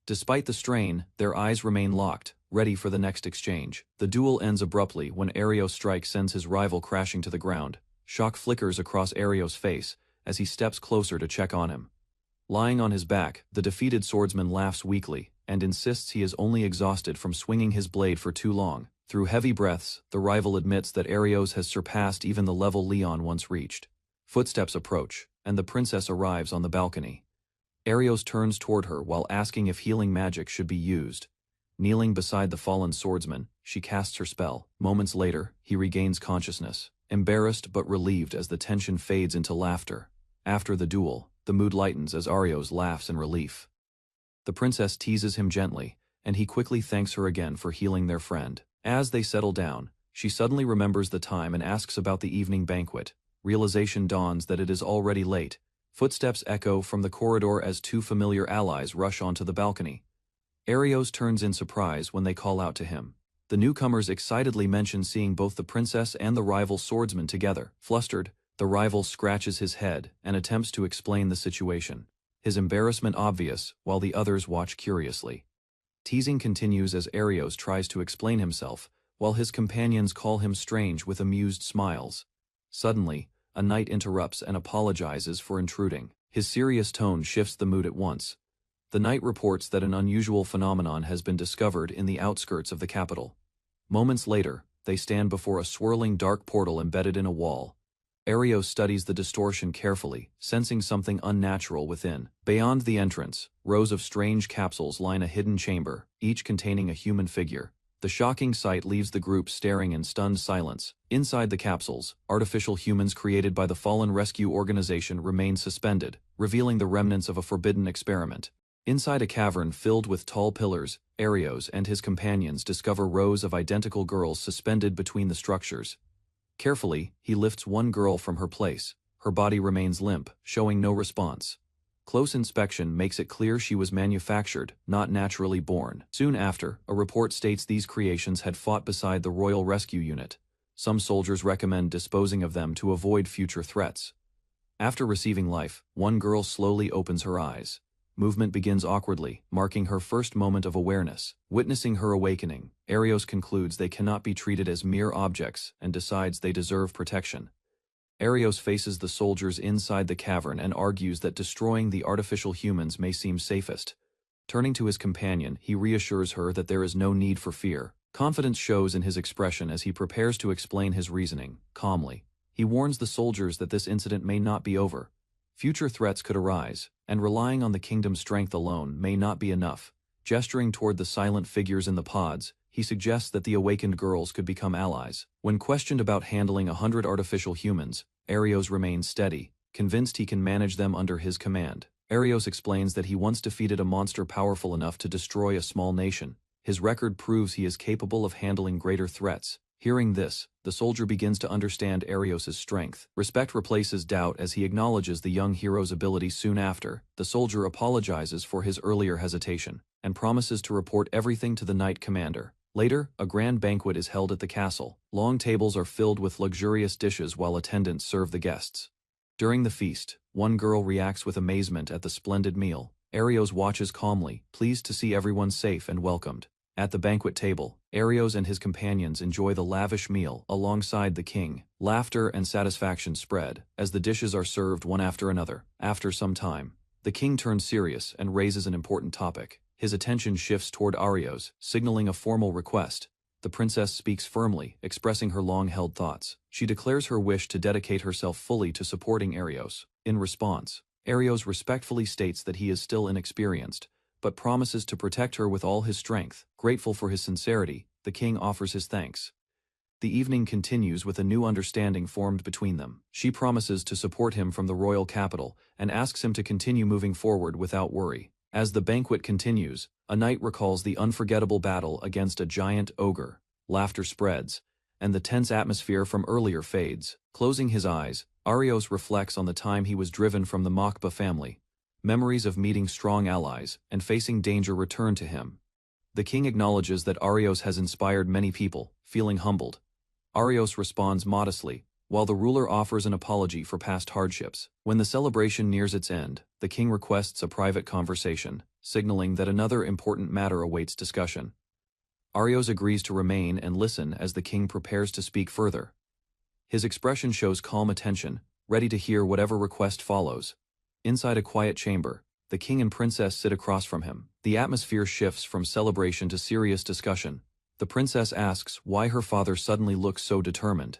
Despite the strain, their eyes remain locked, ready for the next exchange. The duel ends abruptly when Arios' strike sends his rival crashing to the ground. Shock flickers across Arios' face as he steps closer to check on him. Lying on his back, the defeated swordsman laughs weakly and insists he is only exhausted from swinging his blade for too long. Through heavy breaths, the rival admits that Arios has surpassed even the level Leon once reached. Footsteps approach, and the princess arrives on the balcony. Arios turns toward her while asking if healing magic should be used. Kneeling beside the fallen swordsman, she casts her spell. Moments later, he regains consciousness, embarrassed but relieved as the tension fades into laughter. After the duel, the mood lightens as Arios laughs in relief. The princess teases him gently, and he quickly thanks her again for healing their friend. As they settle down, she suddenly remembers the time and asks about the evening banquet. Realization dawns that it is already late. Footsteps echo from the corridor as two familiar allies rush onto the balcony. Arios turns in surprise when they call out to him. The newcomers excitedly mention seeing both the princess and the rival swordsman together. Flustered, the rival scratches his head and attempts to explain the situation. His embarrassment obvious, while the others watch curiously. Teasing continues as Arios tries to explain himself, while his companions call him strange with amused smiles. Suddenly, a knight interrupts and apologizes for intruding. His serious tone shifts the mood at once. The knight reports that an unusual phenomenon has been discovered in the outskirts of the capital. Moments later, they stand before a swirling dark portal embedded in a wall. Arios studies the distortion carefully, sensing something unnatural within. Beyond the entrance, rows of strange capsules line a hidden chamber, each containing a human figure. The shocking sight leaves the group staring in stunned silence. Inside the capsules, artificial humans created by the fallen rescue organization remain suspended, revealing the remnants of a forbidden experiment. Inside a cavern filled with tall pillars, Arios and his companions discover rows of identical girls suspended between the structures. Carefully, he lifts one girl from her place. Her body remains limp, showing no response. Close inspection makes it clear she was manufactured, not naturally born. Soon after, a report states these creations had fought beside the Royal Rescue Unit. Some soldiers recommend disposing of them to avoid future threats. After receiving life, one girl slowly opens her eyes. Movement begins awkwardly, marking her first moment of awareness. Witnessing her awakening, Arios concludes they cannot be treated as mere objects and decides they deserve protection. Arios faces the soldiers inside the cavern and argues that destroying the artificial humans may seem safest. Turning to his companion, he reassures her that there is no need for fear. Confidence shows in his expression as he prepares to explain his reasoning, calmly. He warns the soldiers that this incident may not be over. Future threats could arise, and relying on the kingdom's strength alone may not be enough. Gesturing toward the silent figures in the pods, he suggests that the awakened girls could become allies. When questioned about handling 100 artificial humans, Arios remains steady, convinced he can manage them under his command. Arios explains that he once defeated a monster powerful enough to destroy a small nation. His record proves he is capable of handling greater threats. Hearing this, the soldier begins to understand Arios' strength. Respect replaces doubt as he acknowledges the young hero's ability. Soon after, the soldier apologizes for his earlier hesitation, and promises to report everything to the knight commander. Later, a grand banquet is held at the castle. Long tables are filled with luxurious dishes while attendants serve the guests. During the feast, one girl reacts with amazement at the splendid meal. Arios watches calmly, pleased to see everyone safe and welcomed. At the banquet table, Arios and his companions enjoy the lavish meal alongside the king. Laughter and satisfaction spread as the dishes are served one after another. After some time, the king turns serious and raises an important topic. His attention shifts toward Arios, signaling a formal request. The princess speaks firmly, expressing her long-held thoughts. She declares her wish to dedicate herself fully to supporting Arios. In response, Arios respectfully states that he is still inexperienced, but promises to protect her with all his strength. Grateful for his sincerity, the king offers his thanks. The evening continues with a new understanding formed between them. She promises to support him from the royal capital and asks him to continue moving forward without worry. As the banquet continues, a knight recalls the unforgettable battle against a giant ogre. Laughter spreads, and the tense atmosphere from earlier fades. Closing his eyes, Arios reflects on the time he was driven from the Machba family. Memories of meeting strong allies and facing danger return to him. The king acknowledges that Arios has inspired many people, feeling humbled. Arios responds modestly, while the ruler offers an apology for past hardships. When the celebration nears its end, the king requests a private conversation, signaling that another important matter awaits discussion. Arios agrees to remain and listen as the king prepares to speak further. His expression shows calm attention, ready to hear whatever request follows. Inside a quiet chamber, the king and princess sit across from him. The atmosphere shifts from celebration to serious discussion. The princess asks why her father suddenly looks so determined.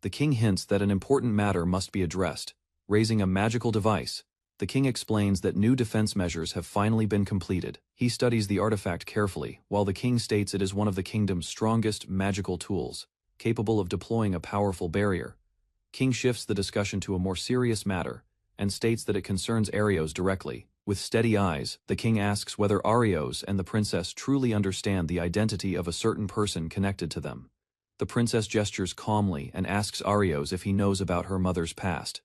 The king hints that an important matter must be addressed. Raising a magical device, the king explains that new defense measures have finally been completed. He studies the artifact carefully, while the king states it is one of the kingdom's strongest magical tools, capable of deploying a powerful barrier. King shifts the discussion to a more serious matter, and states that it concerns Arios directly. With steady eyes, the king asks whether Arios and the princess truly understand the identity of a certain person connected to them. The princess gestures calmly and asks Arios if he knows about her mother's past.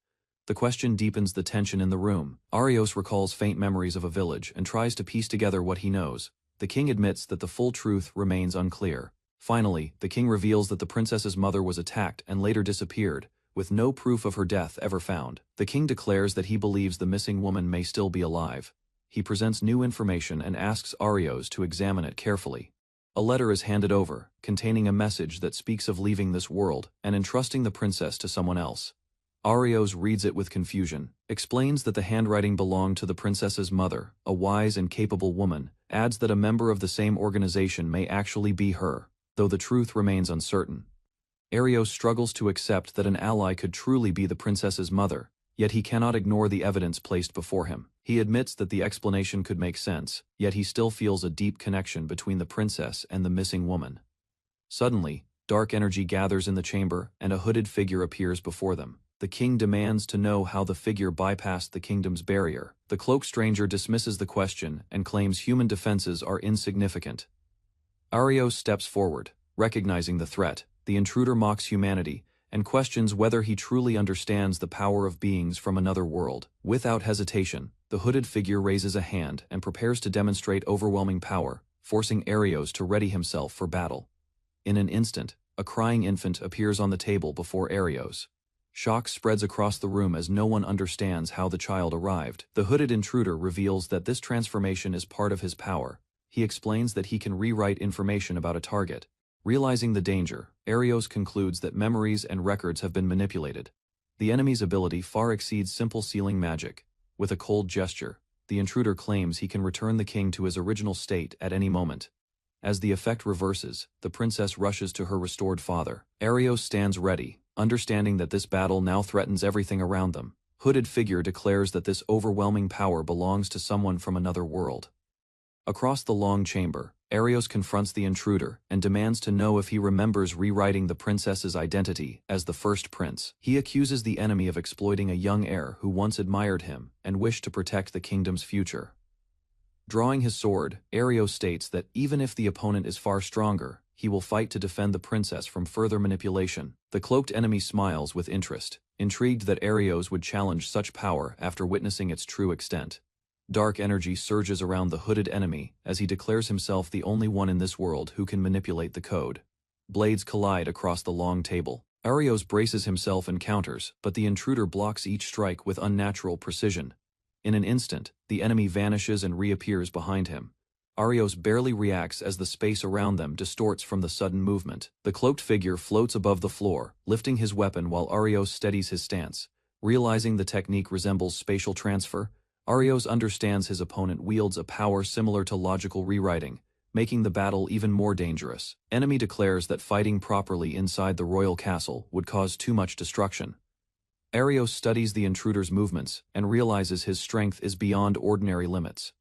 The question deepens the tension in the room. Arios recalls faint memories of a village and tries to piece together what he knows. The king admits that the full truth remains unclear. Finally, the king reveals that the princess's mother was attacked and later disappeared, with no proof of her death ever found. The king declares that he believes the missing woman may still be alive. He presents new information and asks Arios to examine it carefully. A letter is handed over, containing a message that speaks of leaving this world and entrusting the princess to someone else. Arios reads it with confusion, explains that the handwriting belonged to the princess's mother, a wise and capable woman, adds that a member of the same organization may actually be her, though the truth remains uncertain. Arios struggles to accept that an ally could truly be the princess's mother, yet he cannot ignore the evidence placed before him. He admits that the explanation could make sense, yet he still feels a deep connection between the princess and the missing woman. Suddenly, dark energy gathers in the chamber and a hooded figure appears before them. The king demands to know how the figure bypassed the kingdom's barrier. The cloaked stranger dismisses the question and claims human defenses are insignificant. Arios steps forward, recognizing the threat. The intruder mocks humanity and questions whether he truly understands the power of beings from another world. Without hesitation, the hooded figure raises a hand and prepares to demonstrate overwhelming power, forcing Arios to ready himself for battle. In an instant, a crying infant appears on the table before Arios. Shock spreads across the room as no one understands how the child arrived. The hooded intruder reveals that this transformation is part of his power. He explains that he can rewrite information about a target. Realizing the danger, Arios concludes that memories and records have been manipulated. The enemy's ability far exceeds simple sealing magic. With a cold gesture, the intruder claims he can return the king to his original state at any moment. As the effect reverses, the princess rushes to her restored father. Arios stands ready, understanding that this battle now threatens everything around them. Hooded figure declares that this overwhelming power belongs to someone from another world. Across the long chamber, Arios confronts the intruder and demands to know if he remembers rewriting the princess's identity as the first prince. He accuses the enemy of exploiting a young heir who once admired him and wished to protect the kingdom's future. Drawing his sword, Arios states that even if the opponent is far stronger, he will fight to defend the princess from further manipulation. The cloaked enemy smiles with interest, intrigued that Arios would challenge such power after witnessing its true extent. Dark energy surges around the hooded enemy as he declares himself the only one in this world who can manipulate the code. Blades collide across the long table. Arios braces himself and counters, but the intruder blocks each strike with unnatural precision. In an instant, the enemy vanishes and reappears behind him. Arios barely reacts as the space around them distorts from the sudden movement. The cloaked figure floats above the floor, lifting his weapon while Arios steadies his stance. Realizing the technique resembles spatial transfer, Arios understands his opponent wields a power similar to logical rewriting, making the battle even more dangerous. Enemy declares that fighting properly inside the royal castle would cause too much destruction. Arios studies the intruder's movements and realizes his strength is beyond ordinary limits.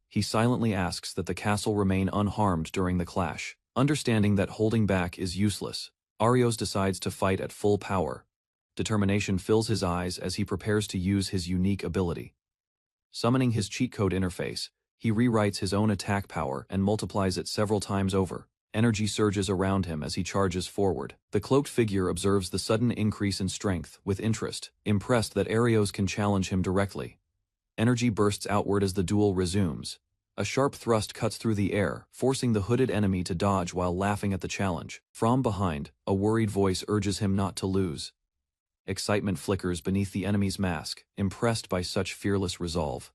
He silently asks that the castle remain unharmed during the clash. Understanding that holding back is useless, Arios decides to fight at full power. Determination fills his eyes as he prepares to use his unique ability. Summoning his cheat code interface, he rewrites his own attack power and multiplies it several times over. Energy surges around him as he charges forward. The cloaked figure observes the sudden increase in strength with interest, impressed that Arios can challenge him directly. Energy bursts outward as the duel resumes. A sharp thrust cuts through the air, forcing the hooded enemy to dodge while laughing at the challenge. From behind, a worried voice urges him not to lose. Excitement flickers beneath the enemy's mask, impressed by such fearless resolve.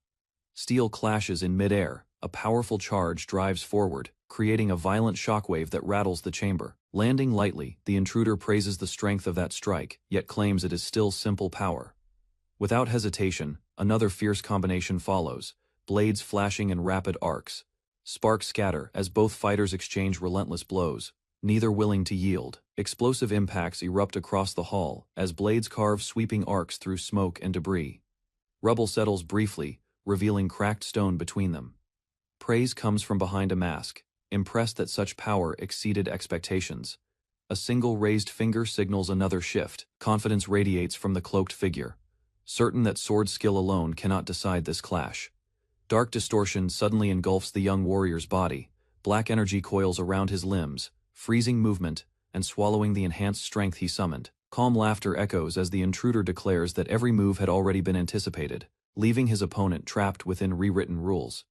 Steel clashes in midair, a powerful charge drives forward, creating a violent shockwave that rattles the chamber. Landing lightly, the intruder praises the strength of that strike, yet claims it is still simple power. Without hesitation, another fierce combination follows, blades flashing in rapid arcs. Sparks scatter as both fighters exchange relentless blows, neither willing to yield. Explosive impacts erupt across the hall as blades carve sweeping arcs through smoke and debris. Rubble settles briefly, revealing cracked stone between them. Praise comes from behind a mask, impressed that such power exceeded expectations. A single raised finger signals another shift. Confidence radiates from the cloaked figure, certain that sword skill alone cannot decide this clash. Dark distortion suddenly engulfs the young warrior's body. Black energy coils around his limbs, freezing movement and swallowing the enhanced strength he summoned. Calm laughter echoes as the intruder declares that every move had already been anticipated, leaving his opponent trapped within rewritten rules.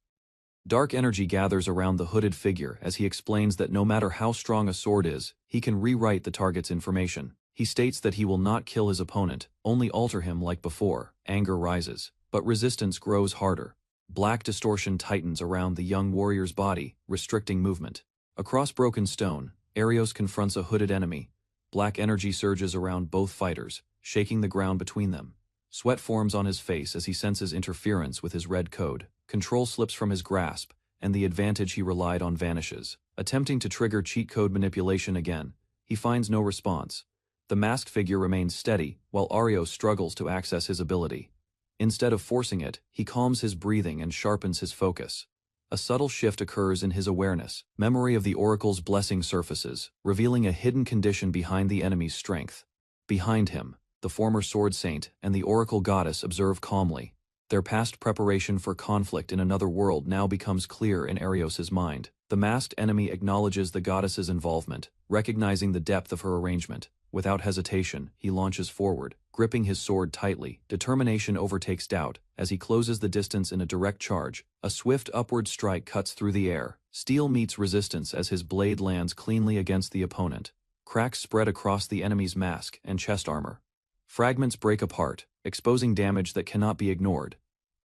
Dark energy gathers around the hooded figure as he explains that no matter how strong a sword is, he can rewrite the target's information. He states that he will not kill his opponent, only alter him like before. Anger rises, but resistance grows harder. Black distortion tightens around the young warrior's body, restricting movement. Across broken stone, Arios confronts a hooded enemy. Black energy surges around both fighters, shaking the ground between them. Sweat forms on his face as he senses interference with his red code. Control slips from his grasp, and the advantage he relied on vanishes. Attempting to trigger cheat code manipulation again, he finds no response. The masked figure remains steady, while Arios struggles to access his ability. Instead of forcing it, he calms his breathing and sharpens his focus. A subtle shift occurs in his awareness. Memory of the Oracle's blessing surfaces, revealing a hidden condition behind the enemy's strength. Behind him, the former sword saint and the Oracle goddess observe calmly. Their past preparation for conflict in another world now becomes clear in Arios's mind. The masked enemy acknowledges the goddess's involvement, recognizing the depth of her arrangement. Without hesitation, he launches forward, gripping his sword tightly. Determination overtakes doubt as he closes the distance in a direct charge. A swift upward strike cuts through the air. Steel meets resistance as his blade lands cleanly against the opponent. Cracks spread across the enemy's mask and chest armor. Fragments break apart, exposing damage that cannot be ignored.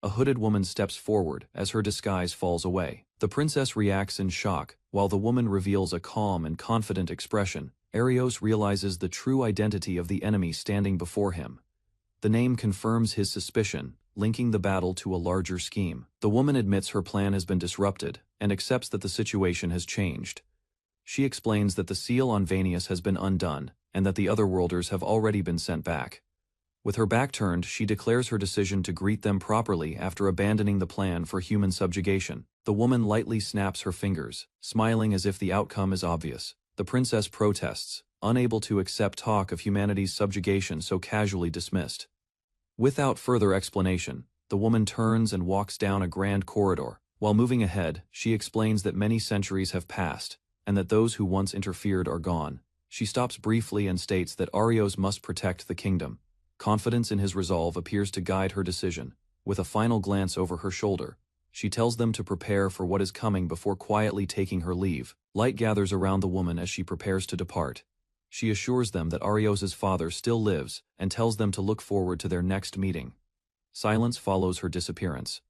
A hooded woman steps forward as her disguise falls away. The princess reacts in shock, while the woman reveals a calm and confident expression. Arios realizes the true identity of the enemy standing before him. The name confirms his suspicion, linking the battle to a larger scheme. The woman admits her plan has been disrupted, and accepts that the situation has changed. She explains that the seal on Vanius has been undone, and that the otherworlders have already been sent back. With her back turned, she declares her decision to greet them properly after abandoning the plan for human subjugation. The woman lightly snaps her fingers, smiling as if the outcome is obvious. The princess protests, unable to accept talk of humanity's subjugation so casually dismissed. Without further explanation, the woman turns and walks down a grand corridor. While moving ahead, she explains that many centuries have passed, and that those who once interfered are gone. She stops briefly and states that Arios must protect the kingdom. Confidence in his resolve appears to guide her decision. With a final glance over her shoulder, she tells them to prepare for what is coming before quietly taking her leave. Light gathers around the woman as she prepares to depart. She assures them that Arios's father still lives and tells them to look forward to their next meeting. Silence follows her disappearance.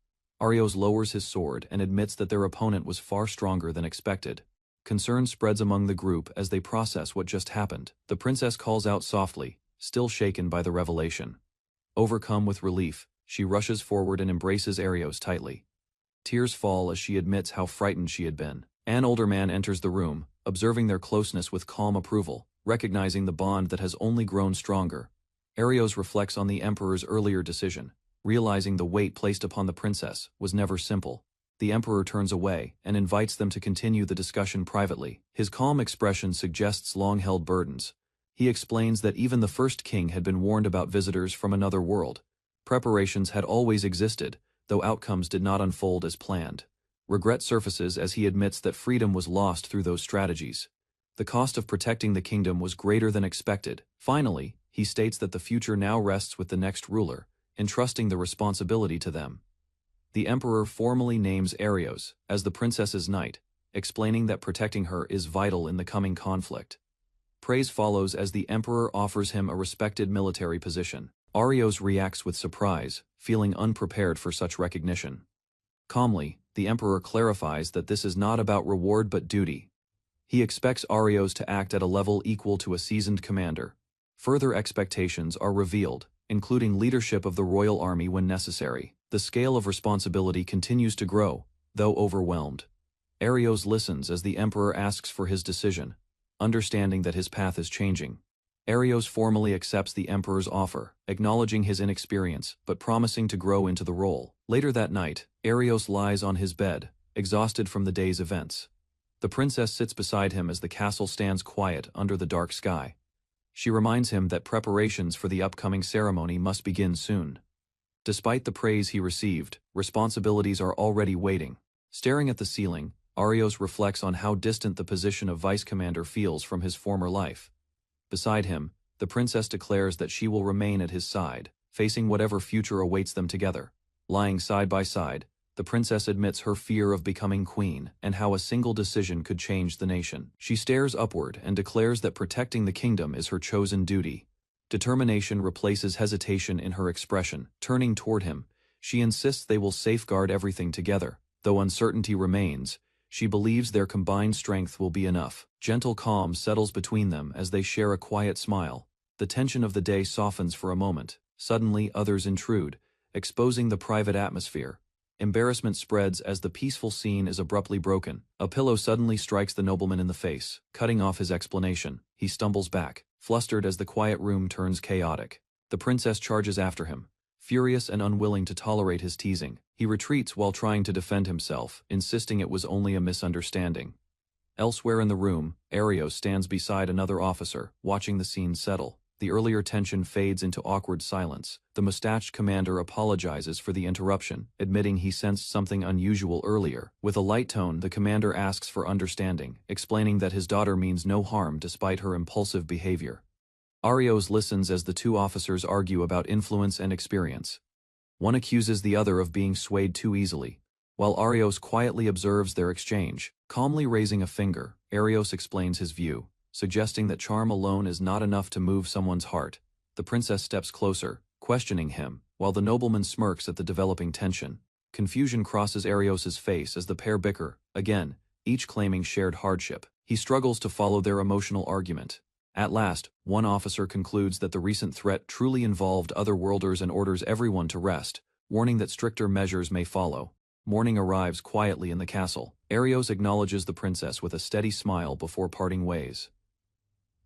Arios lowers his sword and admits that their opponent was far stronger than expected. Concern spreads among the group as they process what just happened. The princess calls out softly, still shaken by the revelation. Overcome with relief, she rushes forward and embraces Arios tightly. Tears fall as she admits how frightened she had been. An older man enters the room, observing their closeness with calm approval, recognizing the bond that has only grown stronger. Arios reflects on the emperor's earlier decision, realizing the weight placed upon the princess was never simple. The emperor turns away and invites them to continue the discussion privately. His calm expression suggests long-held burdens. He explains that even the first king had been warned about visitors from another world. Preparations had always existed, though outcomes did not unfold as planned. Regret surfaces as he admits that freedom was lost through those strategies. The cost of protecting the kingdom was greater than expected. Finally, he states that the future now rests with the next ruler, entrusting the responsibility to them. The emperor formally names Arios as the princess's knight, explaining that protecting her is vital in the coming conflict. Praise follows as the emperor offers him a respected military position. Arios reacts with surprise, feeling unprepared for such recognition. Calmly, the emperor clarifies that this is not about reward but duty. He expects Arios to act at a level equal to a seasoned commander. Further expectations are revealed, including leadership of the royal army when necessary. The scale of responsibility continues to grow, though overwhelmed. Arios listens as the emperor asks for his decision, understanding that his path is changing. Arios formally accepts the emperor's offer, acknowledging his inexperience but promising to grow into the role. Later that night, Arios lies on his bed, exhausted from the day's events. The princess sits beside him as the castle stands quiet under the dark sky. She reminds him that preparations for the upcoming ceremony must begin soon. Despite the praise he received, responsibilities are already waiting. Staring at the ceiling, Arios reflects on how distant the position of vice commander feels from his former life. Beside him, the princess declares that she will remain at his side, facing whatever future awaits them together. Lying side by side, the princess admits her fear of becoming queen and how a single decision could change the nation. She stares upward and declares that protecting the kingdom is her chosen duty. Determination replaces hesitation in her expression. Turning toward him, she insists they will safeguard everything together. Though uncertainty remains, she believes their combined strength will be enough. Gentle calm settles between them as they share a quiet smile. The tension of the day softens for a moment. Suddenly, others intrude, exposing the private atmosphere. Embarrassment spreads as the peaceful scene is abruptly broken. A pillow suddenly strikes the nobleman in the face, cutting off his explanation. He stumbles back, flustered as the quiet room turns chaotic. The princess charges after him, furious and unwilling to tolerate his teasing. He retreats while trying to defend himself, insisting it was only a misunderstanding. Elsewhere in the room, Arios stands beside another officer, watching the scene settle. The earlier tension fades into awkward silence. The mustached commander apologizes for the interruption, admitting he sensed something unusual earlier. With a light tone, the commander asks for understanding, explaining that his daughter means no harm despite her impulsive behavior. Arios listens as the two officers argue about influence and experience. One accuses the other of being swayed too easily, while Arios quietly observes their exchange. Calmly raising a finger, Arios explains his view, suggesting that charm alone is not enough to move someone's heart. The princess steps closer, questioning him, while the nobleman smirks at the developing tension. Confusion crosses Arios's face as the pair bicker, again, each claiming shared hardship. He struggles to follow their emotional argument. At last, one officer concludes that the recent threat truly involved otherworlders and orders everyone to rest, warning that stricter measures may follow. Morning arrives quietly in the castle. Arios acknowledges the princess with a steady smile before parting ways.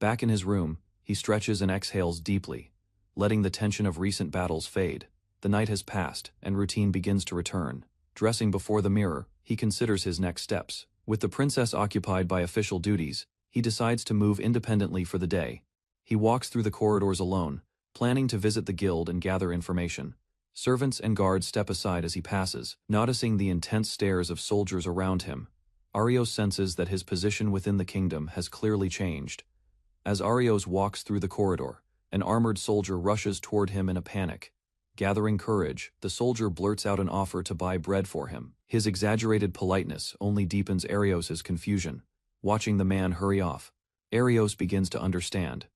Back in his room, he stretches and exhales deeply, letting the tension of recent battles fade. The night has passed, and routine begins to return. Dressing before the mirror, he considers his next steps. With the princess occupied by official duties, he decides to move independently for the day. He walks through the corridors alone, planning to visit the guild and gather information. Servants and guards step aside as he passes, noticing the intense stares of soldiers around him. Arios senses that his position within the kingdom has clearly changed. As Arios walks through the corridor, an armored soldier rushes toward him in a panic. Gathering courage, the soldier blurts out an offer to buy bread for him. His exaggerated politeness only deepens Arios's confusion. Watching the man hurry off, Arios begins to understand.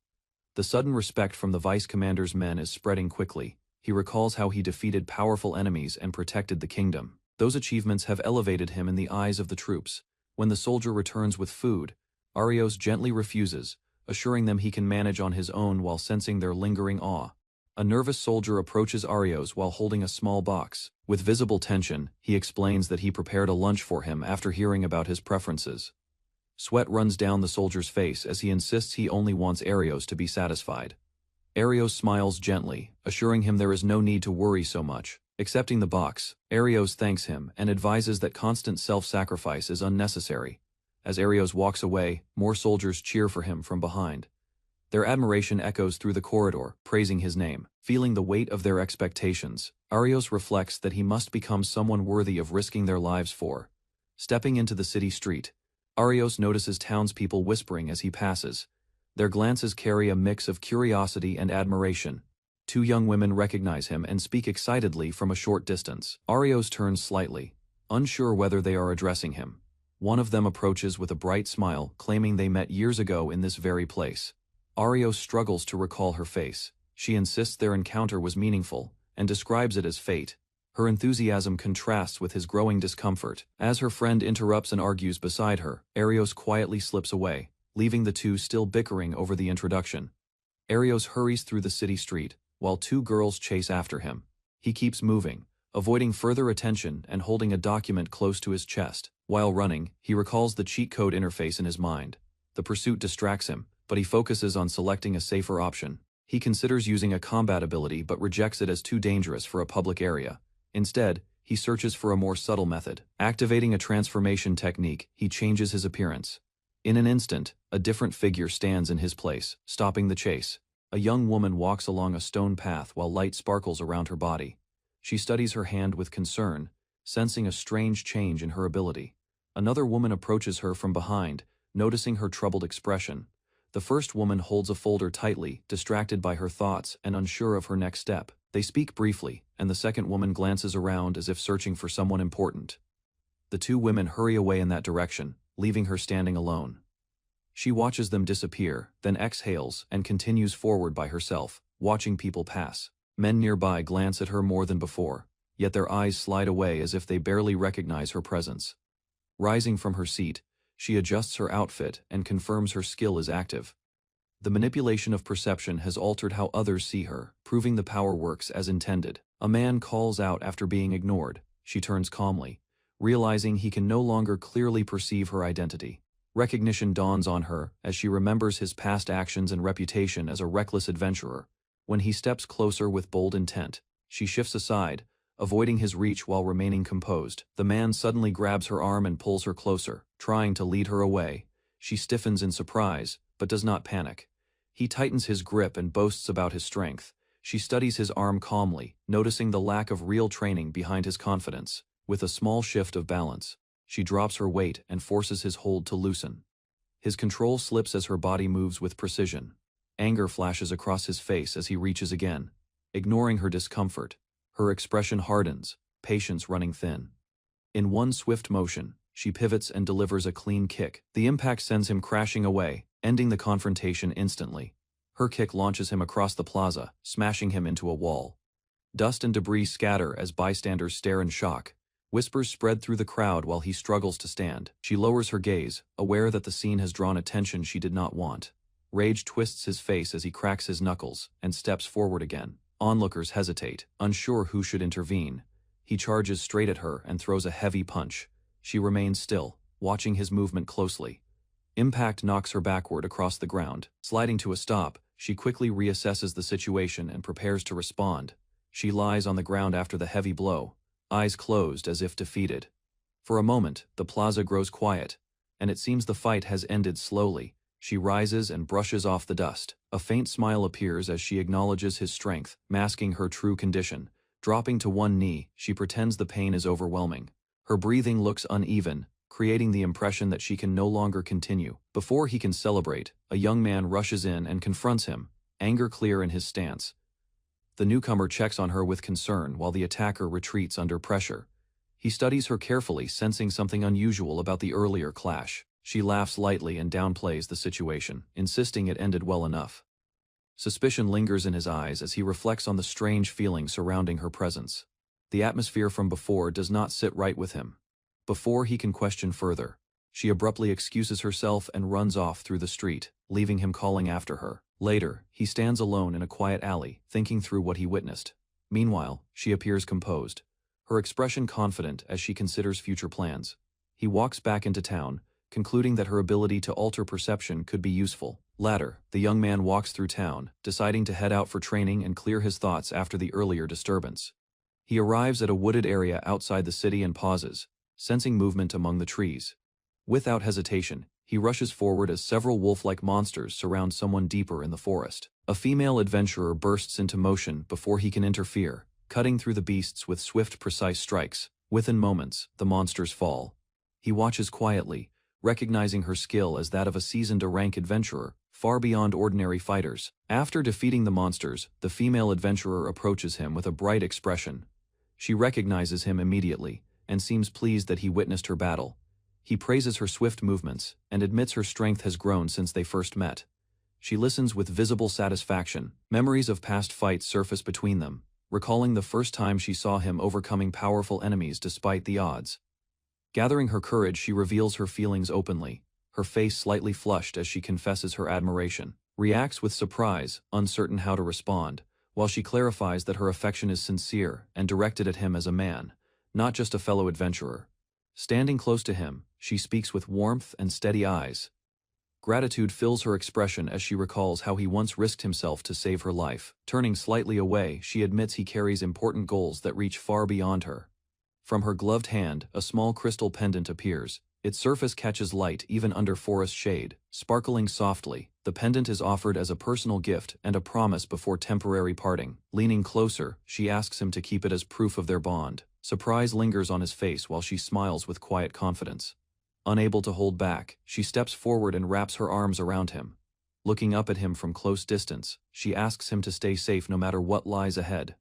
The sudden respect from the vice commander's men is spreading quickly. He recalls how he defeated powerful enemies and protected the kingdom. Those achievements have elevated him in the eyes of the troops. When the soldier returns with food, Arios gently refuses, assuring them he can manage on his own while sensing their lingering awe. A nervous soldier approaches Arios while holding a small box. With visible tension, he explains that he prepared a lunch for him after hearing about his preferences. Sweat runs down the soldier's face as he insists he only wants Arios to be satisfied. Arios smiles gently, assuring him there is no need to worry so much. Accepting the box, Arios thanks him and advises that constant self-sacrifice is unnecessary. As Arios walks away, more soldiers cheer for him from behind. Their admiration echoes through the corridor, praising his name. Feeling the weight of their expectations, Arios reflects that he must become someone worthy of risking their lives for. Stepping into the city street, Arios notices townspeople whispering as he passes. Their glances carry a mix of curiosity and admiration. Two young women recognize him and speak excitedly from a short distance. Arios turns slightly, unsure whether they are addressing him. One of them approaches with a bright smile, claiming they met years ago in this very place. Arios struggles to recall her face. She insists their encounter was meaningful, and describes it as fate. Her enthusiasm contrasts with his growing discomfort. As her friend interrupts and argues beside her, Arios quietly slips away, leaving the two still bickering over the introduction. Arios hurries through the city street, while two girls chase after him. He keeps moving, avoiding further attention and holding a document close to his chest. While running, he recalls the cheat code interface in his mind. The pursuit distracts him, but he focuses on selecting a safer option. He considers using a combat ability but rejects it as too dangerous for a public area. Instead, he searches for a more subtle method. Activating a transformation technique, he changes his appearance. In an instant, a different figure stands in his place, stopping the chase. A young woman walks along a stone path while light sparkles around her body. She studies her hand with concern, sensing a strange change in her ability. Another woman approaches her from behind, noticing her troubled expression. The first woman holds a folder tightly, distracted by her thoughts and unsure of her next step. They speak briefly, and the second woman glances around as if searching for someone important. The two women hurry away in that direction, leaving her standing alone. She watches them disappear, then exhales and continues forward by herself, watching people pass. Men nearby glance at her more than before, yet their eyes slide away as if they barely recognize her presence. Rising from her seat, she adjusts her outfit and confirms her skill is active. The manipulation of perception has altered how others see her, proving the power works as intended. A man calls out after being ignored. She turns calmly, realizing he can no longer clearly perceive her identity. Recognition dawns on her as she remembers his past actions and reputation as a reckless adventurer. When he steps closer with bold intent, she shifts aside, avoiding his reach while remaining composed. The man suddenly grabs her arm and pulls her closer, trying to lead her away. She stiffens in surprise, but does not panic. He tightens his grip and boasts about his strength. She studies his arm calmly, noticing the lack of real training behind his confidence. With a small shift of balance, she drops her weight and forces his hold to loosen. His control slips as her body moves with precision. Anger flashes across his face as he reaches again. Ignoring her discomfort, her expression hardens, patience running thin. In one swift motion, she pivots and delivers a clean kick. The impact sends him crashing away, ending the confrontation instantly. Her kick launches him across the plaza, smashing him into a wall. Dust and debris scatter as bystanders stare in shock. Whispers spread through the crowd while he struggles to stand. She lowers her gaze, aware that the scene has drawn attention she did not want. Rage twists his face as he cracks his knuckles and steps forward again. Onlookers hesitate, unsure who should intervene. He charges straight at her and throws a heavy punch. She remains still, watching his movement closely. Impact knocks her backward across the ground. Sliding to a stop, she quickly reassesses the situation and prepares to respond. She lies on the ground after the heavy blow, eyes closed as if defeated. For a moment, the plaza grows quiet, and it seems the fight has ended slowly. She rises and brushes off the dust. A faint smile appears as she acknowledges his strength, masking her true condition. Dropping to one knee, she pretends the pain is overwhelming. Her breathing looks uneven, creating the impression that she can no longer continue. Before he can celebrate, a young man rushes in and confronts him, anger clear in his stance. The newcomer checks on her with concern while the attacker retreats under pressure. He studies her carefully, sensing something unusual about the earlier clash. She laughs lightly and downplays the situation, insisting it ended well enough. Suspicion lingers in his eyes as he reflects on the strange feeling surrounding her presence. The atmosphere from before does not sit right with him. Before he can question further, she abruptly excuses herself and runs off through the street, leaving him calling after her. Later, he stands alone in a quiet alley, thinking through what he witnessed. Meanwhile, she appears composed, her expression confident as she considers future plans. He walks back into town, concluding that her ability to alter perception could be useful. Later, the young man walks through town, deciding to head out for training and clear his thoughts after the earlier disturbance. He arrives at a wooded area outside the city and pauses, sensing movement among the trees. Without hesitation, he rushes forward as several wolf-like monsters surround someone deeper in the forest. A female adventurer bursts into motion before he can interfere, cutting through the beasts with swift, precise strikes. Within moments, the monsters fall. He watches quietly, recognizing her skill as that of a seasoned rank adventurer, far beyond ordinary fighters. After defeating the monsters, the female adventurer approaches him with a bright expression. She recognizes him immediately, and seems pleased that he witnessed her battle. He praises her swift movements, and admits her strength has grown since they first met. She listens with visible satisfaction. Memories of past fights surface between them, recalling the first time she saw him overcoming powerful enemies despite the odds. Gathering her courage, she reveals her feelings openly, her face slightly flushed as she confesses her admiration. Reacts with surprise, uncertain how to respond, while she clarifies that her affection is sincere and directed at him as a man, not just a fellow adventurer. Standing close to him, she speaks with warmth and steady eyes. Gratitude fills her expression as she recalls how he once risked himself to save her life. Turning slightly away, she admits he carries important goals that reach far beyond her. From her gloved hand, a small crystal pendant appears. Its surface catches light even under forest shade, sparkling softly. The pendant is offered as a personal gift and a promise before temporary parting. Leaning closer, she asks him to keep it as proof of their bond. Surprise lingers on his face while she smiles with quiet confidence. Unable to hold back, she steps forward and wraps her arms around him. Looking up at him from close distance, she asks him to stay safe no matter what lies ahead.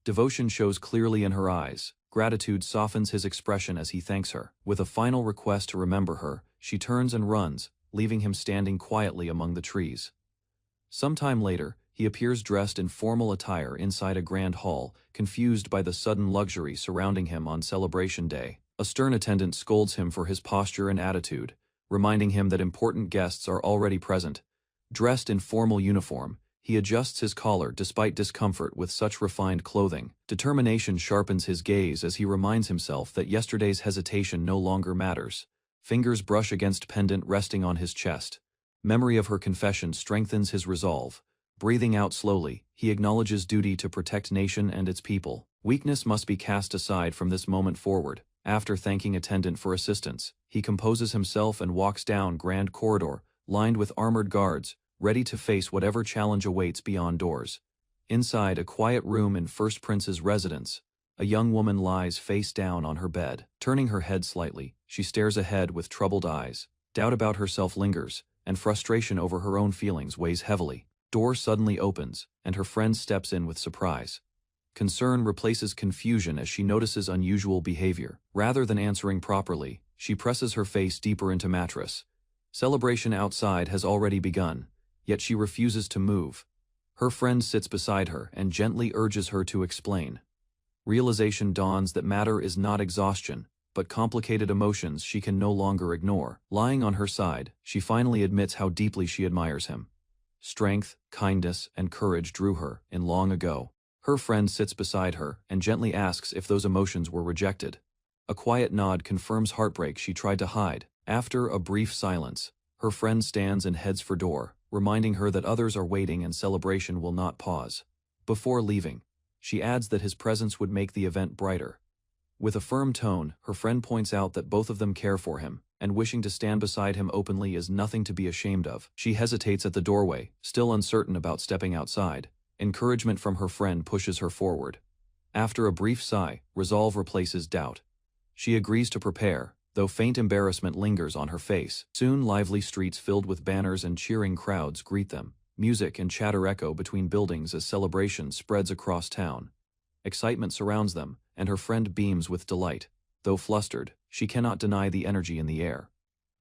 Devotion shows clearly in her eyes. Gratitude softens his expression as he thanks her. With a final request to remember her, she turns and runs, leaving him standing quietly among the trees. Sometime later, he appears dressed in formal attire inside a grand hall, confused by the sudden luxury surrounding him on Celebration Day. A stern attendant scolds him for his posture and attitude, reminding him that important guests are already present. Dressed in formal uniform, he adjusts his collar despite discomfort with such refined clothing. Determination sharpens his gaze as he reminds himself that yesterday's hesitation no longer matters. Fingers brush against pendant resting on his chest. Memory of her confession strengthens his resolve. Breathing out slowly, he acknowledges duty to protect nation and its people. Weakness must be cast aside from this moment forward. After thanking attendant for assistance, he composes himself and walks down grand corridor, lined with armored guards, ready to face whatever challenge awaits beyond doors. Inside a quiet room in First Prince's residence, a young woman lies face down on her bed. Turning her head slightly, she stares ahead with troubled eyes. Doubt about herself lingers, and frustration over her own feelings weighs heavily. Door suddenly opens, and her friend steps in with surprise. Concern replaces confusion as she notices unusual behavior. Rather than answering properly, she presses her face deeper into mattress. Celebration outside has already begun, yet she refuses to move. Her friend sits beside her and gently urges her to explain. Realization dawns that matter is not exhaustion, but complicated emotions she can no longer ignore. Lying on her side, she finally admits how deeply she admires him. Strength, kindness, and courage drew her in long ago. Her friend sits beside her and gently asks if those emotions were rejected. A quiet nod confirms heartbreak she tried to hide. After a brief silence, her friend stands and heads for door, reminding her that others are waiting and celebration will not pause. Before leaving, she adds that his presence would make the event brighter. With a firm tone, her friend points out that both of them care for him, and wishing to stand beside him openly is nothing to be ashamed of. She hesitates at the doorway, still uncertain about stepping outside. Encouragement from her friend pushes her forward. After a brief sigh, resolve replaces doubt. She agrees to prepare, though faint embarrassment lingers on her face. Soon lively streets filled with banners and cheering crowds greet them. Music and chatter echo between buildings as celebration spreads across town. Excitement surrounds them, and her friend beams with delight. Though flustered, she cannot deny the energy in the air.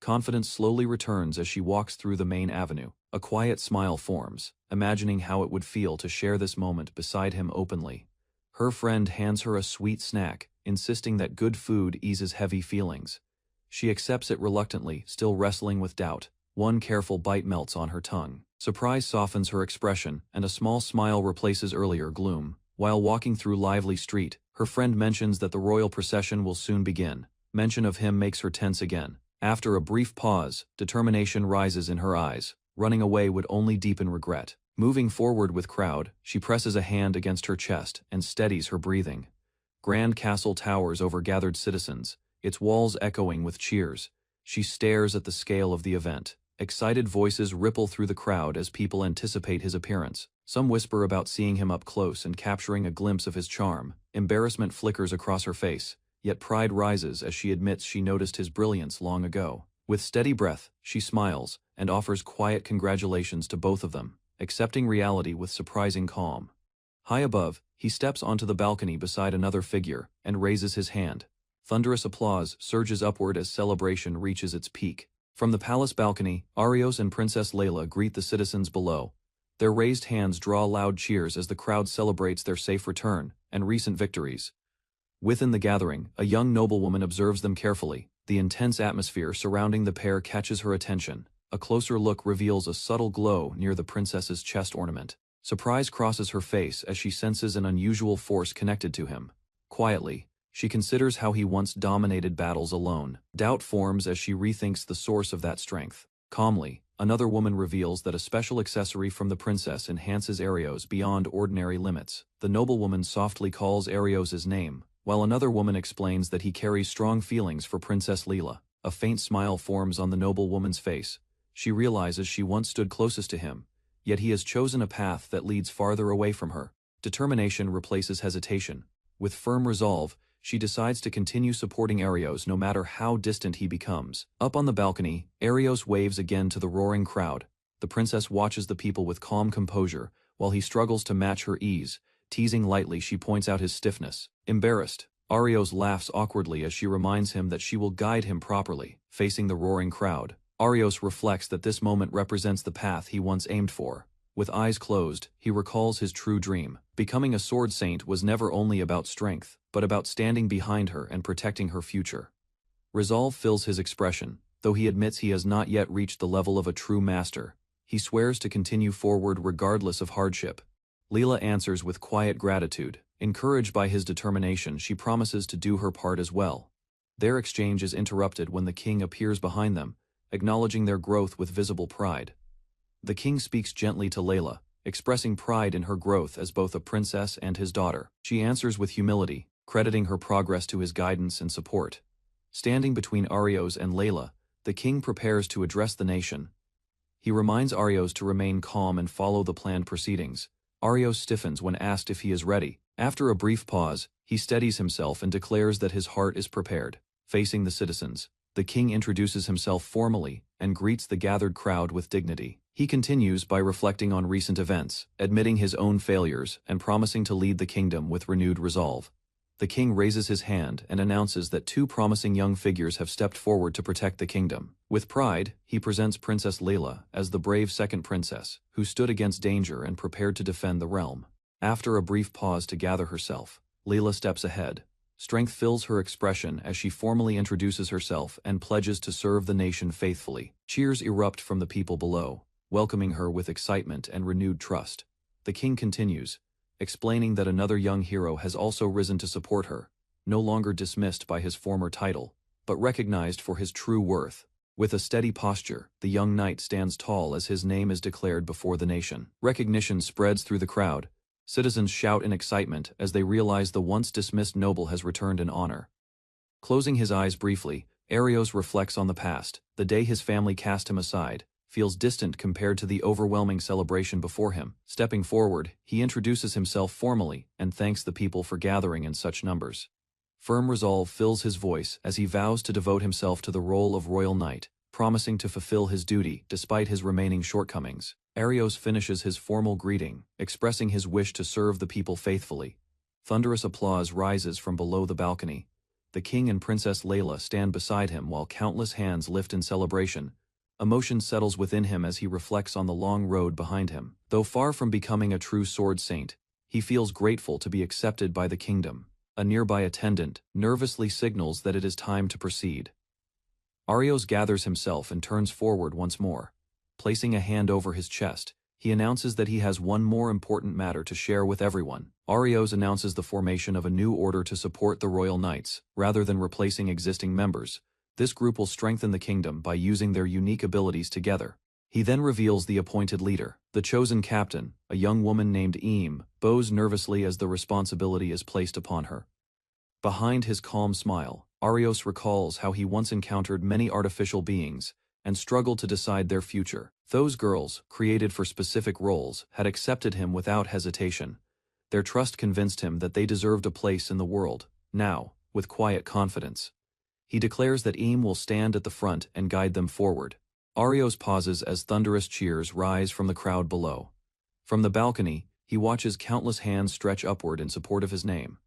Confidence slowly returns as she walks through the main avenue. A quiet smile forms, imagining how it would feel to share this moment beside him openly. Her friend hands her a sweet snack, insisting that good food eases heavy feelings. She accepts it reluctantly, still wrestling with doubt. One careful bite melts on her tongue. Surprise softens her expression, and a small smile replaces earlier gloom. While walking through lively street, her friend mentions that the royal procession will soon begin. Mention of him makes her tense again. After a brief pause, determination rises in her eyes. Running away would only deepen regret. Moving forward with crowd, she presses a hand against her chest and steadies her breathing. Grand castle towers over gathered citizens, its walls echoing with cheers. She stares at the scale of the event. Excited voices ripple through the crowd as people anticipate his appearance. Some whisper about seeing him up close and capturing a glimpse of his charm. Embarrassment flickers across her face, yet pride rises as she admits she noticed his brilliance long ago. With steady breath, she smiles and offers quiet congratulations to both of them, accepting reality with surprising calm. High above, he steps onto the balcony beside another figure and raises his hand. Thunderous applause surges upward as celebration reaches its peak. From the palace balcony, Arios and Princess Layla greet the citizens below. Their raised hands draw loud cheers as the crowd celebrates their safe return and recent victories. Within the gathering, a young noblewoman observes them carefully. The intense atmosphere surrounding the pair catches her attention. A closer look reveals a subtle glow near the princess's chest ornament. Surprise crosses her face as she senses an unusual force connected to him. Quietly, she considers how he once dominated battles alone. Doubt forms as she rethinks the source of that strength. Calmly, another woman reveals that a special accessory from the princess enhances Arios beyond ordinary limits. The noblewoman softly calls Arios' name, while another woman explains that he carries strong feelings for Princess Leela. A faint smile forms on the noblewoman's face. She realizes she once stood closest to him, yet he has chosen a path that leads farther away from her. Determination replaces hesitation. With firm resolve, she decides to continue supporting Arios no matter how distant he becomes. Up on the balcony, Arios waves again to the roaring crowd. The princess watches the people with calm composure, while he struggles to match her ease. Teasing lightly, she points out his stiffness. Embarrassed, Arios laughs awkwardly as she reminds him that she will guide him properly. Facing the roaring crowd, Arios reflects that this moment represents the path he once aimed for. With eyes closed, he recalls his true dream. Becoming a sword saint was never only about strength, but about standing behind her and protecting her future. Resolve fills his expression, though he admits he has not yet reached the level of a true master. He swears to continue forward regardless of hardship. Leela answers with quiet gratitude. Encouraged by his determination, she promises to do her part as well. Their exchange is interrupted when the king appears behind them, acknowledging their growth with visible pride. The king speaks gently to Layla, expressing pride in her growth as both a princess and his daughter. She answers with humility, crediting her progress to his guidance and support. Standing between Arios and Layla, the king prepares to address the nation. He reminds Arios to remain calm and follow the planned proceedings. Arios stiffens when asked if he is ready. After a brief pause, he steadies himself and declares that his heart is prepared. Facing the citizens, the king introduces himself formally and greets the gathered crowd with dignity. He continues by reflecting on recent events, admitting his own failures and promising to lead the kingdom with renewed resolve. The king raises his hand and announces that two promising young figures have stepped forward to protect the kingdom. With pride, he presents Princess Layla as the brave second princess, who stood against danger and prepared to defend the realm. After a brief pause to gather herself, Layla steps ahead. Strength fills her expression as she formally introduces herself and pledges to serve the nation faithfully. Cheers erupt from the people below, welcoming her with excitement and renewed trust. The king continues, explaining that another young hero has also risen to support her, no longer dismissed by his former title, but recognized for his true worth. With a steady posture, the young knight stands tall as his name is declared before the nation. Recognition spreads through the crowd. Citizens shout in excitement as they realize the once dismissed noble has returned in honor. Closing his eyes briefly, Arios reflects on the past. The day his family cast him aside feels distant compared to the overwhelming celebration before him. Stepping forward, he introduces himself formally and thanks the people for gathering in such numbers. Firm resolve fills his voice as he vows to devote himself to the role of royal knight, promising to fulfill his duty despite his remaining shortcomings. Arios finishes his formal greeting, expressing his wish to serve the people faithfully. Thunderous applause rises from below the balcony. the king and Princess Layla stand beside him while countless hands lift in celebration. Emotion settles within him as he reflects on the long road behind him. Though far from becoming a true sword saint, he feels grateful to be accepted by the kingdom. A nearby attendant nervously signals that it is time to proceed. Arios gathers himself and turns forward once more. Placing a hand over his chest, he announces that he has one more important matter to share with everyone. Arios announces the formation of a new order to support the Royal Knights, rather than replacing existing members. This group will strengthen the kingdom by using their unique abilities together. He then reveals the appointed leader. The chosen captain, a young woman named Eam, bows nervously as the responsibility is placed upon her. Behind his calm smile, Arios recalls how he once encountered many artificial beings and struggled to decide their future. Those girls, created for specific roles, had accepted him without hesitation. Their trust convinced him that they deserved a place in the world. Now, with quiet confidence, he declares that Eam will stand at the front and guide them forward. Arios pauses as thunderous cheers rise from the crowd below. From the balcony, he watches countless hands stretch upward in support of his name.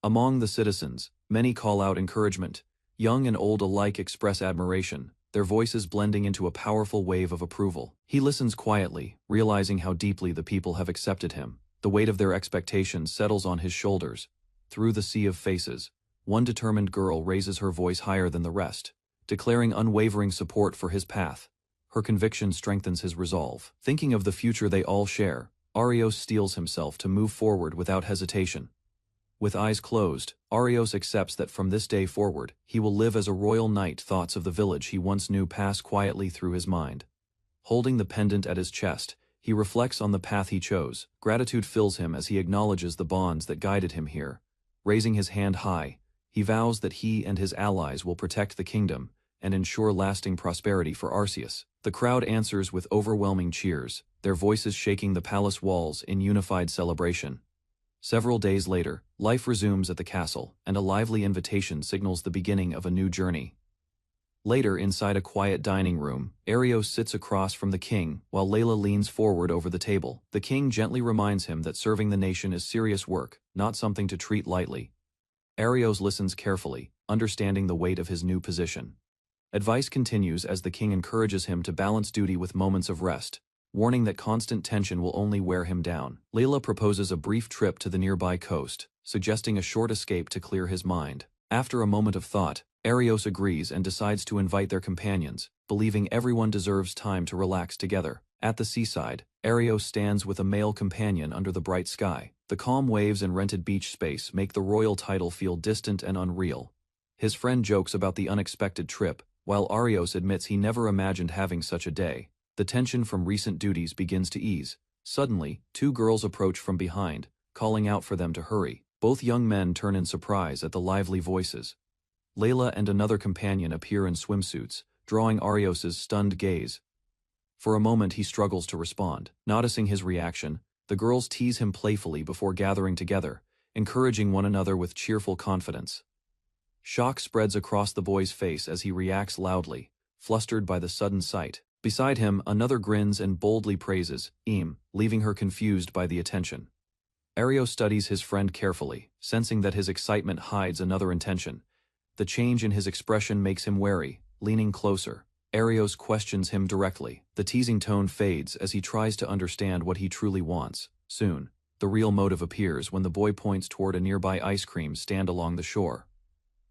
Among the citizens, many call out encouragement. Young and old alike express admiration, their voices blending into a powerful wave of approval. He listens quietly, realizing how deeply the people have accepted him. The weight of their expectations settles on his shoulders. Through the sea of faces, one determined girl raises her voice higher than the rest, declaring unwavering support for his path. Her conviction strengthens his resolve. Thinking of the future they all share, Arios steels himself to move forward without hesitation. With eyes closed, Arios accepts that from this day forward, he will live as a royal knight. Thoughts of the village he once knew pass quietly through his mind. Holding the pendant at his chest, he reflects on the path he chose. Gratitude fills him as he acknowledges the bonds that guided him here. Raising his hand high, he vows that he and his allies will protect the kingdom and ensure lasting prosperity for Arceus. The crowd answers with overwhelming cheers, their voices shaking the palace walls in unified celebration. Several days later, life resumes at the castle, and a lively invitation signals the beginning of a new journey. Later, inside a quiet dining room, Arios sits across from the king, while Layla leans forward over the table. The king gently reminds him that serving the nation is serious work, not something to treat lightly. Arios listens carefully, understanding the weight of his new position. Advice continues as the king encourages him to balance duty with moments of rest, warning that constant tension will only wear him down. Layla proposes a brief trip to the nearby coast, suggesting a short escape to clear his mind. After a moment of thought, Arios agrees and decides to invite their companions, believing everyone deserves time to relax together. At the seaside, Arios stands with a male companion under the bright sky. The calm waves and rented beach space make the royal title feel distant and unreal. His friend jokes about the unexpected trip, while Arios admits he never imagined having such a day. The tension from recent duties begins to ease. Suddenly, two girls approach from behind, calling out for them to hurry. Both young men turn in surprise at the lively voices. Layla and another companion appear in swimsuits, drawing Arios's stunned gaze. For a moment he struggles to respond. Noticing his reaction, the girls tease him playfully before gathering together, encouraging one another with cheerful confidence. Shock spreads across the boy's face as he reacts loudly, flustered by the sudden sight. Beside him, another grins and boldly praises Eam, leaving her confused by the attention. Arios studies his friend carefully, sensing that his excitement hides another intention. The change in his expression makes him wary. Leaning closer, Arios questions him directly. The teasing tone fades as he tries to understand what he truly wants. Soon, the real motive appears when the boy points toward a nearby ice cream stand along the shore.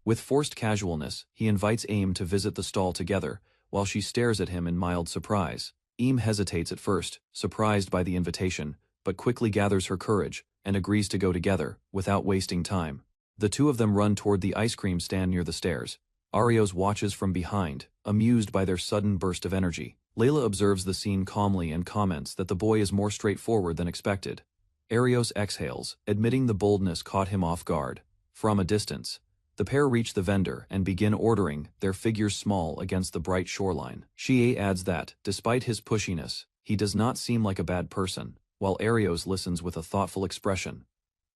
With forced casualness, he invites Eam to visit the stall together, while she stares at him in mild surprise. Eam hesitates at first, surprised by the invitation, but quickly gathers her courage and agrees to go together, without wasting time. The two of them run toward the ice cream stand near the stairs. Arios watches from behind, amused by their sudden burst of energy. Layla observes the scene calmly and comments that the boy is more straightforward than expected. Arios exhales, admitting the boldness caught him off guard. From a distance, the pair reach the vendor and begin ordering, their figures small against the bright shoreline. Shie adds that, despite his pushiness, he does not seem like a bad person, while Arios listens with a thoughtful expression.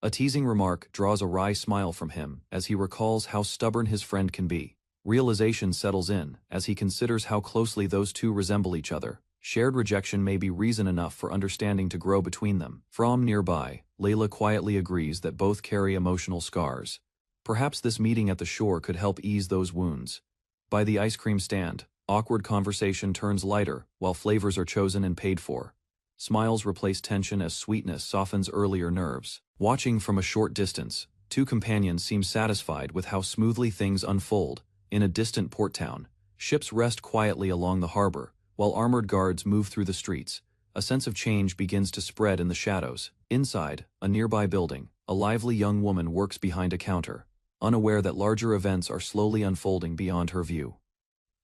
A teasing remark draws a wry smile from him as he recalls how stubborn his friend can be. Realization settles in as he considers how closely those two resemble each other. Shared rejection may be reason enough for understanding to grow between them. From nearby, Layla quietly agrees that both carry emotional scars. Perhaps this meeting at the shore could help ease those wounds. By the ice cream stand, awkward conversation turns lighter, while flavors are chosen and paid for. Smiles replace tension as sweetness softens earlier nerves. Watching from a short distance, two companions seem satisfied with how smoothly things unfold. In a distant port town, ships rest quietly along the harbor, while armored guards move through the streets. A sense of change begins to spread in the shadows. Inside, a nearby building, a lively young woman works behind a counter, unaware that larger events are slowly unfolding beyond her view.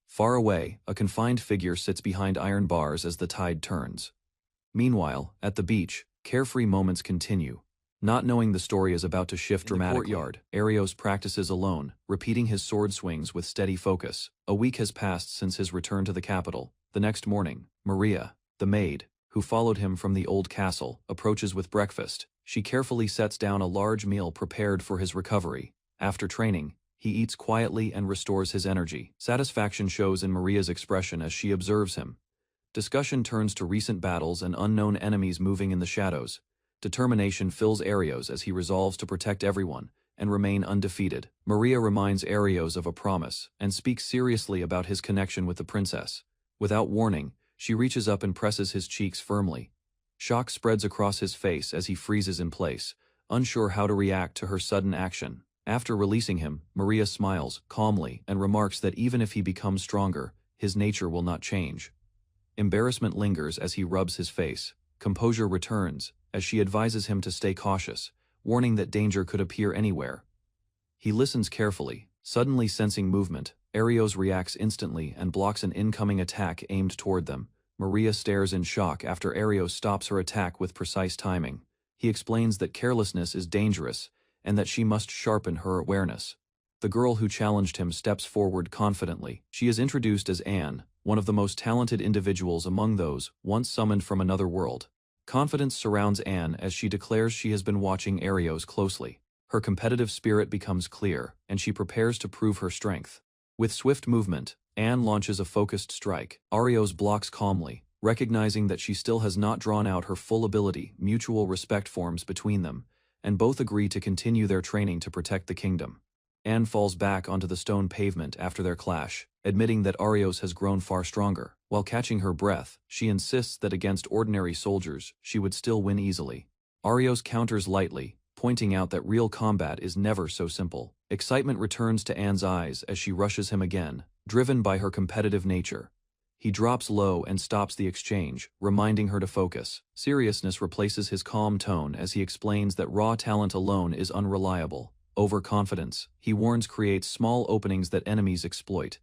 Far away, a confined figure sits behind iron bars as the tide turns. Meanwhile, at the beach, carefree moments continue. Not knowing the story is about to shift dramatically. In the courtyard, Arios practices alone, repeating his sword swings with steady focus. A week has passed since his return to the capital. The next morning, Maria, the maid, who followed him from the old castle, approaches with breakfast. She carefully sets down a large meal prepared for his recovery. After training, he eats quietly and restores his energy. Satisfaction shows in Maria's expression as she observes him. Discussion turns to recent battles and unknown enemies moving in the shadows. Determination fills Arios as he resolves to protect everyone and remain undefeated. Maria reminds Arios of a promise and speaks seriously about his connection with the princess. Without warning, she reaches up and presses his cheeks firmly. Shock spreads across his face as he freezes in place, unsure how to react to her sudden action. After releasing him, Maria smiles calmly and remarks that even if he becomes stronger, his nature will not change. Embarrassment lingers as he rubs his face. Composure returns as she advises him to stay cautious, warning that danger could appear anywhere. He listens carefully, suddenly sensing movement. Arios reacts instantly and blocks an incoming attack aimed toward them. Maria stares in shock after Arios stops her attack with precise timing. He explains that carelessness is dangerous and that she must sharpen her awareness. The girl who challenged him steps forward confidently. She is introduced as Anne, one of the most talented individuals among those once summoned from another world. Confidence surrounds Anne as she declares she has been watching Arios closely. Her competitive spirit becomes clear, and she prepares to prove her strength. With swift movement, Anne launches a focused strike. Arios blocks calmly, recognizing that she still has not drawn out her full ability. Mutual respect forms between them, and both agree to continue their training to protect the kingdom. Anne falls back onto the stone pavement after their clash, admitting that Arios has grown far stronger. While catching her breath, she insists that against ordinary soldiers, she would still win easily. Arios counters lightly, pointing out that real combat is never so simple. Excitement returns to Anne's eyes as she rushes him again, driven by her competitive nature. He drops low and stops the exchange, reminding her to focus. Seriousness replaces his calm tone as he explains that raw talent alone is unreliable. Overconfidence, he warns, creates small openings that enemies exploit.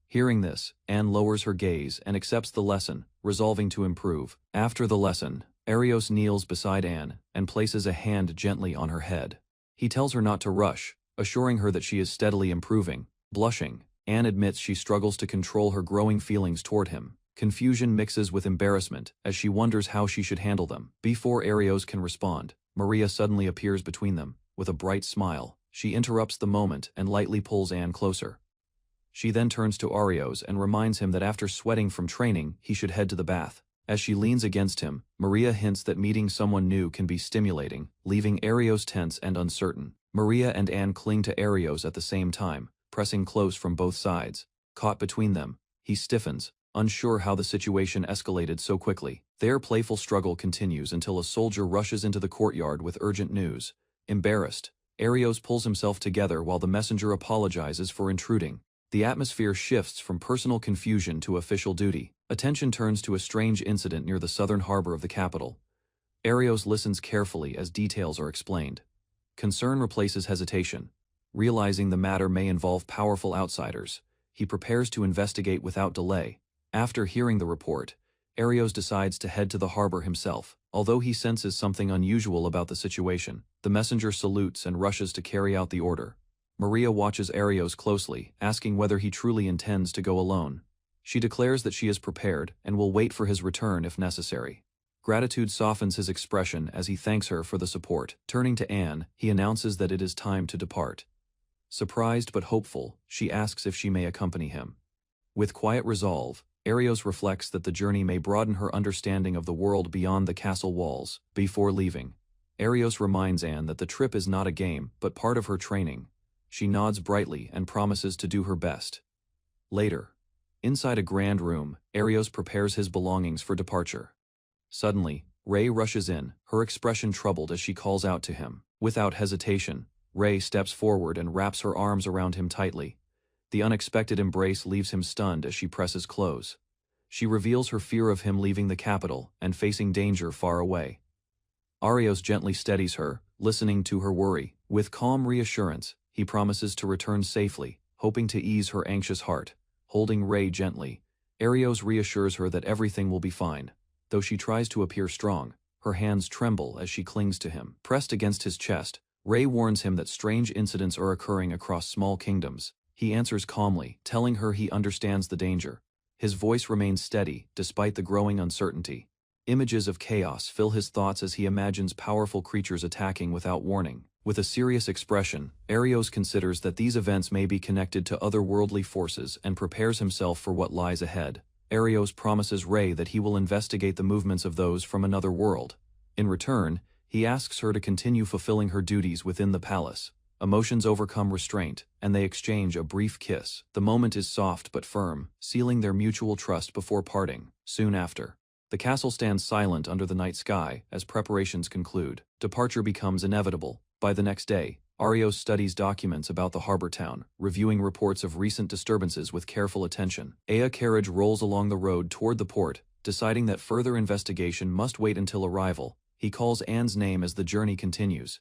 Hearing this, Anne lowers her gaze and accepts the lesson, resolving to improve. After the lesson, Arios kneels beside Anne and places a hand gently on her head. He tells her not to rush, assuring her that she is steadily improving. Blushing, Anne admits she struggles to control her growing feelings toward him. Confusion mixes with embarrassment as she wonders how she should handle them. Before Arios can respond, Maria suddenly appears between them. With a bright smile, she interrupts the moment and lightly pulls Anne closer. She then turns to Arios and reminds him that after sweating from training, he should head to the bath. As she leans against him, Maria hints that meeting someone new can be stimulating, leaving Arios tense and uncertain. Maria and Anne cling to Arios at the same time, pressing close from both sides. Caught between them, he stiffens, unsure how the situation escalated so quickly. Their playful struggle continues until a soldier rushes into the courtyard with urgent news. Embarrassed, Arios pulls himself together while the messenger apologizes for intruding. The atmosphere shifts from personal confusion to official duty. Attention turns to a strange incident near the southern harbor of the capital. Arios listens carefully as details are explained. Concern replaces hesitation. Realizing the matter may involve powerful outsiders, he prepares to investigate without delay. After hearing the report, Arios decides to head to the harbor himself. Although he senses something unusual about the situation, the messenger salutes and rushes to carry out the order. Maria watches Arios closely, asking whether he truly intends to go alone. She declares that she is prepared and will wait for his return if necessary. Gratitude softens his expression as he thanks her for the support. Turning to Anne, he announces that it is time to depart. Surprised but hopeful, she asks if she may accompany him. With quiet resolve, Arios reflects that the journey may broaden her understanding of the world beyond the castle walls. Before leaving, Arios reminds Anne that the trip is not a game, but part of her training. She nods brightly and promises to do her best. Later, inside a grand room, Arios prepares his belongings for departure. Suddenly, Ray rushes in, her expression troubled as she calls out to him. Without hesitation, Ray steps forward and wraps her arms around him tightly. The unexpected embrace leaves him stunned as she presses close. She reveals her fear of him leaving the capital and facing danger far away. Arios gently steadies her, listening to her worry. With calm reassurance, he promises to return safely, hoping to ease her anxious heart. Holding Ray gently, Arios reassures her that everything will be fine. Though she tries to appear strong, her hands tremble as she clings to him. Pressed against his chest, Ray warns him that strange incidents are occurring across small kingdoms. He answers calmly, telling her he understands the danger. His voice remains steady, despite the growing uncertainty. Images of chaos fill his thoughts as he imagines powerful creatures attacking without warning. With a serious expression, Arios considers that these events may be connected to otherworldly forces and prepares himself for what lies ahead. Arios promises Ray that he will investigate the movements of those from another world. In return, he asks her to continue fulfilling her duties within the palace. Emotions overcome restraint, and they exchange a brief kiss. The moment is soft but firm, sealing their mutual trust before parting. Soon after, the castle stands silent under the night sky as preparations conclude. Departure becomes inevitable. By the next day, Arios studies documents about the harbor town, reviewing reports of recent disturbances with careful attention. A carriage rolls along the road toward the port, deciding that further investigation must wait until arrival. He calls Anne's name as the journey continues.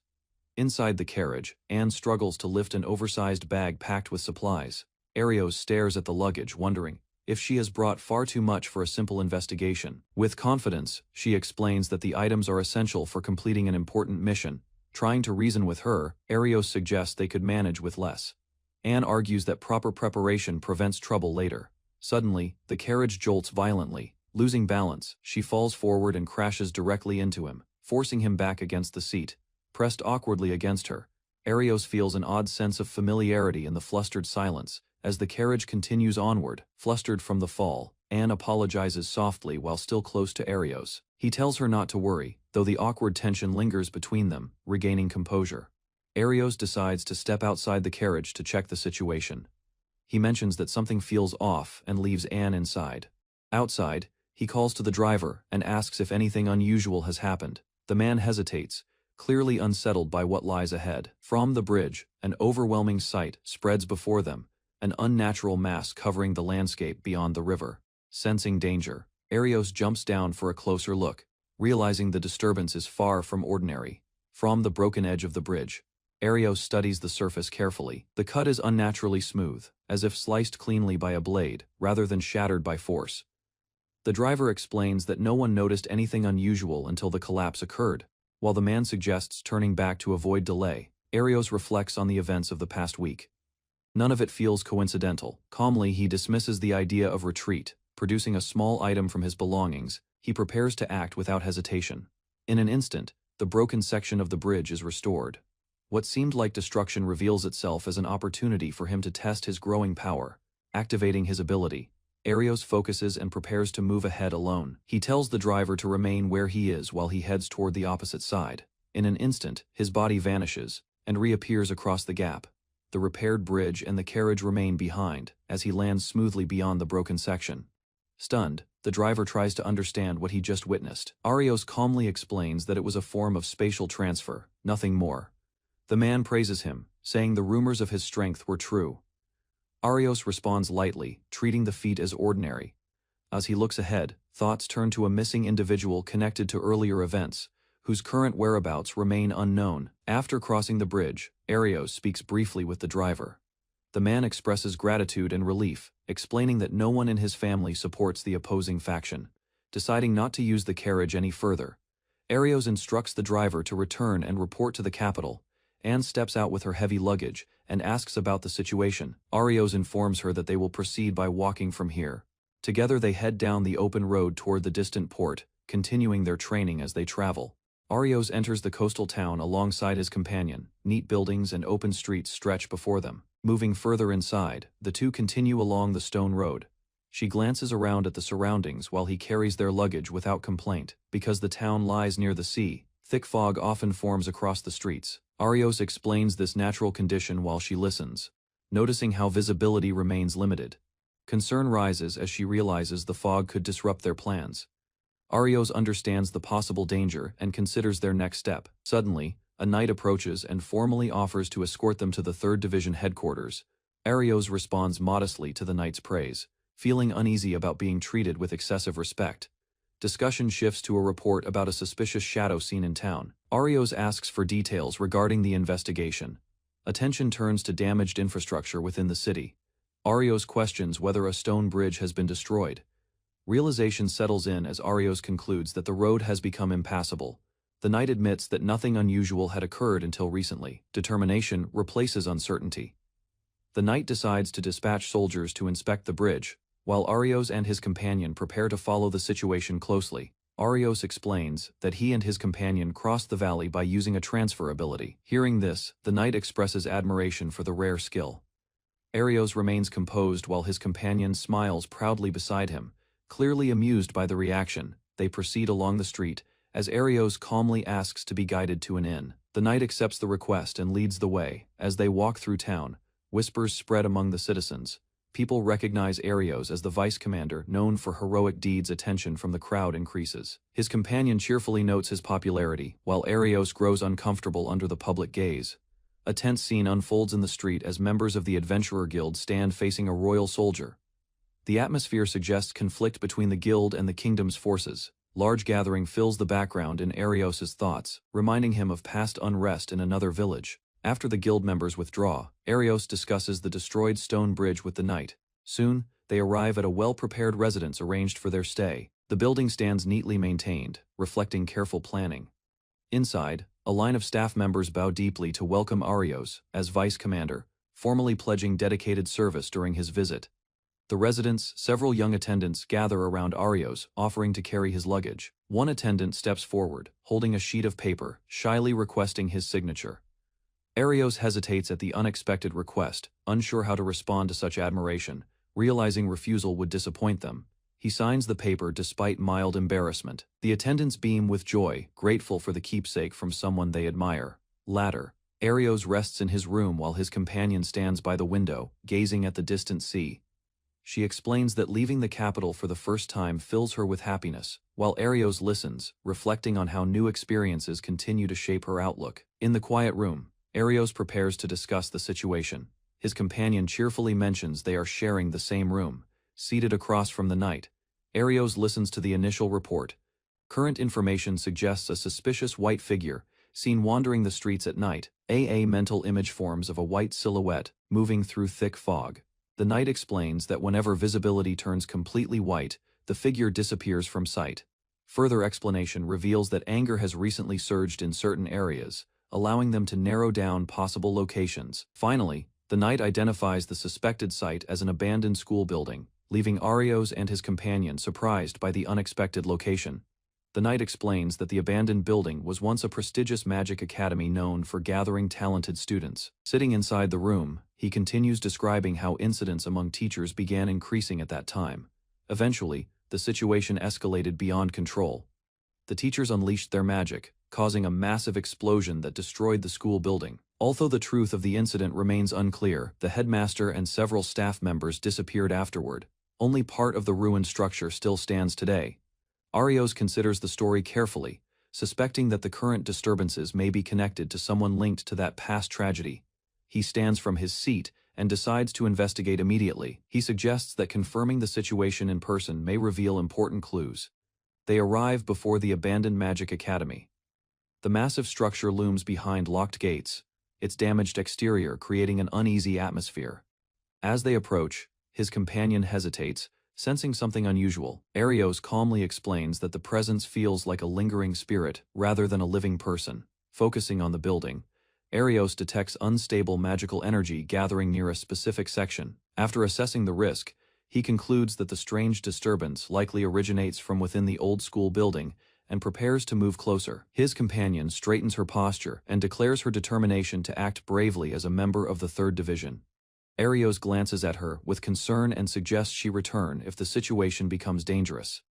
Inside the carriage, Anne struggles to lift an oversized bag packed with supplies. Arios stares at the luggage, wondering if she has brought far too much for a simple investigation. With confidence, she explains that the items are essential for completing an important mission. Trying to reason with her, Arios suggests they could manage with less. Anne argues that proper preparation prevents trouble later. Suddenly, the carriage jolts violently. Losing balance, she falls forward and crashes directly into him, forcing him back against the seat. Pressed awkwardly against her, Arios feels an odd sense of familiarity in the flustered silence. As the carriage continues onward, flustered from the fall, Anne apologizes softly while still close to Arios. He tells her not to worry, though the awkward tension lingers between them. Regaining composure, Arios decides to step outside the carriage to check the situation. He mentions that something feels off and leaves Anne inside. Outside, he calls to the driver and asks if anything unusual has happened. The man hesitates, clearly unsettled by what lies ahead. From the bridge, an overwhelming sight spreads before them, an unnatural mass covering the landscape beyond the river. Sensing danger, Arios jumps down for a closer look, realizing the disturbance is far from ordinary. From the broken edge of the bridge, Arios studies the surface carefully. The cut is unnaturally smooth, as if sliced cleanly by a blade, rather than shattered by force. The driver explains that no one noticed anything unusual until the collapse occurred. While the man suggests turning back to avoid delay, Arios reflects on the events of the past week. None of it feels coincidental. Calmly, he dismisses the idea of retreat. Producing a small item from his belongings, he prepares to act without hesitation. In an instant, the broken section of the bridge is restored. What seemed like destruction reveals itself as an opportunity for him to test his growing power. Activating his ability, Arios focuses and prepares to move ahead alone. He tells the driver to remain where he is while he heads toward the opposite side. In an instant, his body vanishes and reappears across the gap. The repaired bridge and the carriage remain behind as he lands smoothly beyond the broken section. Stunned, the driver tries to understand what he just witnessed. Arios calmly explains that it was a form of spatial transfer, nothing more. The man praises him, saying the rumors of his strength were true. Arios responds lightly, treating the feat as ordinary. As he looks ahead, thoughts turn to a missing individual connected to earlier events, whose current whereabouts remain unknown. After crossing the bridge, Arios speaks briefly with the driver. The man expresses gratitude and relief, explaining that no one in his family supports the opposing faction. Deciding not to use the carriage any further, Arios instructs the driver to return and report to the capital. Anne steps out with her heavy luggage and asks about the situation. Arios informs her that they will proceed by walking from here. Together they head down the open road toward the distant port, continuing their training as they travel. Arios enters the coastal town alongside his companion. Neat buildings and open streets stretch before them. Moving further inside, the two continue along the stone road. She glances around at the surroundings while he carries their luggage without complaint. Because the town lies near the sea, Thick fog often forms across the streets. Arios explains this natural condition while she listens, noticing how visibility remains limited. Concern rises as she realizes the fog could disrupt their plans. Arios understands the possible danger and considers their next step. Suddenly, a knight approaches and formally offers to escort them to the 3rd Division headquarters. Arios responds modestly to the knight's praise, feeling uneasy about being treated with excessive respect. Discussion shifts to a report about a suspicious shadow seen in town. Arios asks for details regarding the investigation. Attention turns to damaged infrastructure within the city. Arios questions whether a stone bridge has been destroyed. Realization settles in as Arios concludes that the road has become impassable. The knight admits that nothing unusual had occurred until recently. Determination replaces uncertainty. The knight decides to dispatch soldiers to inspect the bridge, while Arios and his companion prepare to follow the situation closely. Arios explains that he and his companion crossed the valley by using a transfer ability. Hearing this, the knight expresses admiration for the rare skill. Arios remains composed while his companion smiles proudly beside him, clearly amused by the reaction. They proceed along the street, as Arios calmly asks to be guided to an inn. The knight accepts the request and leads the way. As they walk through town, whispers spread among the citizens. People recognize Arios as the vice commander known for heroic deeds. Attention from the crowd increases. His companion cheerfully notes his popularity, while Arios grows uncomfortable under the public gaze. A tense scene unfolds in the street as members of the Adventurer Guild stand facing a royal soldier. The atmosphere suggests conflict between the guild and the kingdom's forces. Large gathering fills the background in Arios' thoughts, reminding him of past unrest in another village. After the guild members withdraw, Arios discusses the destroyed stone bridge with the knight. Soon, they arrive at a well-prepared residence arranged for their stay. The building stands neatly maintained, reflecting careful planning. Inside, a line of staff members bow deeply to welcome Arios as vice commander, formally pledging dedicated service during his visit. The residence, several young attendants gather around Arios, offering to carry his luggage. One attendant steps forward, holding a sheet of paper, shyly requesting his signature. Arios hesitates at the unexpected request, unsure how to respond to such admiration. Realizing refusal would disappoint them, he signs the paper despite mild embarrassment. The attendants beam with joy, grateful for the keepsake from someone they admire. Later, Arios rests in his room while his companion stands by the window, gazing at the distant sea. She explains that leaving the capital for the first time fills her with happiness, while Arios listens, reflecting on how new experiences continue to shape her outlook. In the quiet room, Arios prepares to discuss the situation. His companion cheerfully mentions they are sharing the same room. Seated across from the knight, Arios listens to the initial report. Current information suggests a suspicious white figure, seen wandering the streets at night. A mental image forms of a white silhouette, moving through thick fog. The knight explains that whenever visibility turns completely white, the figure disappears from sight. Further explanation reveals that anger has recently surged in certain areas, allowing them to narrow down possible locations. Finally, the knight identifies the suspected site as an abandoned school building, leaving Arios and his companion surprised by the unexpected location. The knight explains that the abandoned building was once a prestigious magic academy known for gathering talented students. Sitting inside the room, he continues describing how incidents among teachers began increasing at that time. Eventually, the situation escalated beyond control. The teachers unleashed their magic, causing a massive explosion that destroyed the school building. Although the truth of the incident remains unclear, the headmaster and several staff members disappeared afterward. Only part of the ruined structure still stands today. Arios considers the story carefully, suspecting that the current disturbances may be connected to someone linked to that past tragedy. He stands from his seat and decides to investigate immediately. He suggests that confirming the situation in person may reveal important clues. They arrive before the abandoned magic academy. The massive structure looms behind locked gates, its damaged exterior creating an uneasy atmosphere. As they approach, his companion hesitates, sensing something unusual. Arios calmly explains that the presence feels like a lingering spirit rather than a living person. Focusing on the building, Arios detects unstable magical energy gathering near a specific section. After assessing the risk, he concludes that the strange disturbance likely originates from within the old school building and prepares to move closer. His companion straightens her posture and declares her determination to act bravely as a member of the 3rd Division. Arios glances at her with concern and suggests she return if the situation becomes dangerous.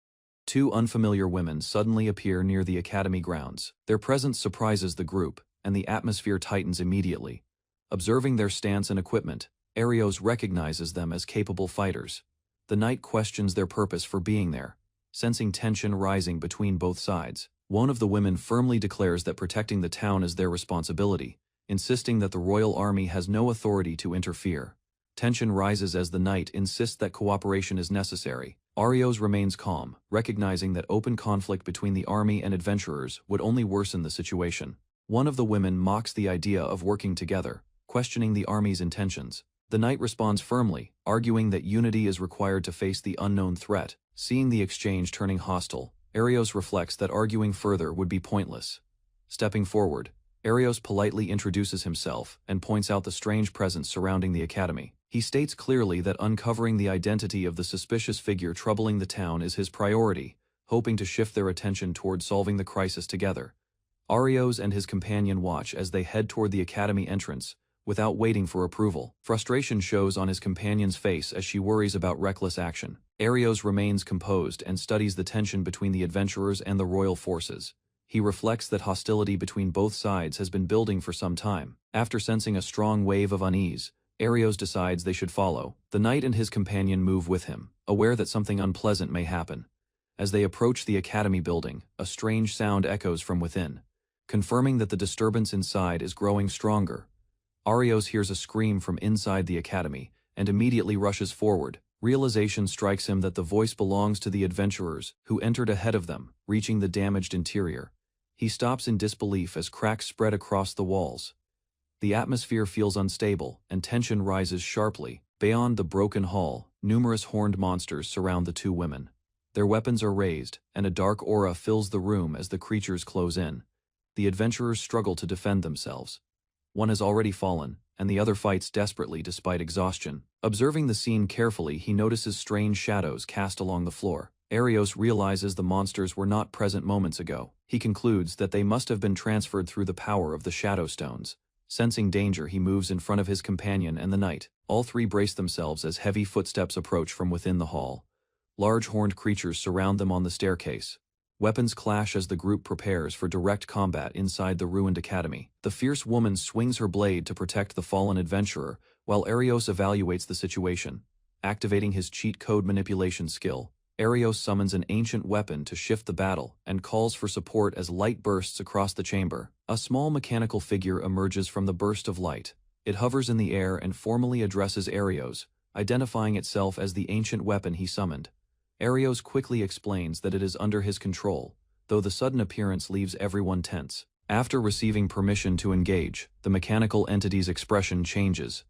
Two unfamiliar women suddenly appear near the academy grounds. Their presence surprises the group, and the atmosphere tightens immediately. Observing their stance and equipment, Arios recognizes them as capable fighters. The knight questions their purpose for being there, sensing tension rising between both sides. One of the women firmly declares that protecting the town is their responsibility, insisting that the royal army has no authority to interfere. Tension rises as the knight insists that cooperation is necessary. Arios remains calm, recognizing that open conflict between the army and adventurers would only worsen the situation. One of the women mocks the idea of working together, questioning the army's intentions. The knight responds firmly, arguing that unity is required to face the unknown threat. Seeing the exchange turning hostile, Arios reflects that arguing further would be pointless. Stepping forward, Arios politely introduces himself and points out the strange presence surrounding the academy. He states clearly that uncovering the identity of the suspicious figure troubling the town is his priority, hoping to shift their attention toward solving the crisis together. Arios and his companion watch as they head toward the academy entrance, without waiting for approval. Frustration shows on his companion's face as she worries about reckless action. Arios remains composed and studies the tension between the adventurers and the royal forces. He reflects that hostility between both sides has been building for some time. After sensing a strong wave of unease, Arios decides they should follow. The knight and his companion move with him, aware that something unpleasant may happen. As they approach the academy building, a strange sound echoes from within, confirming that the disturbance inside is growing stronger. Arios hears a scream from inside the academy and immediately rushes forward. Realization strikes him that the voice belongs to the adventurers who entered ahead of them, reaching the damaged interior. He stops in disbelief as cracks spread across the walls. The atmosphere feels unstable, and tension rises sharply. Beyond the broken hall, numerous horned monsters surround the two women. Their weapons are raised, and a dark aura fills the room as the creatures close in. The adventurers struggle to defend themselves. One has already fallen, and the other fights desperately despite exhaustion. Observing the scene carefully, he notices strange shadows cast along the floor. Arios realizes the monsters were not present moments ago. He concludes that they must have been transferred through the power of the Shadow Stones. Sensing danger, he moves in front of his companion and the knight. All three brace themselves as heavy footsteps approach from within the hall. Large horned creatures surround them on the staircase. Weapons clash as the group prepares for direct combat inside the ruined academy. The fierce woman swings her blade to protect the fallen adventurer, while Arios evaluates the situation. Activating his cheat code manipulation skill, Arios summons an ancient weapon to shift the battle and calls for support as light bursts across the chamber. A small mechanical figure emerges from the burst of light. It hovers in the air and formally addresses Arios, identifying itself as the ancient weapon he summoned. Arios quickly explains that it is under his control, though the sudden appearance leaves everyone tense. After receiving permission to engage, the mechanical entity's expression changes.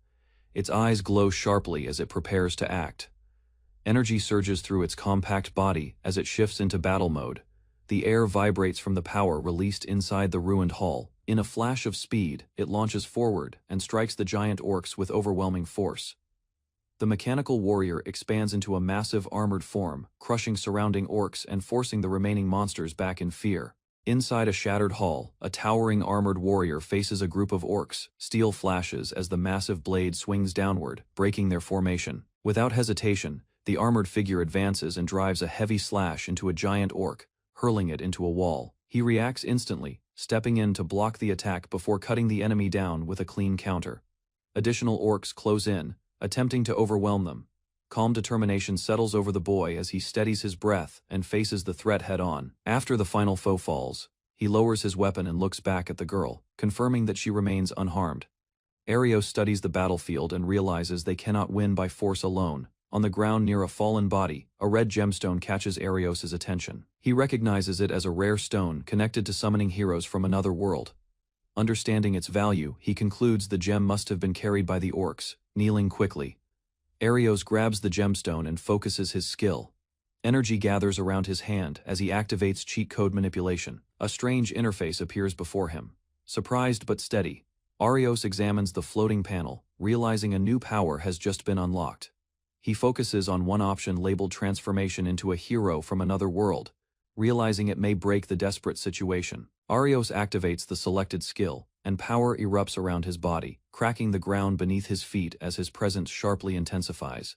Its eyes glow sharply as it prepares to act. Energy surges through its compact body as it shifts into battle mode. The air vibrates from the power released inside the ruined hall. In a flash of speed, it launches forward and strikes the giant orcs with overwhelming force. The mechanical warrior expands into a massive armored form, crushing surrounding orcs and forcing the remaining monsters back in fear. Inside a shattered hall, a towering armored warrior faces a group of orcs. Steel flashes as the massive blade swings downward, breaking their formation. Without hesitation, the armored figure advances and drives a heavy slash into a giant orc, hurling it into a wall. He reacts instantly, stepping in to block the attack before cutting the enemy down with a clean counter. Additional orcs close in, attempting to overwhelm them. Calm determination settles over the boy as he steadies his breath and faces the threat head-on. After the final foe falls, he lowers his weapon and looks back at the girl, confirming that she remains unharmed. Arios studies the battlefield and realizes they cannot win by force alone. On the ground near a fallen body, a red gemstone catches Arios' attention. He recognizes it as a rare stone connected to summoning heroes from another world. Understanding its value, he concludes the gem must have been carried by the orcs. Kneeling quickly, Arios grabs the gemstone and focuses his skill. Energy gathers around his hand as he activates cheat code manipulation. A strange interface appears before him. Surprised but steady, Arios examines the floating panel, realizing a new power has just been unlocked. He focuses on one option labeled transformation into a hero from another world, realizing it may break the desperate situation. Arios activates the selected skill, and power erupts around his body, cracking the ground beneath his feet as his presence sharply intensifies.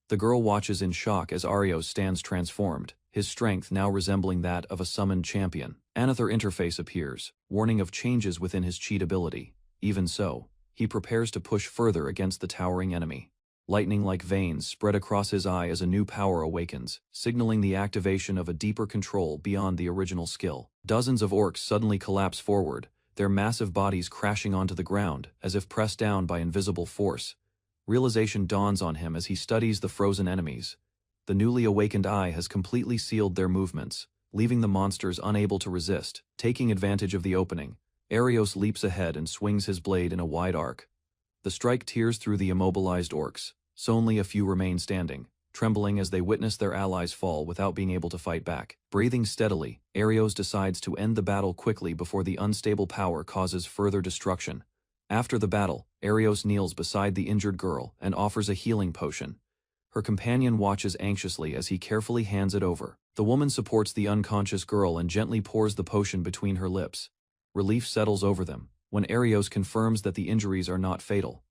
The girl watches in shock as Arios stands transformed. his strength now resembling that of a summoned champion. Another interface appears, warning of changes within his cheat ability. Even so, he prepares to push further against the towering enemy. Lightning-like veins spread across his eye as a new power awakens, signaling the activation of a deeper control beyond the original skill. Dozens of orcs suddenly collapse forward, their massive bodies crashing onto the ground as if pressed down by invisible force. Realization dawns on him as he studies the frozen enemies. The newly awakened eye has completely sealed their movements, leaving the monsters unable to resist. Taking advantage of the opening, Arios leaps ahead and swings his blade in a wide arc. The strike tears through the immobilized orcs, so only a few remain standing, trembling as they witness their allies fall without being able to fight back. Breathing steadily, Arios decides to end the battle quickly before the unstable power causes further destruction. After the battle, Arios kneels beside the injured girl and offers a healing potion. Her companion watches anxiously as he carefully hands it over. The woman supports the unconscious girl and gently pours the potion between her lips. Relief settles over them when Arios confirms that the injuries are not fatal.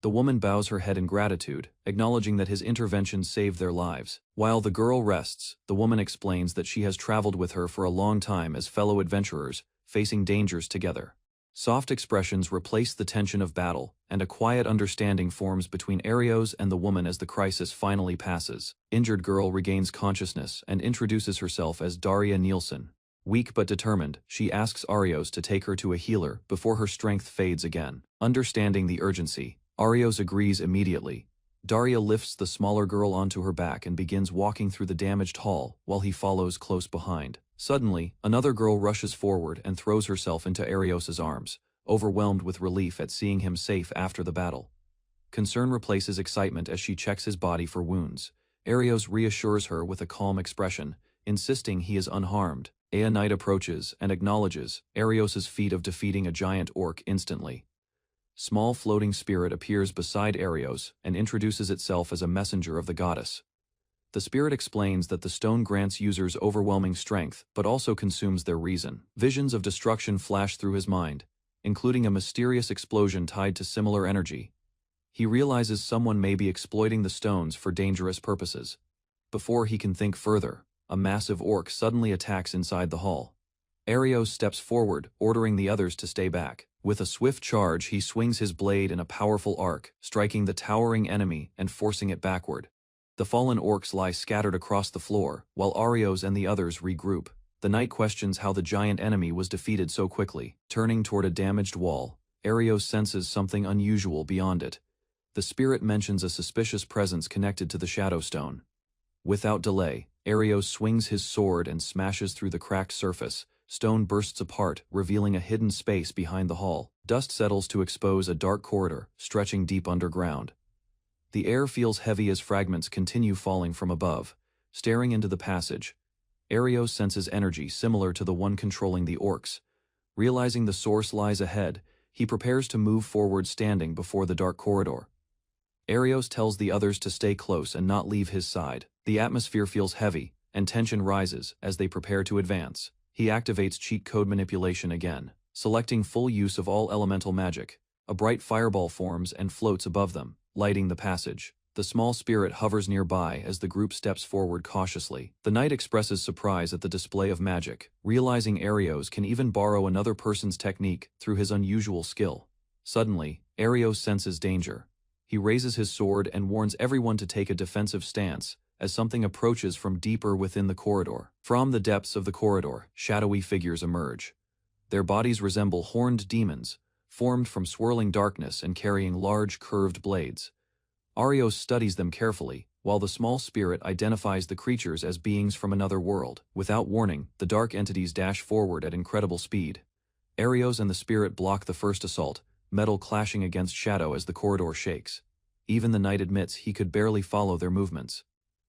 The woman bows her head in gratitude, acknowledging that his intervention saved their lives. While the girl rests, the woman explains that she has traveled with her for a long time as fellow adventurers, facing dangers together. Soft expressions replace the tension of battle, and a quiet understanding forms between Arios and the woman as the crisis finally passes. Injured girl regains consciousness and introduces herself as Daria Nielsen. Weak but determined, she asks Arios to take her to a healer before her strength fades again. Understanding the urgency, Arios agrees immediately. Daria lifts the smaller girl onto her back and begins walking through the damaged hall while he follows close behind. Suddenly, another girl rushes forward and throws herself into Arios' arms, overwhelmed with relief at seeing him safe after the battle. Concern replaces excitement as she checks his body for wounds. Arios reassures her with a calm expression, insisting he is unharmed. A knight approaches and acknowledges Arios' feat of defeating a giant orc instantly. Small floating spirit appears beside Arios and introduces itself as a messenger of the goddess. The spirit explains that the stone grants users overwhelming strength but also consumes their reason. Visions of destruction flash through his mind, including a mysterious explosion tied to similar energy. He realizes someone may be exploiting the stones for dangerous purposes. Before he can think further, a massive orc suddenly attacks inside the hall. Arios steps forward, ordering the others to stay back. With a swift charge, he swings his blade in a powerful arc, striking the towering enemy and forcing it backward. The fallen orcs lie scattered across the floor, while Arios and the others regroup. The knight questions how the giant enemy was defeated so quickly. Turning toward a damaged wall, Arios senses something unusual beyond it. The spirit mentions a suspicious presence connected to the Shadow Stone. Without delay, Arios swings his sword and smashes through the cracked surface. Stone bursts apart, revealing a hidden space behind the hall. Dust settles to expose a dark corridor, stretching deep underground. The air feels heavy as fragments continue falling from above. Staring into the passage, Arios senses energy similar to the one controlling the orcs. Realizing the source lies ahead, he prepares to move forward standing before the dark corridor. Arios tells the others to stay close and not leave his side. The atmosphere feels heavy, and tension rises as they prepare to advance. He activates cheat code manipulation again, selecting full use of all elemental magic. A bright fireball forms and floats above them, lighting the passage. The small spirit hovers nearby as the group steps forward cautiously. The knight expresses surprise at the display of magic, realizing Arios can even borrow another person's technique through his unusual skill. Suddenly, Arios senses danger. He raises his sword and warns everyone to take a defensive stance as something approaches from deeper within the corridor. From the depths of the corridor, shadowy figures emerge. Their bodies resemble horned demons, formed from swirling darkness and carrying large curved blades. Arios studies them carefully, while the small spirit identifies the creatures as beings from another world. Without warning, the dark entities dash forward at incredible speed. Arios and the spirit block the first assault, metal clashing against shadow as the corridor shakes. Even the knight admits he could barely follow their movements.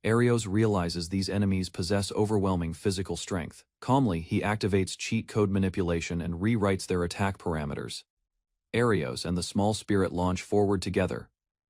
Arios realizes these enemies possess overwhelming physical strength. Calmly, he activates cheat code manipulation and rewrites their attack parameters. Arios and the small spirit launch forward together,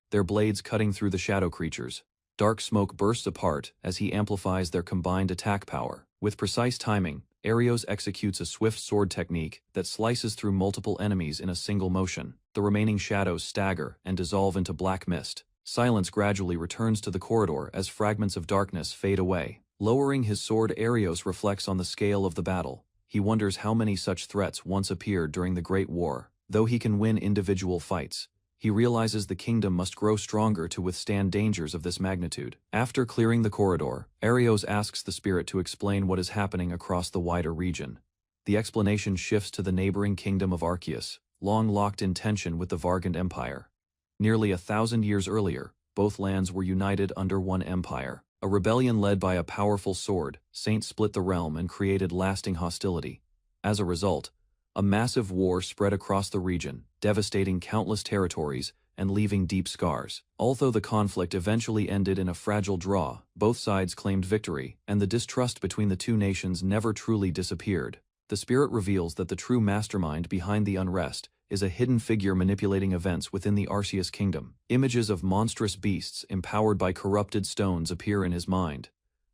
their blades cutting through the shadow creatures. Dark smoke bursts apart as he amplifies their combined attack power. With precise timing, Arios executes a swift sword technique that slices through multiple enemies in a single motion. The remaining shadows stagger and dissolve into black mist. Silence gradually returns to the corridor as fragments of darkness fade away. Lowering his sword, Arios reflects on the scale of the battle. He wonders how many such threats once appeared during the Great War. Though he can win individual fights, he realizes the kingdom must grow stronger to withstand dangers of this magnitude. After clearing the corridor, Arios asks the spirit to explain what is happening across the wider region. The explanation shifts to the neighboring kingdom of Arceus, long locked in tension with the Vargand Empire. Nearly 1,000 years earlier, both lands were united under one empire. A rebellion led by a powerful sword, Saint split the realm and created lasting hostility. As a result, a massive war spread across the region, devastating countless territories and leaving deep scars. Although the conflict eventually ended in a fragile draw, both sides claimed victory, and the distrust between the two nations never truly disappeared. The spirit reveals that the true mastermind behind the unrest is a hidden figure manipulating events within the Arceus kingdom. Images of monstrous beasts empowered by corrupted stones appear in his mind.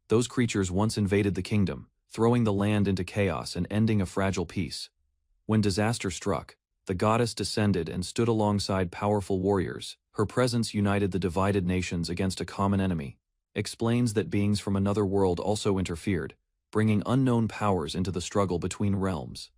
Those creatures once invaded the kingdom, throwing the land into chaos and ending a fragile peace. When disaster struck, the goddess descended and stood alongside powerful warriors. Her presence united the divided nations against a common enemy. Explains that beings from another world also interfered, bringing unknown powers into the struggle between realms.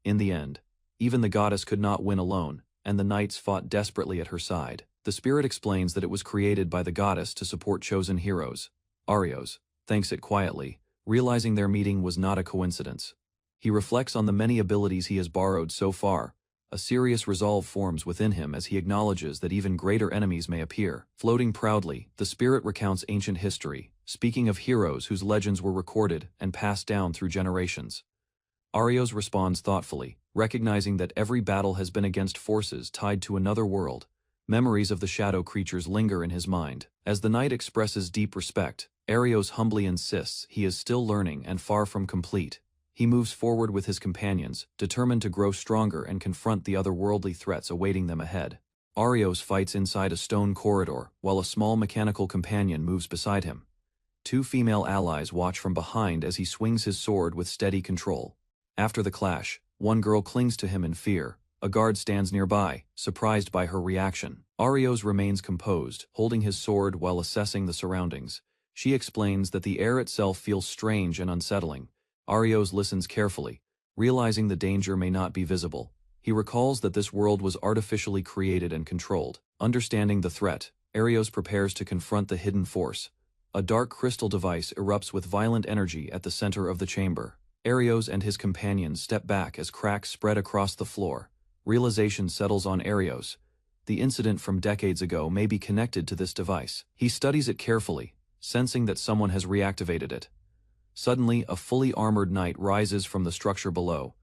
In the end, even the goddess could not win alone, and the knights fought desperately at her side. The spirit explains that it was created by the goddess to support chosen heroes. Arios thanks it quietly, realizing their meeting was not a coincidence. He reflects on the many abilities he has borrowed so far. A serious resolve forms within him as he acknowledges that even greater enemies may appear. Floating proudly, the spirit recounts ancient history, speaking of heroes whose legends were recorded and passed down through generations. Arios responds thoughtfully, recognizing that every battle has been against forces tied to another world. Memories of the shadow creatures linger in his mind. As the knight expresses deep respect, Arios humbly insists he is still learning and far from complete. He moves forward with his companions, determined to grow stronger and confront the otherworldly threats awaiting them ahead. Arios fights inside a stone corridor, while a small mechanical companion moves beside him. Two female allies watch from behind as he swings his sword with steady control. After the clash, one girl clings to him in fear. A guard stands nearby, surprised by her reaction. Arios remains composed, holding his sword while assessing the surroundings. She explains that the air itself feels strange and unsettling. Arios listens carefully, realizing the danger may not be visible. He recalls that this world was artificially created and controlled. Understanding the threat, Arios prepares to confront the hidden force. A dark crystal device erupts with violent energy at the center of the chamber. Arios and his companions step back as cracks spread across the floor. Realization settles on Arios. The incident from decades ago may be connected to this device. He studies it carefully, sensing that someone has reactivated it. Suddenly, a fully armored knight rises from the structure below.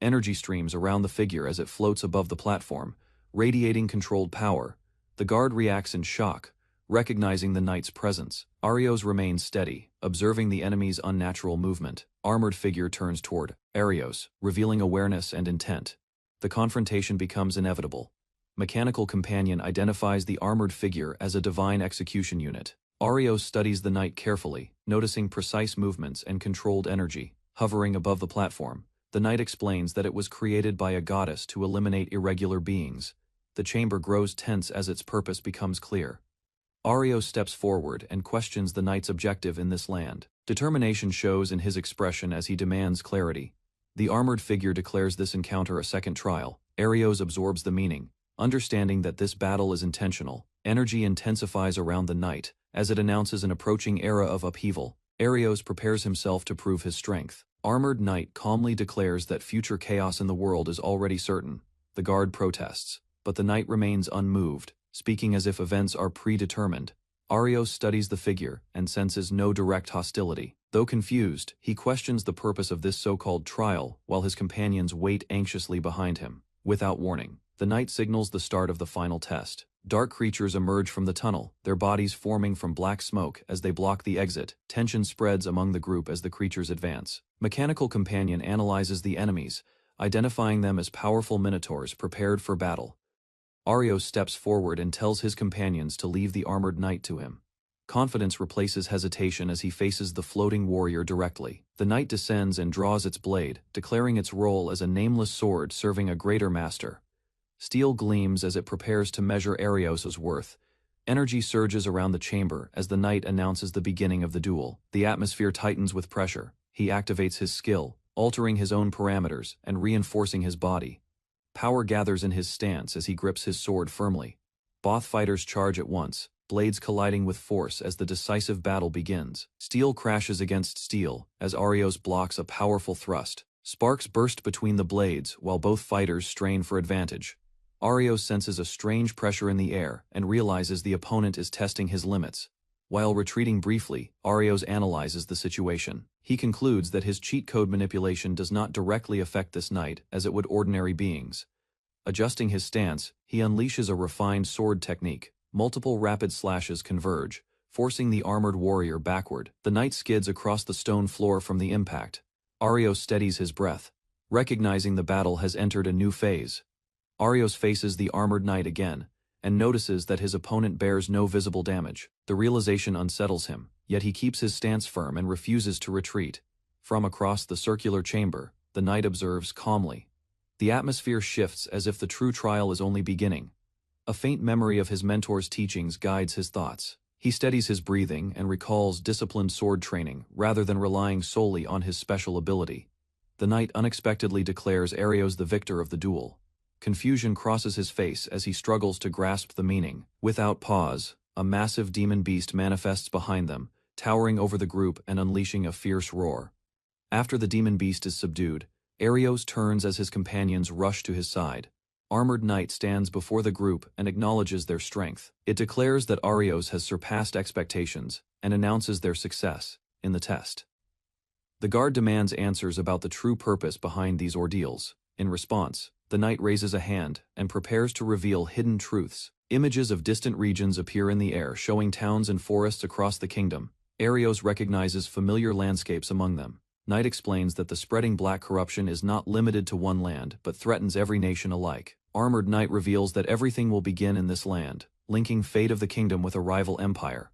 Energy streams around the figure as it floats above the platform, radiating controlled power. The guard reacts in shock, recognizing the knight's presence. Arios remains steady, observing the enemy's unnatural movement. Armored figure turns toward Arios, revealing awareness and intent. The confrontation becomes inevitable. Mechanical companion identifies the armored figure as a divine execution unit. Arios studies the knight carefully, noticing precise movements and controlled energy. Hovering above the platform, the knight explains that it was created by a goddess to eliminate irregular beings. The chamber grows tense as its purpose becomes clear. Arios steps forward and questions the knight's objective in this land. Determination shows in his expression as he demands clarity. The armored figure declares this encounter a second trial. Arios absorbs the meaning, understanding that this battle is intentional. Energy intensifies around the knight, as it announces an approaching era of upheaval. Arios prepares himself to prove his strength. Armored knight calmly declares that future chaos in the world is already certain. The guard protests, but the knight remains unmoved, speaking as if events are predetermined. Arios studies the figure and senses no direct hostility. Though confused, he questions the purpose of this so-called trial while his companions wait anxiously behind him. Without warning, the knight signals the start of the final test. Dark creatures emerge from the tunnel, their bodies forming from black smoke as they block the exit. Tension spreads among the group as the creatures advance. Mechanical companion analyzes the enemies, identifying them as powerful minotaurs prepared for battle. Arios steps forward and tells his companions to leave the armored knight to him. Confidence replaces hesitation as he faces the floating warrior directly. The knight descends and draws its blade, declaring its role as a nameless sword serving a greater master. Steel gleams as it prepares to measure Arios' worth. Energy surges around the chamber as the knight announces the beginning of the duel. The atmosphere tightens with pressure. He activates his skill, altering his own parameters and reinforcing his body. Power gathers in his stance as he grips his sword firmly. Both fighters charge at once, blades colliding with force as the decisive battle begins. Steel crashes against steel as Arios blocks a powerful thrust. Sparks burst between the blades while both fighters strain for advantage. Arios senses a strange pressure in the air and realizes the opponent is testing his limits. While retreating briefly, Arios analyzes the situation. He concludes that his cheat code manipulation does not directly affect this knight as it would ordinary beings. Adjusting his stance, he unleashes a refined sword technique. Multiple rapid slashes converge, forcing the armored warrior backward. The knight skids across the stone floor from the impact. Arios steadies his breath, recognizing the battle has entered a new phase. Arios faces the armored knight again, and notices that his opponent bears no visible damage. The realization unsettles him, yet he keeps his stance firm and refuses to retreat. From across the circular chamber, the knight observes calmly. The atmosphere shifts as if the true trial is only beginning. A faint memory of his mentor's teachings guides his thoughts. He steadies his breathing and recalls disciplined sword training rather than relying solely on his special ability. The knight unexpectedly declares Arios the victor of the duel. Confusion crosses his face as he struggles to grasp the meaning. Without pause, a massive demon beast manifests behind them, towering over the group and unleashing a fierce roar. After the demon beast is subdued, Arios turns as his companions rush to his side. Armored Knight stands before the group and acknowledges their strength. It declares that Arios has surpassed expectations and announces their success in the test. The guard demands answers about the true purpose behind these ordeals. In response, the knight raises a hand and prepares to reveal hidden truths. Images of distant regions appear in the air, showing towns and forests across the kingdom. Arios recognizes familiar landscapes among them. Knight explains that the spreading black corruption is not limited to one land, but threatens every nation alike. Armored Knight reveals that everything will begin in this land, linking fate of the kingdom with a rival empire.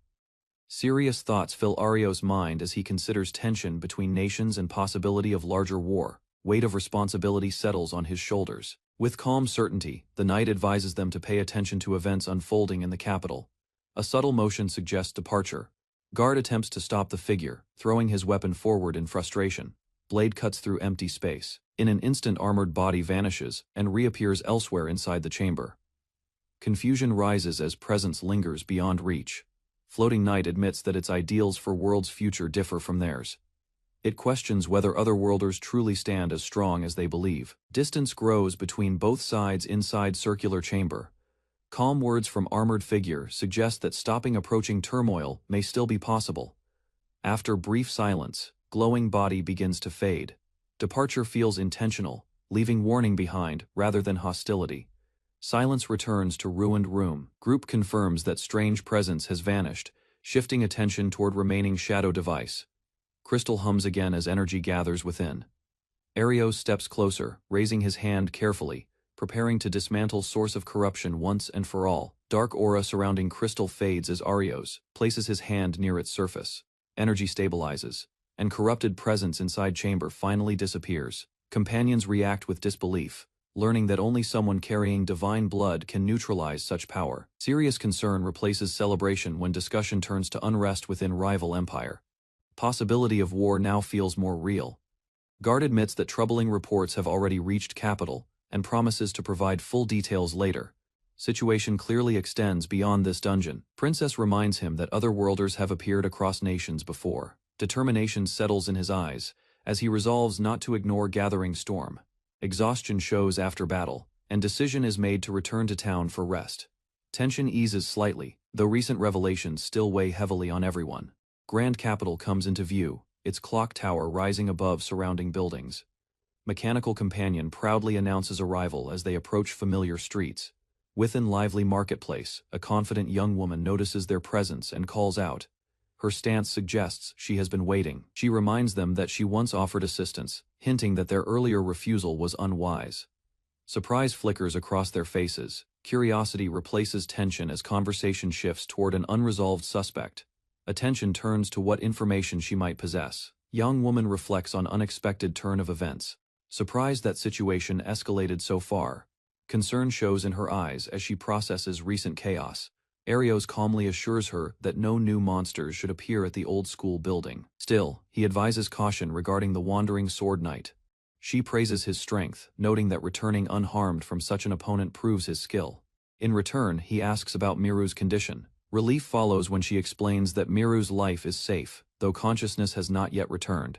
Serious thoughts fill Arios' mind as he considers tension between nations and possibility of larger war. Weight of responsibility settles on his shoulders. With calm certainty, the knight advises them to pay attention to events unfolding in the capital. A subtle motion suggests departure. Guard attempts to stop the figure, throwing his weapon forward in frustration. Blade cuts through empty space. In an instant, armored body vanishes and reappears elsewhere inside the chamber. Confusion rises as presence lingers beyond reach. Floating Knight admits that its ideals for world's future differ from theirs. It questions whether otherworlders truly stand as strong as they believe. Distance grows between both sides inside circular chamber. Calm words from armored figure suggest that stopping approaching turmoil may still be possible. After brief silence, glowing body begins to fade. Departure feels intentional, leaving warning behind rather than hostility. Silence returns to ruined room. Group confirms that strange presence has vanished, shifting attention toward remaining shadow device. Crystal hums again as energy gathers within. Arios steps closer, raising his hand carefully, preparing to dismantle source of corruption once and for all. Dark aura surrounding crystal fades as Arios places his hand near its surface. Energy stabilizes, and corrupted presence inside chamber finally disappears. Companions react with disbelief, learning that only someone carrying divine blood can neutralize such power. Serious concern replaces celebration when discussion turns to unrest within rival empire. Possibility of war now feels more real. Guard admits that troubling reports have already reached capital and promises to provide full details later. Situation clearly extends beyond this dungeon. Princess reminds him that otherworlders have appeared across nations before. Determination settles in his eyes as he resolves not to ignore gathering storm. Exhaustion shows after battle, and decision is made to return to town for rest. Tension eases slightly, though recent revelations still weigh heavily on everyone. Grand Capital comes into view, its clock tower rising above surrounding buildings. Mechanical Companion proudly announces arrival as they approach familiar streets. Within lively marketplace, a confident young woman notices their presence and calls out. Her stance suggests she has been waiting. She reminds them that she once offered assistance, hinting that their earlier refusal was unwise. Surprise flickers across their faces. Curiosity replaces tension as conversation shifts toward an unresolved suspect. Attention turns to what information she might possess. Young woman reflects on unexpected turn of events. Surprised that situation escalated so far. Concern shows in her eyes as she processes recent chaos. Arios calmly assures her that no new monsters should appear at the old school building. Still, he advises caution regarding the wandering sword knight. She praises his strength, noting that returning unharmed from such an opponent proves his skill. In return, he asks about Miru's condition. Relief follows when she explains that Miru's life is safe, though consciousness has not yet returned.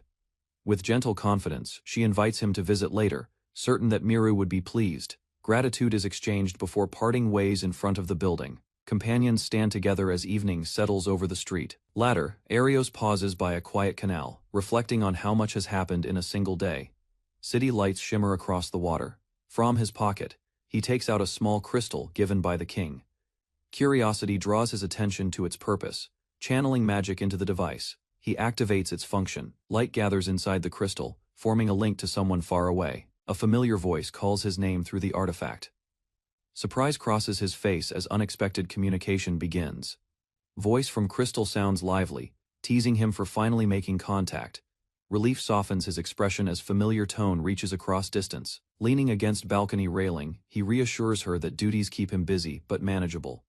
With gentle confidence, she invites him to visit later, certain that Miru would be pleased. Gratitude is exchanged before parting ways in front of the building. Companions stand together as evening settles over the street. Later, Arios pauses by a quiet canal, reflecting on how much has happened in a single day. City lights shimmer across the water. From his pocket, he takes out a small crystal given by the king. Curiosity draws his attention to its purpose. Channeling magic into the device, he activates its function. Light gathers inside the crystal, forming a link to someone far away. A familiar voice calls his name through the artifact. Surprise crosses his face as unexpected communication begins. Voice from crystal sounds lively, teasing him for finally making contact. Relief softens his expression as familiar tone reaches across distance. Leaning against balcony railing, he reassures her that duties keep him busy but manageable.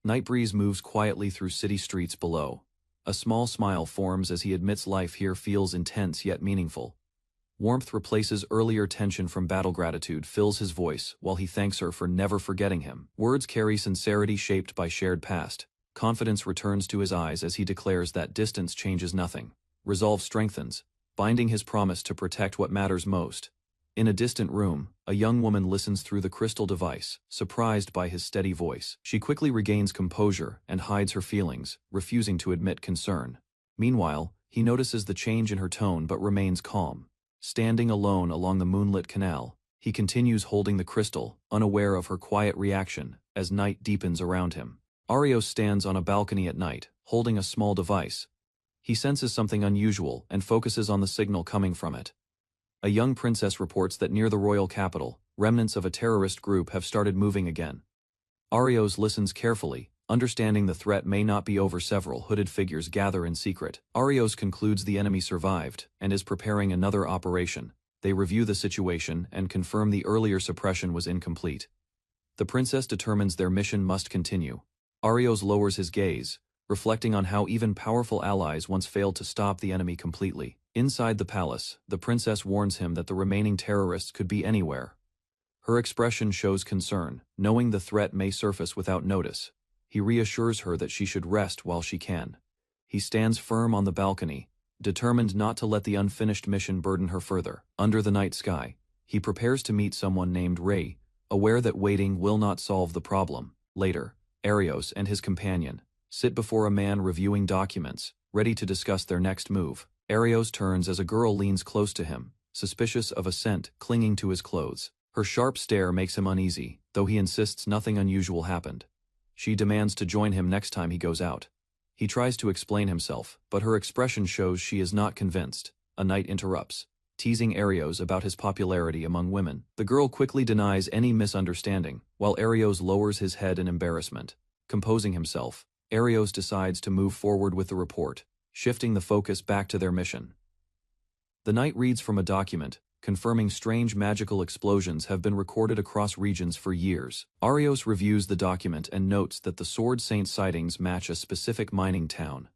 Night breeze moves quietly through city streets below. A small smile forms as he admits life here feels intense yet meaningful. Warmth replaces earlier tension from battle. Gratitude fills his voice while he thanks her for never forgetting him. Words carry sincerity shaped by shared past. Confidence returns to his eyes as he declares that distance changes nothing. Resolve strengthens, binding his promise to protect what matters most. In a distant room, a young woman listens through the crystal device, surprised by his steady voice. She quickly regains composure and hides her feelings, refusing to admit concern. Meanwhile, he notices the change in her tone but remains calm. Standing alone along the moonlit canal, he continues holding the crystal, unaware of her quiet reaction, as night deepens around him. Arios stands on a balcony at night, holding a small device. He senses something unusual and focuses on the signal coming from it. A young princess reports that near the royal capital, remnants of a terrorist group have started moving again. Arios listens carefully, understanding the threat may not be over. Several hooded figures gather in secret. Arios concludes the enemy survived and is preparing another operation. They review the situation and confirm the earlier suppression was incomplete. The princess determines their mission must continue. Arios lowers his gaze, reflecting on how even powerful allies once failed to stop the enemy completely. Inside the palace, the princess warns him that the remaining terrorists could be anywhere. Her expression shows concern, knowing the threat may surface without notice. He reassures her that she should rest while she can. He stands firm on the balcony, determined not to let the unfinished mission burden her further. Under the night sky, he prepares to meet someone named Ray, aware that waiting will not solve the problem. Later, Arios and his companion sit before a man reviewing documents, ready to discuss their next move. Arios turns as a girl leans close to him, suspicious of a scent clinging to his clothes. Her sharp stare makes him uneasy, though he insists nothing unusual happened. She demands to join him next time he goes out. He tries to explain himself, but her expression shows she is not convinced. A knight interrupts, teasing Arios about his popularity among women. The girl quickly denies any misunderstanding, while Arios lowers his head in embarrassment. Composing himself, Arios decides to move forward with the report, shifting the focus back to their mission. The knight reads from a document, confirming strange magical explosions have been recorded across regions for years. Arios reviews the document and notes that the Sword Saint sightings match a specific mining town.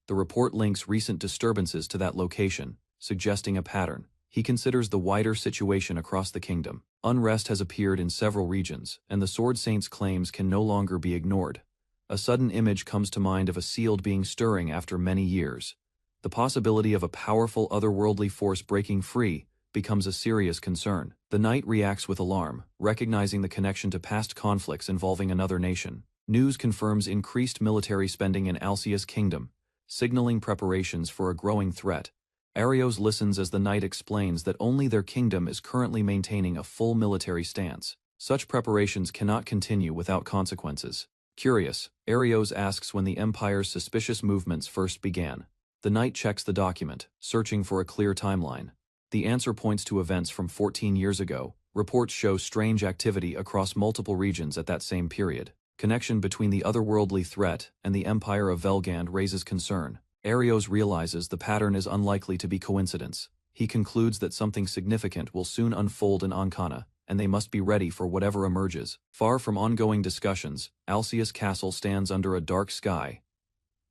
The report links recent disturbances to that location, suggesting a pattern. He considers the wider situation across the kingdom. Unrest has appeared in several regions, and the Sword Saint's claims can no longer be ignored. A sudden image comes to mind of a sealed being stirring after many years. The possibility of a powerful otherworldly force breaking free becomes a serious concern. The knight reacts with alarm, recognizing the connection to past conflicts involving another nation. News confirms increased military spending in Alcia's kingdom, signaling preparations for a growing threat. Arios listens as the knight explains that only their kingdom is currently maintaining a full military stance. Such preparations cannot continue without consequences. Curious, Arios asks when the Empire's suspicious movements first began. The knight checks the document, searching for a clear timeline. The answer points to events from 14 years ago. Reports show strange activity across multiple regions at that same period. Connection between the otherworldly threat and the Empire of Velgand raises concern. Arios realizes the pattern is unlikely to be coincidence. He concludes that something significant will soon unfold in Ankana. and they must be ready for whatever emerges. Far from ongoing discussions, Alcius Castle stands under a dark sky.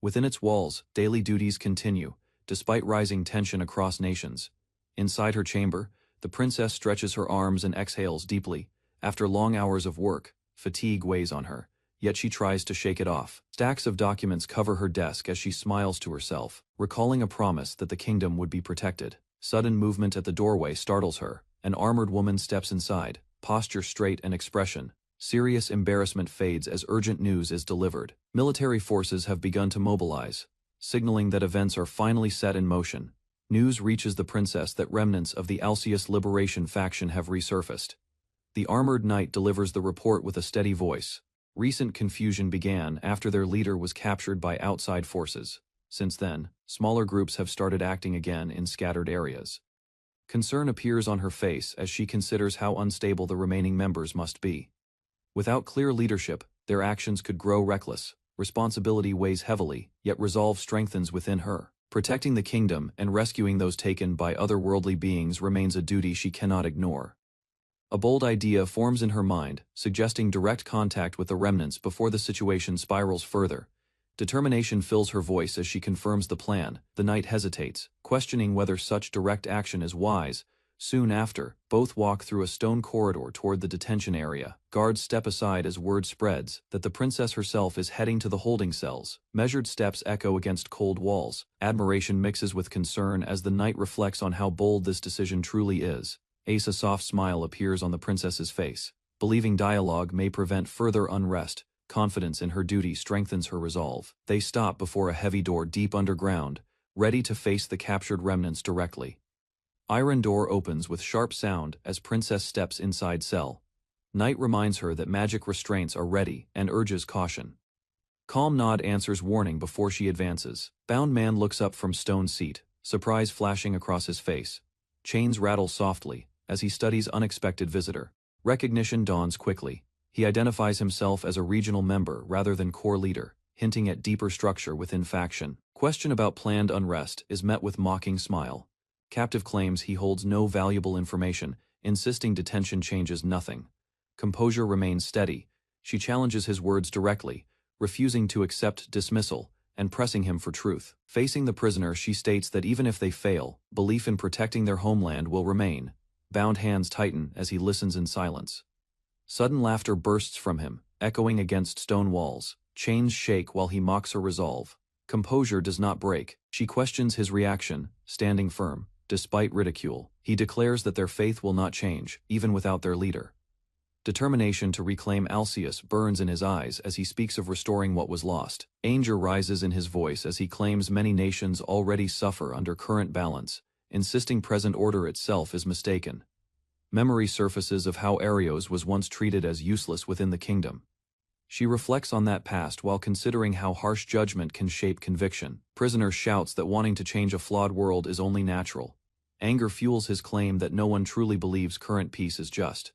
Within its walls, daily duties continue, despite rising tension across nations. Inside her chamber, the princess stretches her arms and exhales deeply. After long hours of work, fatigue weighs on her, yet she tries to shake it off. Stacks of documents cover her desk as she smiles to herself, recalling a promise that the kingdom would be protected. Sudden movement at the doorway startles her. An armored woman steps inside, posture straight and expression. Serious embarrassment fades as urgent news is delivered. Military forces have begun to mobilize, signaling that events are finally set in motion. News reaches the princess that remnants of the Alcius Liberation faction have resurfaced. The armored knight delivers the report with a steady voice. Recent confusion began after their leader was captured by outside forces. Since then, smaller groups have started acting again in scattered areas. Concern appears on her face as she considers how unstable the remaining members must be. Without clear leadership, their actions could grow reckless. Responsibility weighs heavily, yet resolve strengthens within her. Protecting the kingdom and rescuing those taken by otherworldly beings remains a duty she cannot ignore. A bold idea forms in her mind, suggesting direct contact with the remnants before the situation spirals further. Determination fills her voice as she confirms the plan. The knight hesitates, questioning whether such direct action is wise. Soon after, both walk through a stone corridor toward the detention area. Guards step aside as word spreads that the princess herself is heading to the holding cells. Measured steps echo against cold walls. Admiration mixes with concern as the knight reflects on how bold this decision truly is. A soft smile appears on the princess's face. Believing dialogue may prevent further unrest, confidence in her duty strengthens her resolve. They stop before a heavy door deep underground, ready to face the captured remnants directly. Iron door opens with sharp sound as princess steps inside cell. Knight reminds her that magic restraints are ready and urges caution. Calm nod answers warning before she advances. Bound man looks up from stone seat, surprise flashing across his face. Chains rattle softly as he studies unexpected visitor. Recognition dawns quickly. He identifies himself as a regional member rather than core leader, hinting at deeper structure within faction. Question about planned unrest is met with mocking smile. Captive claims he holds no valuable information, insisting detention changes nothing. Composure remains steady. She challenges his words directly, refusing to accept dismissal, and pressing him for truth. Facing the prisoner, she states that even if they fail, belief in protecting their homeland will remain. Bound hands tighten as he listens in silence. Sudden laughter bursts from him, echoing against stone walls. Chains shake while he mocks her resolve. Composure does not break. She questions his reaction, standing firm. Despite ridicule, he declares that their faith will not change, even without their leader. Determination to reclaim Alcius burns in his eyes as he speaks of restoring what was lost. Anger rises in his voice as he claims many nations already suffer under current balance, insisting present order itself is mistaken. Memory surfaces of how Arios was once treated as useless within the kingdom. She reflects on that past while considering how harsh judgment can shape conviction. Prisoner shouts that wanting to change a flawed world is only natural. Anger fuels his claim that no one truly believes current peace is just.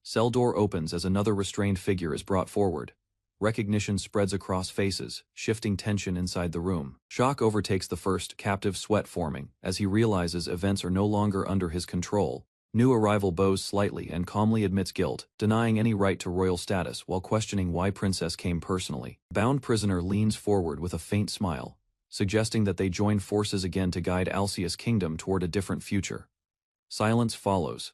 Cell door opens as another restrained figure is brought forward. Recognition spreads across faces, shifting tension inside the room. Shock overtakes the first, captive sweat forming, as he realizes events are no longer under his control. New arrival bows slightly and calmly admits guilt, denying any right to royal status while questioning why princess came personally. Bound prisoner leans forward with a faint smile, suggesting that they join forces again to guide Alcius' kingdom toward a different future. Silence follows.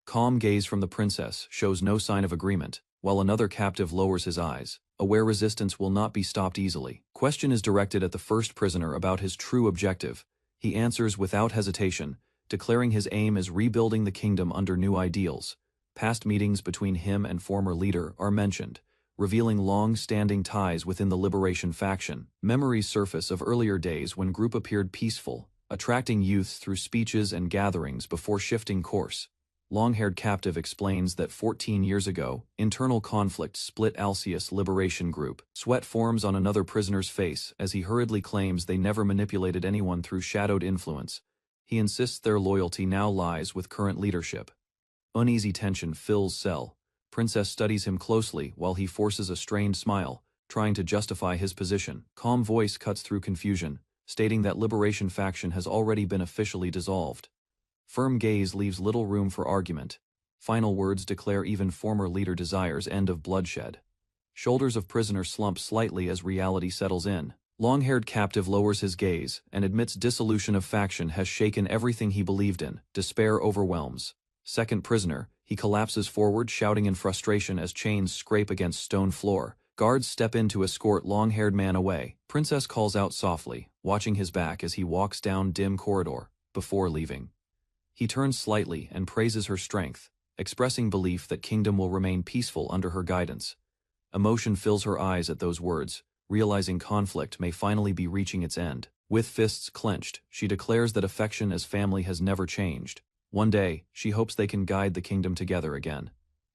Calm gaze from the princess shows no sign of agreement, while another captive lowers his eyes, aware resistance will not be stopped easily. Question is directed at the first prisoner about his true objective. He answers without hesitation, declaring his aim is rebuilding the kingdom under new ideals. Past meetings between him and former leader are mentioned, revealing long-standing ties within the Liberation faction. Memories surface of earlier days when group appeared peaceful, attracting youths through speeches and gatherings before shifting course. Long-haired captive explains that 14 years ago, internal conflict split Alcius Liberation Group. Sweat forms on another prisoner's face as he hurriedly claims they never manipulated anyone through shadowed influence. He insists their loyalty now lies with current leadership. Uneasy tension fills cell. Princess studies him closely while he forces a strained smile, trying to justify his position. Calm voice cuts through confusion, stating that Liberation faction has already been officially dissolved. Firm gaze leaves little room for argument. Final words declare even former leader desires end of bloodshed. Shoulders of prisoner slump slightly as reality settles in. Long-haired captive lowers his gaze and admits dissolution of faction has shaken everything he believed in. Despair overwhelms. Second prisoner, he collapses forward shouting in frustration as chains scrape against stone floor. Guards step in to escort long-haired man away. Princess calls out softly, watching his back as he walks down dim corridor, before leaving. He turns slightly and praises her strength, expressing belief that kingdom will remain peaceful under her guidance. Emotion fills her eyes at those words, realizing conflict may finally be reaching its end. With fists clenched, she declares that affection as family has never changed. One day, she hopes they can guide the kingdom together again.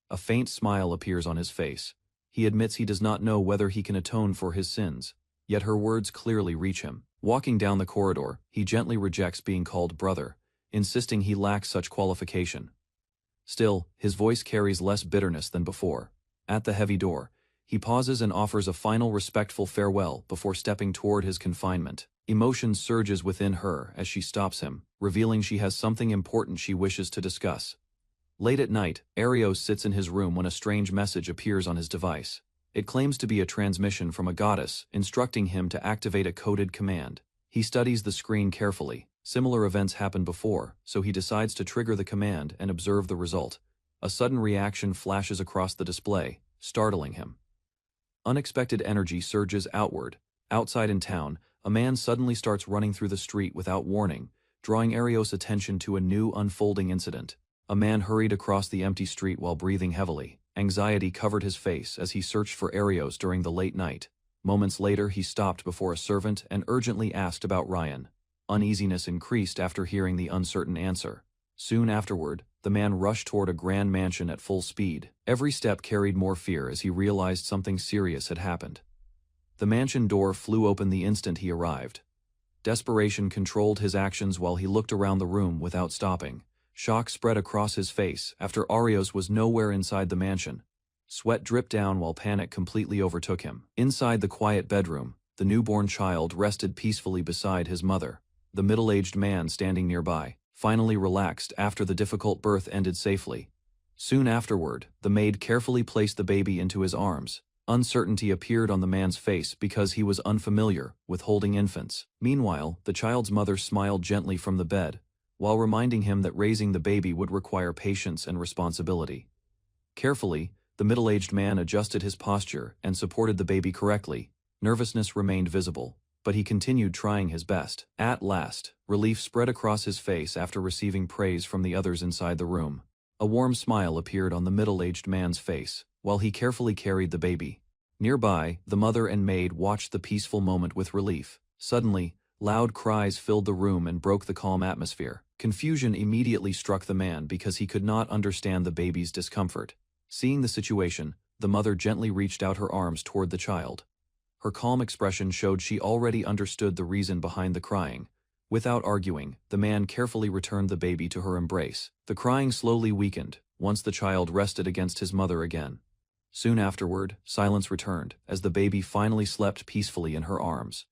A faint smile appears on his face. He admits he does not know whether he can atone for his sins, yet her words clearly reach him. Walking down the corridor, he gently rejects being called brother, insisting he lacks such qualification. Still, his voice carries less bitterness than before. At the heavy door, he pauses and offers a final respectful farewell before stepping toward his confinement. Emotion surges within her as she stops him, revealing she has something important she wishes to discuss. Late at night, Arios sits in his room when a strange message appears on his device. It claims to be a transmission from a goddess, instructing him to activate a coded command. He studies the screen carefully. Similar events happened before, so he decides to trigger the command and observe the result. A sudden reaction flashes across the display, startling him. Unexpected energy surges outward. Outside in town, a man suddenly starts running through the street without warning, drawing Arios' attention to a new unfolding incident. A man hurried across the empty street while breathing heavily. Anxiety covered his face as he searched for Arios during the late night. Moments later, he stopped before a servant and urgently asked about Ryan. Uneasiness increased after hearing the uncertain answer. Soon afterward, the man rushed toward a grand mansion at full speed. Every step carried more fear as he realized something serious had happened. The mansion door flew open the instant he arrived. Desperation controlled his actions while he looked around the room without stopping. Shock spread across his face after Arios was nowhere inside the mansion. Sweat dripped down while panic completely overtook him. Inside the quiet bedroom, the newborn child rested peacefully beside his mother. The middle-aged man standing nearby finally relaxed after the difficult birth ended safely. Soon afterward, the maid carefully placed the baby into his arms. Uncertainty appeared on the man's face because he was unfamiliar with holding infants. Meanwhile, the child's mother smiled gently from the bed, while reminding him that raising the baby would require patience and responsibility. Carefully, the middle-aged man adjusted his posture and supported the baby correctly. Nervousness remained visible, but he continued trying his best. At last, relief spread across his face after receiving praise from the others inside the room. A warm smile appeared on the middle-aged man's face, while he carefully carried the baby. Nearby, the mother and maid watched the peaceful moment with relief. Suddenly, loud cries filled the room and broke the calm atmosphere. Confusion immediately struck the man because he could not understand the baby's discomfort. Seeing the situation, the mother gently reached out her arms toward the child. Her calm expression showed she already understood the reason behind the crying. Without arguing, the man carefully returned the baby to her embrace. The crying slowly weakened, once the child rested against his mother again. Soon afterward, silence returned, as the baby finally slept peacefully in her arms.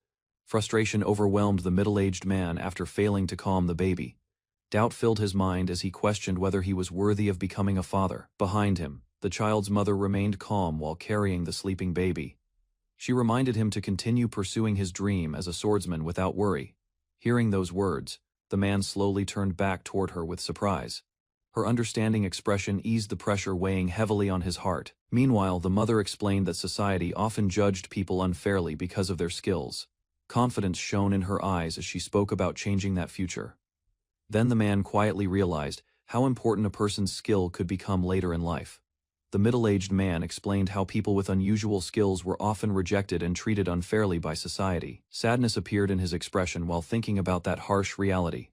Frustration overwhelmed the middle-aged man after failing to calm the baby. Doubt filled his mind as he questioned whether he was worthy of becoming a father. Behind him, the child's mother remained calm while carrying the sleeping baby. She reminded him to continue pursuing his dream as a swordsman without worry. Hearing those words, the man slowly turned back toward her with surprise. Her understanding expression eased the pressure weighing heavily on his heart. Meanwhile, the mother explained that society often judged people unfairly because of their skills. Confidence shone in her eyes as she spoke about changing that future. Then the man quietly realized how important a person's skill could become later in life. The middle-aged man explained how people with unusual skills were often rejected and treated unfairly by society. Sadness appeared in his expression while thinking about that harsh reality.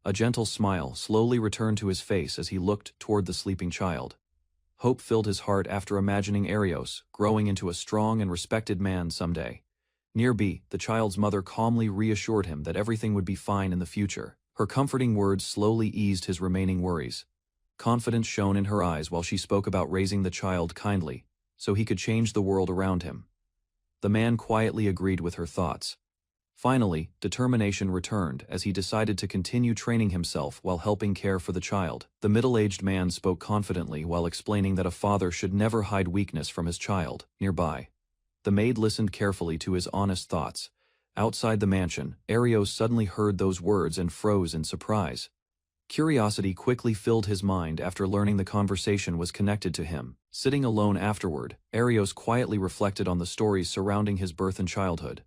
A gentle smile slowly returned to his face as he looked toward the sleeping child. Hope filled his heart after imagining Arios growing into a strong and respected man someday. Nearby, the child's mother calmly reassured him that everything would be fine in the future. Her comforting words slowly eased his remaining worries. Confidence shone in her eyes while she spoke about raising the child kindly, so he could change the world around him. The man quietly agreed with her thoughts. Finally, determination returned as he decided to continue training himself while helping care for the child. The middle-aged man spoke confidently while explaining that a father should never hide weakness from his child. Nearby, the maid listened carefully to his honest thoughts. Outside the mansion, Arios suddenly heard those words and froze in surprise. Curiosity quickly filled his mind after learning the conversation was connected to him. Sitting alone afterward, Arios quietly reflected on the stories surrounding his birth and childhood.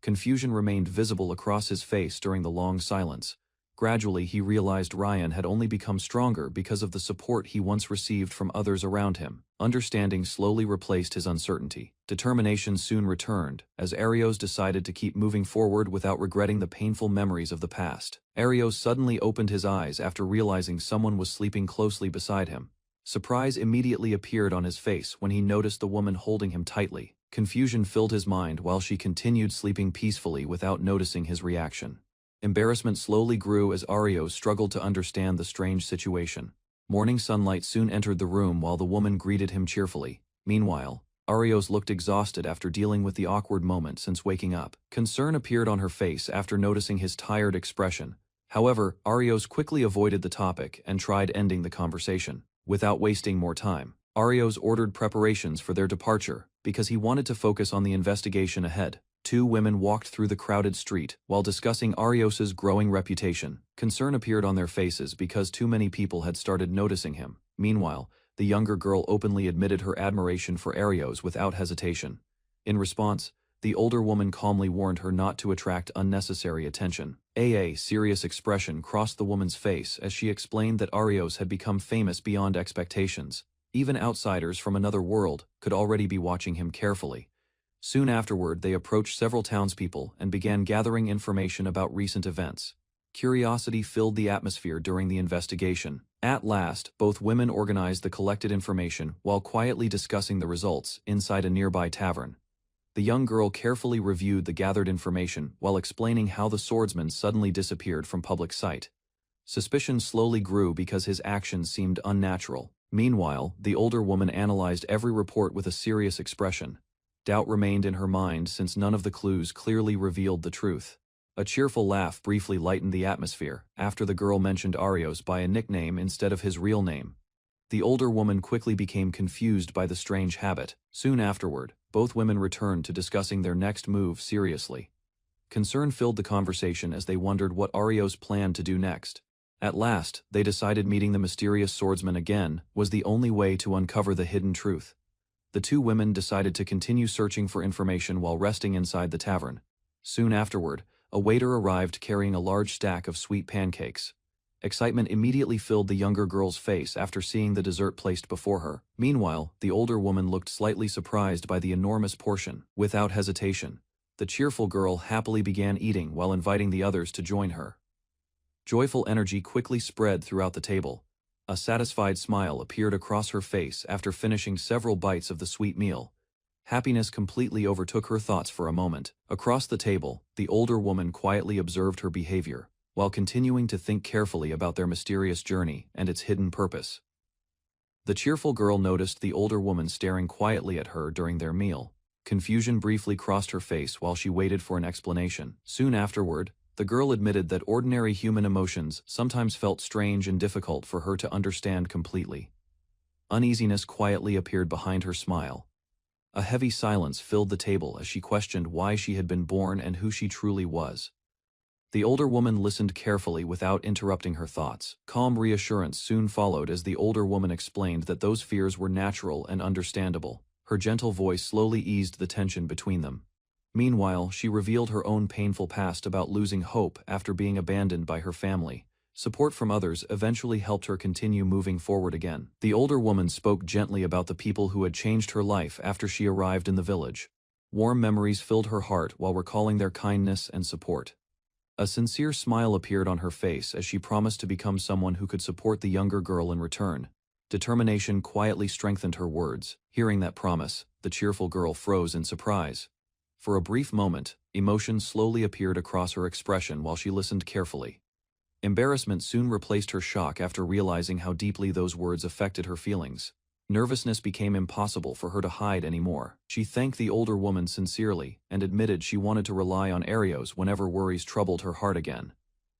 Confusion remained visible across his face during the long silence. Gradually he realized Ryan had only become stronger because of the support he once received from others around him. Understanding slowly replaced his uncertainty. Determination soon returned, as Arios decided to keep moving forward without regretting the painful memories of the past. Arios suddenly opened his eyes after realizing someone was sleeping closely beside him. Surprise immediately appeared on his face when he noticed the woman holding him tightly. Confusion filled his mind while she continued sleeping peacefully without noticing his reaction. Embarrassment slowly grew as Arios struggled to understand the strange situation. Morning sunlight soon entered the room while the woman greeted him cheerfully. Meanwhile, Arios looked exhausted after dealing with the awkward moment since waking up. Concern appeared on her face after noticing his tired expression. However, Arios quickly avoided the topic and tried ending the conversation. Without wasting more time, Arios ordered preparations for their departure because he wanted to focus on the investigation ahead. Two women walked through the crowded street while discussing Arios's growing reputation. Concern appeared on their faces because too many people had started noticing him. Meanwhile, the younger girl openly admitted her admiration for Arios without hesitation. In response, the older woman calmly warned her not to attract unnecessary attention. A serious expression crossed the woman's face as she explained that Arios had become famous beyond expectations. Even outsiders from another world could already be watching him carefully. Soon afterward, they approached several townspeople and began gathering information about recent events. Curiosity filled the atmosphere during the investigation. At last, both women organized the collected information while quietly discussing the results inside a nearby tavern. The young girl carefully reviewed the gathered information while explaining how the swordsman suddenly disappeared from public sight. Suspicion slowly grew because his actions seemed unnatural. Meanwhile, the older woman analyzed every report with a serious expression. Doubt remained in her mind since none of the clues clearly revealed the truth. A cheerful laugh briefly lightened the atmosphere after the girl mentioned Arios by a nickname instead of his real name. The older woman quickly became confused by the strange habit. Soon afterward, both women returned to discussing their next move seriously. Concern filled the conversation as they wondered what Arios planned to do next. At last, they decided meeting the mysterious swordsman again was the only way to uncover the hidden truth. The two women decided to continue searching for information while resting inside the tavern. Soon afterward, a waiter arrived carrying a large stack of sweet pancakes. Excitement immediately filled the younger girl's face after seeing the dessert placed before her. Meanwhile, the older woman looked slightly surprised by the enormous portion. Without hesitation, the cheerful girl happily began eating while inviting the others to join her. Joyful energy quickly spread throughout the table. A satisfied smile appeared across her face after finishing several bites of the sweet meal. Happiness completely overtook her thoughts for a moment. Across the table, the older woman quietly observed her behavior, while continuing to think carefully about their mysterious journey and its hidden purpose. The cheerful girl noticed the older woman staring quietly at her during their meal. Confusion briefly crossed her face while she waited for an explanation. Soon afterward, the girl admitted that ordinary human emotions sometimes felt strange and difficult for her to understand completely. Uneasiness quietly appeared behind her smile. A heavy silence filled the table as she questioned why she had been born and who she truly was. The older woman listened carefully without interrupting her thoughts. Calm reassurance soon followed as the older woman explained that those fears were natural and understandable. Her gentle voice slowly eased the tension between them. Meanwhile, she revealed her own painful past about losing hope after being abandoned by her family. Support from others eventually helped her continue moving forward again. The older woman spoke gently about the people who had changed her life after she arrived in the village. Warm memories filled her heart while recalling their kindness and support. A sincere smile appeared on her face as she promised to become someone who could support the younger girl in return. Determination quietly strengthened her words. Hearing that promise, the cheerful girl froze in surprise. For a brief moment, emotion slowly appeared across her expression while she listened carefully. Embarrassment soon replaced her shock after realizing how deeply those words affected her feelings. Nervousness became impossible for her to hide anymore. She thanked the older woman sincerely and admitted she wanted to rely on Arios whenever worries troubled her heart again.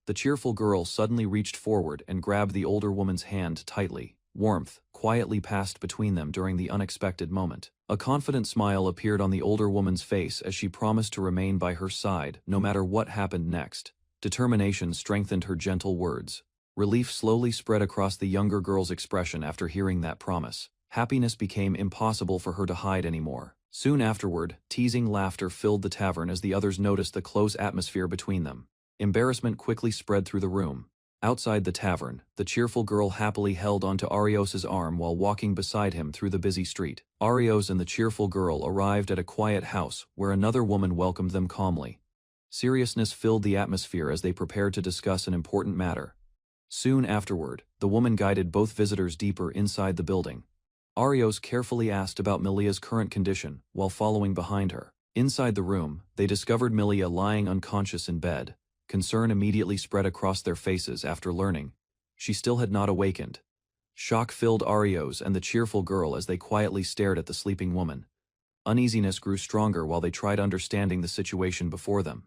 The cheerful girl suddenly reached forward and grabbed the older woman's hand tightly. Warmth quietly passed between them during the unexpected moment. A confident smile appeared on the older woman's face as she promised to remain by her side no matter what happened next. Determination strengthened her gentle words. Relief slowly spread across the younger girl's expression after hearing that promise. Happiness became impossible for her to hide anymore. Soon afterward, teasing laughter filled the tavern as the others noticed the close atmosphere between them. Embarrassment quickly spread through the room. Outside the tavern, the cheerful girl happily held onto Arios's arm while walking beside him through the busy street. Arios and the cheerful girl arrived at a quiet house where another woman welcomed them calmly. Seriousness filled the atmosphere as they prepared to discuss an important matter. Soon afterward, the woman guided both visitors deeper inside the building. Arios carefully asked about Milia's current condition while following behind her. Inside the room, they discovered Milia lying unconscious in bed. Concern immediately spread across their faces after learning she still had not awakened. Shock filled Arios and the cheerful girl as they quietly stared at the sleeping woman. Uneasiness grew stronger while they tried understanding the situation before them.